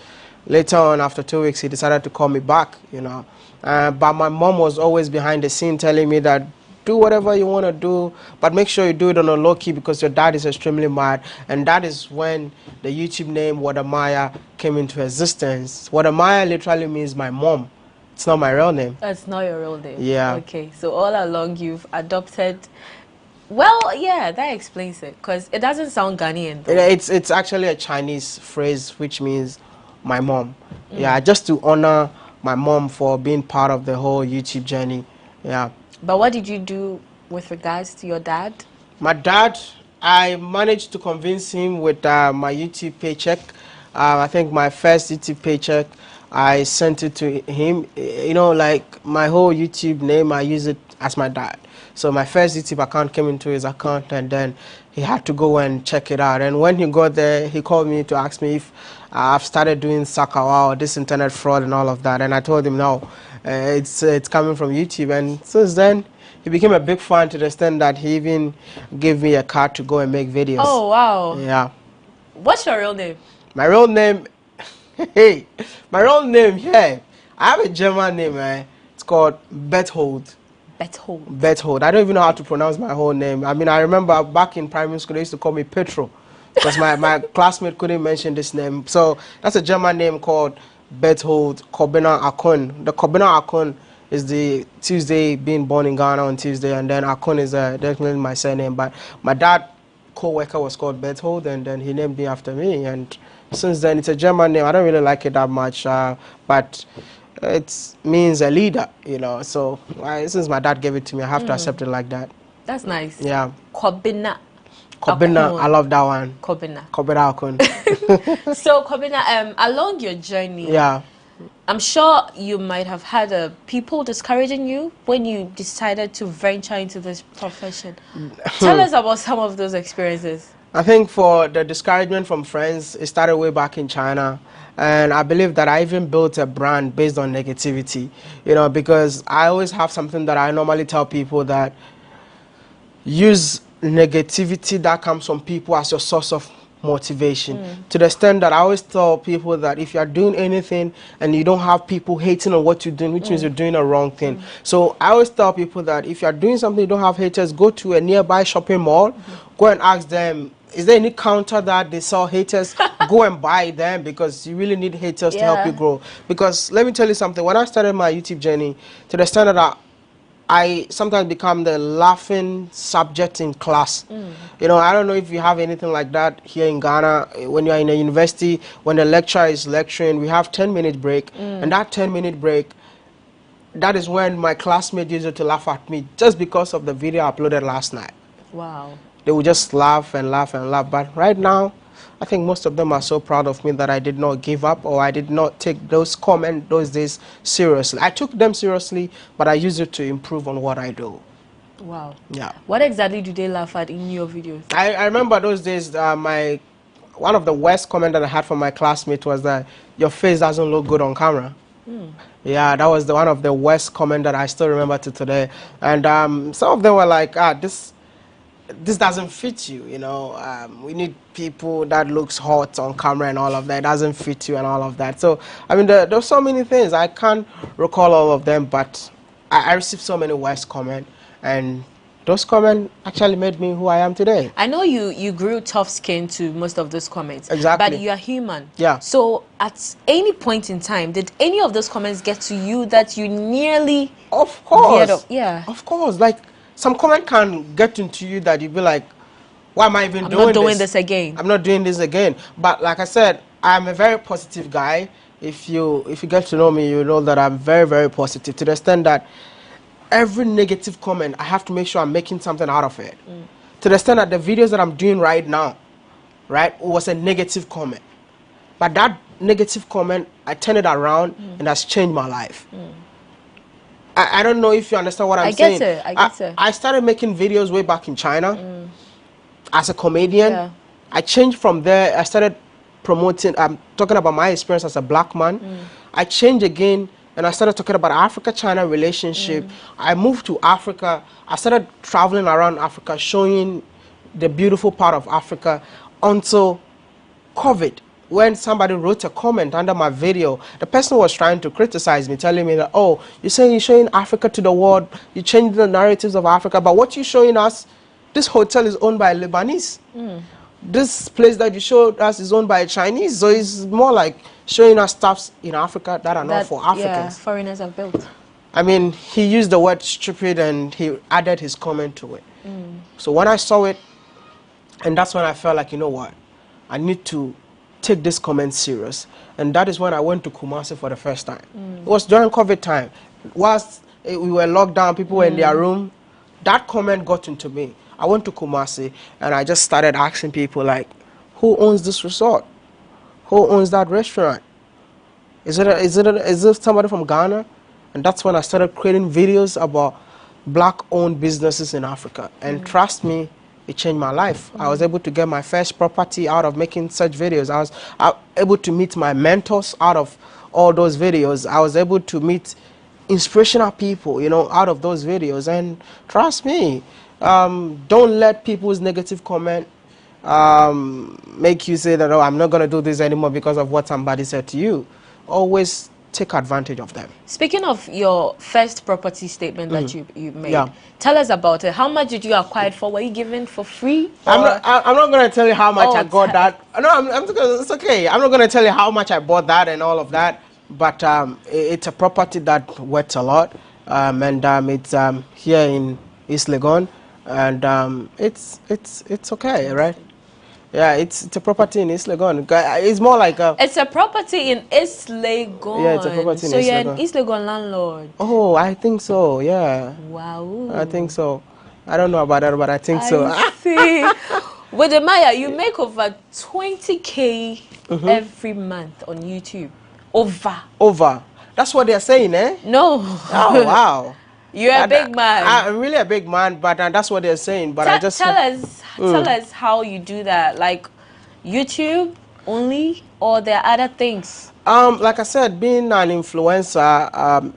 Later on, after 2 weeks, he decided to call me back, you know. But my mom was always behind the scene telling me that do whatever you want to do, but make sure you do it on a low key because your dad is extremely mad. And that is when the YouTube name Wode Maya came into existence. Wode Maya literally means my mom. It's not my real name. That's not your real name. Yeah. Okay, so all along you've adopted. Well, yeah, that explains it, because it doesn't sound Ghanaian though. It's actually a Chinese phrase which means my mom. Yeah, just to honor my mom for being part of the whole YouTube journey. Yeah. But what did you do with regards to your dad? My dad, I managed to convince him with my YouTube paycheck. I think my first YouTube paycheck, I sent it to him. You know, like my whole YouTube name, I use it as my dad. So my first YouTube account came into his account, and then he had to go and check it out. And when he got there, he called me to ask me if I've started doing Sakawa or this internet fraud and all of that. And I told him no, it's coming from YouTube. And since then, he became a big fan to the extent that he even gave me a card to go and make videos. Oh, wow. Yeah. What's your real name? My real name, hey, my real name, yeah. I have a German name, man. It's called Berthold. Berthold. Berthold. I don't even know how to pronounce my whole name. I mean, I remember back in primary school, they used to call me Petro because my classmate couldn't mention this name. So that's a German name called Berthold Kobina Akon. The Kobina Akon is the Tuesday, being born in Ghana on Tuesday, and then Akon is definitely my surname. But my dad co-worker was called Berthold, and then he named me after me. And since then, it's a German name. I don't really like it that much, but it means a leader, you know. So since my dad gave it to me, I have to accept it like that. That's nice. Yeah. Kobina. Kobina, I love that one. Kobina. Kobina Akon. So Kobina, along your journey, yeah, I'm sure you might have had people discouraging you when you decided to venture into this profession. Tell us about some of those experiences. I think for the discouragement from friends, it started way back in China. And I believe that I even built a brand based on negativity, you know, because I always have something that I normally tell people, that use negativity that comes from people as your source of motivation. To the extent that I always tell people that if you're doing anything and you don't have people hating on what you're doing, which means you're doing a wrong thing. So I always tell people that if you're doing something you don't have haters, go to a nearby shopping mall, go and ask them, is there any counter that they sell haters? Go and buy them, because you really need haters to help you grow. Because let me tell you something, when I started my YouTube journey, to the extent that I sometimes become the laughing subject in class. You know, I don't know if you have anything like that here in Ghana. When you're in a university, when the lecturer is lecturing, we have 10-minute break. And that 10-minute break, that is when my classmates used to laugh at me just because of the video I uploaded last night. Wow. They would just laugh and laugh and laugh. But right now, I think most of them are so proud of me that I did not give up, or I did not take those comments those days seriously. I took them seriously, but I used it to improve on what I do. Wow. Yeah. What exactly do they laugh at in your videos? I remember those days, one of the worst comments that I had from my classmate was that your face doesn't look good on camera. Yeah, that was one of the worst comments that I still remember to today. And some of them were like, this doesn't fit you, you know. We need people that looks hot on camera and all of that. It doesn't fit you and all of that. So, I mean, there's so many things. I can't recall all of them, but I received so many worst comments, and those comments actually made me who I am today. I know you grew tough skin to most of those comments. Exactly. But you are human. Yeah. So at any point in time, did any of those comments get to you that you nearly... Of course. Yeah. Of course. Like, some comment can get into you that you be like, why am I even doing this? I'm not doing this again. I'm not doing this again. But like I said, I'm a very positive guy. If you get to know me, you know that I'm very, very positive, to the extent that every negative comment, I have to make sure I'm making something out of it. To the extent that the videos that I'm doing right now, right, was a negative comment. But that negative comment, I turned it around and has changed my life. I don't know if you understand what I'm saying. I get it. I started making videos way back in China as a comedian. Yeah. I changed from there. I started promoting, I'm talking about my experience as a black man. I changed again, and I started talking about Africa-China relationship. I moved to Africa. I started traveling around Africa, showing the beautiful part of Africa until COVID. When somebody wrote a comment under my video, the person was trying to criticize me, telling me that, oh, you're saying you're showing Africa to the world, you changed the narratives of Africa, but what you're showing us, this hotel is owned by Lebanese. This place that you showed us is owned by a Chinese, so it's more like showing us stuffs in Africa that are not for Africans. Yeah, foreigners have built. I mean, he used the word stupid and he added his comment to it. So when I saw it, and that's when I felt like, you know what, I need to take this comment serious. And that is when I went to Kumasi for the first time. It was during COVID time. Whilst we were locked down, people were in their room, that comment got into me. I went to Kumasi and I just started asking people like, who owns this resort? Who owns that restaurant? Is it somebody from Ghana? And that's when I started creating videos about black-owned businesses in Africa. And trust me, it changed my life. I was able to get my first property out of making such videos. I was able to meet my mentors out of all those videos. I was able to meet inspirational people, you know, out of those videos. And trust me, don't let people's negative comment make you say that, oh, I'm not going to do this anymore because of what somebody said to you. Always take advantage of them. Speaking of your first property statement that you made, tell us about it. How much did you acquire for? Were you given for free? I'm not going to tell you how much I got that. No, it's okay. I'm not going to tell you how much I bought that and all of that. But it's a property that worth a lot. And it's here in East Legon. And it's okay, right? Yeah, it's a property in East Legon. It's more like a... It's a property in East Legon. Yeah, it's a property in East Legon. So you're an East Legon landlord? Oh, I think so, yeah. Wow. I think so. I don't know about that, but I think so. I see. With the Maya, you make over 20K every month on YouTube. Over. That's what they're saying, eh? No. Oh, wow. You're a big man. I'm really a big man, but that's what they're saying. But I just tell us how you do that. Like YouTube only, or there are other things? Like I said, being an influencer,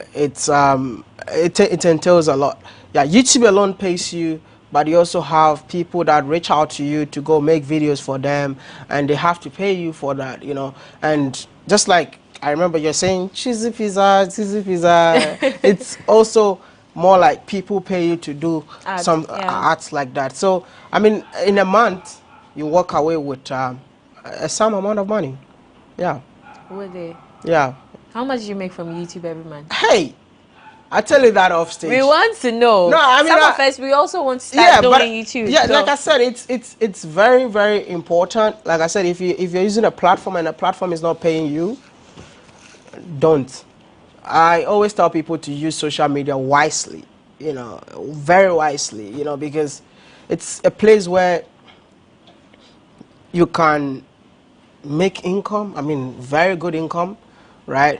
it entails a lot. Yeah, YouTube alone pays you, but you also have people that reach out to you to go make videos for them, and they have to pay you for that, you know. And just like I remember you're saying, cheesy pizza. It's also more like people pay you to do some arts like that. So, I mean, in a month, you walk away with a some amount of money. Yeah. Would they? Yeah. How much do you make from YouTube every month? Hey, I tell you that off stage. We want to know. No, I mean, some of us, we also want to start doing YouTube. Yeah, so. like I said, it's very, very important. Like I said, if you're using a platform and a platform is not paying you, don't. I always tell people to use social media wisely, you know, very wisely, you know, because it's a place where you can make income. I mean, very good income, right?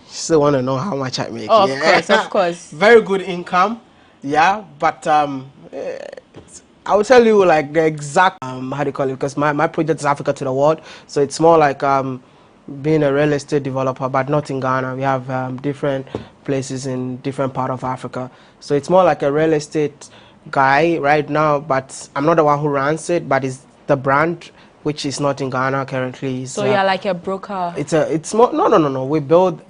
Still want to know how much I make. Oh, of course. Very good income, yeah, but I will tell you like the exact, how do you call it, because my project is Africa to the World, so it's more like being a real estate developer, but not in Ghana. We have different places in different part of Africa. So it's more like a real estate guy right now, but I'm not the one who runs it, but it's the brand, which is not in Ghana currently. So you're like a broker? It's more, no. We build,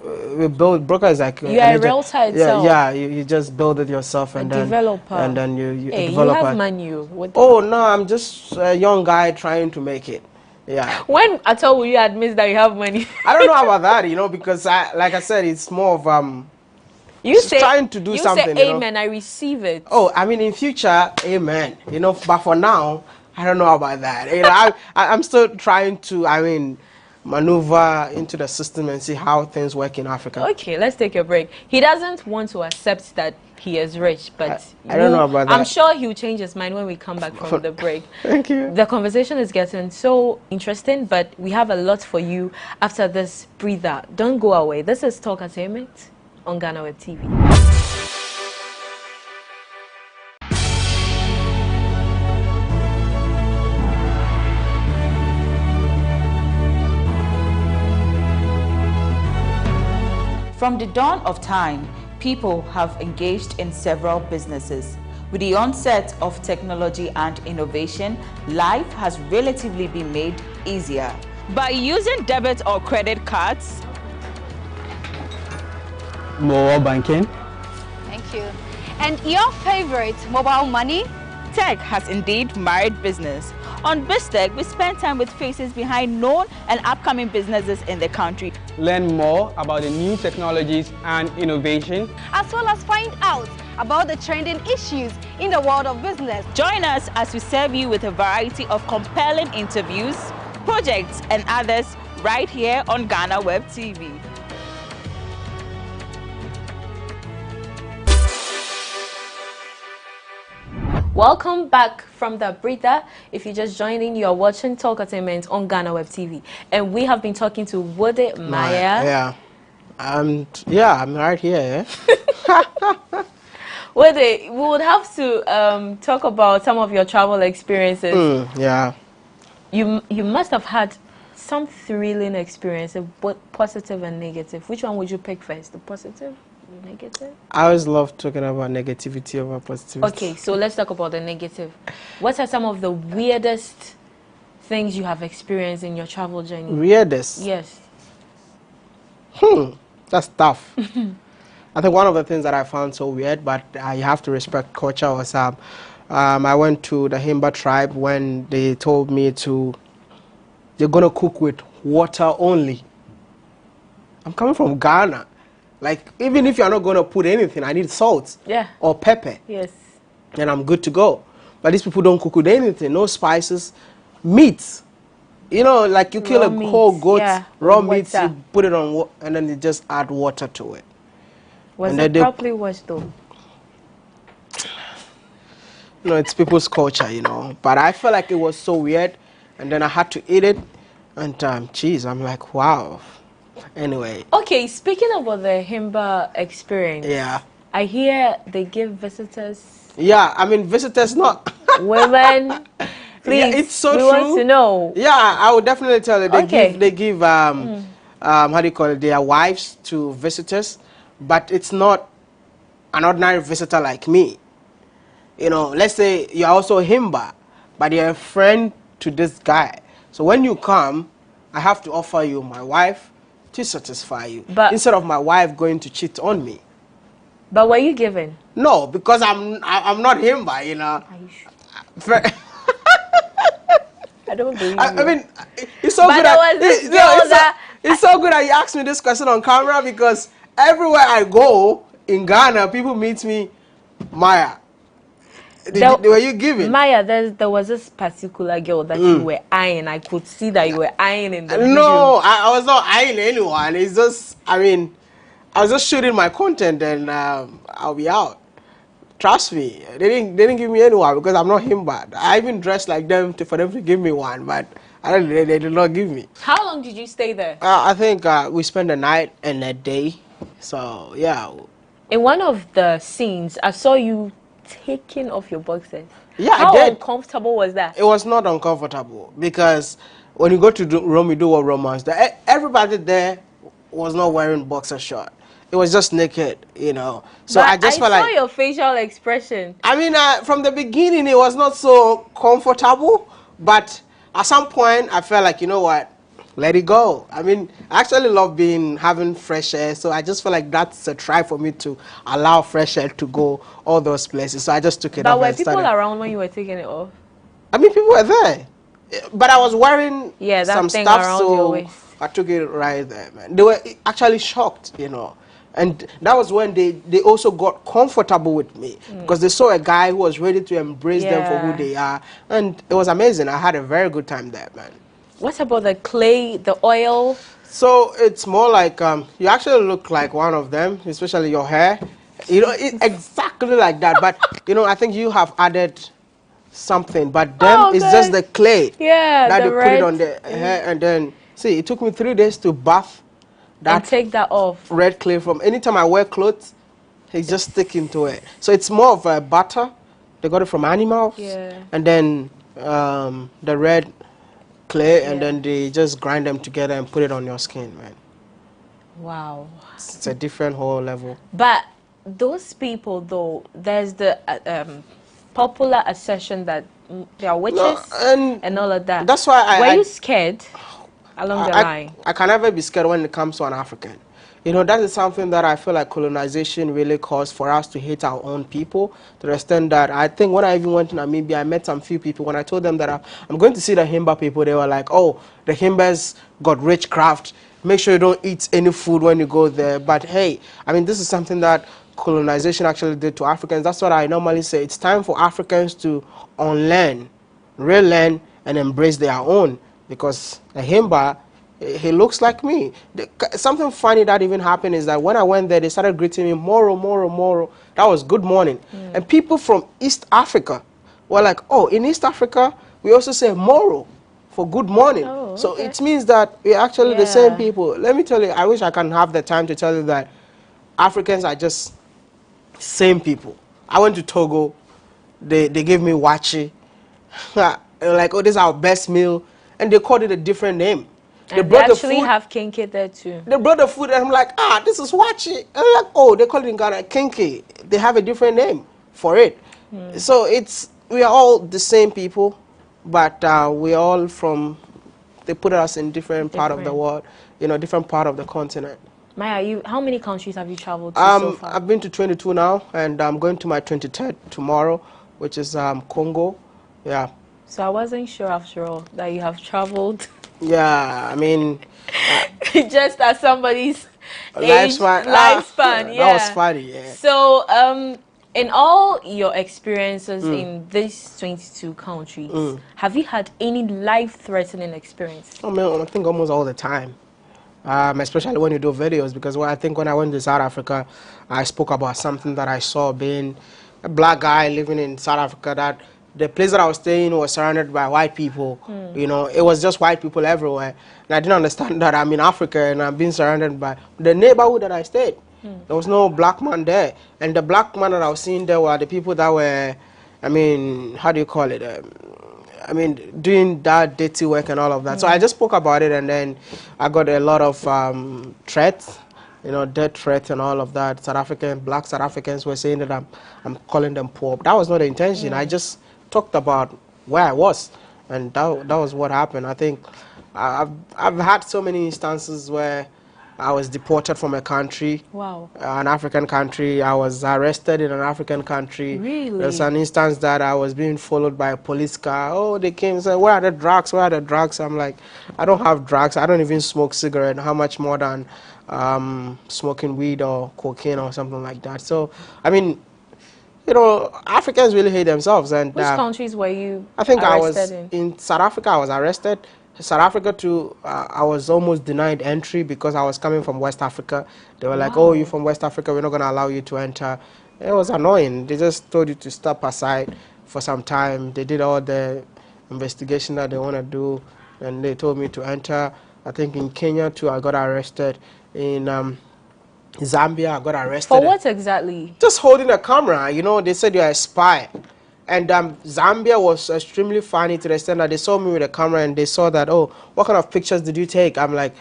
broker is like... You're a realtor itself? Yeah, you just build it yourself and then... developer? And then you hey, developer. You have money. Oh, no, I'm just a young guy trying to make it. Yeah. When at all will you admit that you have money? I don't know about that, you know, because like I said, it's more of you say trying to do something. You say amen, I receive it. Oh, I mean, in future, amen. You know, but for now, I don't know about that. You know, I'm still trying to, maneuver into the system and see how things work in Africa. Okay, let's take a break. He doesn't want to accept that he is rich, but I don't know about that. I'm sure he'll change his mind when we come back from the break. Thank you. The conversation is getting so interesting, but we have a lot for you after this breather. Don't go away. This is Talk Entertainment on GhanaWeb TV. From the dawn of time, people have engaged in several businesses. With the onset of technology and innovation, life has relatively been made easier. By using debit or credit cards, mobile banking. Thank you. And your favorite, mobile money? Tech has indeed married business. On BizTech, we spend time with faces behind known and upcoming businesses in the country. Learn more about the new technologies and innovation, as well as find out about the trending issues in the world of business. Join us as we serve you with a variety of compelling interviews, projects, and others right here on GhanaWeb TV. Welcome back from the breather. If you're just joining, you're watching Talk Entertainment on GhanaWeb TV. And we have been talking to Wode Maya. Yeah. I'm right here. Wode, we would have to talk about some of your travel experiences. Yeah. You must have had some thrilling experiences, both positive and negative. Which one would you pick first? The positive? Negative? I always love talking about negativity over positivity. Okay, so let's talk about the negative. What are some of the weirdest things you have experienced in your travel journey? Weirdest? Yes. That's tough. I think one of the things that I found so weird, but you have to respect culture, was I went to the Himba tribe when they told me they're going to cook with water only. I'm coming from Ghana. Like, even if you're not going to put anything, I need salt or pepper. Yes. And I'm good to go. But these people don't cook with anything, no spices. Meat. You know, like you kill a whole goat, raw meat, you put it on, and then you just add water to it. Was it properly washed though? You know, it's people's culture, you know. But I felt like it was so weird. And then I had to eat it. And, geez, I'm like, wow. Anyway. Okay, speaking about the Himba experience. Yeah. I hear they give visitors. Yeah, I mean, visitors not. Women. Please, yeah, it's so we true. want to know. Yeah, I would definitely tell you. They give how do you call it, their wives to visitors. But it's not an ordinary visitor like me. You know, let's say you're also a Himba, but you're a friend to this guy. So when you come, I have to offer you my wife to satisfy you, instead of my wife going to cheat on me. But were you given? No, because I'm not Himba, you know. Are you sure? I don't believe you. I mean, it's so good. It's so good that you asked me this question on camera, because everywhere I go in Ghana, people meet me, Maya. Were you given? Maya, there was this particular girl that you were eyeing. I could see that you were eyeing in the video. No, I was not eyeing anyone. It's just, I mean, I was just shooting my content and I'll be out. Trust me, they didn't give me anyone because I'm not Himba. I even dressed like them for them to give me one, but they did not give me. How long did you stay there? I think we spent a night and a day. So, yeah. In one of the scenes, I saw you taking off your boxers. Yeah, How I did. uncomfortable was that? It was not uncomfortable because when you go to Rome, you do a romance. Everybody there was not wearing boxer short. It was just naked, you know. So but I just felt like... I saw your facial expression. I mean, from the beginning, it was not so comfortable. But at some point, I felt like, you know what? Let it go. I mean, I actually love having fresh air. So I just feel like that's a try for me to allow fresh air to go all those places. So I just took it off. But were people around when you were taking it off? I mean, people were there. But I was wearing some stuff, so I took it right there, man. They were actually shocked, you know. And that was when they also got comfortable with me because they saw a guy who was ready to embrace them for who they are. And it was amazing. I had a very good time there, man. What about the clay, the oil? So it's more like you actually look like one of them, especially your hair. You know, exactly like that. But, you know, I think you have added something. But them, it's just the clay. Yeah, that the they red. put it on the hair. And then, see, it took me 3 days to bath that and take that off. Red clay from anytime I wear clothes, it's just sticking to it. So it's more of a butter. They got it from animals. Yeah. And then the red clay, and then they just grind them together and put it on your skin, man. Wow. It's a different whole level. But those people, though, there's the popular assertion that they are witches and all of that. That's why Were you scared along the line? I can never be scared when it comes to an African. You know, that is something that I feel like colonization really caused for us to hate our own people, to the extent that I think when I even went to Namibia, I met some few people. When I told them that I'm going to see the Himba people, they were like, oh, the Himbas got witchcraft. Make sure you don't eat any food when you go there. But hey, I mean, this is something that colonization actually did to Africans. That's what I normally say. It's time for Africans to unlearn, relearn, and embrace their own. Because a Himba, he looks like me. Something funny that even happened is that when I went there, they started greeting me, Moro, Moro, Moro. That was good morning. And people from East Africa were like, oh, in East Africa, we also say Moro for good morning. Oh, so it means that we're actually the same people. Let me tell you, I wish I can have the time to tell you that Africans are just same people. I went to Togo. They gave me wachi. Like, oh, this is our best meal. And they called it a different name. And they actually have kinky there too. They brought the food and I'm like, ah, this is wachi. And I'm like, oh, they call it in Ghana kinky. They have a different name for it. So we are all the same people, but we all from, they put us in different part of the world, you know, different part of the continent. Maya, how many countries have you traveled to so far? I've been to 22 now, and I'm going to my 23rd tomorrow, which is Congo. Yeah. So I wasn't sure after all that you have traveled. Yeah, I mean, just as somebody's lifespan. Yeah. That was funny. Yeah. So, in all your experiences in these 22 countries, have you had any life-threatening experience? Oh man, I think almost all the time. Especially when you do videos, because I think when I went to South Africa, I spoke about something that I saw, being a black guy living in South Africa, that the place that I was staying was surrounded by white people. You know, it was just white people everywhere. And I didn't understand that I'm in Africa and I'm being surrounded by the neighborhood that I stayed. There was no black man there. And the black man that I was seeing there were the people that were, I mean, how do you call it? I mean, doing that dirty work and all of that. So I just spoke about it, and then I got a lot of threats, you know, death threats and all of that. Black South Africans were saying that I'm calling them poor. But that was not the intention. I just talked about where I was, and that was what happened. I think I've had so many instances where I was deported from a country, an African country. I was arrested in an African country. Really? There's an instance that I was being followed by a police car. Oh, they came and said, where are the drugs? Where are the drugs? I'm like, I don't have drugs. I don't even smoke cigarette. How much more than smoking weed or cocaine or something like that? So, I mean, you know, Africans really hate themselves. And which countries were you I think arrested I was in South Africa. I was arrested. South Africa too, I was almost denied entry because I was coming from West Africa. They were like, oh, you're from West Africa, we're not going to allow you to enter. It was annoying. They just told you to step aside for some time. They did all the investigation that they want to do, and they told me to enter. I think in Kenya too, I got arrested. In Zambia, I got arrested. For what exactly? Just holding a camera. You know, they said you're a spy. And Zambia was extremely funny to the extent that they saw me with a camera and they saw that, oh, what kind of pictures did you take? I'm like,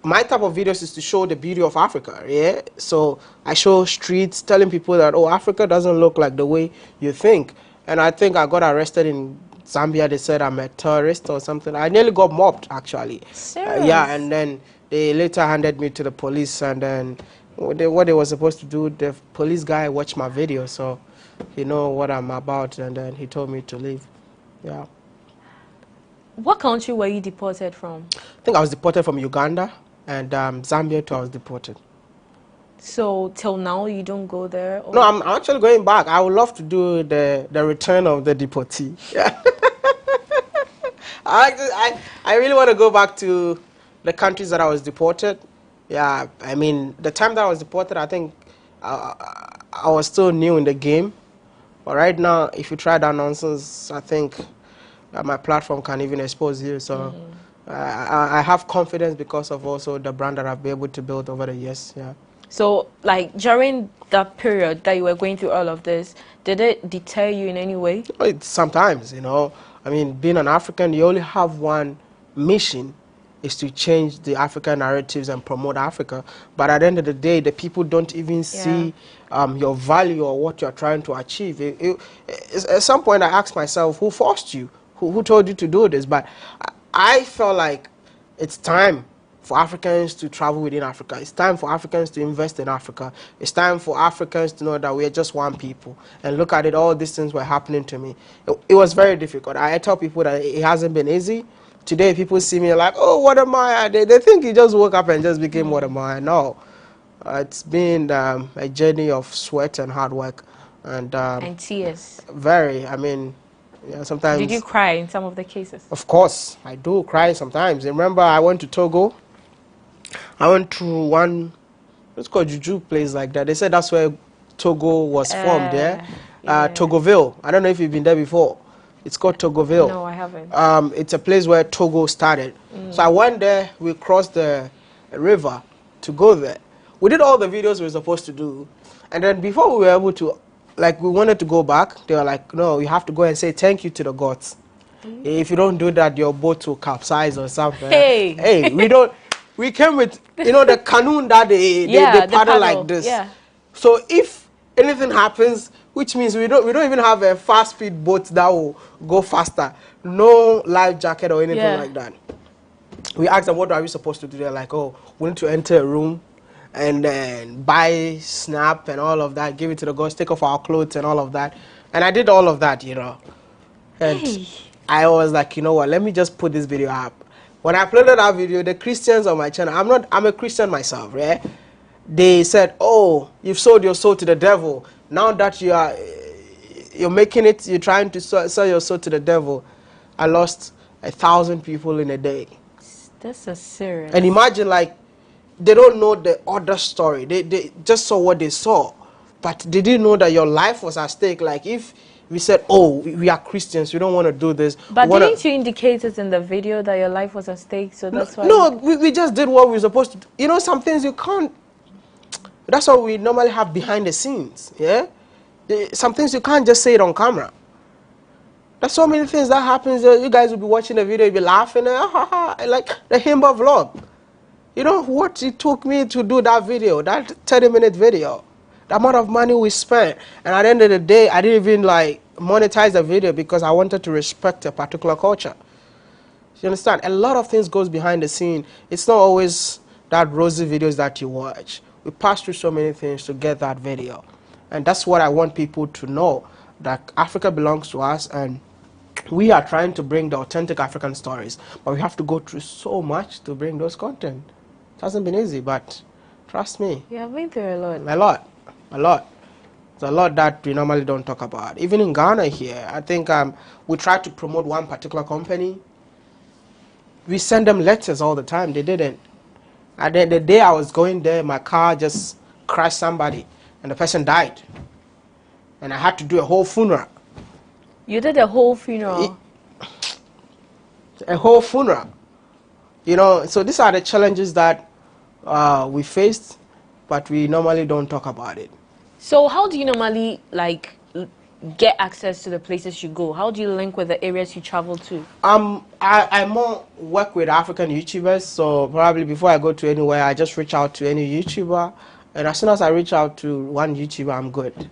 my type of videos is to show the beauty of Africa, yeah? So I show streets, telling people that, oh, Africa doesn't look like the way you think. And I think I got arrested in Zambia. They said I'm a terrorist or something. I nearly got mobbed, actually. Serious? Yeah, and then they later handed me to the police, and then what they were supposed to do, the police guy watched my video, so he know what I'm about, and then he told me to leave. Yeah. What country were you deported from? I think I was deported from Uganda, and Zambia too I was deported. So till now you don't go there? Or? No, I'm actually going back. I would love to do the return of the deportee. Yeah. I really want to go back to the countries that I was deported. Yeah, I mean, the time that I was deported, I think I was still new in the game. But right now, if you try that nonsense, I think my platform can even expose you. So I have confidence because of also the brand that I've been able to build over the years. Yeah. So, like, during that period that you were going through all of this, did it deter you in any way? Sometimes, you know. I mean, being an African, you only have one mission, is to change the African narratives and promote Africa. But at the end of the day, the people don't even see your value or what you're trying to achieve. At some point, I asked myself, who forced you? Who told you to do this? But I felt like it's time for Africans to travel within Africa. It's time for Africans to invest in Africa. It's time for Africans to know that we are just one people. And look at it, all these things were happening to me. It was very difficult. I tell people that it hasn't been easy. Today, people see me like, oh, what am I? They think you just woke up and just became what am I? No. It's been a journey of sweat and hard work. And tears. Very, I mean, yeah, sometimes. Did you cry in some of the cases? Of course, I do cry sometimes. Remember, I went to Togo. I went to one, it's called Juju place like that. They said that's where Togo was formed, yeah? Togoville. I don't know if you've been there before. It's called Togoville. No, I haven't. It's a place where Togo started. So I went there, we crossed the river to go there. We did all the videos we were supposed to do. And then before we were able to, like, we wanted to go back, they were like, no, you have to go and say thank you to the gods. If you don't do that, your boat will capsize or something. Hey, we came with, you know, the canoe that they paddle like this. Yeah. So if anything happens, which means we don't even have a fast speed boat that will go faster. No life jacket or anything like that. We asked them, what are we supposed to do? They're like, oh, we need to enter a room and then buy snap and all of that, give it to the gods, take off our clothes and all of that. And I did all of that, you know. And I was like, you know what, let me just put this video up. When I uploaded that video, the Christians on my channel, I'm a Christian myself, right? They said, oh, you've sold your soul to the devil. Now that you're making it, you're trying to sell your soul to the devil. I lost 1,000 people in a day. This is serious. And imagine, like, they don't know the other story. They just saw what they saw. But they didn't know that your life was at stake. Like, if we said, oh, we are Christians, we don't want to do this. But didn't you indicate it in the video that your life was at stake? So that's why. No, we just did what we were supposed to do. You know, some things you can't. That's what we normally have behind the scenes, yeah? Some things you can't just say it on camera. There's so many things that happens. You guys will be watching the video, you'll be laughing, like the Himba vlog. You know what it took me to do that video, that 30-minute video? The amount of money we spent. And at the end of the day, I didn't even like monetize the video because I wanted to respect a particular culture. You understand? A lot of things goes behind the scene. It's not always that rosy videos that you watch. We passed through so many things to get that video. And that's what I want people to know, that Africa belongs to us and we are trying to bring the authentic African stories. But we have to go through so much to bring those content. It hasn't been easy, but trust me. You have been through a lot. A lot. There's a lot that we normally don't talk about. Even in Ghana here, I think we try to promote one particular company. We send them letters all the time. They didn't. And then the day I was going there, my car just crashed somebody, and the person died. And I had to do a whole funeral. You did a whole funeral? A whole funeral. You know, so these are the challenges that we faced, but we normally don't talk about it. So how do you normally, like, get access to the places you go? How do you link with the areas you travel to? I more work with African YouTubers, so probably before I go to anywhere, I just reach out to any YouTuber, and as soon as I reach out to one YouTuber, I'm good.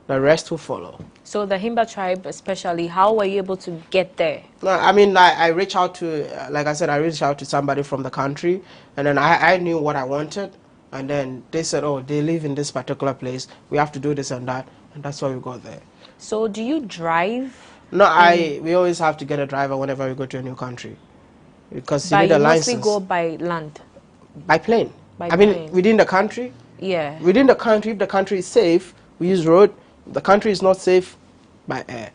The rest will follow. So the Himba tribe especially, how were you able to get there? No, I mean, I reach out to, like I said, I reached out to somebody from the country, and then I knew what I wanted, and then they said, oh, they live in this particular place, we have to do this and that, and that's why we go there. So do you drive? No, we always have to get a driver whenever we go to a new country, because you need a license. But you mostly go by land? By plane. I mean, within the country? Yeah. Within the country, if the country is safe, we use road. If the country is not safe, by air.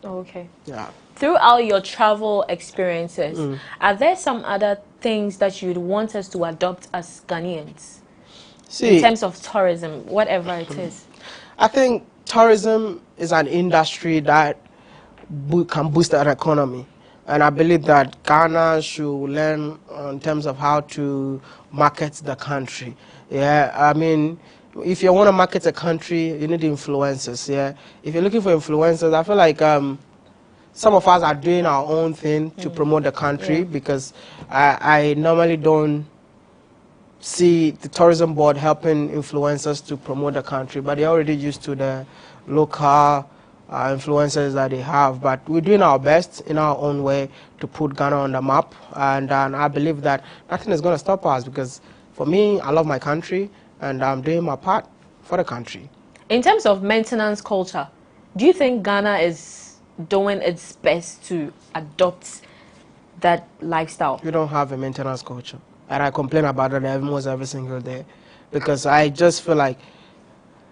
Okay. Yeah. Throughout your travel experiences, are there some other things that you'd want us to adopt as Ghanaians? In terms of tourism, whatever it is. I think tourism is an industry that can boost our economy. And I believe that Ghana should learn in terms of how to market the country. Yeah, I mean, if you want to market a country, you need influencers, yeah? If you're looking for influencers, I feel like some of us are doing our own thing to promote the country, because I normally don't see the tourism board helping influencers to promote the country, but they're already used to the local influences that they have, but we're doing our best in our own way to put Ghana on the map, and I believe that nothing is going to stop us, because for me, I love my country and I'm doing my part for the country. In terms of maintenance culture, do you think Ghana is doing its best to adopt that lifestyle? We don't have a maintenance culture, and I complain about it almost every single day, because I just feel like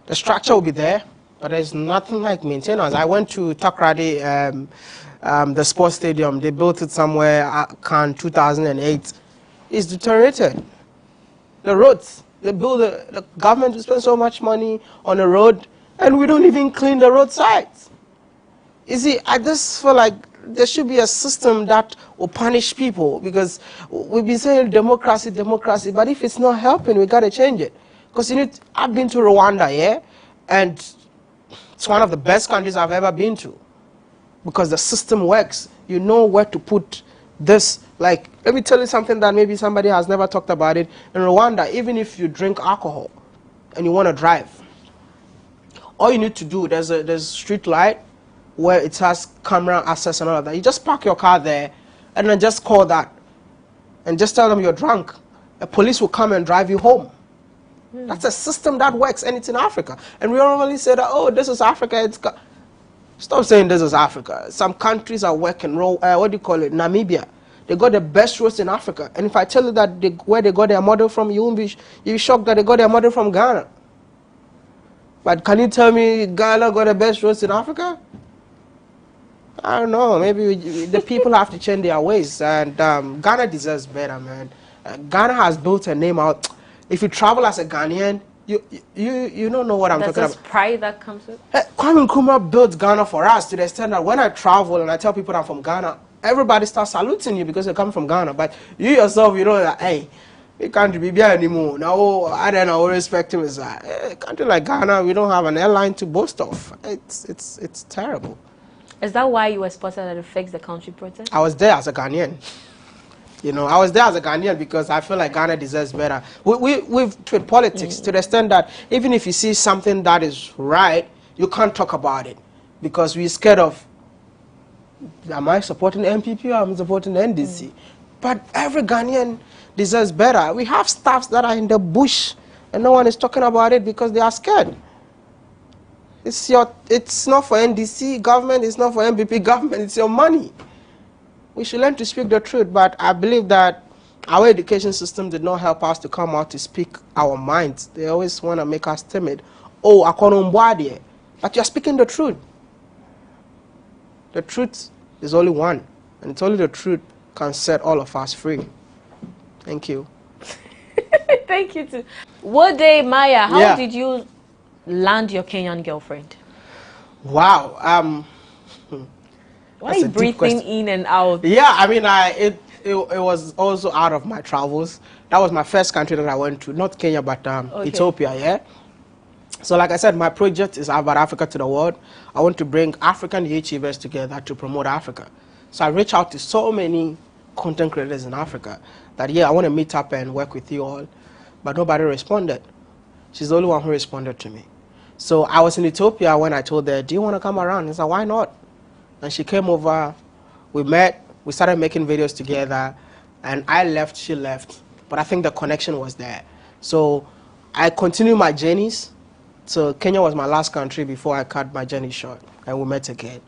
the structure will be there, but there's nothing like maintenance. I went to Takrady, the sports stadium. They built it somewhere in 2008. It's deteriorated. The roads, they build the government will spend so much money on the road, and we don't even clean the roadsides. You see, I just feel like there should be a system that will punish people, because we've been saying democracy, democracy, but if it's not helping, we got to change it. Because I've been to Rwanda, yeah, and it's one of the best countries I've ever been to, because the system works. You know where to put this. Like, let me tell you something that maybe somebody has never talked about it. In Rwanda, even if you drink alcohol and you want to drive, all you need to do, there's a street light where it has camera access and all of that. You just park your car there and then just call that and just tell them you're drunk. The police will come and drive you home. That's a system that works, and it's in Africa. And we normally say that, oh, this is Africa. Stop saying this is Africa. Some countries are working. What do you call it? Namibia. They got the best roads in Africa. And if I tell you that where they got their model from, you'll be shocked that they got their model from Ghana. But can you tell me Ghana got the best roads in Africa? I don't know. Maybe the people have to change their ways. And Ghana deserves better, man. Ghana has built a name out. If you travel as a Ghanaian, you don't know what I'm talking about. There's pride that comes with it. Kwame Nkrumah built Ghana for us, to the extent that when I travel and I tell people I'm from Ghana, everybody starts saluting you because they come from Ghana. But you yourself, you know that, hey, we can't be here anymore. Now, I don't know, respect him is a country like Ghana, we don't have an airline to boast of. It's terrible. Is that why you were spotted at the Fix the Country protest? I was there as a Ghanaian. You know, I was there as a Ghanaian because I feel like Ghana deserves better. We've with politics to the extent that even if you see something that is right, you can't talk about it because we're scared of, am I supporting the MPP or am I supporting the NDC? But every Ghanaian deserves better. We have staffs that are in the bush and no one is talking about it because they are scared. It's not for NDC government, it's not for MPP government, it's your money. We should learn to speak the truth, but I believe that our education system did not help us to come out to speak our minds. They always want to make us timid. Oh, akonomboadie. But you're speaking the truth. The truth is only one, and it's only the truth can set all of us free. Thank you. Thank you too. Wode Maya, how did you land your Kenyan girlfriend? Wow. Why are you breathing in and out? Yeah, I mean, it was also out of my travels. That was my first country that I went to, not Kenya, but Ethiopia, yeah? So like I said, my project is about Africa to the world. I want to bring African YouTubers together to promote Africa. So I reached out to so many content creators in Africa that, I want to meet up and work with you all. But nobody responded. She's the only one who responded to me. So I was in Ethiopia when I told her, do you want to come around? I said, why not? And she came over, we met, we started making videos together, and I left, she left. But I think the connection was there. So I continued my journeys. So Kenya was my last country before I cut my journey short, and we met again.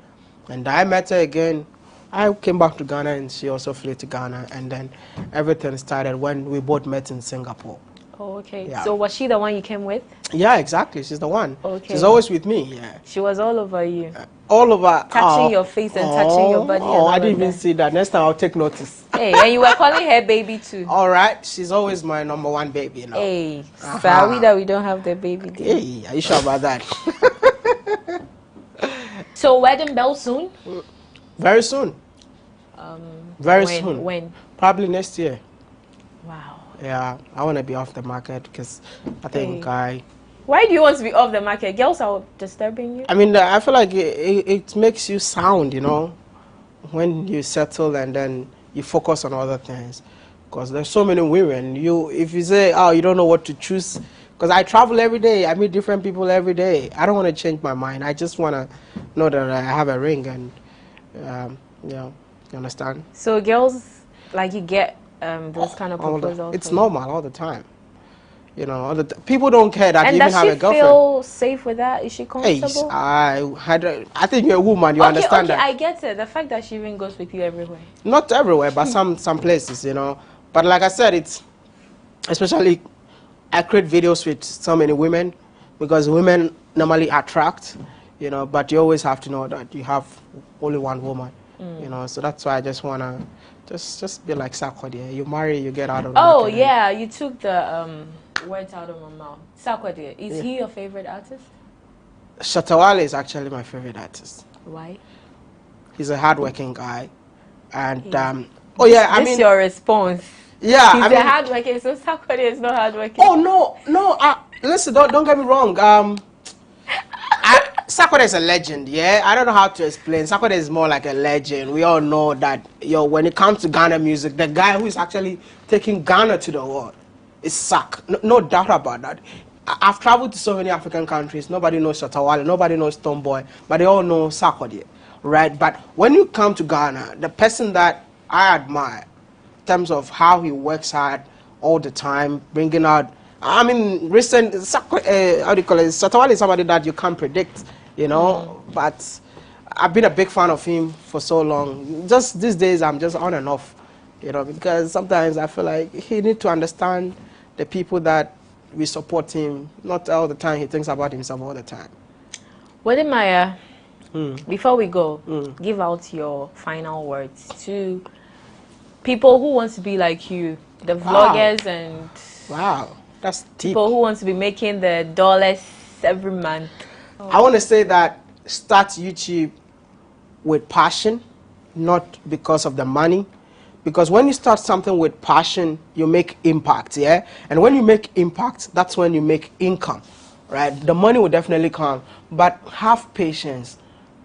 And I met her again. I came back to Ghana, and she also flew to Ghana, and then everything started when we both met in Singapore. Oh, okay. Yeah. So was she the one you came with? Yeah, exactly. She's the one. Okay. She's always with me, yeah. She was all over you. All over. Touching your face and touching your body. Oh, I didn't even see that. Next time I'll take notice. Hey, and you were calling her baby too. All right. She's always my #1 baby, you know. Hey, sorry that we don't have the baby there. Hey, are you sure about that? So wedding bell soon? Very soon. Very when? soon. When? Probably next year. Wow. Yeah, I want to be off the market because I think Why do you want to be off the market? Girls are disturbing you? I mean, I feel like it makes you sound, you know, when you settle and then you focus on other things. Because there's so many women. If you say, oh, you don't know what to choose, Because I travel every day. I meet different people every day. I don't want to change my mind. I just want to know that I have a ring, and you know, you understand? So girls, like, you get those kind of proposals? It's normal all the time. You know, people don't care that you even have a girlfriend. And does she feel safe with that? Is she comfortable? Hey, I think you're a woman. You understand that? I get it. The fact that she even goes with you everywhere. Not everywhere, but some places, you know. But like I said, it's especially I create videos with so many women because women normally attract, you know. But you always have to know that you have only one woman, you know. So that's why I just wanna just be like Sarkodie. You marry, you get out of the market. Yeah, you took the words out of my mouth. Sarkodie, is he your favorite artist? Shatawale is actually my favorite artist. Why? He's a hardworking guy, and This is your response. Yeah, he's a hardworking. So Sarkodie is not hardworking. Oh no! Listen, don't get me wrong. Sarkodie is a legend. Yeah, I don't know how to explain. Sarkodie is more like a legend. We all know that. When it comes to Ghana music, the guy who is actually taking Ghana to the world is Sak. No doubt about that. I've traveled to so many African countries. Nobody knows Shatawale, nobody knows Tomboy, but they all know Sarkodie, right? But when you come to Ghana, the person that I admire in terms of how he works hard all the time, bringing out, how do you call it? Shatawale is somebody that you can't predict, you know, but I've been a big fan of him for so long. Just these days, I'm just on and off, you know, because sometimes I feel like he needs to understand the people that we support him. Not all the time he thinks about himself all the time. Maya, before we go, give out your final words to people who want to be like you, the vloggers and that's deep. People who want to be making the dollars every month. I want to say that start YouTube with passion, not because of the money. Because when you start something with passion, you make impact, yeah? And when you make impact, that's when you make income, right? The money will definitely come, but have patience.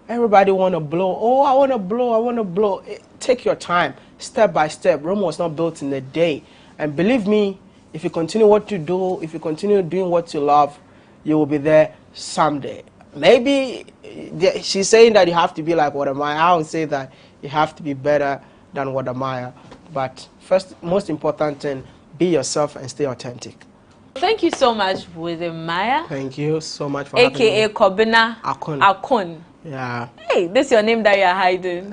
Everybody want to blow. Oh, I want to blow. Take your time, step by step. Rome was not built in a day. And believe me, if you continue what you do, if you continue doing what you love, you will be there someday. Maybe she's saying that you have to be like Wadamaya. I would say that you have to be better than Wadamaya. But first, most important thing, be yourself and stay authentic. Thank you so much, Wadamaya. Thank you so much for having me. AKA Kobina Akon. Yeah. Hey, this is your name that you're hiding.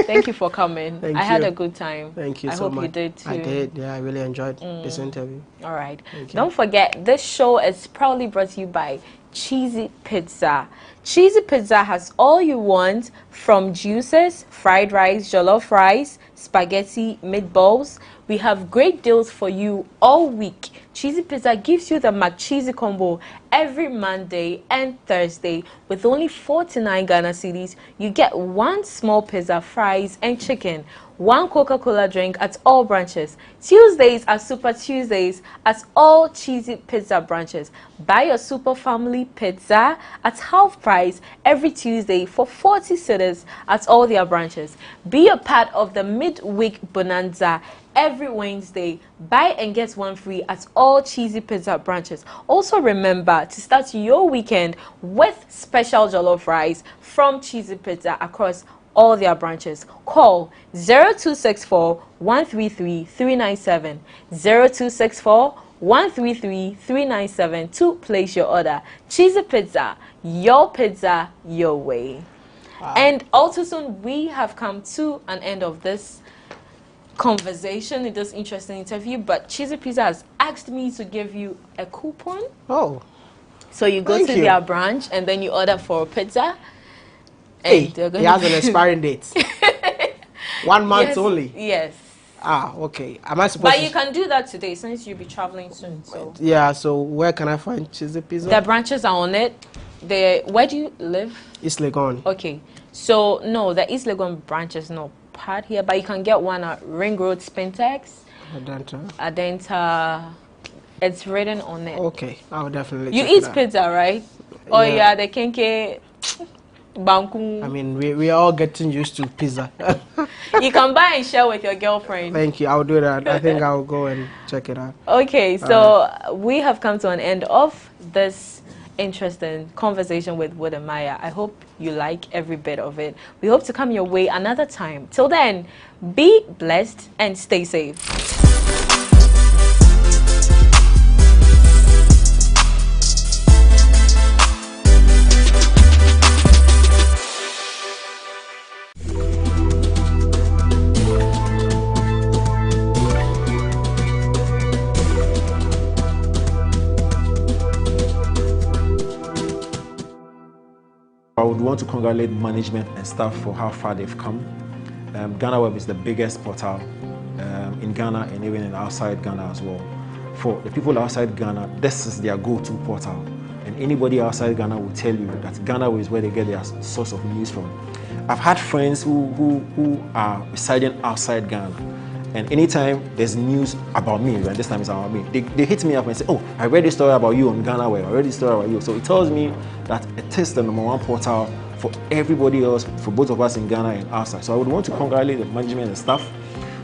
Thank you for coming. I had a good time. Thank you so much. I hope you did too. I did. Yeah, I really enjoyed this interview. All right. Don't forget, this show is proudly brought to you by Cheesy Pizza. Cheesy Pizza has all you want from juices, fried rice, jollof rice, spaghetti, meatballs. We have great deals for you all week. Cheesy Pizza gives you the McCheesy combo every Monday and Thursday with only 49 Ghana cedis. You get one small pizza, fries, and chicken. One Coca-Cola drink at all branches. Tuesdays are Super Tuesdays at all Cheesy Pizza branches. Buy your Super Family Pizza at half price every Tuesday for 40 cedis at all their branches. Be a part of the midweek bonanza every Wednesday. Buy and get one free at all Cheesy Pizza branches. Also remember to start your weekend with special jollof rice from Cheesy Pizza across all their branches. Call 0264 133 397 0264 133 397 to place your order. Cheesy Pizza, your way. And also soon we have come to an end of this conversation in this interesting interview, but Cheesy Pizza has asked me to give you a coupon. So you go to their branch and then you order for a pizza. Hey, he has an expiring date. 1 month only. Yes. Okay. Am I supposed But you can do that today since you'll be traveling soon. So. Yeah, so where can I find Cheesy Pizza? The branches are on it. Where do you live? East Legon. Okay. So, no, the East Legon branch is not part here, but you can get one at Ring Road, Spintex. Adenta. It's written on it. Okay, I'll definitely You eat pizza, right? Oh, yeah, the kenke. I mean, we are all getting used to pizza. You can buy and share with your girlfriend. Thank you. I'll do that. I think I'll go and check it out. Okay, so we have come to an end of this interesting conversation with Wood and Maya. I hope you like every bit of it. We hope to come your way another time. Till then, be blessed and stay safe. I would want to congratulate management and staff for how far they've come. GhanaWeb is the biggest portal in Ghana and even in outside Ghana as well. For the people outside Ghana, this is their go-to portal. And anybody outside Ghana will tell you that GhanaWeb is where they get their source of news from. I've had friends who are residing outside Ghana, and anytime there's news about me, and this time it's about me, they hit me up and say, oh, I read this story about you on GhanaWeb, I read this story about you. So it tells me that it is the #1 portal for everybody else, for both of us in Ghana and outside. So I would want to congratulate the management and staff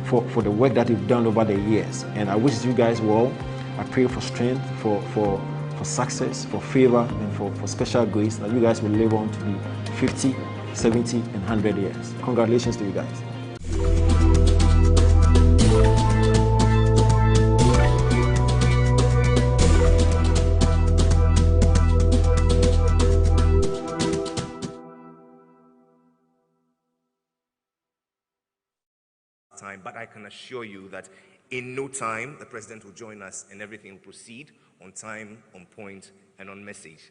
for the work that they've done over the years. And I wish you guys well. I pray for strength, for success, for favor, and for special grace, that you guys will live on to be 50, 70, and 100 years. Congratulations to you guys. Time, but I can assure you that in no time the president will join us and everything will proceed on time, on point, and on message.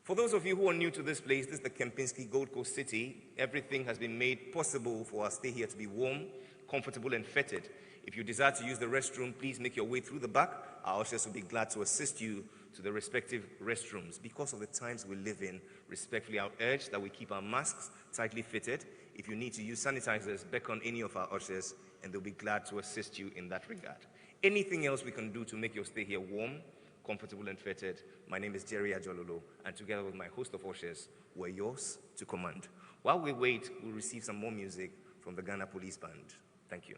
For those of you who are new to this place, this is the Kempinski Gold Coast City. Everything has been made possible for our stay here to be warm, comfortable, and fetid. If you desire to use the restroom, please make your way through the back. Our ushers will be glad to assist you to the respective restrooms. Because of the times we live in, respectfully, I would urge that we keep our masks tightly fitted. If you need to use sanitizers, beckon any of our ushers, and they'll be glad to assist you in that regard. Anything else we can do to make your stay here warm, comfortable, and fetid, my name is Jerry Ajololo, and together with my host of ushers, we're yours to command. While we wait, we'll receive some more music from the Ghana Police Band. Thank you.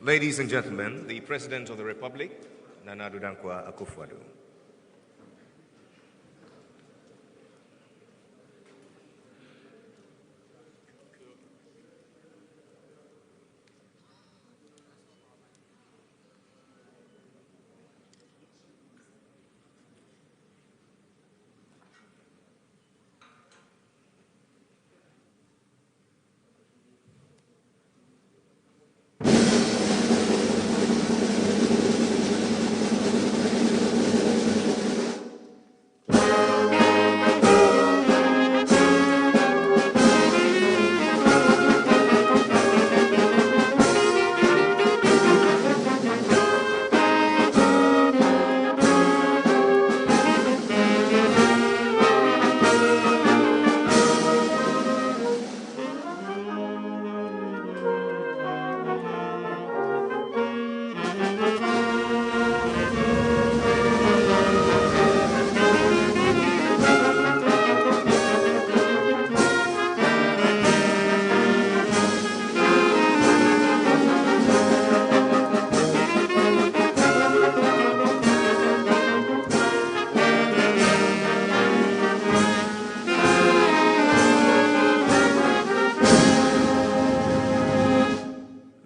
Ladies and gentlemen, the President of the Republic, Nana Addo Dankwa Akufo-Addo.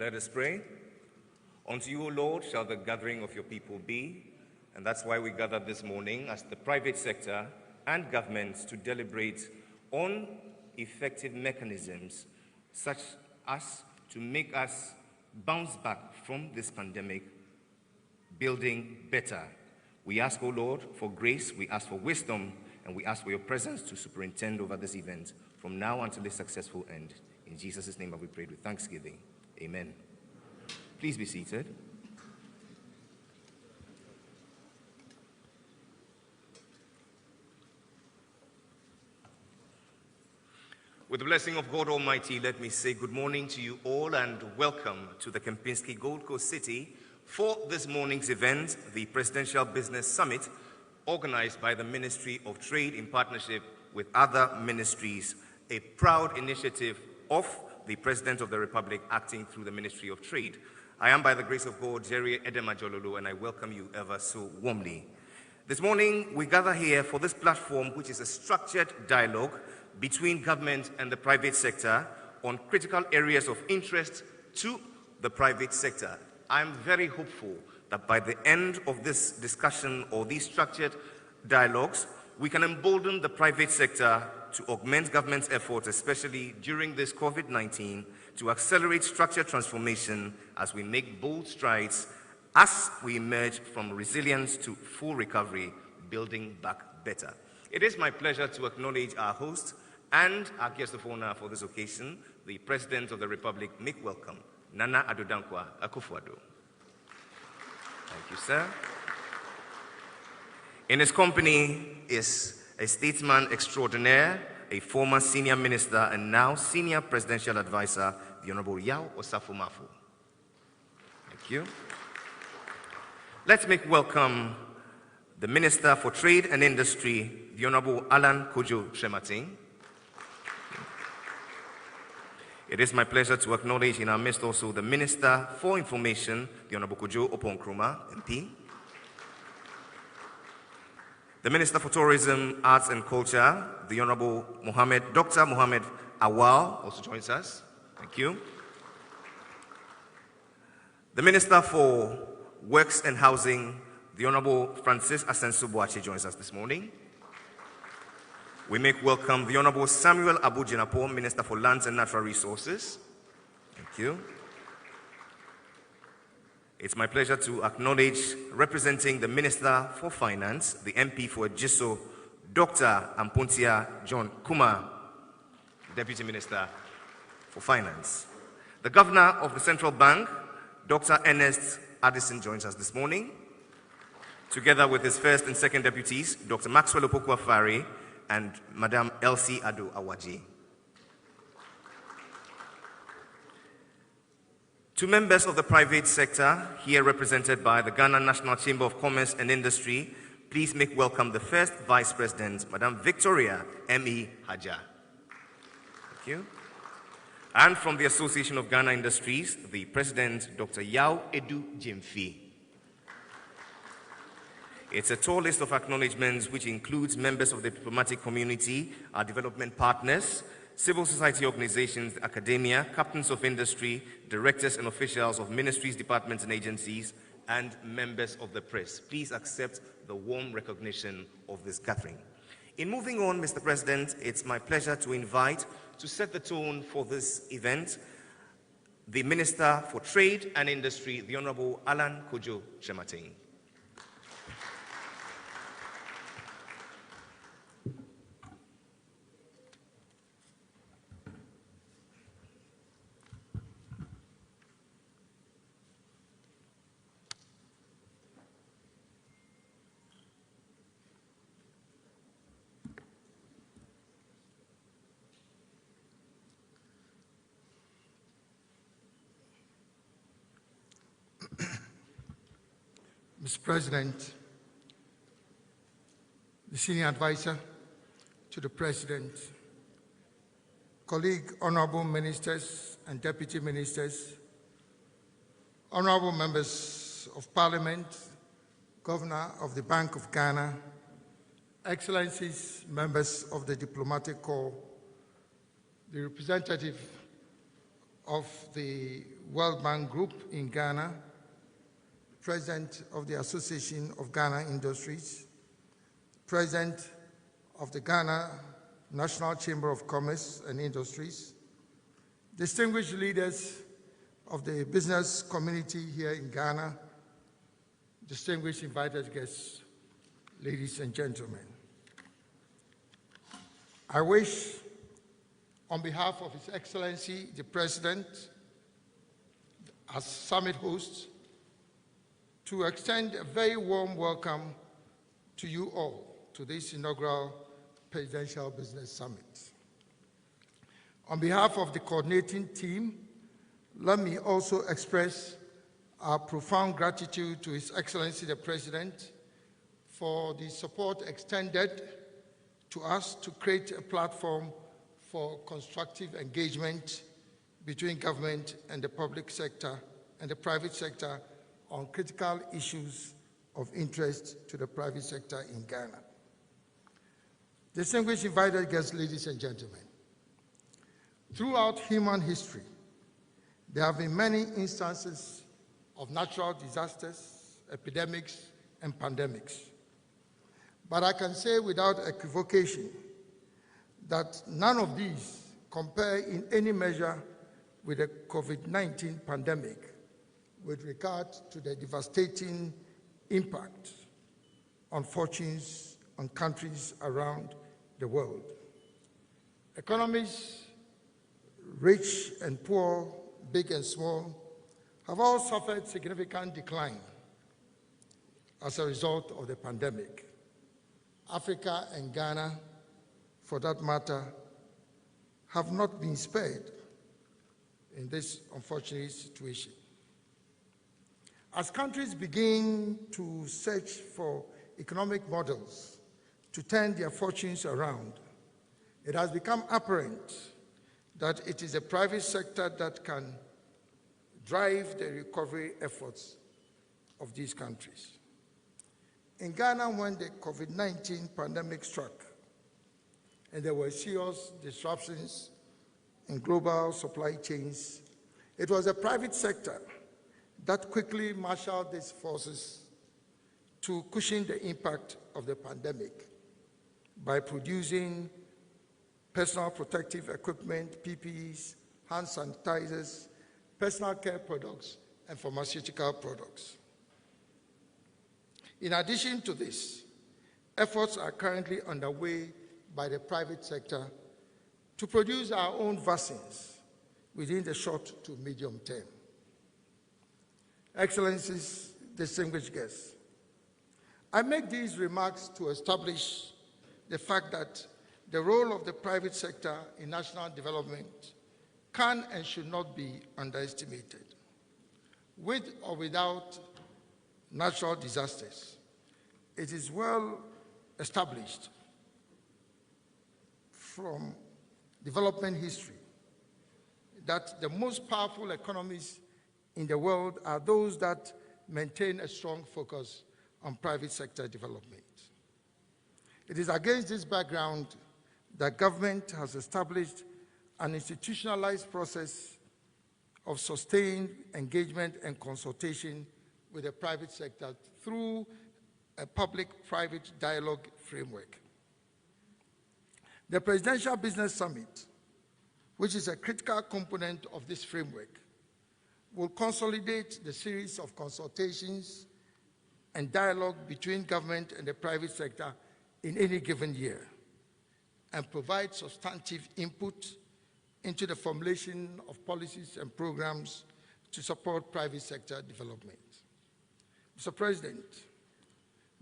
Let us pray. Unto you, O Lord, shall the gathering of your people be, and that's why we gathered this morning as the private sector and governments to deliberate on effective mechanisms such as to make us bounce back from this pandemic, building better. We ask, O Lord, for grace, we ask for wisdom, and we ask for your presence to superintend over this event from now until its successful end. In Jesus' name have we prayed with thanksgiving. Amen. Please be seated. With the blessing of God Almighty, let me say good morning to you all and welcome to the Kempinski Gold Coast City for this morning's event, the Presidential Business Summit, organized by the Ministry of Trade in partnership with other ministries, a proud initiative of the President of the Republic acting through the Ministry of Trade. I am, by the grace of God, Jerry Edemajololo, and I welcome you ever so warmly. This morning, we gather here for this platform, which is a structured dialogue between government and the private sector on critical areas of interest to the private sector. I'm very hopeful that by the end of this discussion or these structured dialogues, we can embolden the private sector to augment government's efforts, especially during this COVID-19, to accelerate structured transformation as we make bold strides as we emerge from resilience to full recovery, building back better. It is my pleasure to acknowledge our host and our guest of honor for this occasion, the President of the Republic. Make welcome, Nana Addo Dankwa Akufo-Addo. Thank you, sir. In his company is a statesman extraordinaire, a former senior minister, and now senior presidential advisor, the Honorable Yao Osafo-Mafu. Thank you. Let's make welcome the Minister for Trade and Industry, the Honorable Alan Kojo Trematin. It is my pleasure to acknowledge in our midst also the Minister for Information, the Honorable Kojo Oponkroma, MP. The Minister for Tourism, Arts and Culture, the Honorable Dr. Mohammed Awal, also joins us. Thank you. The Minister for Works and Housing, the Honorable Francis Asensu-Boache, joins us this morning. We make welcome the Honorable Samuel Abu-Jinapo, Minister for Lands and Natural Resources. Thank you. It's my pleasure to acknowledge, representing the Minister for Finance, the MP for Jiso, Dr. Ampuntia John Kuma, Deputy Minister for Finance. The Governor of the Central Bank, Dr. Ernest Addison, joins us this morning, together with his first and second deputies, Dr. Maxwell Opoku-Afari and Madam Elsie Ado Awaji. Two members of the private sector, here represented by the Ghana National Chamber of Commerce and Industry, please make welcome the first Vice President, Madam Victoria M.E. Haja. Thank you. And from the Association of Ghana Industries, the President, Dr. Yao Edu Jemfi. It's a tall list of acknowledgements which includes members of the diplomatic community, our development partners, civil society organizations, academia, captains of industry, directors and officials of ministries, departments and agencies, and members of the press. Please accept the warm recognition of this gathering. In moving on, Mr. President, it's my pleasure to invite, to set the tone for this event, the Minister for Trade and Industry, the Honorable Alan Kojo Shematin. Mr. President, the Senior Advisor to the President, colleague, honorable ministers and deputy ministers, honorable members of Parliament, Governor of the Bank of Ghana, Excellencies, members of the Diplomatic Corps, the representative of the World Bank Group in Ghana, President of the Association of Ghana Industries, President of the Ghana National Chamber of Commerce and Industries, distinguished leaders of the business community here in Ghana, distinguished invited guests, ladies and gentlemen. I wish, on behalf of His Excellency, the President, as summit host, to extend a very warm welcome to you all to this inaugural Presidential Business Summit. On behalf of the coordinating team, let me also express our profound gratitude to His Excellency the President for the support extended to us to create a platform for constructive engagement between government and the public sector and the private sector on critical issues of interest to the private sector in Ghana. Distinguished invited guests, ladies and gentlemen, throughout human history, there have been many instances of natural disasters, epidemics, and pandemics. But I can say without equivocation that none of these compare in any measure with the COVID-19 pandemic with regard to the devastating impact on fortunes on countries around the world. Economies, rich and poor, big and small, have all suffered significant decline as a result of the pandemic. Africa and Ghana, for that matter, have not been spared in this unfortunate situation. As countries begin to search for economic models to turn their fortunes around, it has become apparent that it is the private sector that can drive the recovery efforts of these countries. In Ghana, when the COVID-19 pandemic struck and there were serious disruptions in global supply chains, it was the private sector that quickly marshaled these forces to cushion the impact of the pandemic by producing personal protective equipment, PPEs, hand sanitizers, personal care products, and pharmaceutical products. In addition to this, efforts are currently underway by the private sector to produce our own vaccines within the short to medium term. Excellencies, distinguished guests, I make these remarks to establish the fact that the role of the private sector in national development can and should not be underestimated. With or without natural disasters, it is well established from development history that the most powerful economies in the world are those that maintain a strong focus on private sector development. It is against this background that government has established an institutionalized process of sustained engagement and consultation with the private sector through a public-private dialogue framework. The Presidential Business Summit, which is a critical component of this framework, will consolidate the series of consultations and dialogue between government and the private sector in any given year and provide substantive input into the formulation of policies and programs to support private sector development. Mr. President,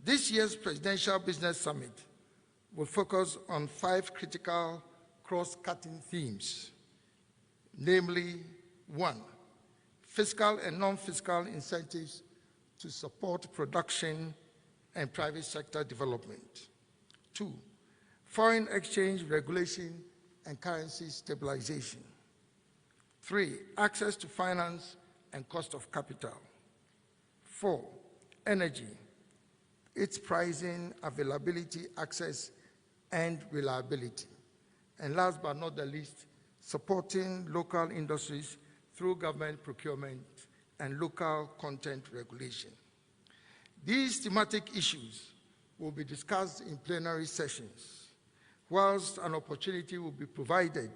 this year's Presidential Business Summit will focus on 5 critical cross-cutting themes, namely, 1, fiscal and non-fiscal incentives to support production and private sector development. 2, foreign exchange regulation and currency stabilization. 3, access to finance and cost of capital. 4, energy, its pricing, availability, access, and reliability. And last but not the least, supporting local industries through government procurement and local content regulation. These thematic issues will be discussed in plenary sessions, whilst an opportunity will be provided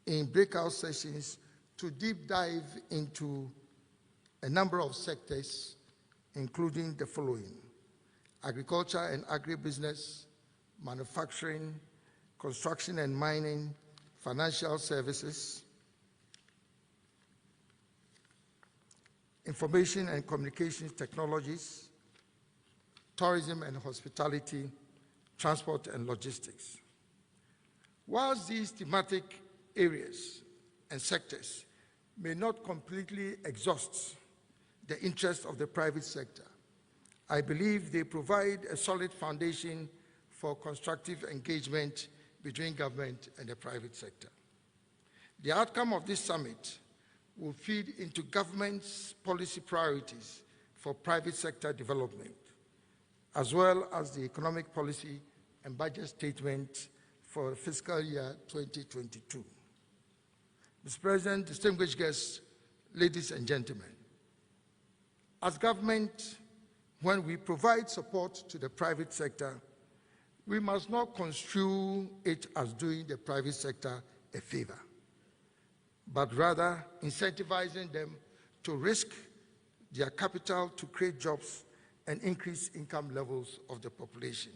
in breakout sessions to deep dive into a number of sectors, including the following: agriculture and agribusiness, manufacturing, construction and mining, financial services, information and communications technologies, tourism and hospitality, transport and logistics. Whilst these thematic areas and sectors may not completely exhaust the interests of the private sector, I believe they provide a solid foundation for constructive engagement between government and the private sector. The outcome of this summit will feed into government's policy priorities for private sector development, as well as the economic policy and budget statement for fiscal year 2022. Mr. President, distinguished guests, ladies and gentlemen, as government, when we provide support to the private sector, we must not construe it as doing the private sector a favor, but rather incentivizing them to risk their capital to create jobs and increase income levels of the population.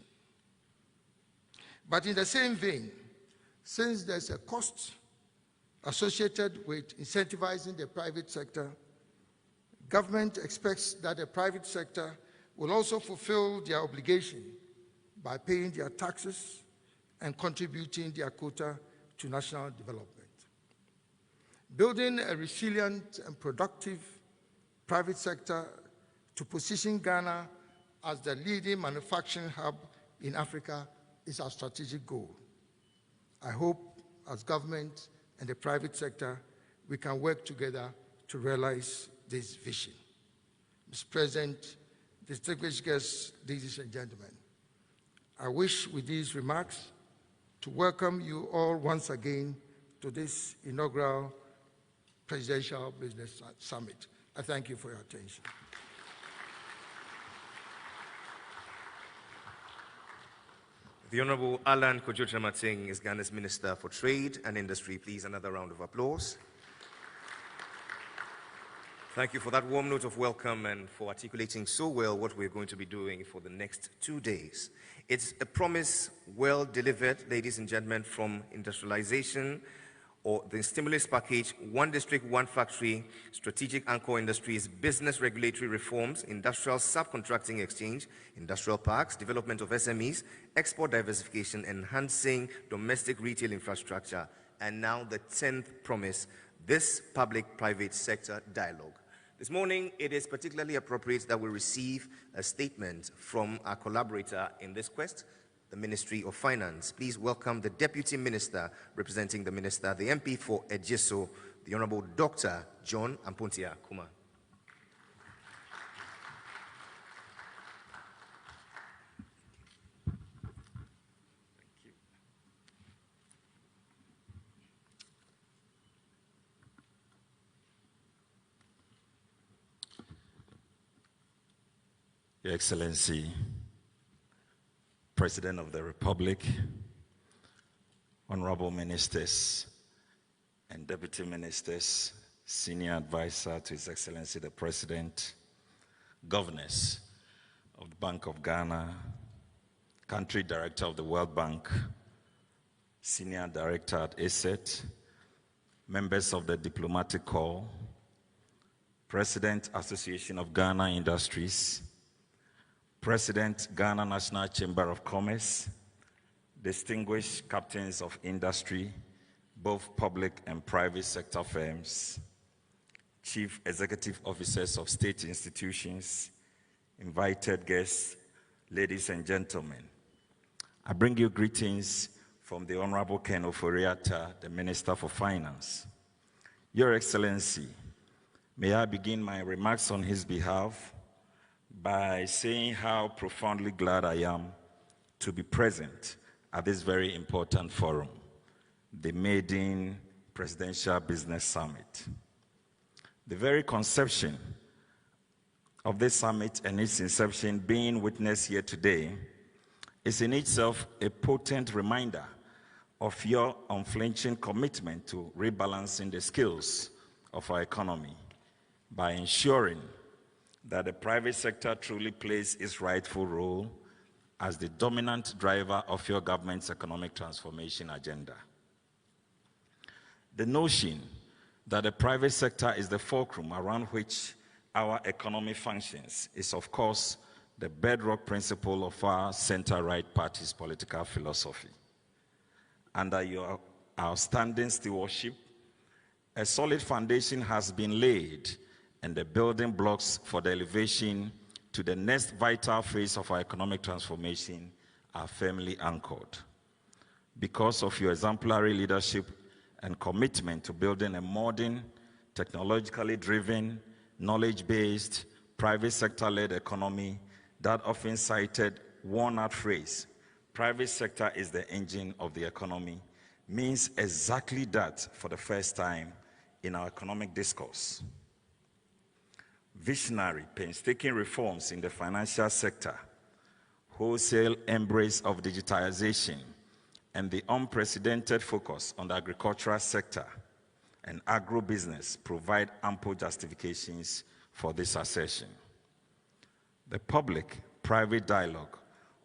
But in the same vein, since there's a cost associated with incentivizing the private sector, government expects that the private sector will also fulfill their obligation by paying their taxes and contributing their quota to national development. Building a resilient and productive private sector to position Ghana as the leading manufacturing hub in Africa is our strategic goal. I hope, as government and the private sector, we can work together to realize this vision. Mr. President, distinguished guests, ladies and gentlemen, I wish with these remarks to welcome you all once again to this inaugural Presidential Business Summit. I thank you for your attention. The Honorable Alan Kojo-Tremating is Ghana's Minister for Trade and Industry. Please, another round of applause. Thank you for that warm note of welcome and for articulating so well what we're going to be doing for the next 2 days. It's a promise well delivered, ladies and gentlemen, from industrialization or the stimulus package, one district, one factory, strategic anchor industries, business regulatory reforms, industrial subcontracting exchange, industrial parks, development of SMEs, export diversification, enhancing domestic retail infrastructure, and now the 10th promise, this public-private sector dialogue. This morning, it is particularly appropriate that we receive a statement from our collaborator in this quest, the Ministry of Finance. Please welcome the Deputy Minister representing the Minister, the MP for Ejiso, the Honorable Dr. John Ampontia Kuma. Your Excellency, President of the Republic, Honorable Ministers and Deputy Ministers, Senior Advisor to His Excellency the President, Governors of the Bank of Ghana, Country Director of the World Bank, Senior Director at ASET, members of the Diplomatic Corps, President, Association of Ghana Industries, President, Ghana National Chamber of Commerce, distinguished captains of industry, both public and private sector firms, chief executive officers of state institutions, invited guests, ladies and gentlemen. I bring you greetings from the Honorable Ken Ofori-Atta, the Minister for Finance. Your Excellency, may I begin my remarks on his behalf by saying how profoundly glad I am to be present at this very important forum, the Maiden Presidential Business Summit. The very conception of this summit and its inception being witnessed here today is in itself a potent reminder of your unflinching commitment to rebalancing the skills of our economy by ensuring that the private sector truly plays its rightful role as the dominant driver of your government's economic transformation agenda. The notion that the private sector is the fulcrum around which our economy functions is, of course, the bedrock principle of our center-right party's political philosophy. Under your outstanding stewardship, a solid foundation has been laid and the building blocks for the elevation to the next vital phase of our economic transformation are firmly anchored. Because of your exemplary leadership and commitment to building a modern, technologically driven, knowledge-based, private sector-led economy, that often cited worn-out phrase, private sector is the engine of the economy, means exactly that for the first time in our economic discourse. Visionary, painstaking reforms in the financial sector, wholesale embrace of digitization, and the unprecedented focus on the agricultural sector and agro-business provide ample justifications for this assertion. The public-private dialogue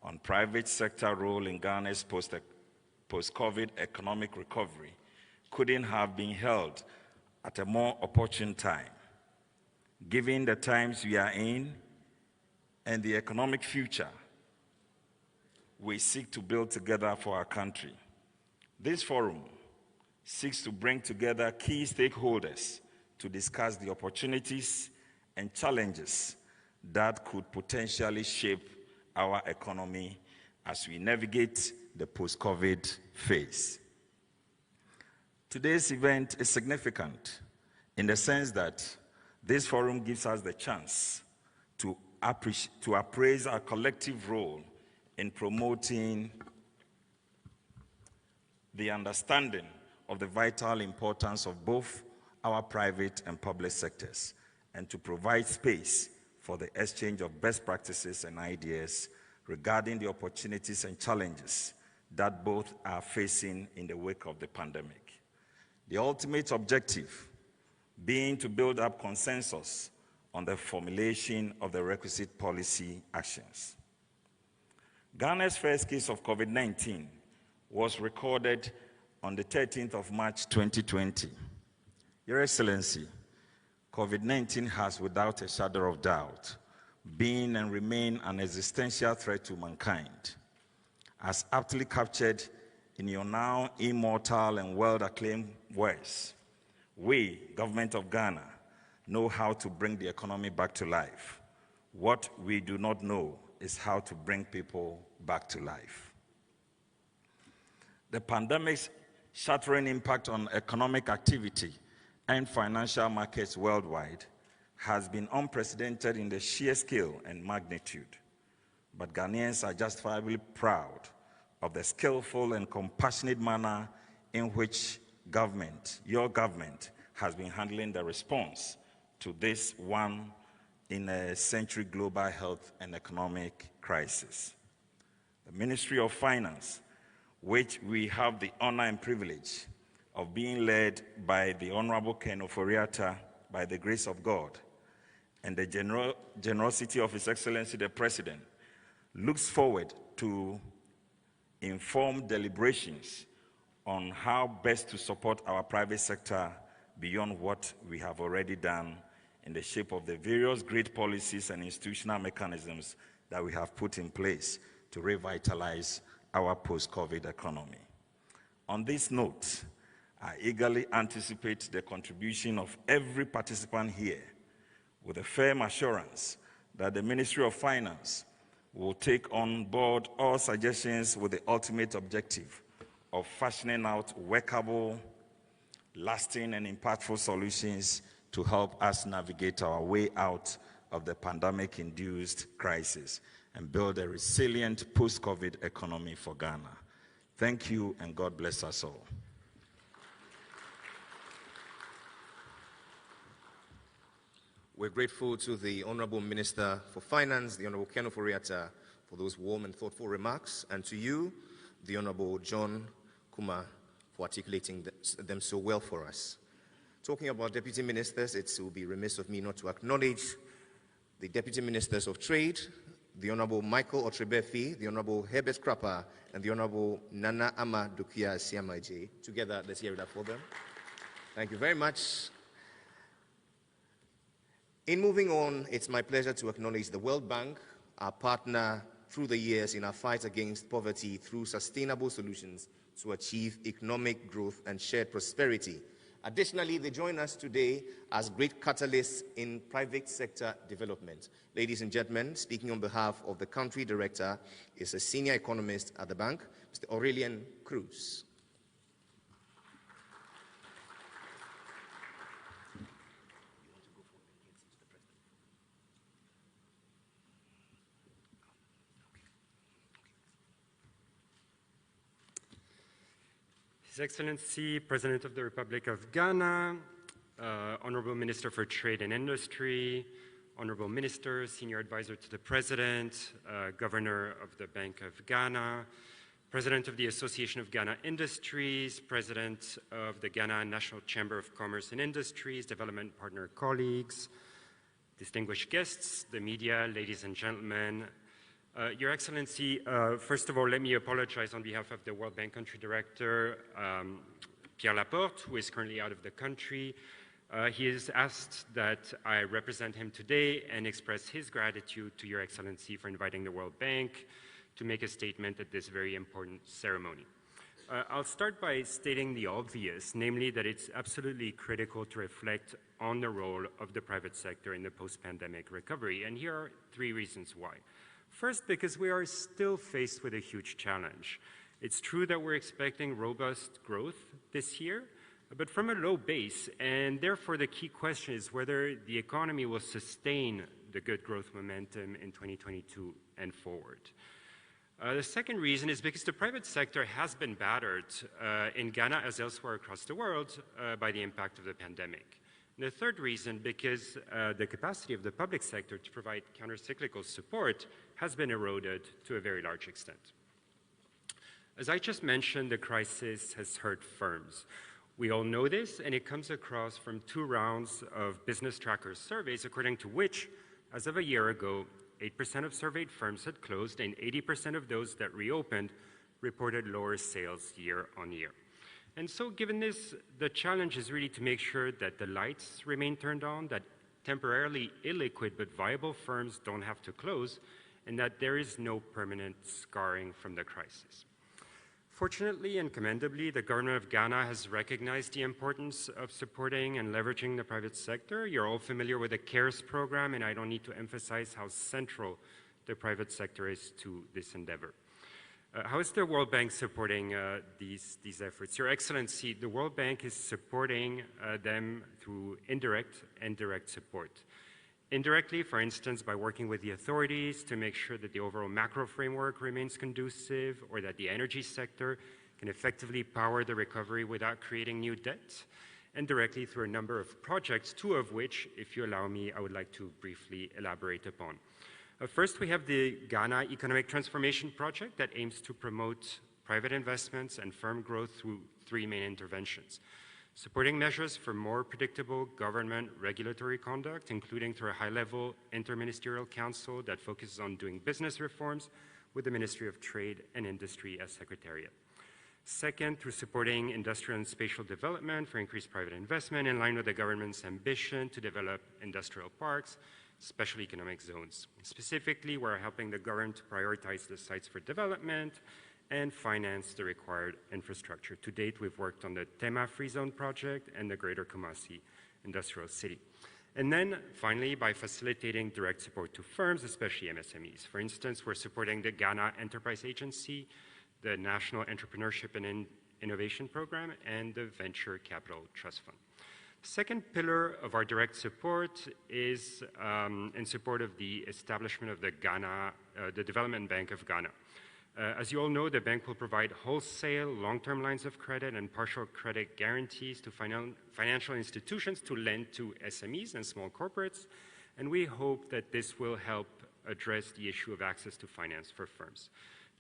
on private sector role in Ghana's post-COVID economic recovery couldn't have been held at a more opportune time, given the times we are in and the economic future we seek to build together for our country. This forum seeks to bring together key stakeholders to discuss the opportunities and challenges that could potentially shape our economy as we navigate the post-COVID phase. Today's event is significant in the sense that this forum gives us the chance to appraise our collective role in promoting the understanding of the vital importance of both our private and public sectors, and to provide space for the exchange of best practices and ideas regarding the opportunities and challenges that both are facing in the wake of the pandemic. The ultimate objective being to build up consensus on the formulation of the requisite policy actions. Ghana's first case of COVID-19 was recorded on the 13th of March 2020. Your Excellency, COVID-19 has without a shadow of doubt been and remain an existential threat to mankind. As aptly captured in your now immortal and world-acclaimed words, we, Government of Ghana, know how to bring the economy back to life. What we do not know is how to bring people back to life. The pandemic's shattering impact on economic activity and financial markets worldwide has been unprecedented in the sheer scale and magnitude. But Ghanaians are justifiably proud of the skillful and compassionate manner in which government, your government, has been handling the response to this one in a century global health and economic crisis. The Ministry of Finance, which we have the honor and privilege of being led by the Honorable Ken Oforiatta, by the grace of God, and the generosity of His Excellency the President, looks forward to informed deliberations on how best to support our private sector beyond what we have already done in the shape of the various great policies and institutional mechanisms that we have put in place to revitalize our post-COVID economy. On this note, I eagerly anticipate the contribution of every participant here with a firm assurance that the Ministry of Finance will take on board all suggestions with the ultimate objective of fashioning out workable, lasting, and impactful solutions to help us navigate our way out of the pandemic-induced crisis and build a resilient post-COVID economy for Ghana. Thank you, and God bless us all. We're grateful to the Honorable Minister for Finance, the Honorable Ken Oforiatta, for those warm and thoughtful remarks, and to you, the Honorable John Kumar, for articulating them so well for us. Talking about Deputy Ministers, it will be remiss of me not to acknowledge the Deputy Ministers of Trade, the Honorable Michael Otrebefi, the Honorable Herbert Krapper, and the Honorable Nana Ama Dukia Siamaje. Together, let's hear it up for them. Thank you very much. In moving on, it's my pleasure to acknowledge the World Bank, our partner through the years in our fight against poverty through sustainable solutions to achieve economic growth and shared prosperity. Additionally, they join us today as great catalysts in private sector development. Ladies and gentlemen, speaking on behalf of the country director is a senior economist at the bank, Mr. Aurelian Cruz. His Excellency, President of the Republic of Ghana, Honorable Minister for Trade and Industry, Honorable Minister, Senior Advisor to the President, Governor of the Bank of Ghana, President of the Association of Ghana Industries, President of the Ghana National Chamber of Commerce and Industries, development partner colleagues, distinguished guests, the media, ladies and gentlemen, Your Excellency, first of all, let me apologize on behalf of the World Bank Country Director, Pierre Laporte, who is currently out of the country. He has asked that I represent him today and express his gratitude to Your Excellency for inviting the World Bank to make a statement at this very important ceremony. I'll start by stating the obvious, namely that it's absolutely critical to reflect on the role of the private sector in the post-pandemic recovery, and here are 3 reasons why. First, because we are still faced with a huge challenge. It's true that we're expecting robust growth this year, but from a low base, and therefore the key question is whether the economy will sustain the good growth momentum in 2022 and forward. The second reason is because the private sector has been battered in Ghana as elsewhere across the world by the impact of the pandemic. And the third reason, because the capacity of the public sector to provide counter-cyclical support has been eroded to a very large extent. As I just mentioned, the crisis has hurt firms. We all know this, and it comes across from 2 rounds of business trackers surveys, according to which, as of a year ago, 8% of surveyed firms had closed, and 80% of those that reopened reported lower sales year on year. And so given this, the challenge is really to make sure that the lights remain turned on, that temporarily illiquid but viable firms don't have to close, and that there is no permanent scarring from the crisis. Fortunately and commendably, the government of Ghana has recognized the importance of supporting and leveraging the private sector. You're all familiar with the CARES program, and I don't need to emphasize how central the private sector is to this endeavor. How is the World Bank supporting these efforts? Your Excellency, the World Bank is supporting them through indirect and direct support. Indirectly, for instance, by working with the authorities to make sure that the overall macro framework remains conducive or that the energy sector can effectively power the recovery without creating new debt. And directly through a number of projects, two of which, if you allow me, I would like to briefly elaborate upon. First, we have the Ghana Economic Transformation Project that aims to promote private investments and firm growth through three main interventions. Supporting measures for more predictable government regulatory conduct, including through a high-level interministerial council that focuses on doing business reforms with the Ministry of Trade and Industry as Secretariat. Second, through supporting industrial and spatial development for increased private investment in line with the government's ambition to develop industrial parks, special economic zones. Specifically, we're helping the government to prioritize the sites for development and finance the required infrastructure. To date, we've worked on the Tema Free Zone project and the Greater Kumasi Industrial City. And then, finally, by facilitating direct support to firms, especially MSMEs. For instance, we're supporting the Ghana Enterprise Agency, the National Entrepreneurship and Innovation Program, and the Venture Capital Trust Fund. The second pillar of our direct support is in support of the establishment of the Development Bank of Ghana. As you all know, the bank will provide wholesale, long-term lines of credit and partial credit guarantees to financial institutions to lend to SMEs and small corporates, and we hope that this will help address the issue of access to finance for firms.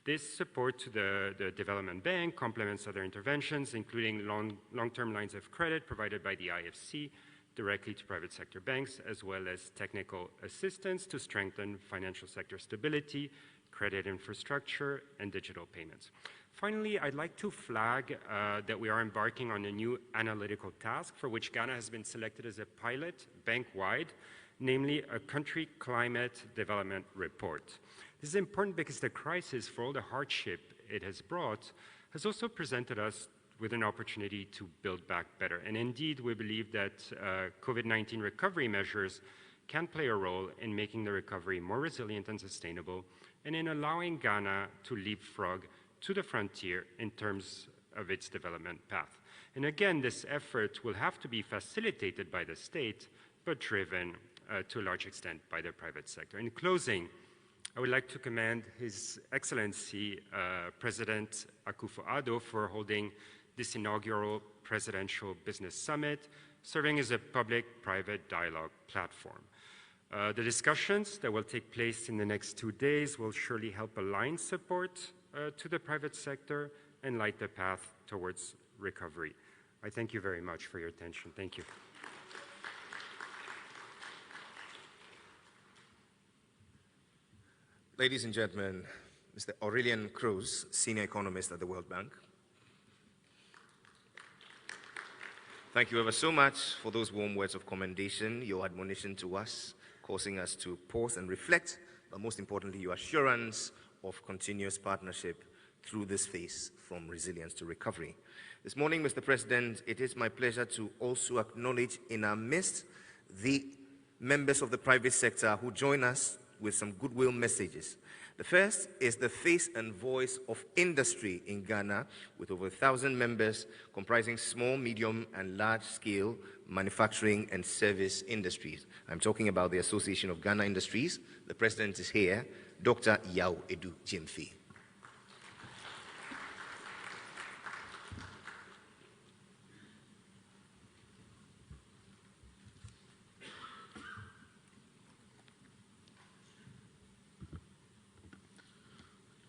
This support to the Development Bank complements other interventions, including long-term lines of credit provided by the IFC directly to private sector banks, as well as technical assistance to strengthen financial sector stability, credit infrastructure, and digital payments. Finally, I'd like to flag that we are embarking on a new analytical task for which Ghana has been selected as a pilot bank-wide, namely a country climate development report. This is important because the crisis, for all the hardship it has brought, has also presented us with an opportunity to build back better. And indeed, we believe that COVID-19 recovery measures can play a role in making the recovery more resilient and sustainable, and in allowing Ghana to leapfrog to the frontier in terms of its development path. And again, this effort will have to be facilitated by the state, but driven to a large extent by the private sector. In closing, I would like to commend His Excellency President Akufo-Addo for holding this inaugural Presidential Business Summit, serving as a public-private dialogue platform. The discussions that will take place in the next 2 days will surely help align support to the private sector and light the path towards recovery. I thank you very much for your attention. Thank you. Ladies and gentlemen, Mr. Aurelian Cruz, Senior Economist at the World Bank. Thank you ever so much for those warm words of commendation, your admonition to us, causing us to pause and reflect, but most importantly, your assurance of continuous partnership through this phase from resilience to recovery. This morning, Mr. President, it is my pleasure to also acknowledge in our midst the members of the private sector who join us with some goodwill messages. The first is the face and voice of industry in Ghana, with over 1,000 members comprising small, medium, and large-scale manufacturing and service industries. I'm talking about the Association of Ghana Industries. The president is here, Dr. Yao Edu Jimfi.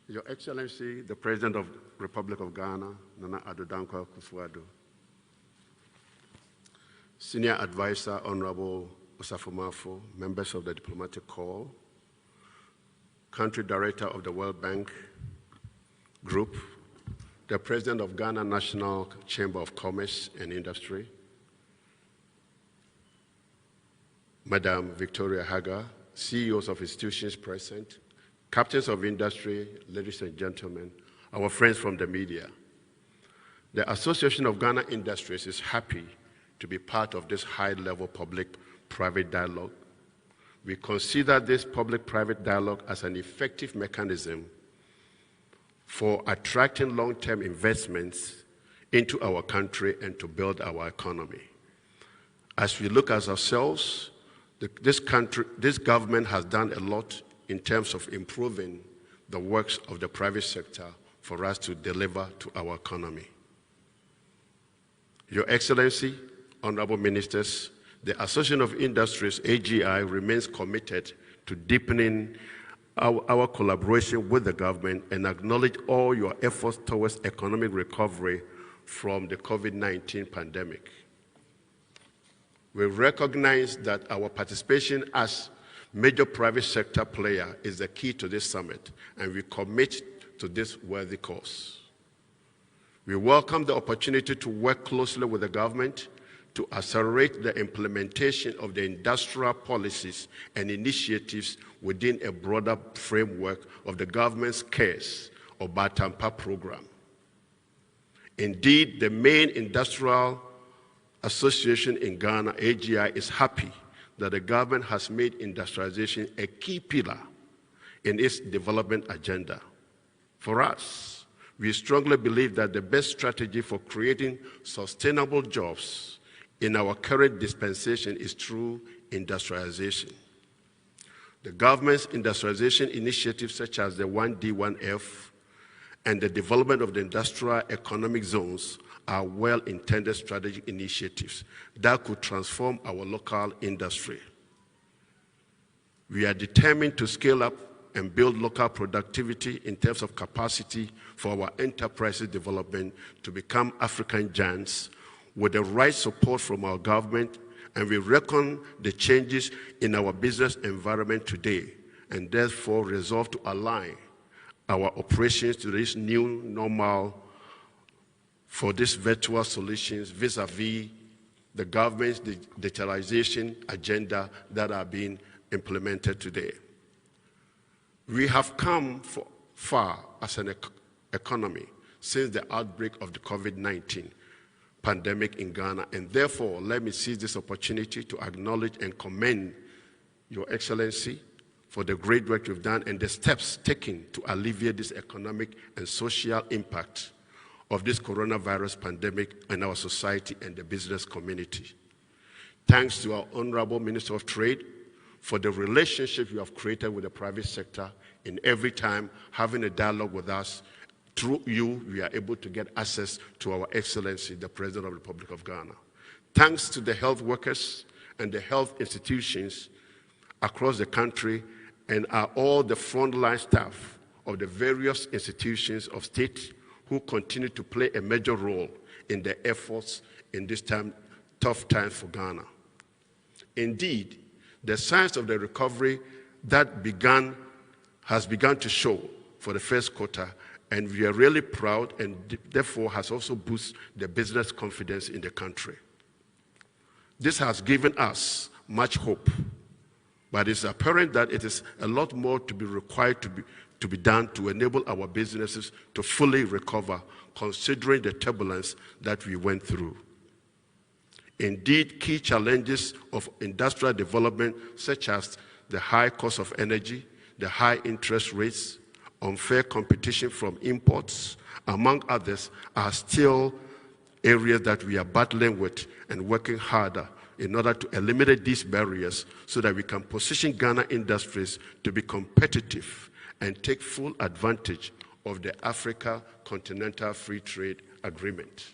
Your Excellency, the President of the Republic of Ghana, Nana Addo Dankwa Akufo-Addo, Senior Advisor, Honorable Osafo Mafo, members of the Diplomatic Corps, Country Director of the World Bank Group, the President of Ghana National Chamber of Commerce and Industry, Madam Victoria Haga, CEOs of institutions present, captains of industry, ladies and gentlemen, our friends from the media. The Association of Ghana Industries is happy to be part of this high-level public-private dialogue. We consider this public-private dialogue as an effective mechanism for attracting long-term investments into our country and to build our economy. As we look at ourselves, this government has done a lot in terms of improving the works of the private sector for us to deliver to our economy. Your Excellency, Honorable Ministers, the Association of Industries, AGI, remains committed to deepening our collaboration with the government and acknowledge all your efforts towards economic recovery from the COVID-19 pandemic. We recognize that our participation as major private sector player is the key to this summit, and we commit to this worthy cause. We welcome the opportunity to work closely with the government to accelerate the implementation of the industrial policies and initiatives within a broader framework of the government's CARES or Batampa program. Indeed, the main industrial association in Ghana, AGI, is happy that the government has made industrialization a key pillar in its development agenda. For us, we strongly believe that the best strategy for creating sustainable jobs in our current dispensation is through industrialization. The government's industrialization initiatives such as the 1D, 1F, and the development of the industrial economic zones are well-intended strategic initiatives that could transform our local industry. We are determined to scale up and build local productivity in terms of capacity for our enterprises development to become African giants with the right support from our government, and we reckon the changes in our business environment today and therefore resolve to align our operations to this new normal for these virtual solutions vis-a-vis the government's digitalization agenda that are being implemented today. We have come far as an economy since the outbreak of the COVID-19 pandemic in Ghana, and therefore let me seize this opportunity to acknowledge and commend Your Excellency for the great work you've done and the steps taken to alleviate this economic and social impact of this coronavirus pandemic in our society and the business community. Thanks to our Honorable Minister of Trade for the relationship you have created with the private sector in every time having a dialogue with us. Through you, we are able to get access to our Excellency, the President of the Republic of Ghana. Thanks to the health workers and the health institutions across the country and all the frontline staff of the various institutions of state who continue to play a major role in the efforts in this tough time for Ghana. Indeed, the signs of the recovery that has begun to show for the first quarter, and we are really proud and therefore has also boosted the business confidence in the country. This has given us much hope, but it's apparent that it is a lot more to be required to be done to enable our businesses to fully recover, considering the turbulence that we went through. Indeed, key challenges of industrial development, such as the high cost of energy, the high interest rates, unfair competition from imports, among others, are still areas that we are battling with and working harder in order to eliminate these barriers so that we can position Ghana industries to be competitive and take full advantage of the Africa Continental Free Trade Agreement.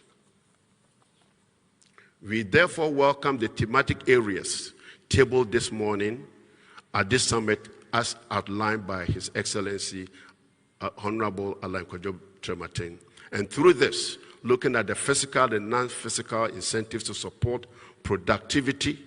We therefore welcome the thematic areas tabled this morning at this summit as outlined by His Excellency Honorable Alain Kwadwo Trematin. And through this, looking at the physical and non-physical incentives to support productivity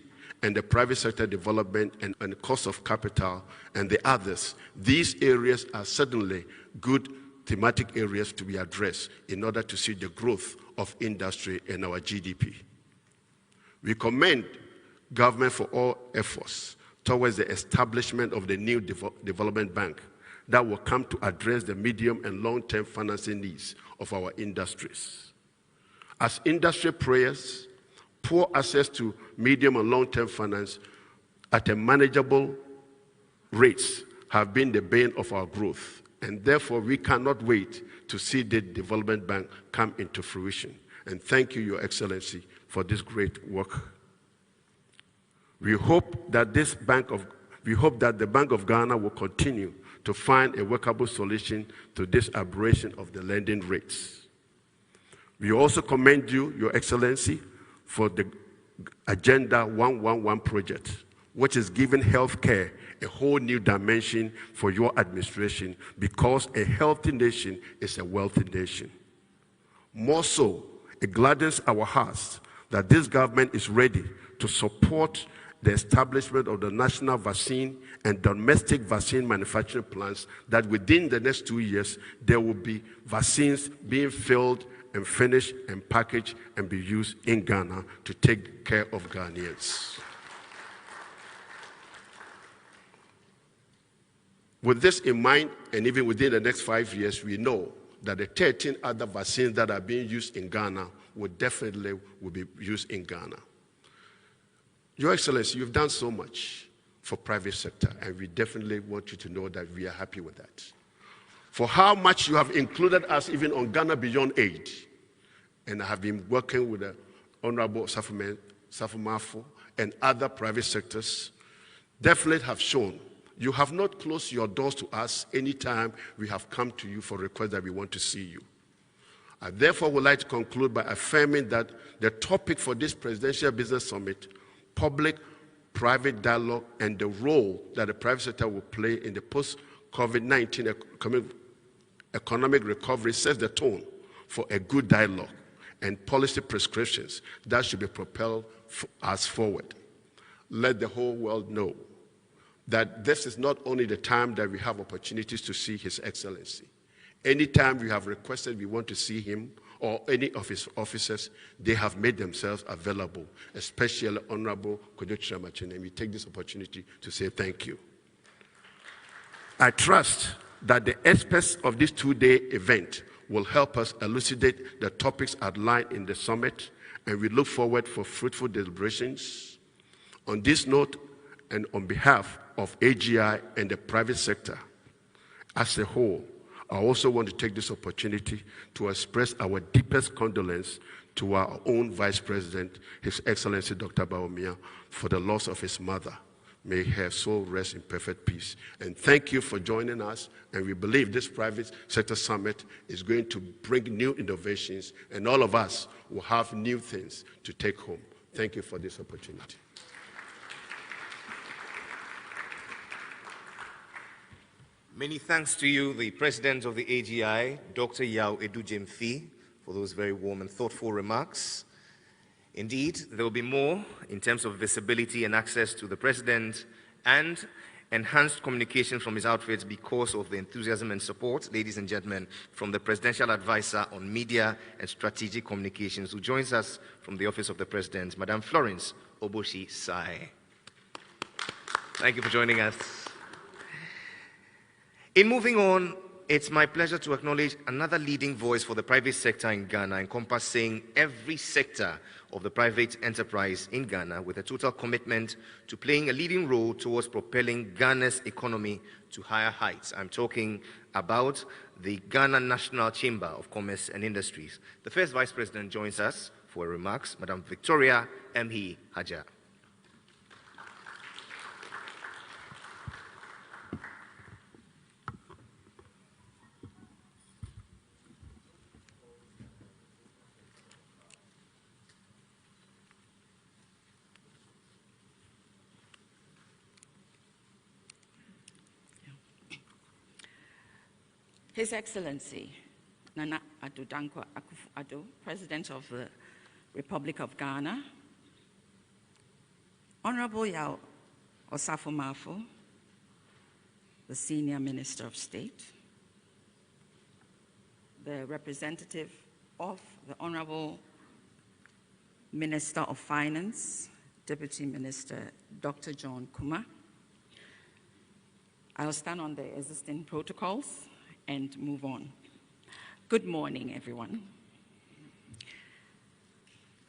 and the private sector development and the cost of capital and the others, these areas are certainly good thematic areas to be addressed in order to see the growth of industry and our GDP. We commend government for all efforts towards the establishment of the new development bank that will come to address the medium and long-term financing needs of our industries. As industry players, poor access to medium and long-term finance at a manageable rates have been the bane of our growth and therefore we cannot wait to see the development bank come into fruition. And thank you, Your Excellency, for this great work. We hope that the Bank of Ghana will continue to find a workable solution to this aberration of the lending rates. We also commend you, Your Excellency, for the Agenda 111 project, which is giving healthcare a whole new dimension for your administration, because a healthy nation is a wealthy nation. More so, it gladdens our hearts that this government is ready to support the establishment of the national vaccine and domestic vaccine manufacturing plants, that within the next 2 years, there will be vaccines being filled and finished and packaged and be used in Ghana to take care of Ghanaians. With this in mind, and even within the next 5 years, we know that the 13 other vaccines that are being used in Ghana will be used in Ghana. Your Excellency, you've done so much for private sector, and we definitely want you to know that we are happy with that. For how much you have included us even on Ghana Beyond Aid, and I have been working with the Honorable Safumafo and other private sectors, definitely have shown you have not closed your doors to us anytime we have come to you for requests that we want to see you. I therefore would like to conclude by affirming that the topic for this Presidential Business Summit, public-private dialogue, and the role that the private sector will play in the post-COVID-19 economic recovery, sets the tone for a good dialogue and policy prescriptions that should be propelled us forward. Let the whole world know that this is not only the time that we have opportunities to see His Excellency. Anytime we have requested we want to see him or any of his officers, they have made themselves available, especially Honorable Kojo Machin, and we take this opportunity to say thank you. I trust that the experts of this two-day event will help us elucidate the topics outlined in the summit, and we look forward for fruitful deliberations. On this note, and on behalf of AGI and the private sector as a whole, I also want to take this opportunity to express our deepest condolence to our own Vice President, His Excellency Dr. Bawumia, for the loss of his mother. May her soul rest in perfect peace. And thank you for joining us. And we believe this private sector summit is going to bring new innovations, and all of us will have new things to take home. Thank you for this opportunity. Many thanks to you, the President of the AGI, Dr. Yao Edu-Jemfi, for those very warm and thoughtful remarks. Indeed, there will be more in terms of visibility and access to the President and enhanced communication from his outfits because of the enthusiasm and support, ladies and gentlemen, from the Presidential Advisor on Media and Strategic Communications, who joins us from the Office of the President, Madam Florence Oboshi Sai. Thank you for joining us. In moving on, it's my pleasure to acknowledge another leading voice for the private sector in Ghana, encompassing every sector of the private enterprise in Ghana, with a total commitment to playing a leading role towards propelling Ghana's economy to higher heights. I'm talking about the Ghana National Chamber of Commerce and Industries. The first Vice President joins us for remarks, Madam Victoria M. Haja. His Excellency, Nana Addo Dankwa Akufo-Addo, President of the Republic of Ghana, Honorable Yao Osafo-Mafo, the Senior Minister of State, the representative of the Honorable Minister of Finance, Deputy Minister Dr. John Kuma. I'll stand on the existing protocols and move on. Good morning, everyone.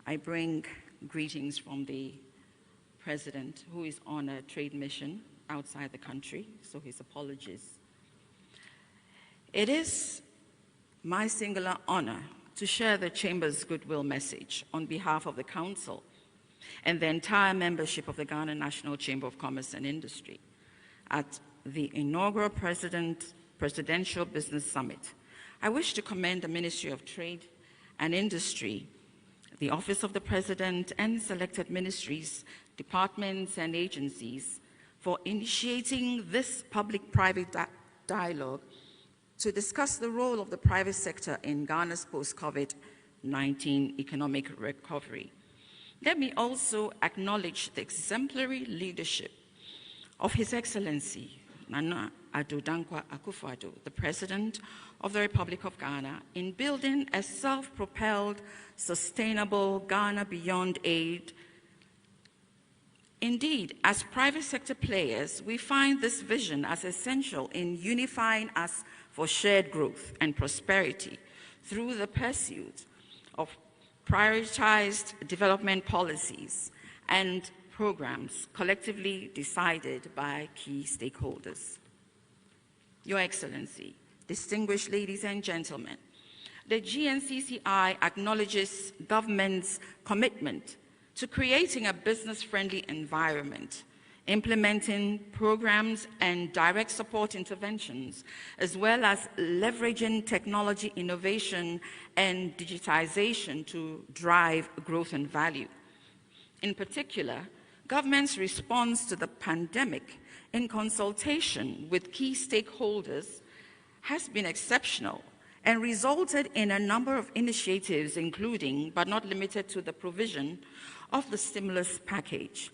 I bring greetings from the President, who is on a trade mission outside the country, so his apologies. It is my singular honor to share the Chamber's goodwill message on behalf of the Council and the entire membership of the Ghana National Chamber of Commerce and Industry at the inaugural Presidential Business Summit. I wish to commend the Ministry of Trade and Industry, the Office of the President, and selected ministries, departments, and agencies for initiating this public-private dialogue to discuss the role of the private sector in Ghana's post-COVID-19 economic recovery. Let me also acknowledge the exemplary leadership of His Excellency Nana Addo Dankwa Akufo-Addo, the President of the Republic of Ghana, in building a self-propelled, sustainable Ghana beyond aid. Indeed, as private sector players, we find this vision as essential in unifying us for shared growth and prosperity through the pursuit of prioritized development policies and programs collectively decided by key stakeholders. Your Excellency, distinguished ladies and gentlemen, the GNCCI acknowledges government's commitment to creating a business-friendly environment, implementing programs and direct support interventions, as well as leveraging technology innovation and digitization to drive growth and value. In particular, government's response to the pandemic in consultation with key stakeholders has been exceptional and resulted in a number of initiatives, including, but not limited to, the provision of the stimulus package,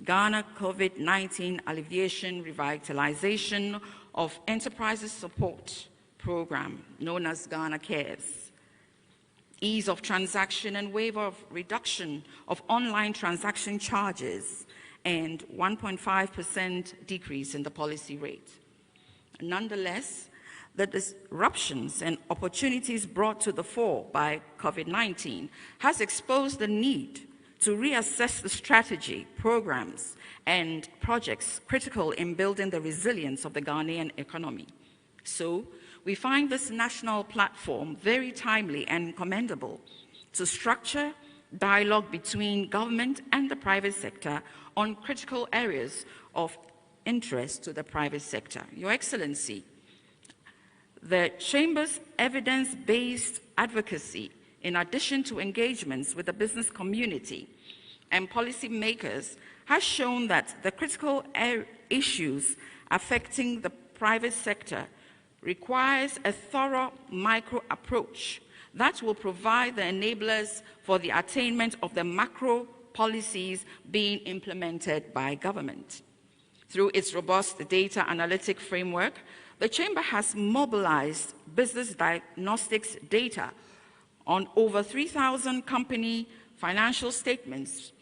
Ghana COVID-19 Alleviation Revitalization of Enterprises Support Program, known as Ghana Cares, ease of transaction and waiver of reduction of online transaction charges, and 1.5% decrease in the policy rate. Nonetheless, the disruptions and opportunities brought to the fore by COVID-19 has exposed the need to reassess the strategy, programs, and projects critical in building the resilience of the Ghanaian economy. So, we find this national platform very timely and commendable to structure dialogue between government and the private sector on critical areas of interest to the private sector. Your Excellency, the Chamber's evidence-based advocacy, in addition to engagements with the business community and policy makers, has shown that the critical issues affecting the private sector requires a thorough micro approach that will provide the enablers for the attainment of the macro policies being implemented by government. Through its robust data analytic framework, the Chamber has mobilized business diagnostics data on over 3,000 company financial statements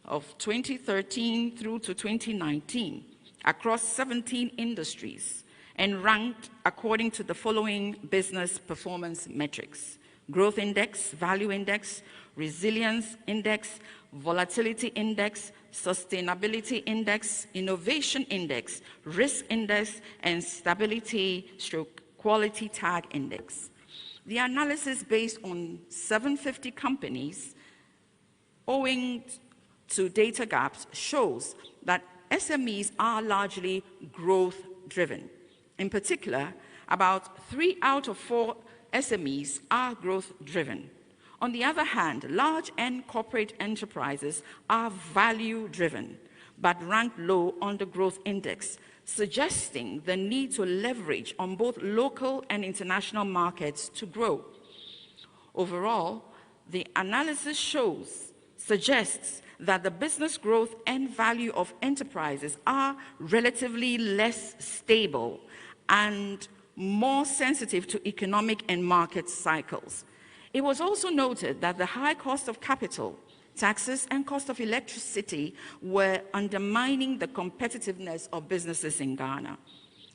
of 2013 through to 2019 across 17 industries and ranked according to the following business performance metrics: Growth Index, Value Index, Resilience Index, Volatility Index, Sustainability Index, Innovation Index, Risk Index, and Stability/Quality Tag Index. The analysis based on 750 companies, owing to data gaps, shows that SMEs are largely growth-driven. In particular, about 3 out of 4 SMEs are growth-driven. On the other hand, large and corporate enterprises are value-driven, but rank low on the growth index, suggesting the need to leverage on both local and international markets to grow. Overall, the analysis suggests that the business growth and value of enterprises are relatively less stable and more sensitive to economic and market cycles. It was also noted that the high cost of capital, taxes, and cost of electricity were undermining the competitiveness of businesses in Ghana.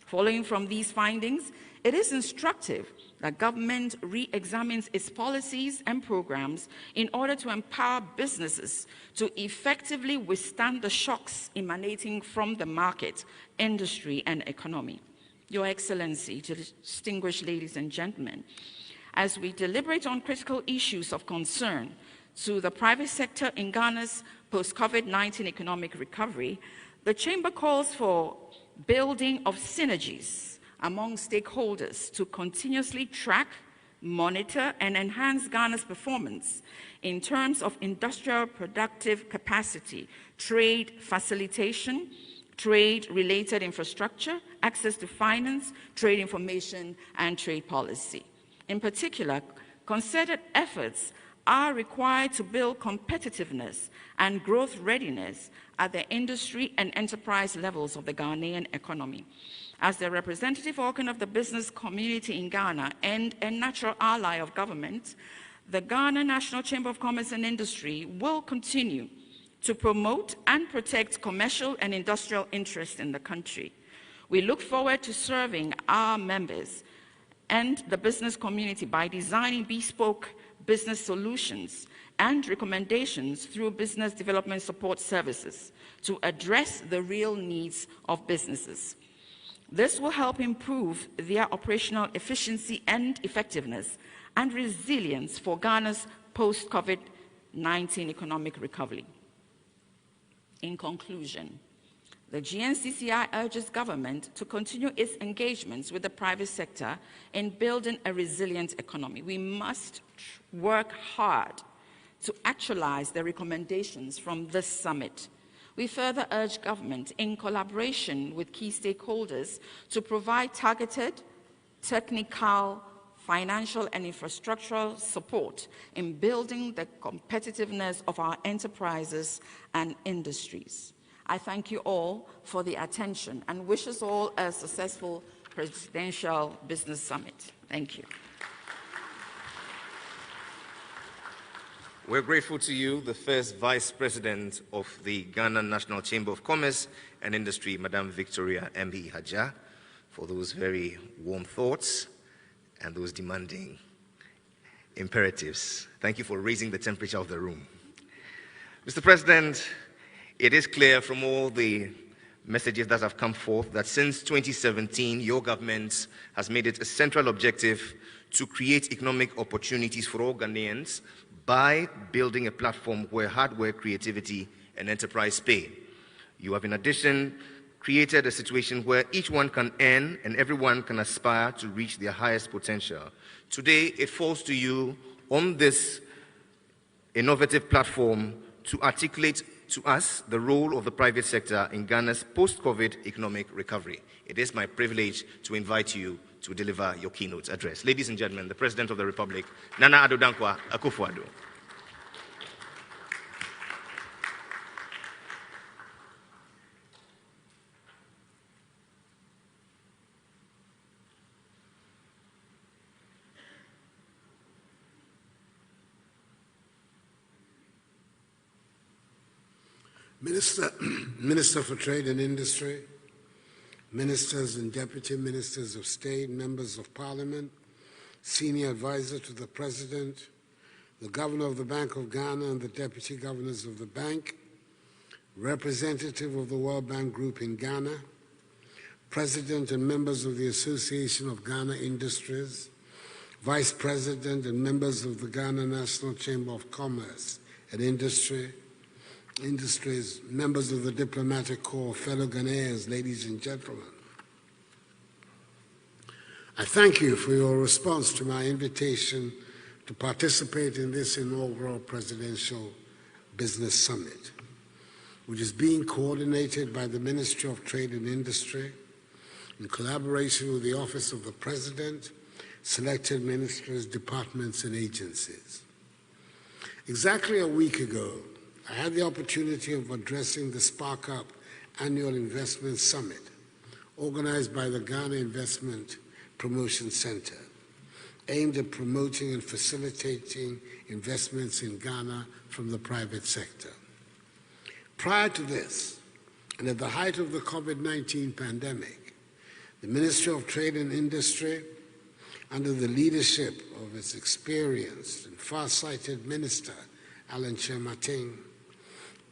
Following from these findings, it is instructive that government re-examines its policies and programs in order to empower businesses to effectively withstand the shocks emanating from the market, industry, and economy. Your Excellency, distinguished ladies and gentlemen, as we deliberate on critical issues of concern to the private sector in Ghana's post-COVID-19 economic recovery, the Chamber calls for building of synergies among stakeholders to continuously track, monitor, and enhance Ghana's performance in terms of industrial productive capacity, trade facilitation, trade-related infrastructure, access to finance, trade information, and trade policy. In particular, concerted efforts are required to build competitiveness and growth readiness at the industry and enterprise levels of the Ghanaian economy. As the representative organ of the business community in Ghana and a natural ally of government, the Ghana National Chamber of Commerce and Industry will continue to promote and protect commercial and industrial interests in the country. We look forward to serving our members and the business community by designing bespoke business solutions and recommendations through business development support services to address the real needs of businesses. This will help improve their operational efficiency and effectiveness and resilience for Ghana's post-COVID-19 economic recovery. In conclusion, the GNCCI urges government to continue its engagements with the private sector in building a resilient economy. We must work hard to actualize the recommendations from this summit. We further urge government, in collaboration with key stakeholders, to provide targeted, technical, financial, and infrastructural support in building the competitiveness of our enterprises and industries. I thank you all for the attention and wish us all a successful Presidential Business Summit. Thank you. We're grateful to you, the first Vice President of the Ghana National Chamber of Commerce and Industry, Madam Victoria M.E. Haja, for those very warm thoughts and those demanding imperatives. Thank you for raising the temperature of the room. Mr. President, it is clear from all the messages that have come forth that since 2017, your government has made it a central objective to create economic opportunities for all Ghanaians by building a platform where hard work, creativity, and enterprise pay. You have, in addition, created a situation where each one can earn and everyone can aspire to reach their highest potential. Today, it falls to you on this innovative platform to articulate to us the role of the private sector in Ghana's post-COVID economic recovery. It is my privilege to invite you to deliver your keynote address. Ladies and gentlemen, the President of the Republic, Nana Addo Dankwa Akufo-Addo. Minister for Trade and Industry, Ministers and Deputy Ministers of State, Members of Parliament, Senior Advisor to the President, the Governor of the Bank of Ghana and the Deputy Governors of the Bank, Representative of the World Bank Group in Ghana, President and members of the Association of Ghana Industries, Vice President and members of the Ghana National Chamber of Commerce and Industries, members of the Diplomatic Corps, fellow Ghanaians, ladies and gentlemen. I thank you for your response to my invitation to participate in this inaugural Presidential Business Summit, which is being coordinated by the Ministry of Trade and Industry in collaboration with the Office of the President, selected ministries, departments, and agencies. Exactly a week ago, I had the opportunity of addressing the Spark Up Annual Investment Summit, organized by the Ghana Investment Promotion Center, aimed at promoting and facilitating investments in Ghana from the private sector. Prior to this, and at the height of the COVID-19 pandemic, the Ministry of Trade and Industry, under the leadership of its experienced and far-sighted Minister, Alan Kyerematen,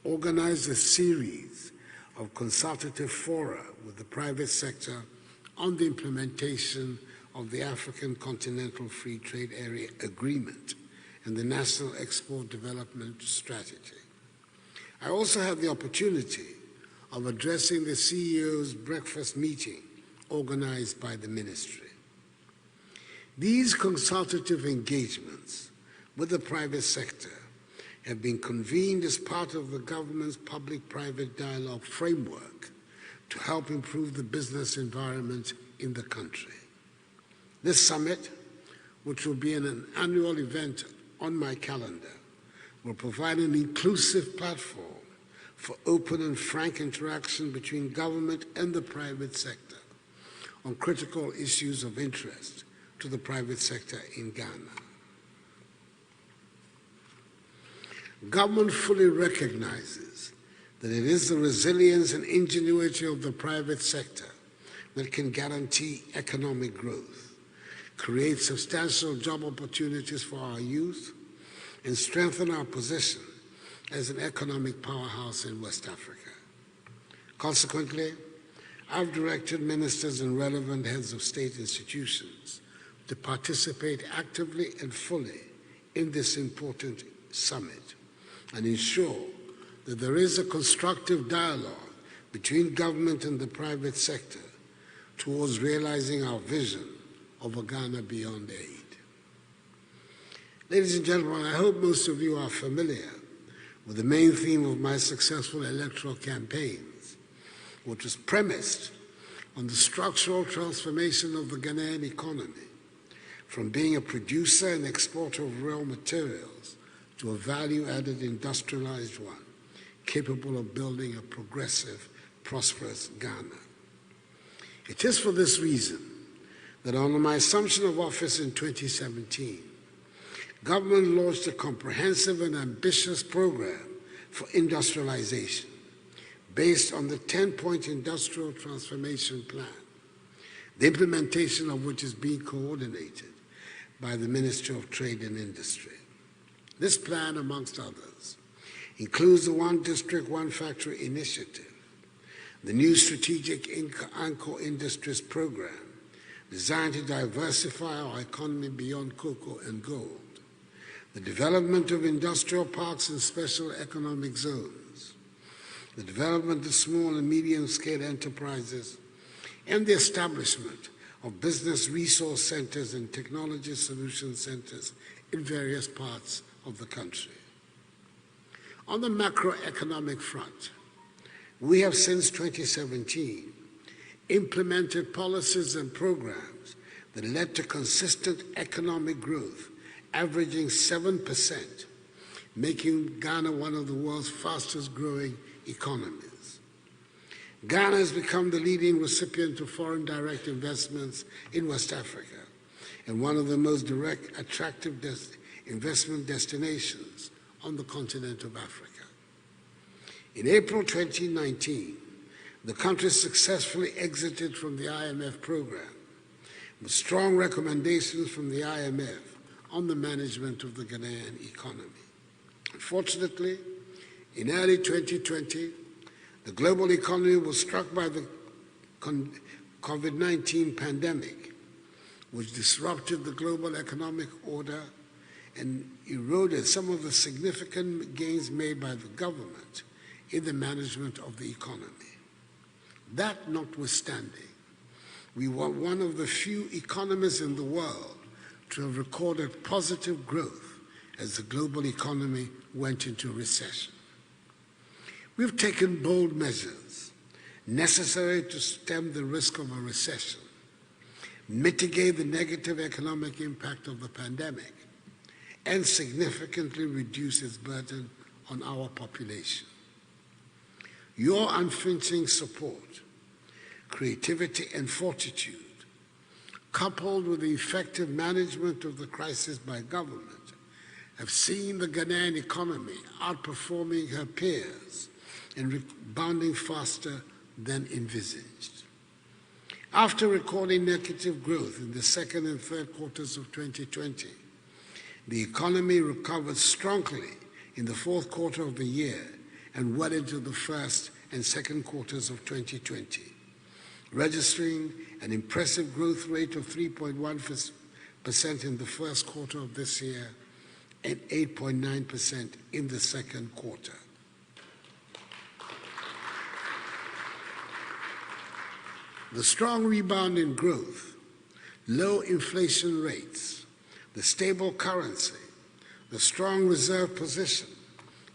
organized a series of consultative fora with the private sector on the implementation of the African Continental Free Trade Area Agreement and the National Export Development Strategy. I also had the opportunity of addressing the CEO's breakfast meeting organized by the ministry. These consultative engagements with the private sector have been convened as part of the government's public-private dialogue framework to help improve the business environment in the country. This summit, which will be an annual event on my calendar, will provide an inclusive platform for open and frank interaction between government and the private sector on critical issues of interest to the private sector in Ghana. Government fully recognizes that it is the resilience and ingenuity of the private sector that can guarantee economic growth, create substantial job opportunities for our youth, and strengthen our position as an economic powerhouse in West Africa. Consequently, I've directed ministers and relevant heads of state institutions to participate actively and fully in this important summit and ensure that there is a constructive dialogue between government and the private sector towards realizing our vision of a Ghana beyond aid. Ladies and gentlemen, I hope most of you are familiar with the main theme of my successful electoral campaigns, which was premised on the structural transformation of the Ghanaian economy from being a producer and exporter of raw materials to a value-added industrialized one, capable of building a progressive, prosperous Ghana. It is for this reason that on my assumption of office in 2017, government launched a comprehensive and ambitious program for industrialization based on the 10-point industrial transformation plan, the implementation of which is being coordinated by the Ministry of Trade and Industry. This plan, amongst others, includes the One District, One Factory initiative, the new strategic Anchor Industries program designed to diversify our economy beyond cocoa and gold, the development of industrial parks and special economic zones, the development of small and medium-scale enterprises, and the establishment of business resource centers and technology solution centers in various parts of the country. On the macroeconomic front, we have since 2017 implemented policies and programs that led to consistent economic growth averaging 7%, making Ghana one of the world's fastest growing economies. Ghana has become the leading recipient of foreign direct investments in West Africa and one of the most direct, attractive investment destinations on the continent of Africa. In April 2019, the country successfully exited from the IMF program with strong recommendations from the IMF on the management of the Ghanaian economy. Unfortunately, in early 2020, the global economy was struck by the COVID-19 pandemic, which disrupted the global economic order and eroded some of the significant gains made by the government in the management of the economy. That notwithstanding, we were one of the few economies in the world to have recorded positive growth as the global economy went into recession. We've taken bold measures necessary to stem the risk of a recession, mitigate the negative economic impact of the pandemic, and significantly reduce its burden on our population. Your unflinching support, creativity, and fortitude, coupled with the effective management of the crisis by government, have seen the Ghanaian economy outperforming her peers and rebounding faster than envisaged. After recording negative growth in the second and third quarters of 2020, the economy recovered strongly in the fourth quarter of the year and well into the first and second quarters of 2020. registering an impressive growth rate of 3.1% in the first quarter of this year and 8.9% in the second quarter. The strong rebound in growth, low inflation rates, the stable currency, the strong reserve position,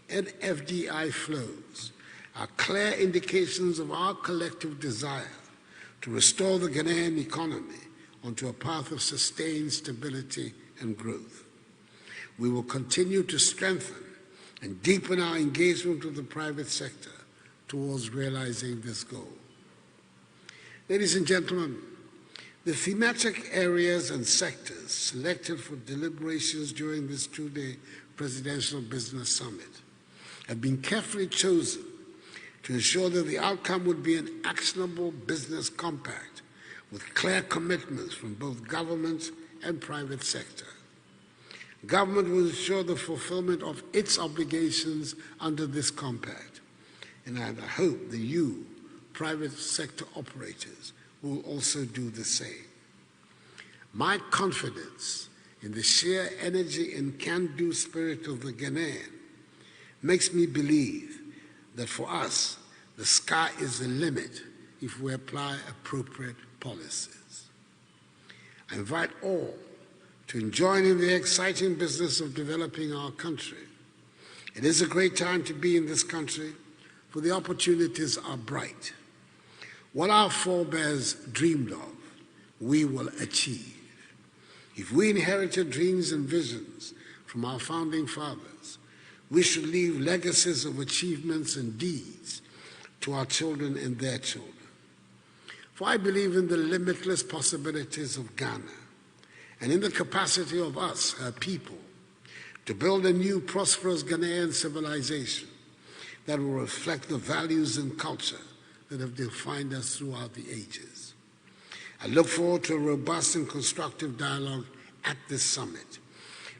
and FDI flows are clear indications of our collective desire to restore the Ghanaian economy onto a path of sustained stability and growth. We will continue to strengthen and deepen our engagement with the private sector towards realizing this goal. Ladies and gentlemen, the thematic areas and sectors selected for deliberations during this two-day Presidential Business Summit have been carefully chosen to ensure that the outcome would be an actionable business compact with clear commitments from both government and private sector. Government will ensure the fulfillment of its obligations under this compact, and I hope that you, private sector operators, will also do the same. My confidence in the sheer energy and can-do spirit of the Ghanaian makes me believe that for us, the sky is the limit if we apply appropriate policies. I invite all to join in the exciting business of developing our country. It is a great time to be in this country, for the opportunities are bright. What our forebears dreamed of, we will achieve. If we inherited dreams and visions from our founding fathers, we should leave legacies of achievements and deeds to our children and their children. For I believe in the limitless possibilities of Ghana and in the capacity of us, her people, to build a new prosperous Ghanaian civilization that will reflect the values and culture that have defined us throughout the ages. I look forward to a robust and constructive dialogue at this summit.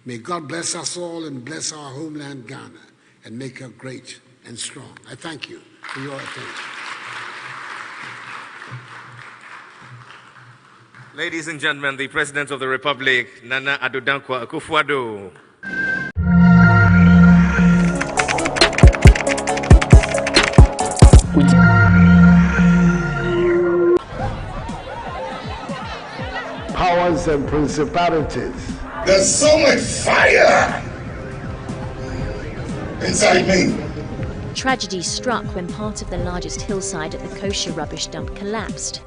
May God bless us all and bless our homeland Ghana and make her great and strong. I thank you for your attention. Ladies and gentlemen, the President of the Republic, Nana Addo Dankwa Akufo-Addo. Powers and principalities. There's so much fire inside me. Tragedy struck when part of the largest hillside at the kosher rubbish dump collapsed.